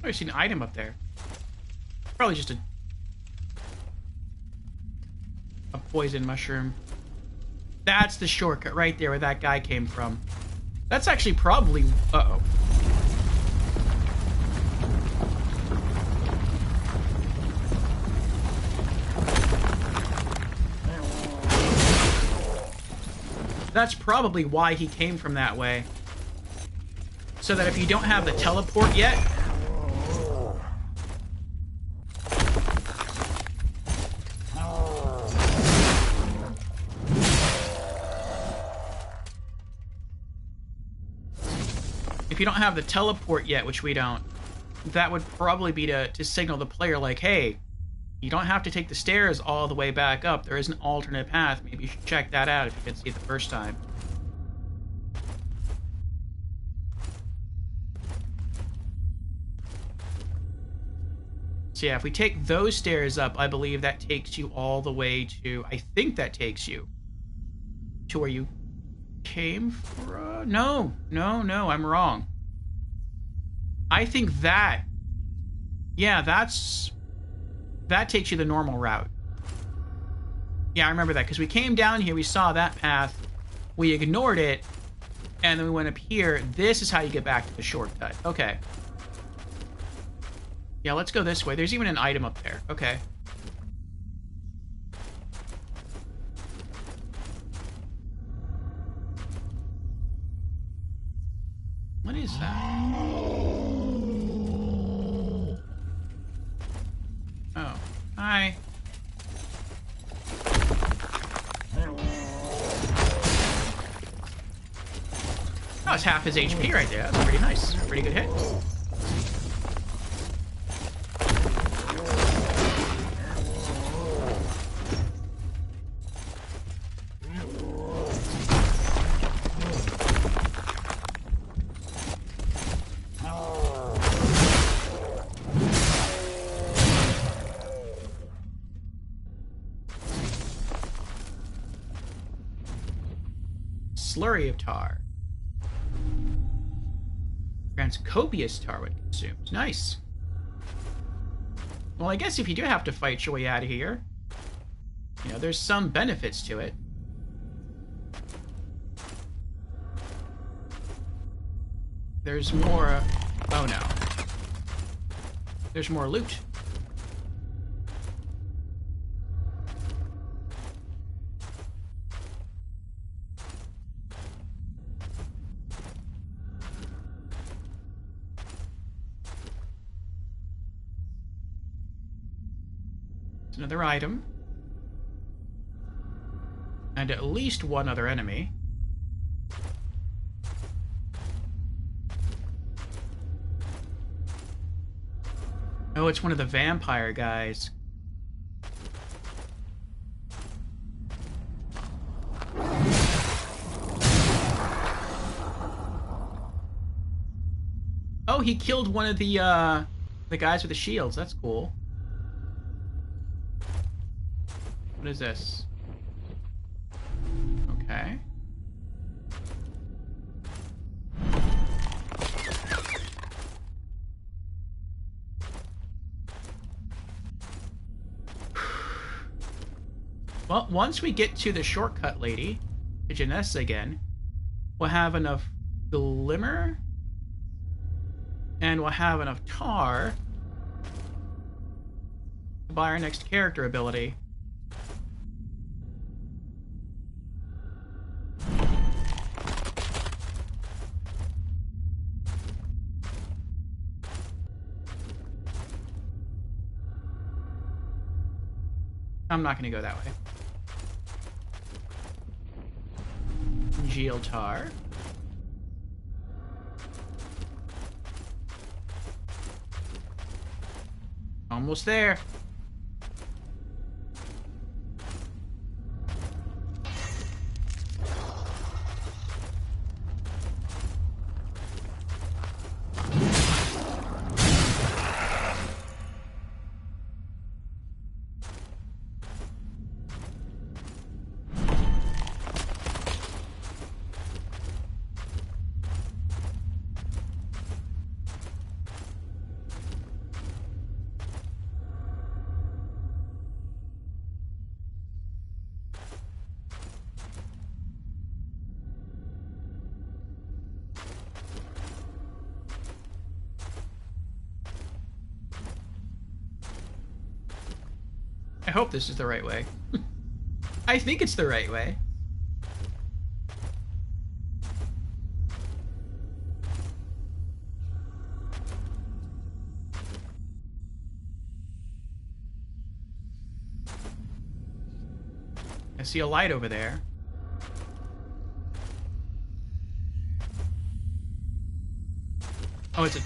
I see an item up there. Probably just a poison mushroom. That's the shortcut right there where that guy came from. That's actually probably... Uh-oh. That's probably why he came from that way. So that if you don't have the teleport yet... If you don't have the teleport yet, which we don't, that would probably be to signal the player, like, hey, you don't have to take the stairs all the way back up. There is an alternate path. Maybe you should check that out if you didn't see it the first time. So yeah, if we take those stairs up, I believe that takes you all the way to... I think that takes you to where you came from. No, I'm wrong. I think that... Yeah, that takes you the normal route. Yeah, I remember that, because we came down here, we saw that path, we ignored it, and then we went up here. This is how you get back to the shortcut. Okay. Yeah, let's go this way. There's even an item up there. Okay. What is that? Oh. Hi. Oh, it's half his HP right there. That's pretty nice. Pretty good hit. Slurry of tar. Grants copious tar when consumed. Nice. Well, I guess if you do have to fight your way out of here, you know, there's some benefits to it. There's more... oh no. There's more loot. Another item. And at least one other enemy. Oh, it's one of the vampire guys. Oh, he killed one of the guys with the shields. That's cool. What is this? Okay. Well, once we get to the shortcut lady, to Janessa again, we'll have enough glimmer, and we'll have enough tar to buy our next character ability. I'm not going to go that way. Geeltar. Almost there. I hope this is the right way. I think it's the right way. I see a light over there. Oh, it's a...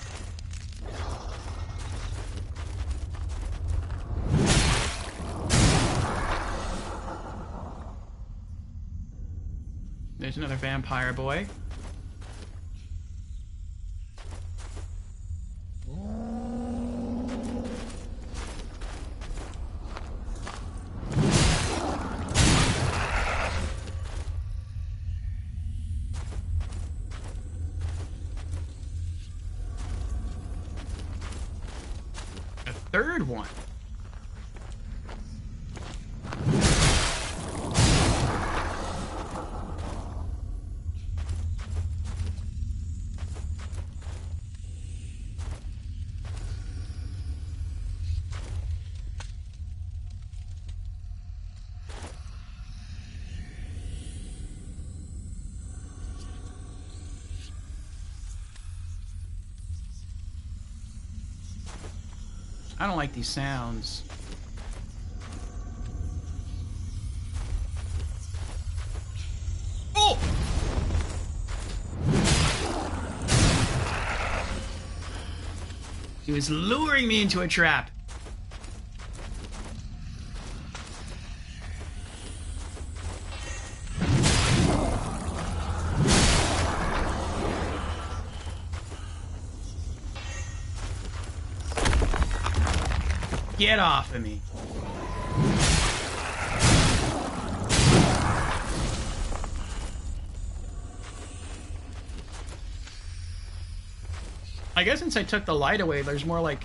There's another vampire boy. A third one. I don't like these sounds. Oh! He was luring me into a trap. Get off of me. I guess since I took the light away, there's more like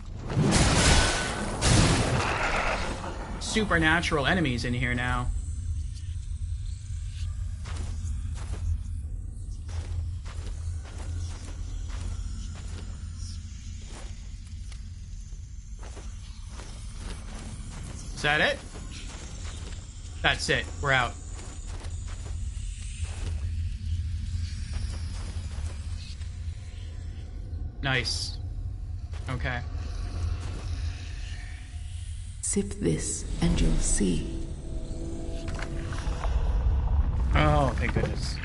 supernatural enemies in here now. Is that it? That's it. We're out. Nice. Okay. Sip this and you'll see. Oh, thank goodness.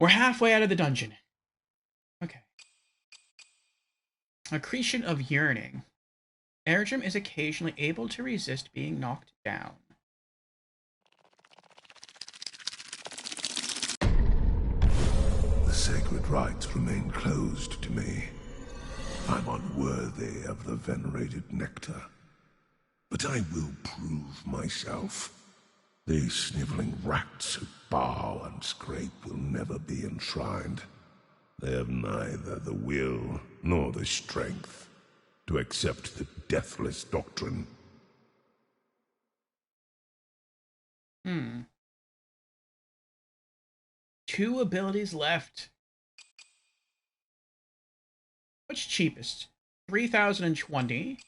We're halfway out of the dungeon. Okay. Accretion of Yearning. Eredrum is occasionally able to resist being knocked down. The sacred rites remain closed to me. I'm unworthy of the venerated nectar. But I will prove myself. These sniveling rats who bow and scrape will never be enshrined. They have neither the will nor the strength to accept the deathless doctrine. Two abilities left. What's cheapest? 3,020.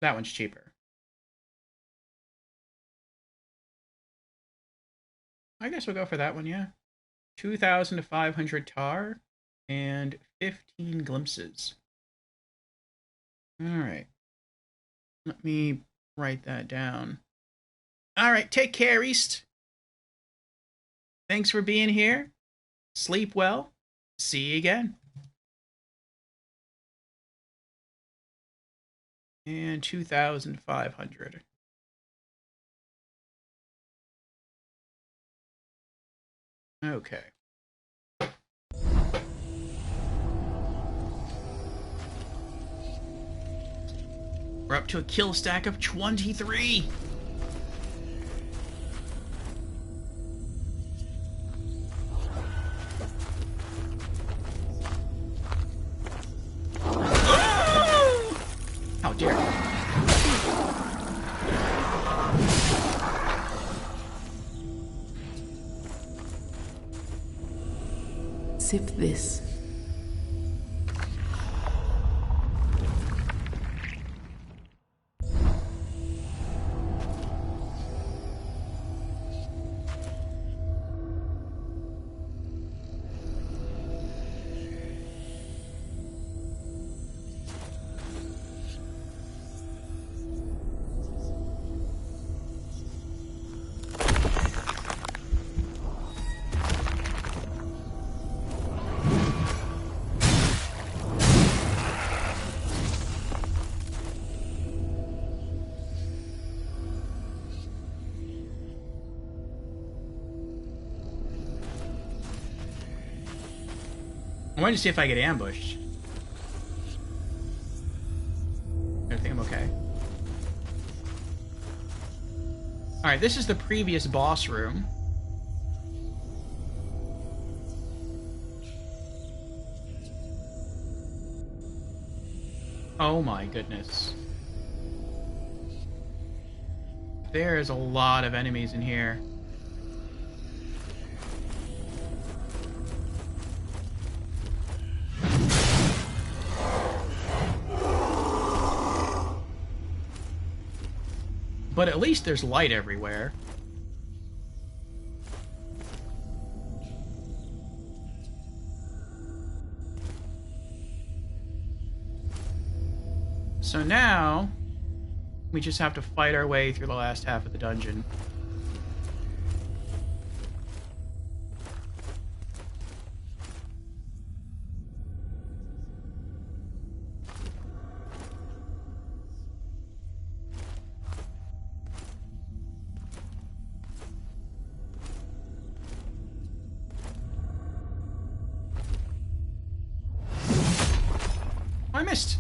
That one's cheaper. I guess we'll go for that one, yeah. 2,500 tar and 15 glimpses. Alright. Let me write that down. Alright, take care, East. Thanks for being here. Sleep well. See you again. And 2,500. Okay. We're up to a kill stack of 23. How dare you. Sip this. I wanted to see if I get ambushed. I think I'm okay. Alright, this is the previous boss room. Oh my goodness. There's a lot of enemies in here. But at least there's light everywhere. So now, we just have to fight our way through the last half of the dungeon. I missed.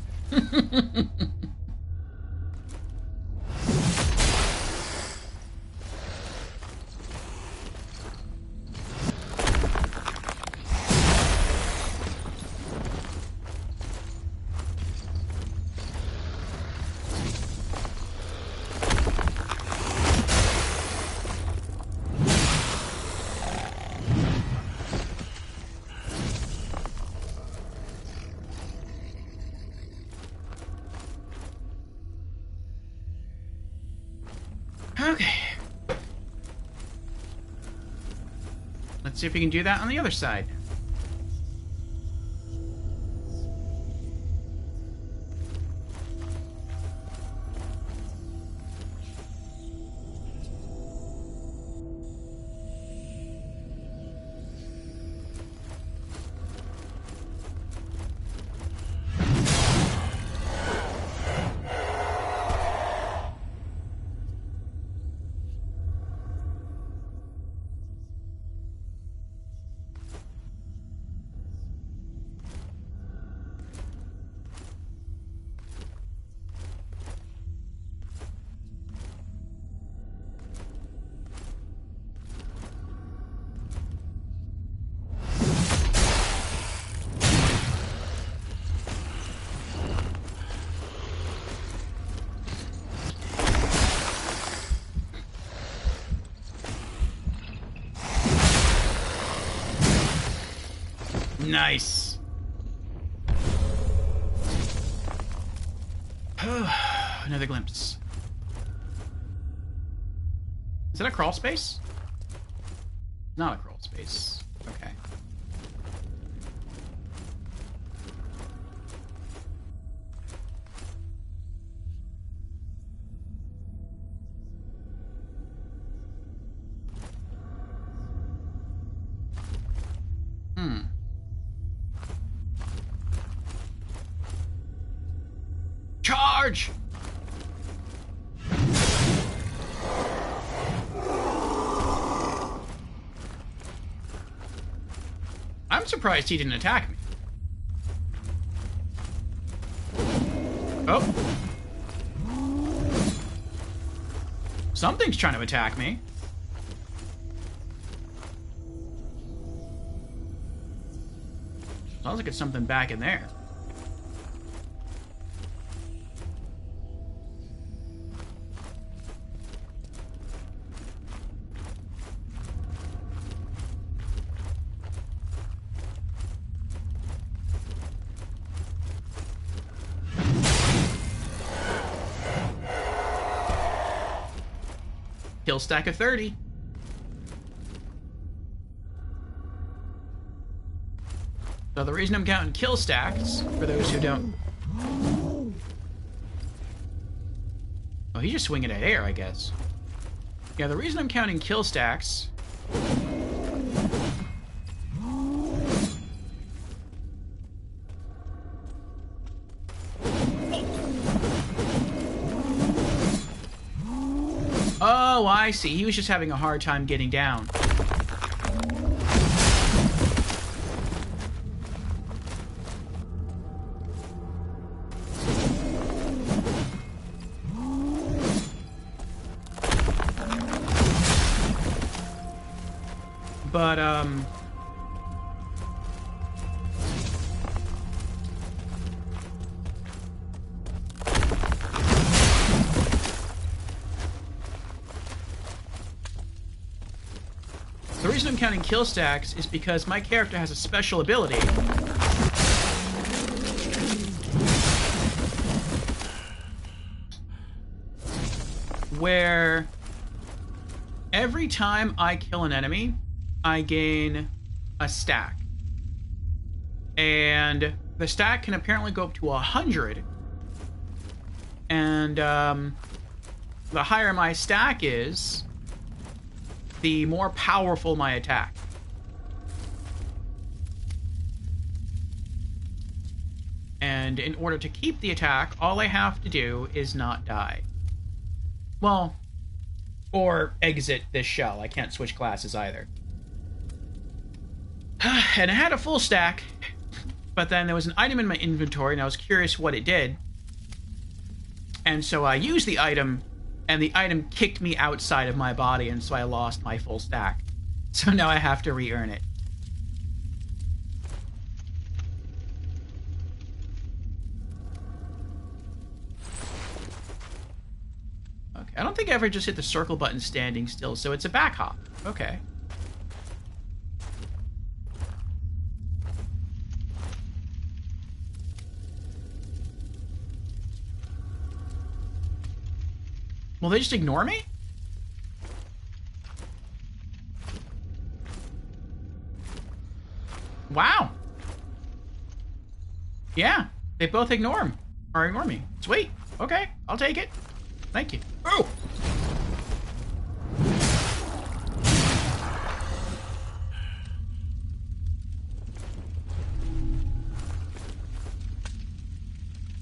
Okay. Let's see if we can do that on the other side. Nice. Another glimpse. Is that a crawl space? Not a crawl space. Okay. Charge! I'm surprised he didn't attack me. Oh. Something's trying to attack me. Sounds like it's something back in there. Kill stack of 30. So the reason I'm counting kill stacks, for those who don't... Oh, he's just swinging at air, I guess. Yeah, the reason I'm counting kill stacks... Oh, I see. He was just having a hard time getting down. But, the reason I'm counting kill stacks is because my character has a special ability. Where every time I kill an enemy, I gain a stack. And the stack can apparently go up to 100. And the higher my stack is, the more powerful my attack. And in order to keep the attack, all I have to do is not die. Well, or exit this shell. I can't switch classes either. And I had a full stack, but then there was an item in my inventory, and I was curious what it did. And so I used the item, and the item kicked me outside of my body, and so I lost my full stack. So now I have to re-earn it. Okay, I don't think I ever just hit the circle button standing still, so it's a back hop. Okay. Will they just ignore me? Wow. Yeah, they both ignore him. Or ignore me. Sweet. Okay, I'll take it. Thank you. Oh!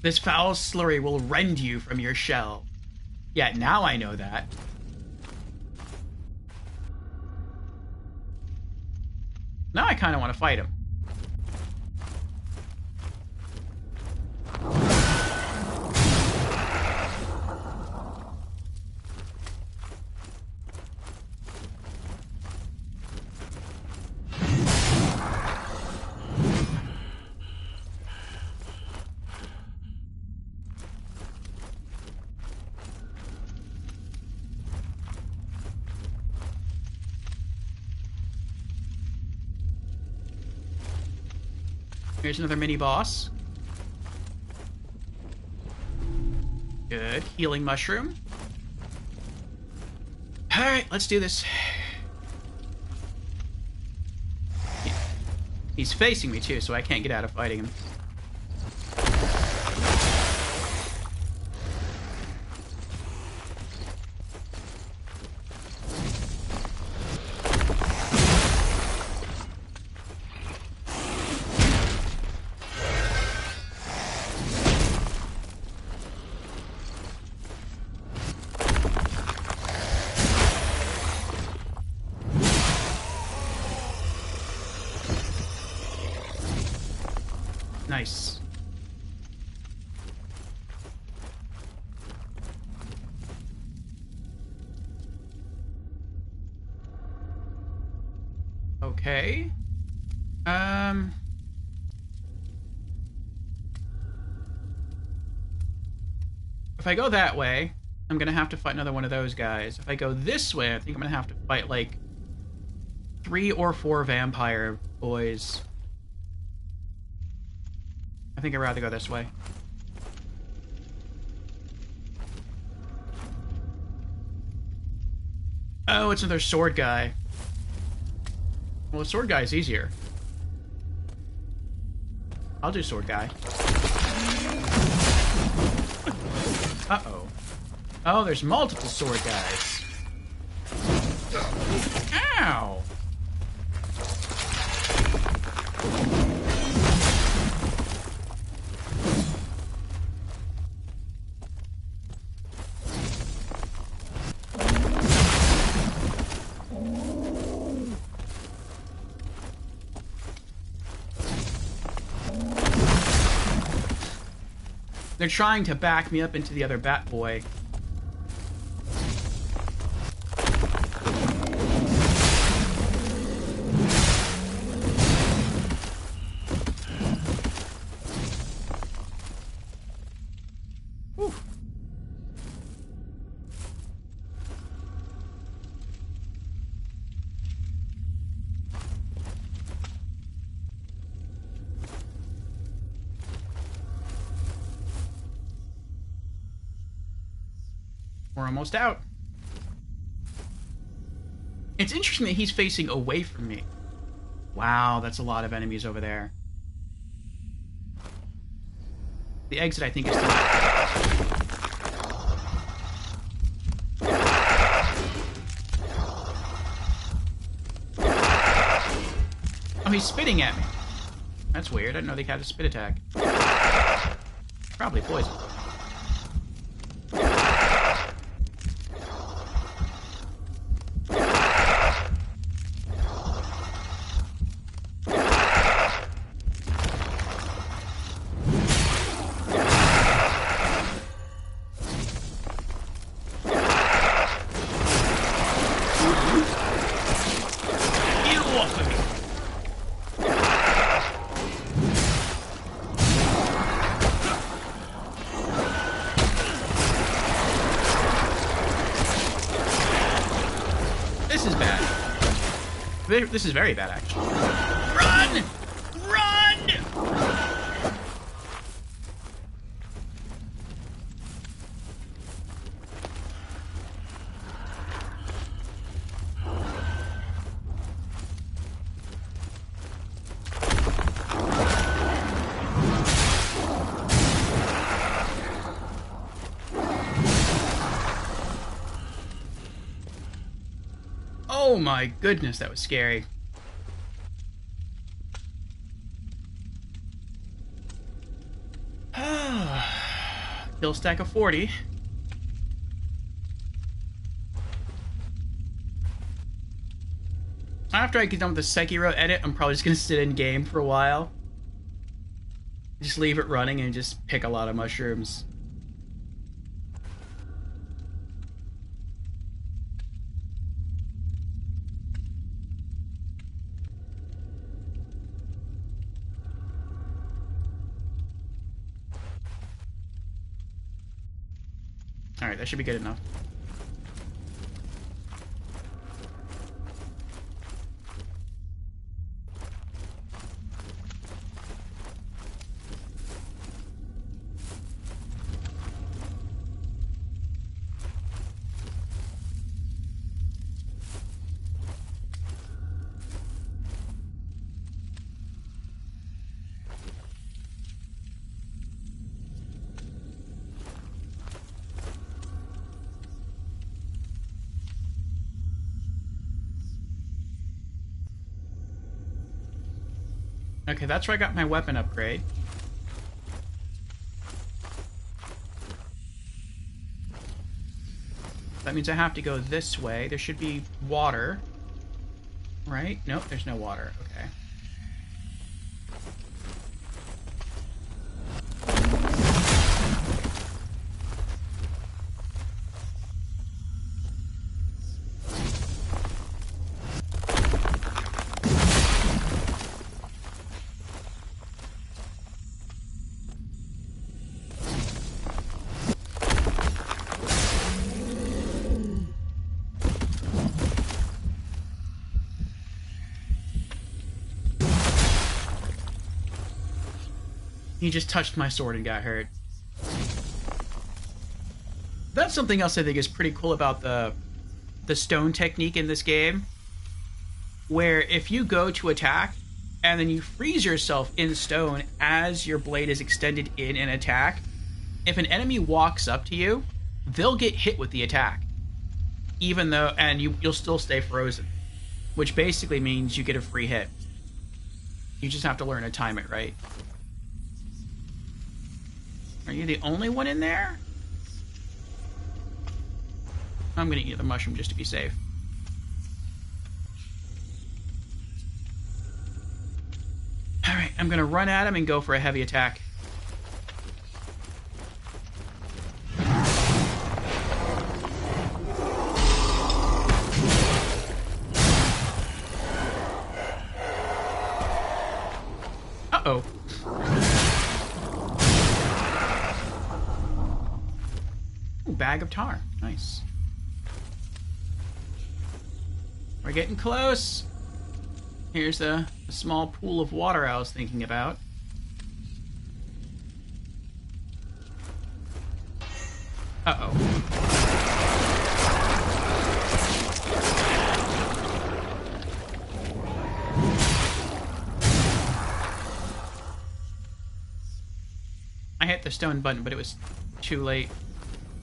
This foul slurry will rend you from your shell. Yeah, now I know that. Now I kind of want to fight him. Here's another mini-boss. Good. Healing mushroom. Alright, let's do this. He's facing me, too, so I can't get out of fighting him. Nice. Okay. If I go that way, I'm gonna have to fight another one of those guys. If I go this way, I think I'm gonna have to fight like 3 or 4 vampire boys. I think I'd rather go this way. Oh, it's another sword guy. Well, the sword guy is easier. I'll do sword guy. Uh-oh. Oh, there's multiple sword guys. Ow! They're trying to back me up into the other Bat Boy. We're almost out. It's interesting that he's facing away from me. Wow, that's a lot of enemies over there. The exit, I think, is still... Oh, he's spitting at me. That's weird. I didn't know they had a spit attack. Probably poison. This is very bad, actually. Run! Run! Oh my goodness, that was scary. Kill stack of 40. After I get done with the Sekiro edit, I'm probably just gonna sit in game for a while. Just leave it running and just pick a lot of mushrooms. Alright, that should be good enough. Okay, that's where I got my weapon upgrade. That means I have to go this way. There should be water. Right? Nope, there's no water. Okay. He just touched my sword and got hurt. That's something else I think is pretty cool about the stone technique in this game. Where if you go to attack, and then you freeze yourself in stone as your blade is extended in an attack, if an enemy walks up to you, they'll get hit with the attack. Even though, and you'll still stay frozen. Which basically means you get a free hit. You just have to learn to time it right. Are you the only one in there? I'm gonna eat the mushroom just to be safe. Alright, I'm gonna run at him and go for a heavy attack. Uh-oh. Bag of tar. Nice. We're getting close. Here's a small pool of water I was thinking about. Uh-oh. I hit the stone button, but it was too late.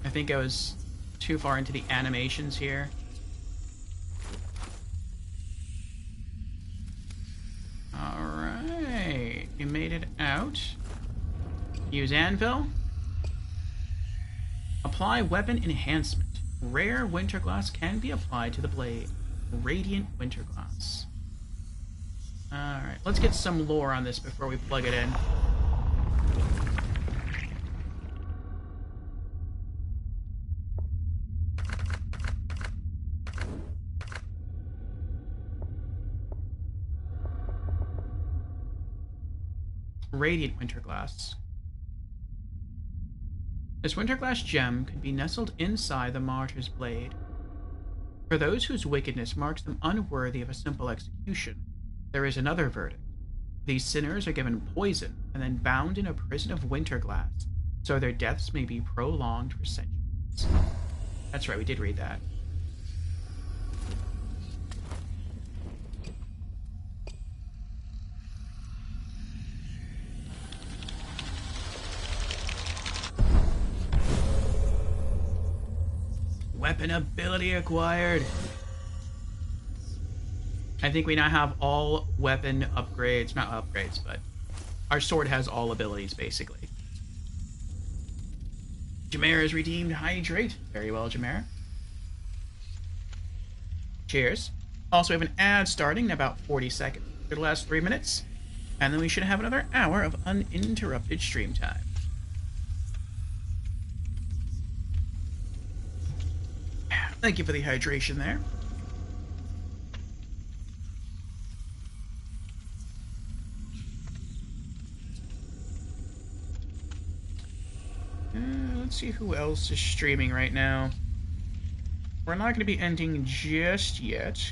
I think I was too far into the animations here. Alright. We made it out. Use anvil. Apply weapon enhancement. Rare winterglass can be applied to the blade. Radiant winterglass. Alright, let's get some lore on this before we plug it in. Radiant winterglass. This winterglass gem could be nestled inside the martyr's blade. For those whose wickedness marks them unworthy of a simple execution, there is another verdict. These sinners are given poison and then bound in a prison of winterglass, so their deaths may be prolonged for centuries. That's right, we did read that. Weapon ability acquired. I think we now have all weapon upgrades. Not upgrades, but our sword has all abilities, basically. Jamera has redeemed Hydrate. Very well, Jamera. Cheers. Also, we have an ad starting in about 40 seconds. It'll last 3 minutes, and then we should have another hour of uninterrupted stream time. Thank you for the hydration there. Let's see who else is streaming right now. We're not going to be ending just yet,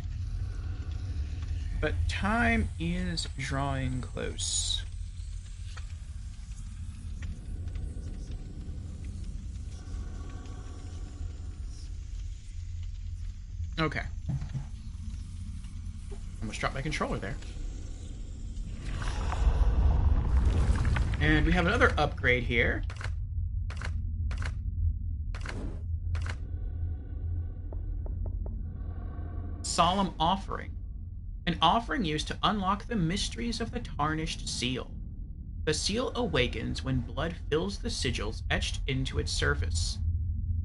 but time is drawing close. Okay. Almost dropped my controller there. And we have another upgrade here. Solemn Offering. An offering used to unlock the mysteries of the Tarnished Seal. The seal awakens when blood fills the sigils etched into its surface.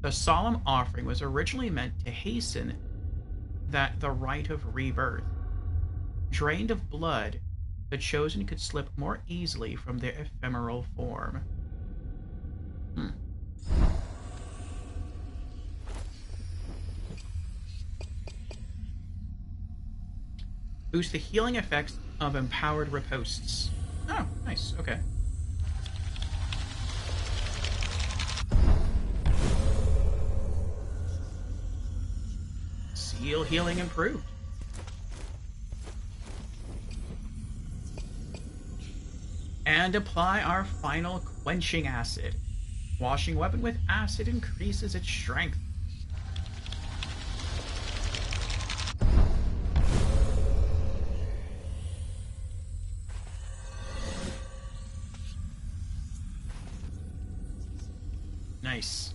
The Solemn Offering was originally meant to hasten the rite of rebirth. Drained of blood, the Chosen could slip more easily from their ephemeral form. Boost the healing effects of empowered ripostes. Oh, nice. Okay. Seal healing improved. And apply our final quenching acid. Washing weapon with acid increases its strength. Nice.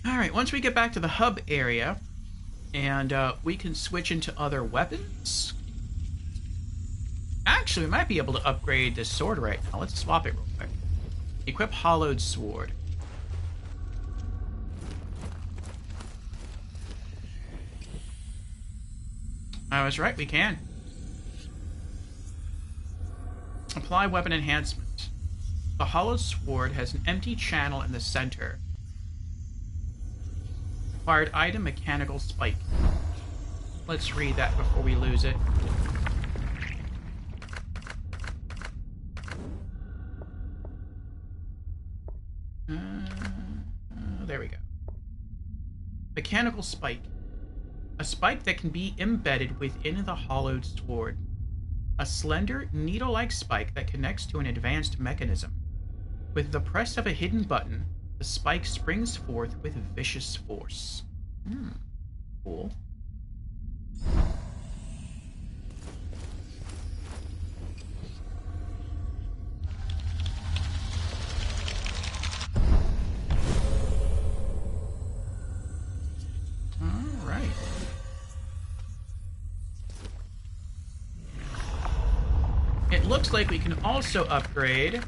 Alright, once we get back to the hub area, and we can switch into other weapons. Actually, we might be able to upgrade this sword right now. Let's swap it real quick. Equip Hollowed Sword. I was right, we can. Apply weapon enhancement. The Hollowed Sword has an empty channel in the center. Acquired item, Mechanical Spike. Let's read that before we lose it. There we go. Mechanical Spike. A spike that can be embedded within the Hollowed Sword. A slender, needle-like spike that connects to an advanced mechanism. With the press of a hidden button, the spike springs forth with vicious force. Cool. It looks like we can also upgrade...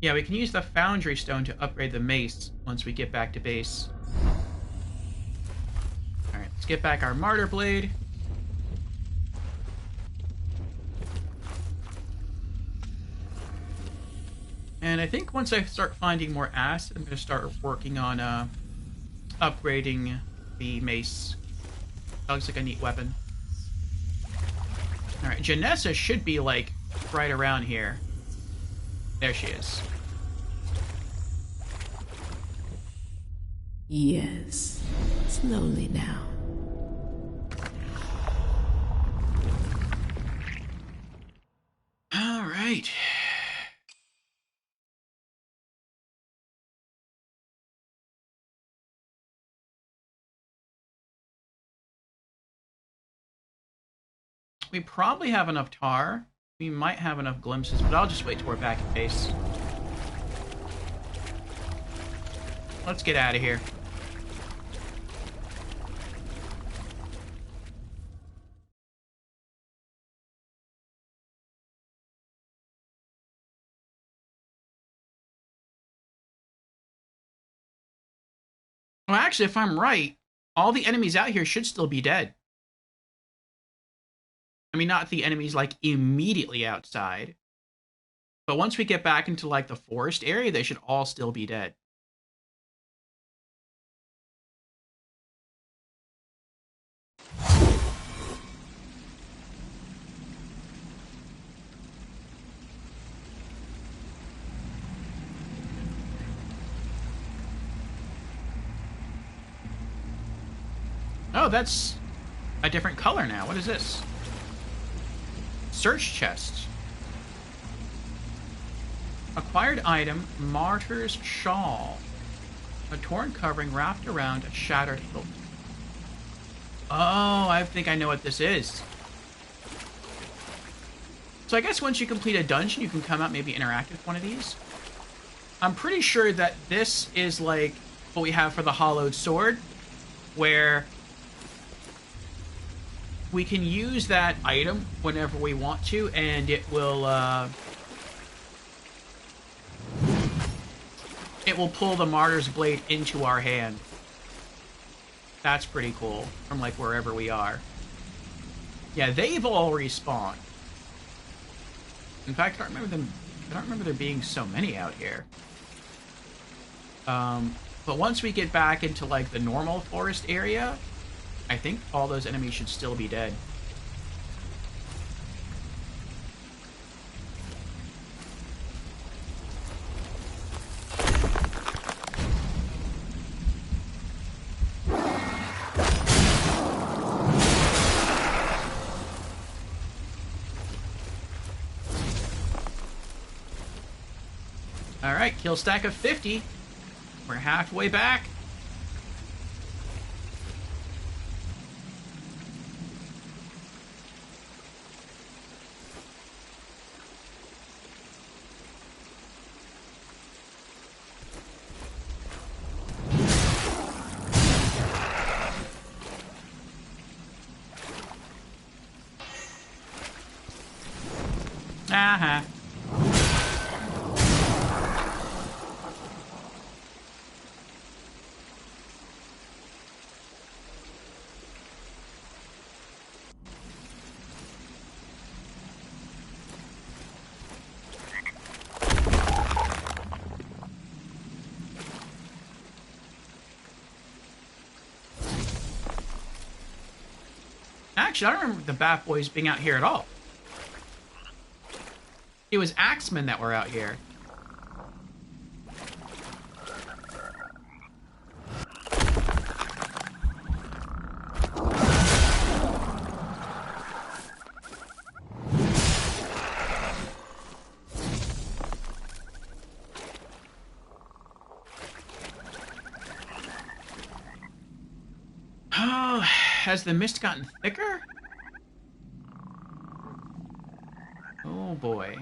Yeah, we can use the Foundry Stone to upgrade the mace once we get back to base. Alright, let's get back our Martyr Blade. And I think once I start finding more acid, I'm going to start working on upgrading the mace. That looks like a neat weapon. Alright, Janessa should be, like, right around here. There she is. Yes. Slowly now. Alright. We probably have enough tar. We might have enough glimpses, but I'll just wait till we're back at base. Let's get out of here. Well, actually, if I'm right, all the enemies out here should still be dead. I mean, not the enemies, like, immediately outside. But once we get back into, like, the forest area, they should all still be dead. Oh, that's a different color now. What is this? Search chest. Acquired item, Martyr's Shawl. A torn covering wrapped around a shattered hilt. Oh, I think I know what this is. So I guess once you complete a dungeon, you can come out, maybe interact with one of these. I'm pretty sure that this is like what we have for the Hollowed Sword, where we can use that item whenever we want to, and it will pull the Martyr's Blade into our hand. That's pretty cool, from like wherever we are. Yeah, they've all respawned. In fact, I don't remember there being so many out here. But once we get back into like the normal forest area, I think all those enemies should still be dead. Alright, kill stack of 50. We're halfway back. Uh-huh. Actually, I don't remember the Bat Boys being out here at all. It was Axemen that were out here. Oh, has the mist gotten thicker? Oh boy.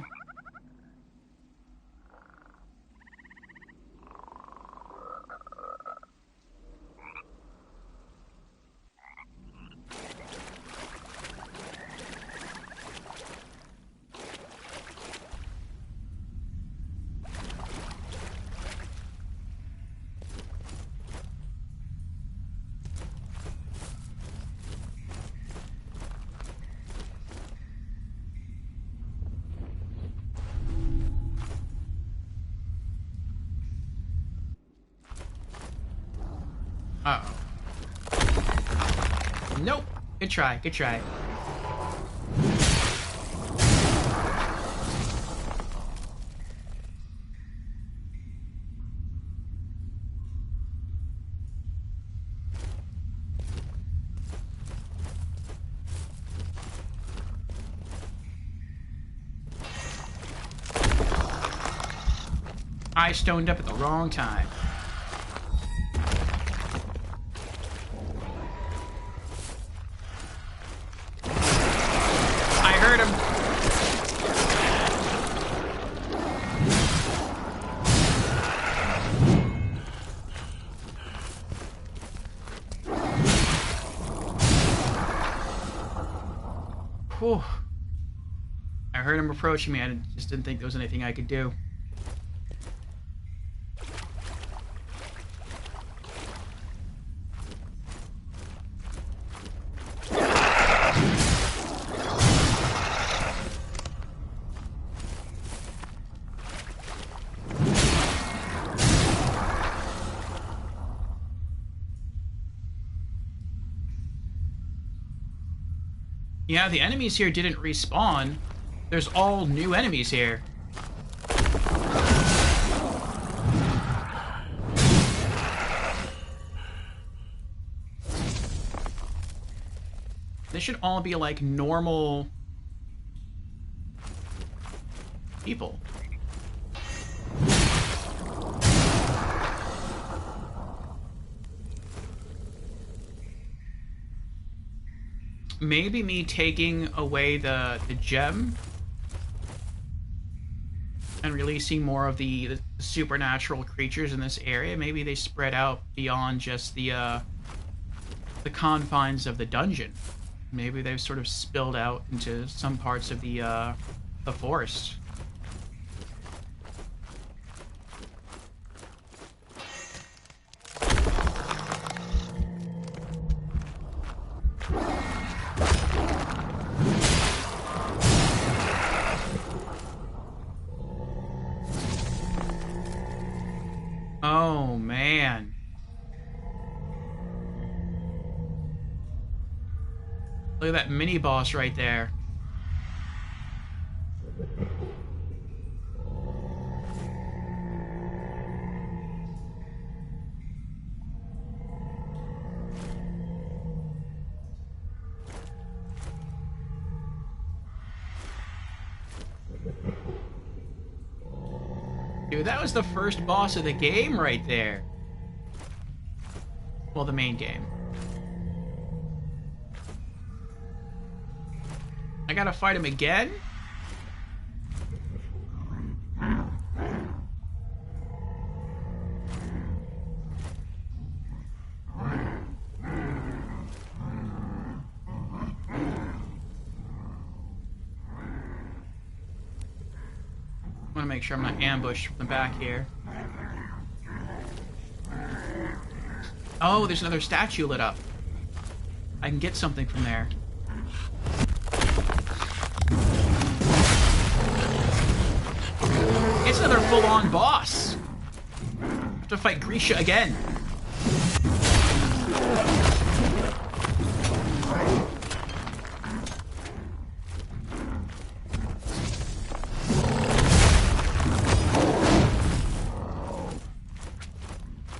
Uh-oh. Nope. Good try. Good try. I stoned up at the wrong time. I heard him. Whew. I heard him approaching me. I just didn't think there was anything I could do. Yeah, the enemies here didn't respawn. There's all new enemies here. They should all be like normal people. Maybe me taking away the gem and releasing more of the supernatural creatures in this area. Maybe they spread out beyond just the confines of the dungeon. Maybe they've sort of spilled out into some parts of the forest. Oh, man. Look at that mini boss right there. Dude, that was the first boss of the game right there. Well, the main game. I gotta fight him again? I want to make sure I'm not ambushed from the back here. Oh, there's another statue lit up. I can get something from there. It's another full-on boss. I have to fight Grisha again.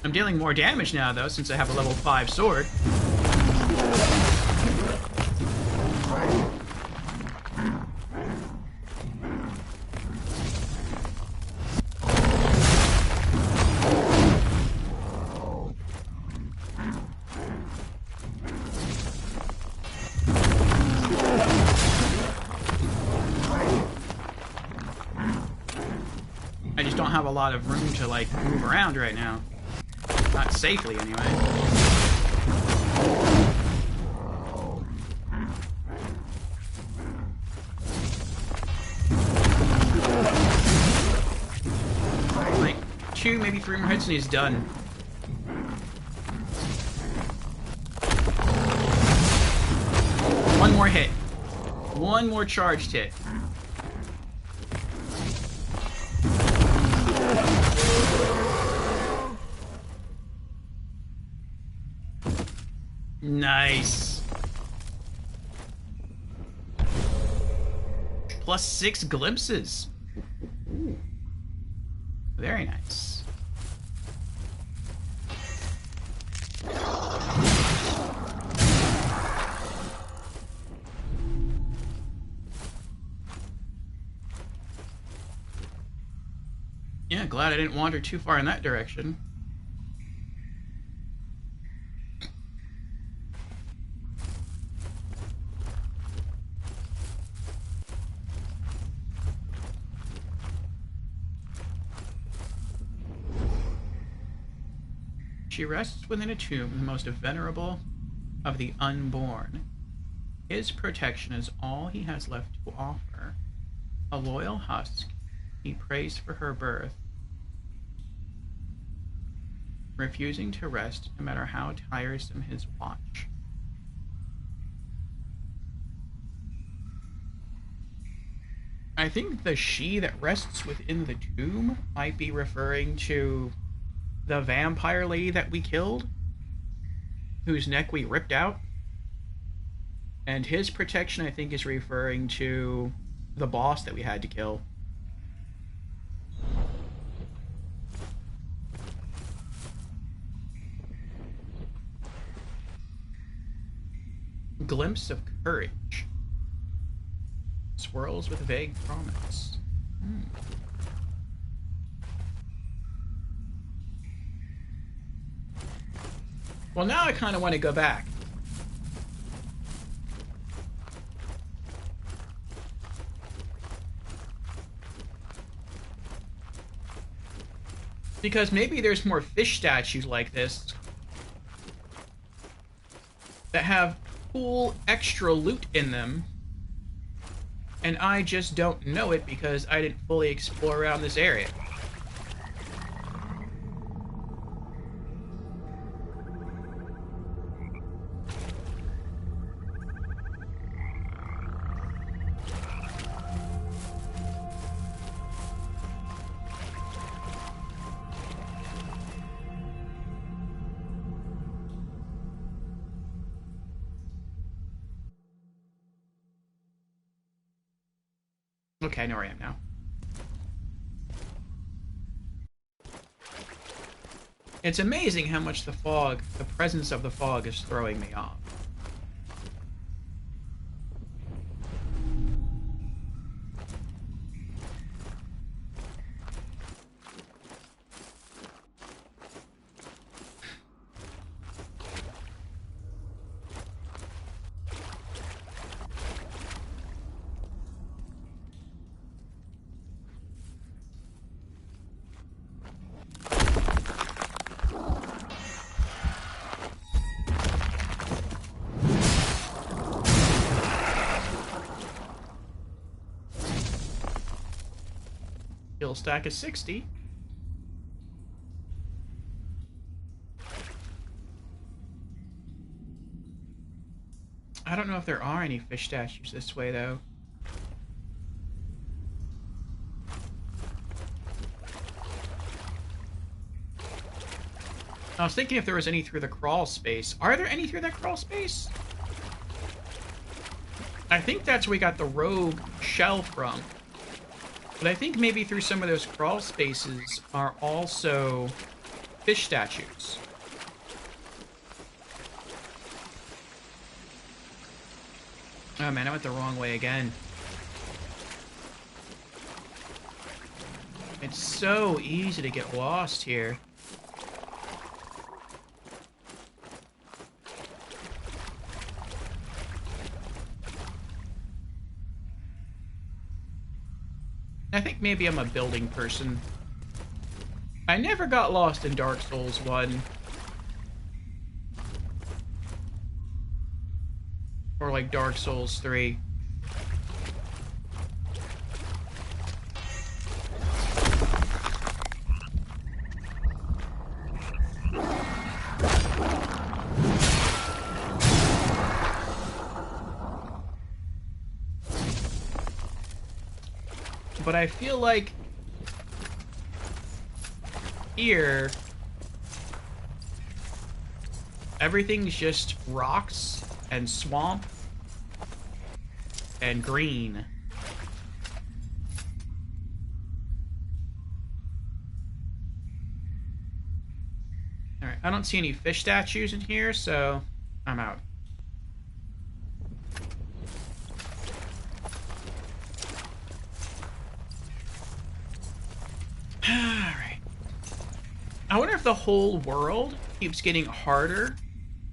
I'm dealing more damage now, though, since I have a level 5 sword. I just don't have a lot of room to, like, move around right now. Not safely, anyway. Like, 2, maybe 3 more hits and he's done. One more hit. One more charged hit. Nice. Plus 6 glimpses. Ooh. Very nice. Yeah, glad I didn't wander too far in that direction. She rests within a tomb, the most venerable of the unborn. His protection is all he has left to offer. A loyal husk, he prays for her birth, refusing to rest no matter how tiresome his watch. I think the she that rests within the tomb might be referring to the vampire lady that we killed, whose neck we ripped out. And his protection, I think, is referring to the boss that we had to kill. Glimpse of courage. Swirls with vague promise. Well, now I kind of want to go back. Because maybe there's more fish statues like this that have cool extra loot in them, and I just don't know it because I didn't fully explore around this area. Okay, I know where I am now. It's amazing how much the presence of the fog is throwing me off. Kill stack is 60. I don't know if there are any fish statues this way, though. I was thinking if there was any through the crawl space. Are there any through that crawl space? I think that's where we got the rogue shell from. But I think maybe through some of those crawl spaces are also fish statues. Oh man, I went the wrong way again. It's so easy to get lost here. I think maybe I'm a building person. I never got lost in Dark Souls 1. Or like Dark Souls 3. But I feel like here, everything's just rocks and swamp and green. Alright, I don't see any fish statues in here, so I'm out. Alright. I wonder if the whole world keeps getting harder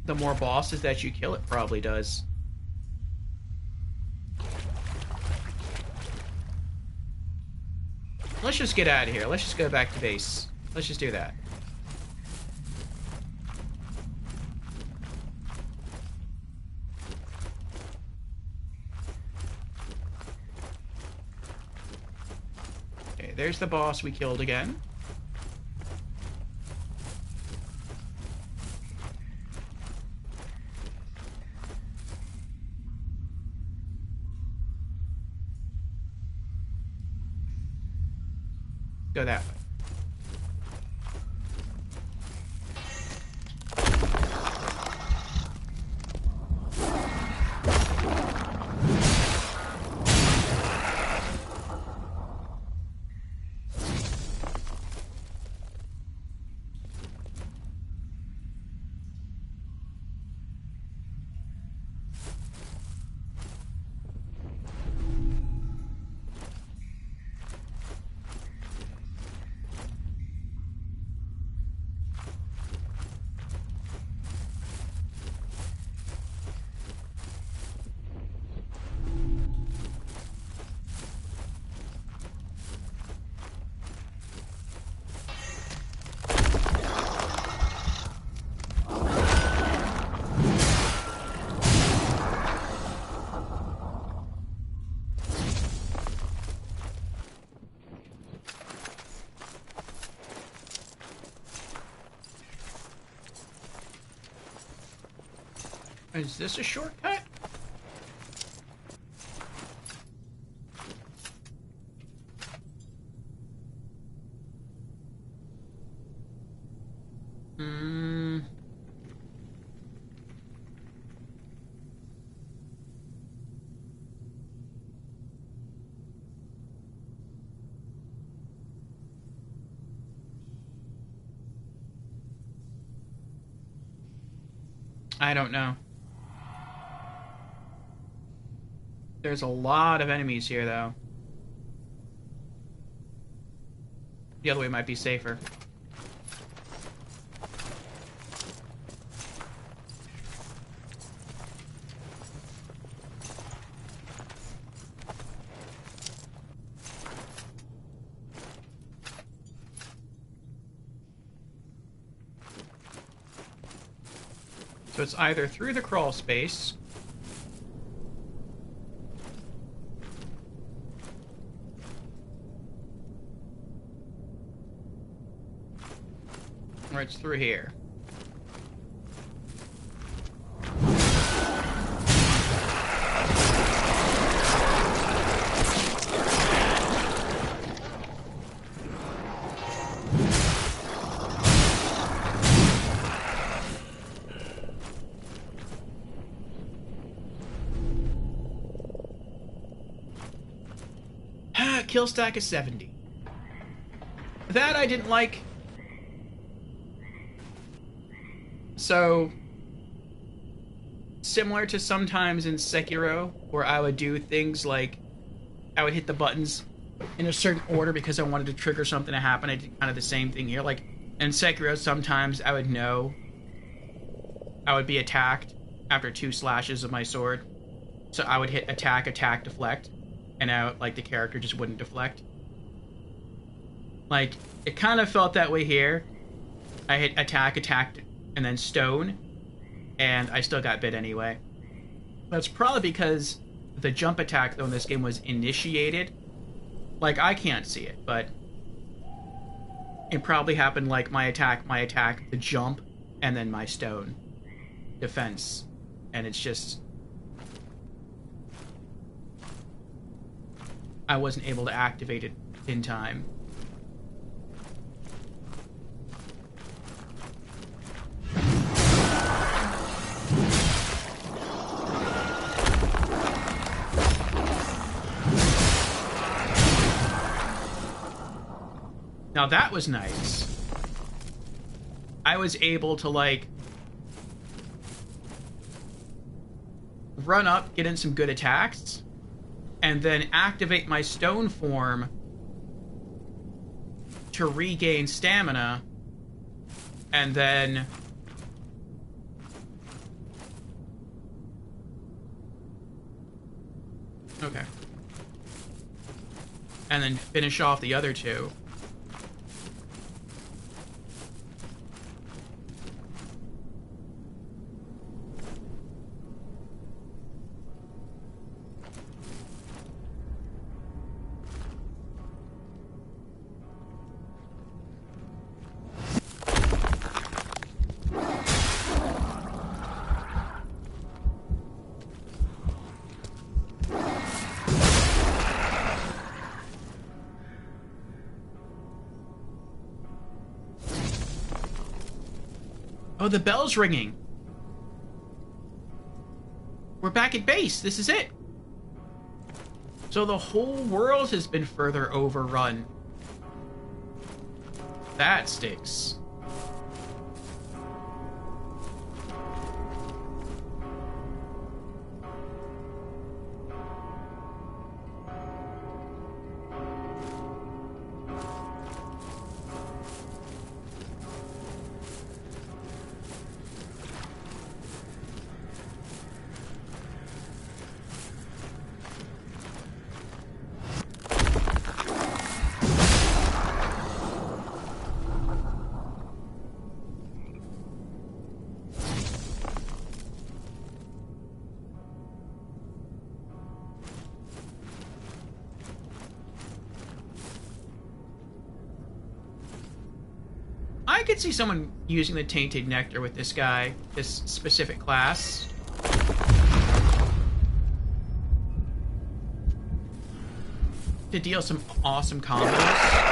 the more bosses that you kill. It probably does. Let's just get out of here. Let's just go back to base. Let's just do that. Okay, there's the boss we killed again. Go that way. Is this a shortcut? I don't know. There's a lot of enemies here, though. The other way might be safer. So it's either through the crawl space, or it's through here. Kill stack is 70. That I didn't like. So, similar to sometimes in Sekiro, where I would do things like I would hit the buttons in a certain order because I wanted to trigger something to happen. I did kind of the same thing here. Like in Sekiro, sometimes I would know I would be attacked after 2 slashes of my sword. So I would hit attack, attack, deflect. And out, like, the character just wouldn't deflect. Like, it kind of felt that way here. I hit attack, attack, and then stone, and I still got bit anyway. That's probably because the jump attack, though, in this game was initiated. Like, I can't see it, but it probably happened like my attack, the jump, and then my stone defense. And it's just... I wasn't able to activate it in time. Now that was nice. I was able to, like, run up, get in some good attacks, and then activate my stone form to regain stamina, and then okay. And then finish off the other two. Oh, the bell's ringing. We're back at base. This is it. So the whole world has been further overrun. That stinks. I could see someone using the Tainted Nectar with this guy, this specific class. To deal some awesome combos.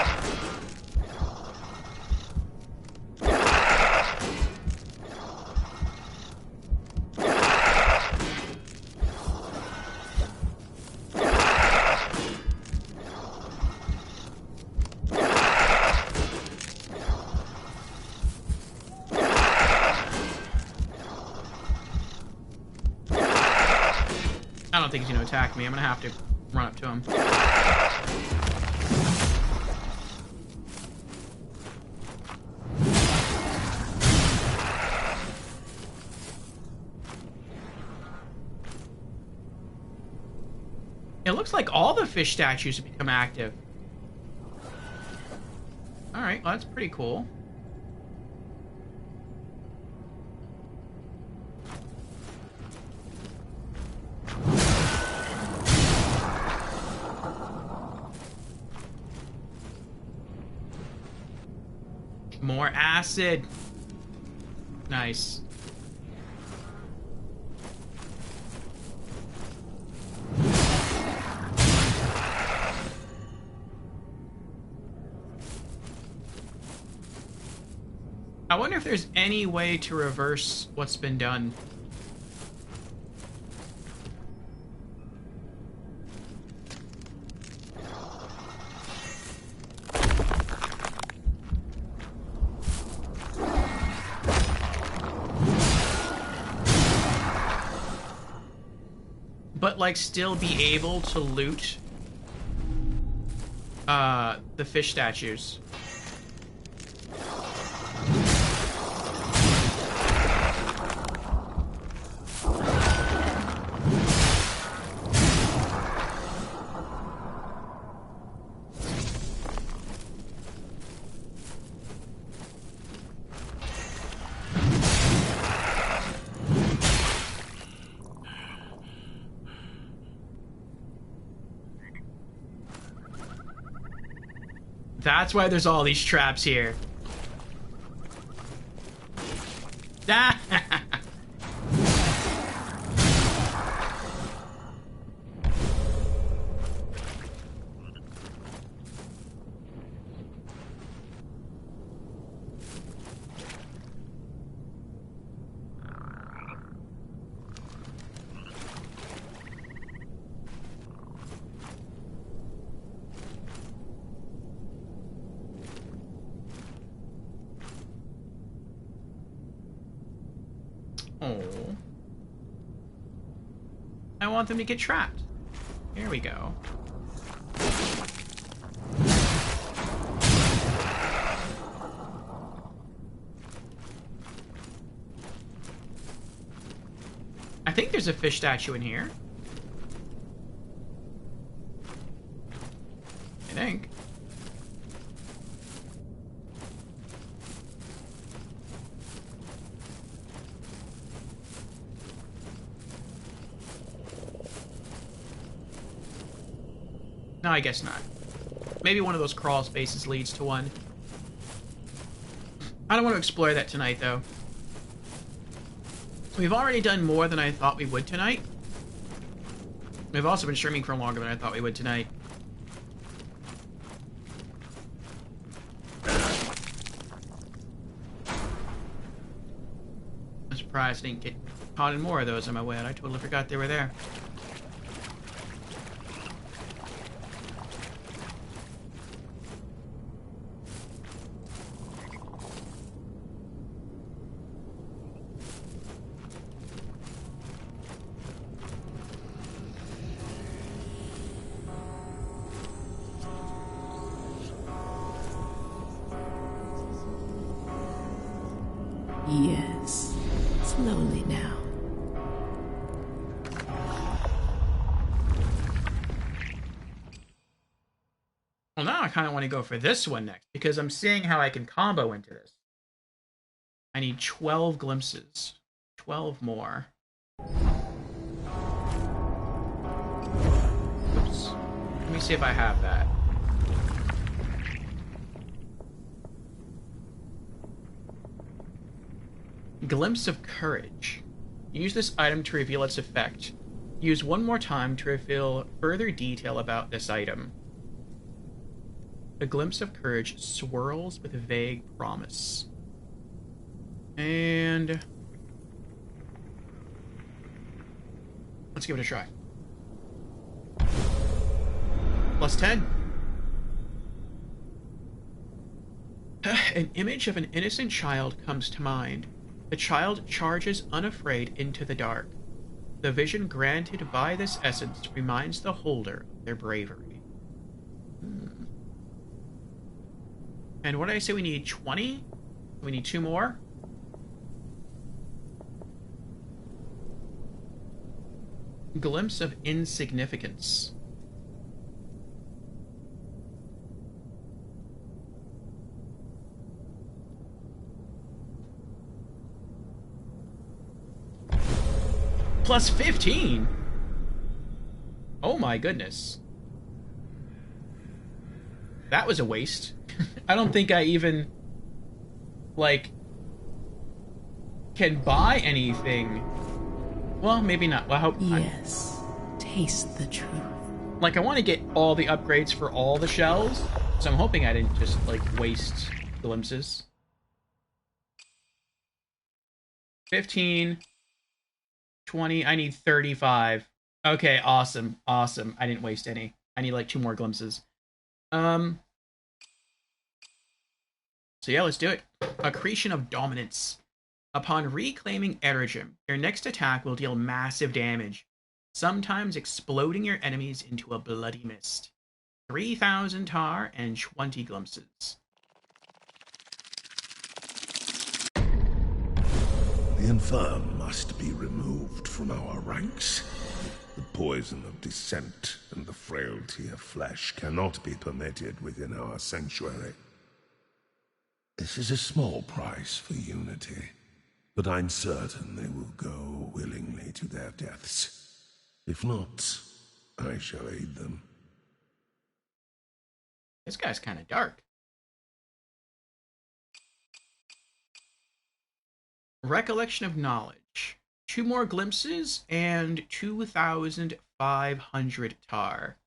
I don't think he's gonna attack me. I'm gonna have to run up to him. It looks like all the fish statues have become active. Alright, well, that's pretty cool. More acid. Nice. I wonder if there's any way to reverse what's been done. But, like, still be able to loot the fish statues. That's why there's all these traps here. I want them to get trapped. Here we go. I think there's a fish statue in here. I think. No, I guess not. Maybe one of those crawl spaces leads to one. I don't want to explore that tonight, though. We've already done more than I thought we would tonight. We've also been streaming for longer than I thought we would tonight. I'm surprised I didn't get caught in more of those on my way out. I totally forgot they were there. Yes, slowly now. Well, now I kind of want to go for this one next, because I'm seeing how I can combo into this. I need 12 glimpses. 12 more. Oops. Let me see if I have that. Glimpse of Courage. Use this item to reveal its effect. Use one more time to reveal further detail about this item. The Glimpse of Courage swirls with a vague promise. And let's give it a try. Plus 10. An image of an innocent child comes to mind. The child charges unafraid into the dark. The vision granted by this essence reminds the holder of their bravery. And what did I say? We need 20? We need 2 more? Glimpse of Insignificance. Plus 15? Oh my goodness. That was a waste. I don't think I even, like, can buy anything. Well, maybe not. Well, I hope. Yes, taste the truth. Like, I want to get all the upgrades for all the shells, so I'm hoping I didn't just, like, waste glimpses. 15. 20. I need 35. Okay, awesome. Awesome. I didn't waste any. I need, like, 2 more glimpses. So yeah, let's do it. Accretion of Dominance. Upon reclaiming Erigim, your next attack will deal massive damage, sometimes exploding your enemies into a bloody mist. 3,000 tar and 20 glimpses. The infirm must be removed from our ranks. The poison of dissent and the frailty of flesh cannot be permitted within our sanctuary. This is a small price for unity, but I'm certain they will go willingly to their deaths. If not, I shall aid them. This guy's kind of dark. Recollection of Knowledge. 2 more glimpses and 2,500 tar.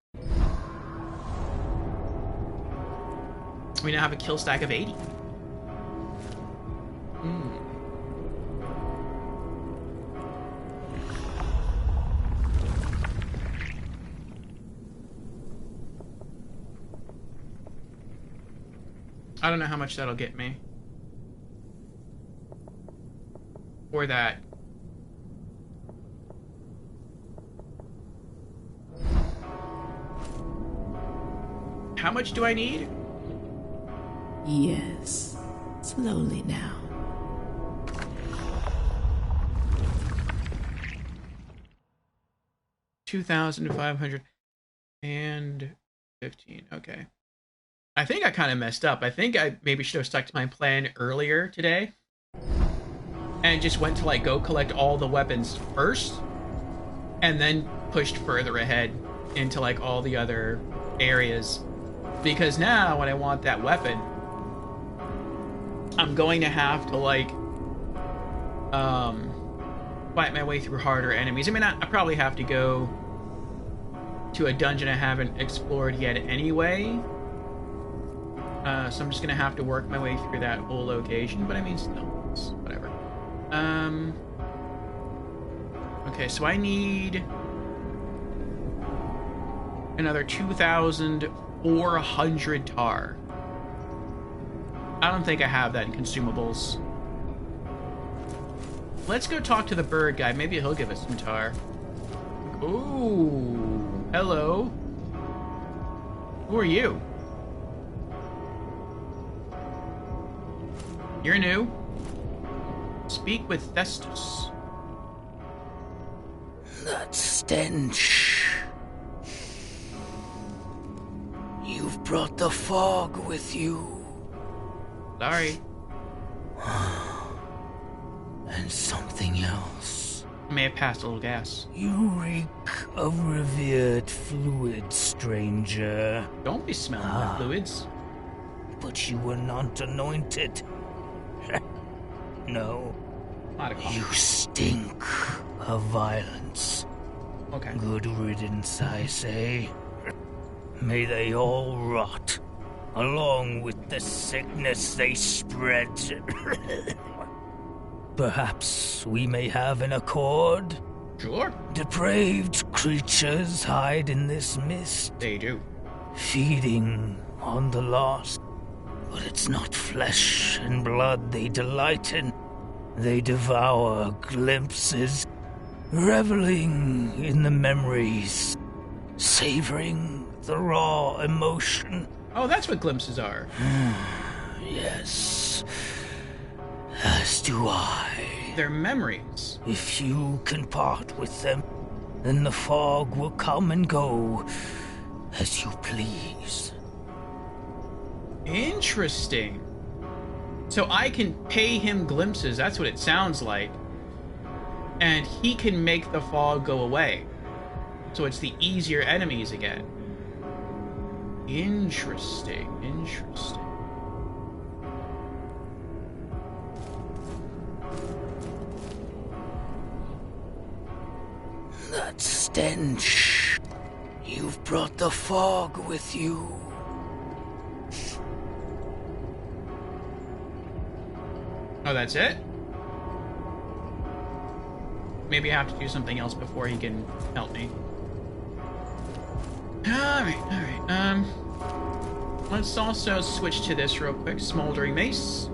We now have a kill stack of 80. I don't know how much that'll get me. Or that. how much do I need? Yes. Slowly now. 2,515. Okay. I think I kind of messed up. I think I maybe should have stuck to my plan earlier today. And just went to like go collect all the weapons first. And then pushed further ahead into like all the other areas. Because now when I want that weapon, I'm going to have to like fight my way through harder enemies. I mean, I probably have to go to a dungeon I haven't explored yet anyway. So I'm just gonna have to work my way through that whole location, but I mean, still, it's whatever. Okay, so I need another 2,400 tar. I don't think I have that in consumables. Let's go talk to the bird guy. Maybe he'll give us some tar. Ooh, hello. Who are you? You're new. Speak with Thestus. That stench. You've brought the fog with you. Sorry. And something else. I may have passed a little gas. You reek of revered fluid, stranger. Don't be smelling my fluids. But you were not anointed. No. Not a You stink of violence. Okay. Good riddance, I say. May they all rot, along with the sickness they spread. Perhaps we may have an accord? Sure. Depraved creatures hide in this mist, They do. feeding on the lost. But it's not flesh and blood they delight in. They devour glimpses, reveling in the memories, savoring the raw emotion. Oh, that's what glimpses are. Yes, as do I. They're memories. If you can part with them, then the fog will come and go as you please. Interesting. So I can pay him glimpses, that's what it sounds like. And he can make the fog go away. So it's the easier enemies again. Interesting, interesting. That stench. You've brought the fog with you. Oh, that's it? Maybe I have to do something else before he can help me. Alright, alright. Let's also switch to this real quick. Smoldering Mace.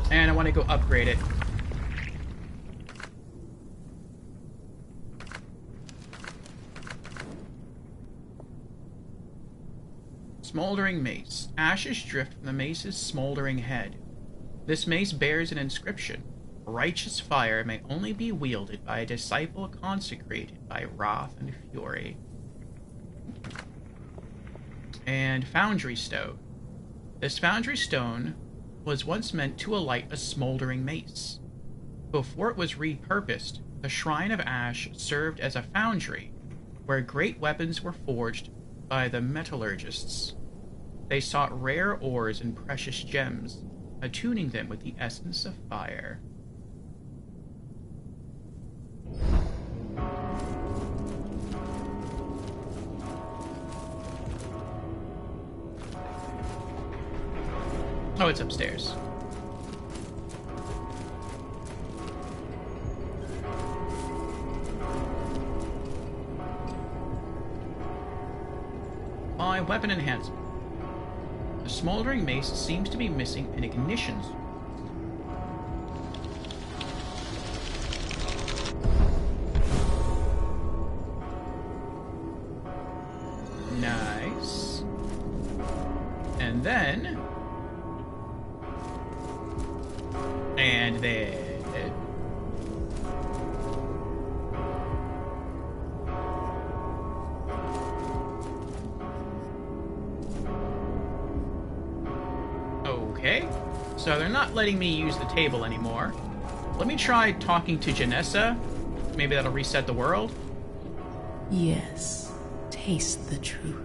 And I want to go upgrade it. Smoldering Mace. Ashes drift from the mace's smoldering head. This mace bears an inscription. Righteous fire may only be wielded by a disciple consecrated by wrath and fury. And Foundry Stone. This Foundry Stone was once meant to alight a smoldering mace. Before it was repurposed, the Shrine of Ash served as a foundry where great weapons were forged by the metallurgists. They sought rare ores and precious gems, attuning them with the essence of fire. Oh, it's upstairs. My weapon enhancement. The smoldering mace seems to be missing an ignition switch. So they're not letting me use the table anymore. Let me try talking to Janessa. Maybe that'll reset the world. Yes, taste the truth.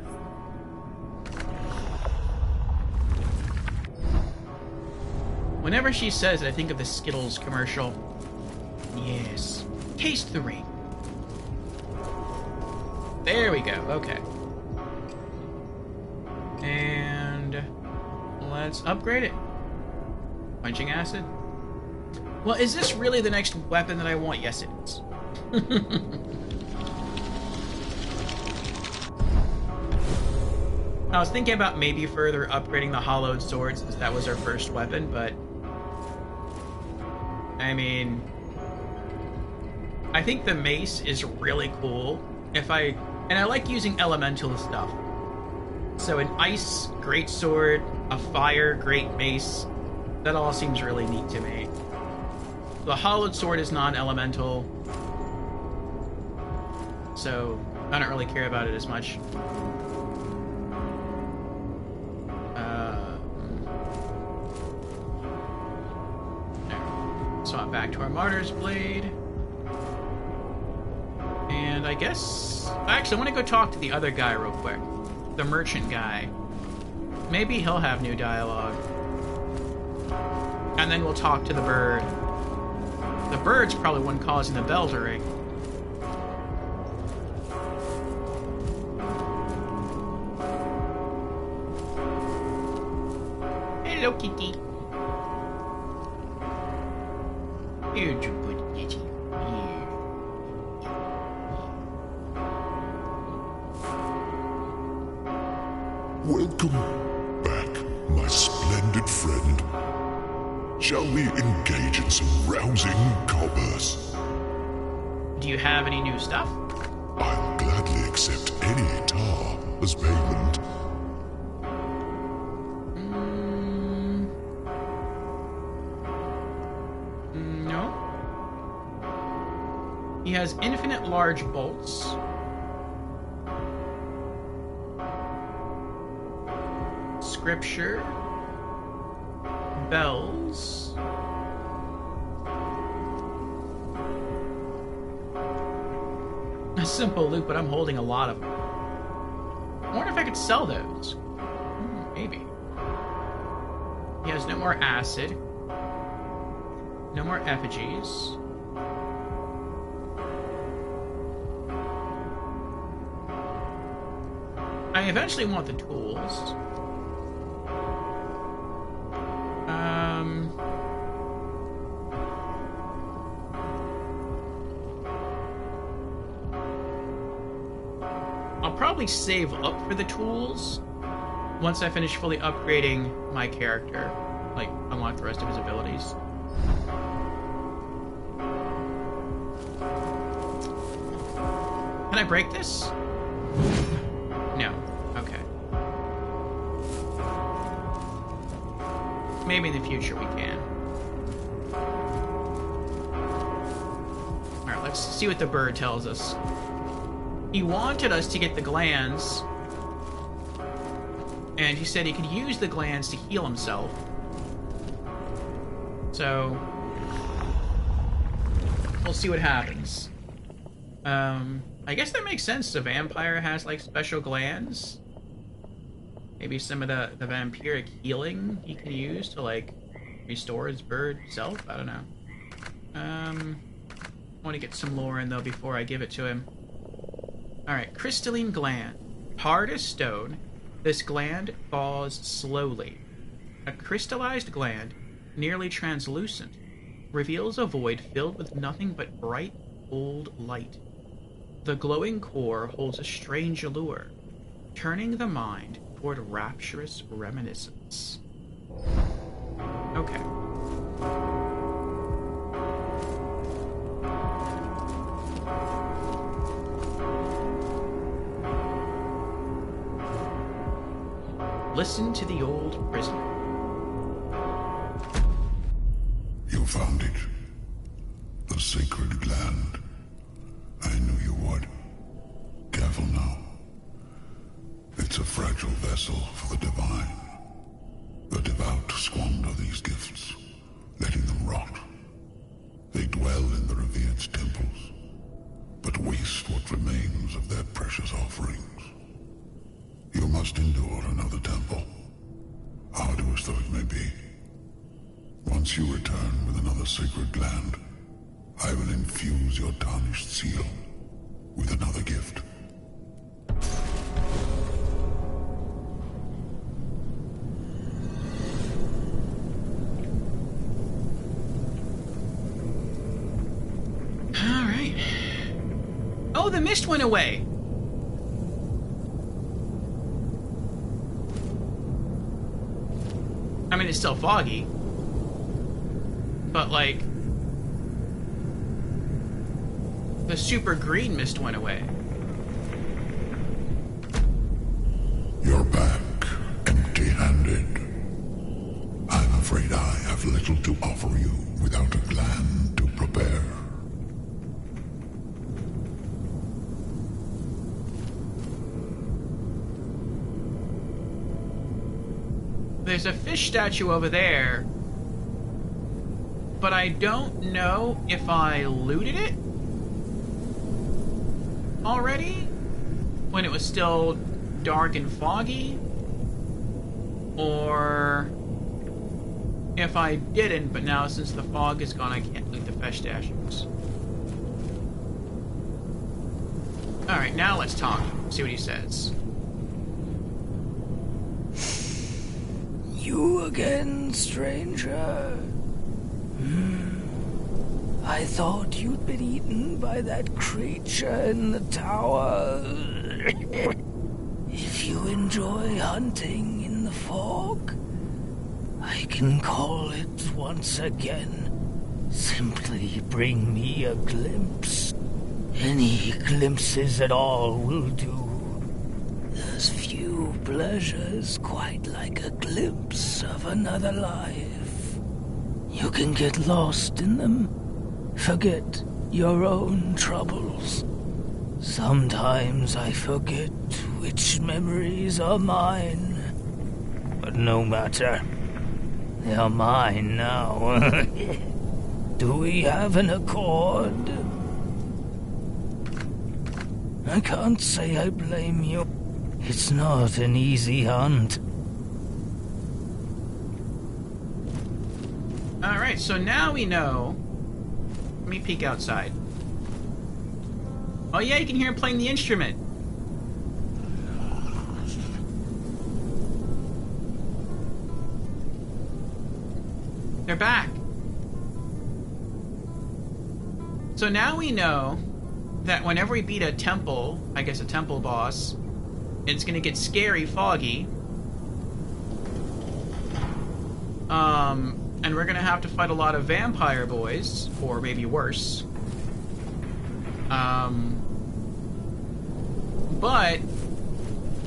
Whenever she says it, I think of the Skittles commercial. Yes, taste the ring. There we go, okay. And let's upgrade it. Punching acid. Well, is this really the next weapon that I want? Yes, it is. I was thinking about maybe further upgrading the hollowed sword since that was our first weapon, but I mean, I think the mace is really cool. And I like using elemental stuff. So an ice great sword, a fire great mace, that all seems really neat to me. The hollowed sword is non-elemental, so I don't really care about it as much. Swap back to our Martyr's Blade. And I guess... Actually, I want to go talk to the other guy real quick. The merchant guy. Maybe he'll have new dialogue. And then we'll talk to the bird. The bird's probably one causing the bell to ring. Hello, kitty. Here's your good kitty. Here. Welcome back, my splendid friend. Shall we engage in some rousing commerce? Do you have any new stuff? I'll gladly accept any tar as payment. No. He has infinite large bolts. Scripture. Bells. A simple loot, but I'm holding a lot of them. I wonder if I could sell those. Maybe. He has no more acid. No more effigies. I eventually want the tools. I'll probably save up for the tools once I finish fully upgrading my character. Like, unlock the rest of his abilities. Can I break this? No. Okay. Maybe in the future we can. Alright, let's see what the bird tells us. He wanted us to get the glands, and he said he could use the glands to heal himself. So, we'll see what happens. I guess that makes sense. The vampire has, like, special glands. Maybe some of the vampiric healing he can use to, like, restore his bird self? I don't know. I want to get some lore in, though, before I give it to him. Alright, crystalline gland. Hard as stone, this gland falls slowly. A crystallized gland, nearly translucent, reveals a void filled with nothing but bright, gold light. The glowing core holds a strange allure, turning the mind toward rapturous reminiscence. Okay. Listen to the old prisoner. You found it. The sacred gland. I knew you would. Careful now. It's a fragile vessel for the divine. The devout squander these gifts, letting them rot. They dwell in the revered temples, but waste what remains of their precious offerings. You must endure another temple, arduous though it may be. Once you return with another sacred gland, I will infuse your tarnished seal with another gift. Alright. Oh, the mist went away! I mean, it's still foggy. But, like, the super green mist went away. You're back, empty-handed. I'm afraid I have little to offer you without a gland to prepare. There's a fish statue over there, but I don't know if I looted it already when it was still dark and foggy, or if I didn't, but now since the fog is gone, I can't loot the fish statues. Alright, now let's talk. See what he says. You again, stranger? I thought you'd been eaten by that creature in the tower. If you enjoy hunting in the fog, I can call it once again. Simply bring me a glimpse. Any glimpses at all will do. There's few pleasures quite like a glimpse of another life. You can get lost in them, forget your own troubles. Sometimes I forget which memories are mine. But no matter, they are mine now. Do we have an accord? I can't say I blame you. It's not an easy hunt. Alright, so now we know. Let me peek outside. Oh yeah, you can hear him playing the instrument. They're back. So now we know that whenever we beat a temple, I guess a temple boss, it's gonna get scary foggy. And we're gonna have to fight a lot of vampire boys, or maybe worse. But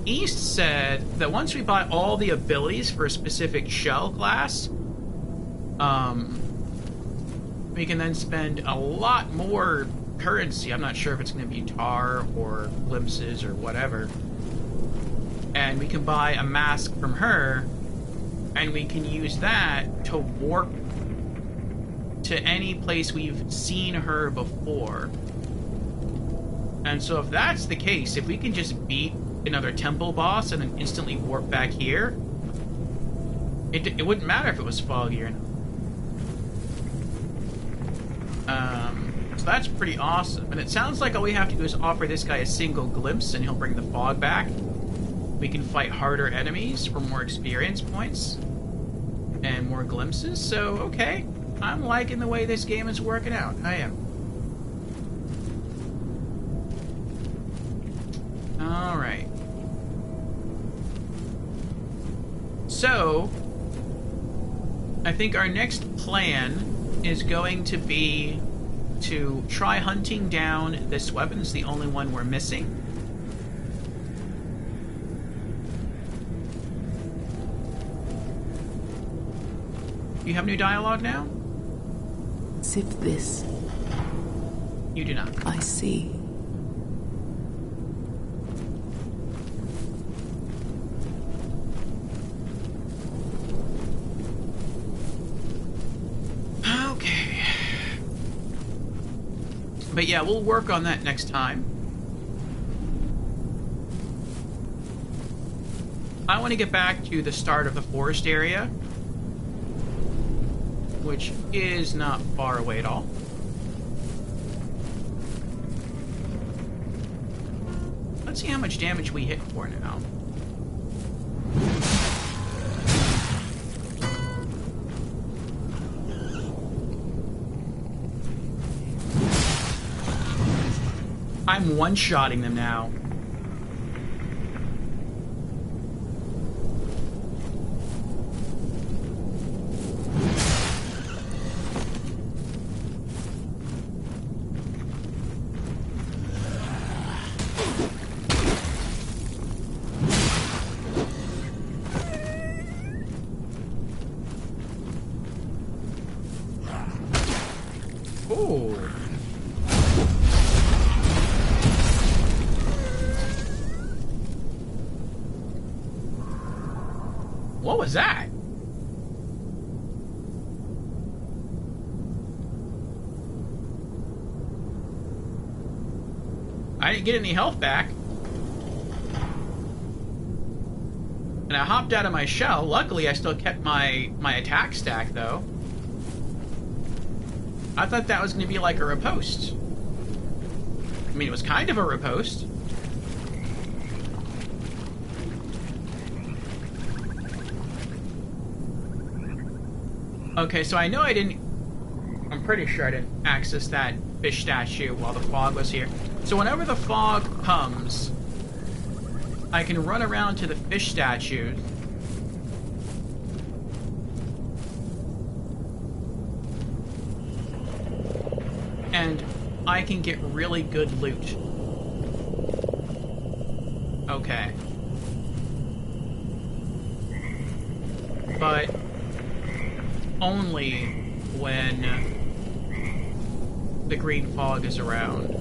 East said that once we buy all the abilities for a specific shell class, we can then spend a lot more currency. I'm not sure if it's going to be tar or glimpses or whatever. And we can buy a mask from her, and we can use that to warp to any place we've seen her before. And so if that's the case, if we can just beat another temple boss and then instantly warp back here, it wouldn't matter if it was foggy or not. So that's pretty awesome. And it sounds like all we have to do is offer this guy a single glimpse and he'll bring the fog back. We can fight harder enemies for more experience points and more glimpses. So, okay. I'm liking the way this game is working out. I am. Alright. So, I think our next plan is going to be to try hunting down this weapon. It's the only one we're missing. You have new dialogue now? Sip this. You do not. I see. But yeah, we'll work on that next time. I want to get back to the start of the forest area, which is not far away at all. Let's see how much damage we hit for now. I'm one-shotting them now. Ooh. What was that? I didn't get any health back. And I hopped out of my shell. Luckily, I still kept my attack stack, though. I thought that was going to be like a riposte. I mean, it was kind of a riposte. Okay, so I know I didn't... I'm pretty sure I didn't access that fish statue while the fog was here. So whenever the fog comes, I can run around to the fish statues. And I can get really good loot. Okay. But only when the green fog is around.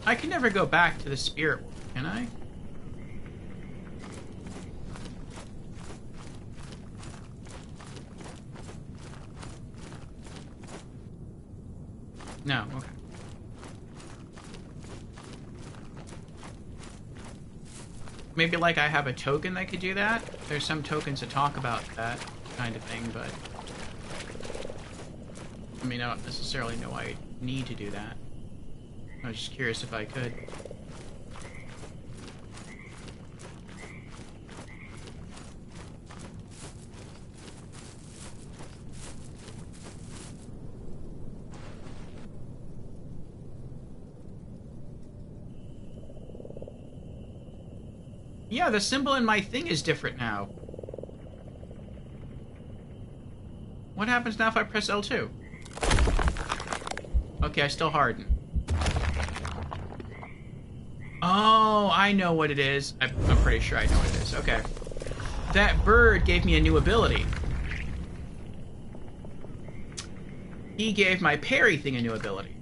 I can never go back to the spirit world, can I? No, okay. Maybe like I have a token that could do that? There's some tokens that talk about that kind of thing, but I mean, I don't necessarily know I need to do that. I was just curious if I could. Yeah, the symbol in my thing is different now. What happens now if I press L2? Okay, I still harden. Oh, I know what it is. I'm pretty sure I know what it is. Okay. That bird gave me a new ability. He gave my parry thing a new ability.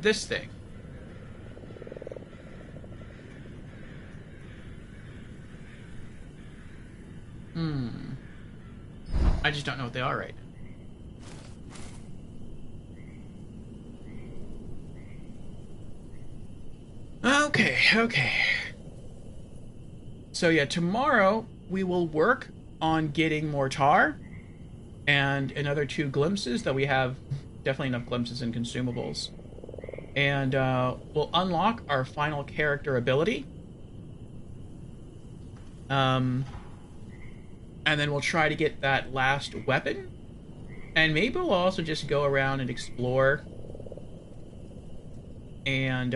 This thing. I just don't know what they are right now. Okay. So yeah, tomorrow we will work on getting more tar and another 2 glimpses, though we have definitely enough glimpses and consumables. And we'll unlock our final character ability. And then we'll try to get that last weapon. And maybe we'll also just go around and explore And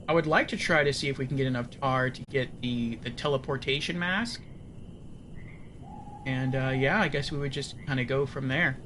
I would like to try to see if we can get enough tar to get the teleportation mask. And yeah, I guess we would just kind of go from there.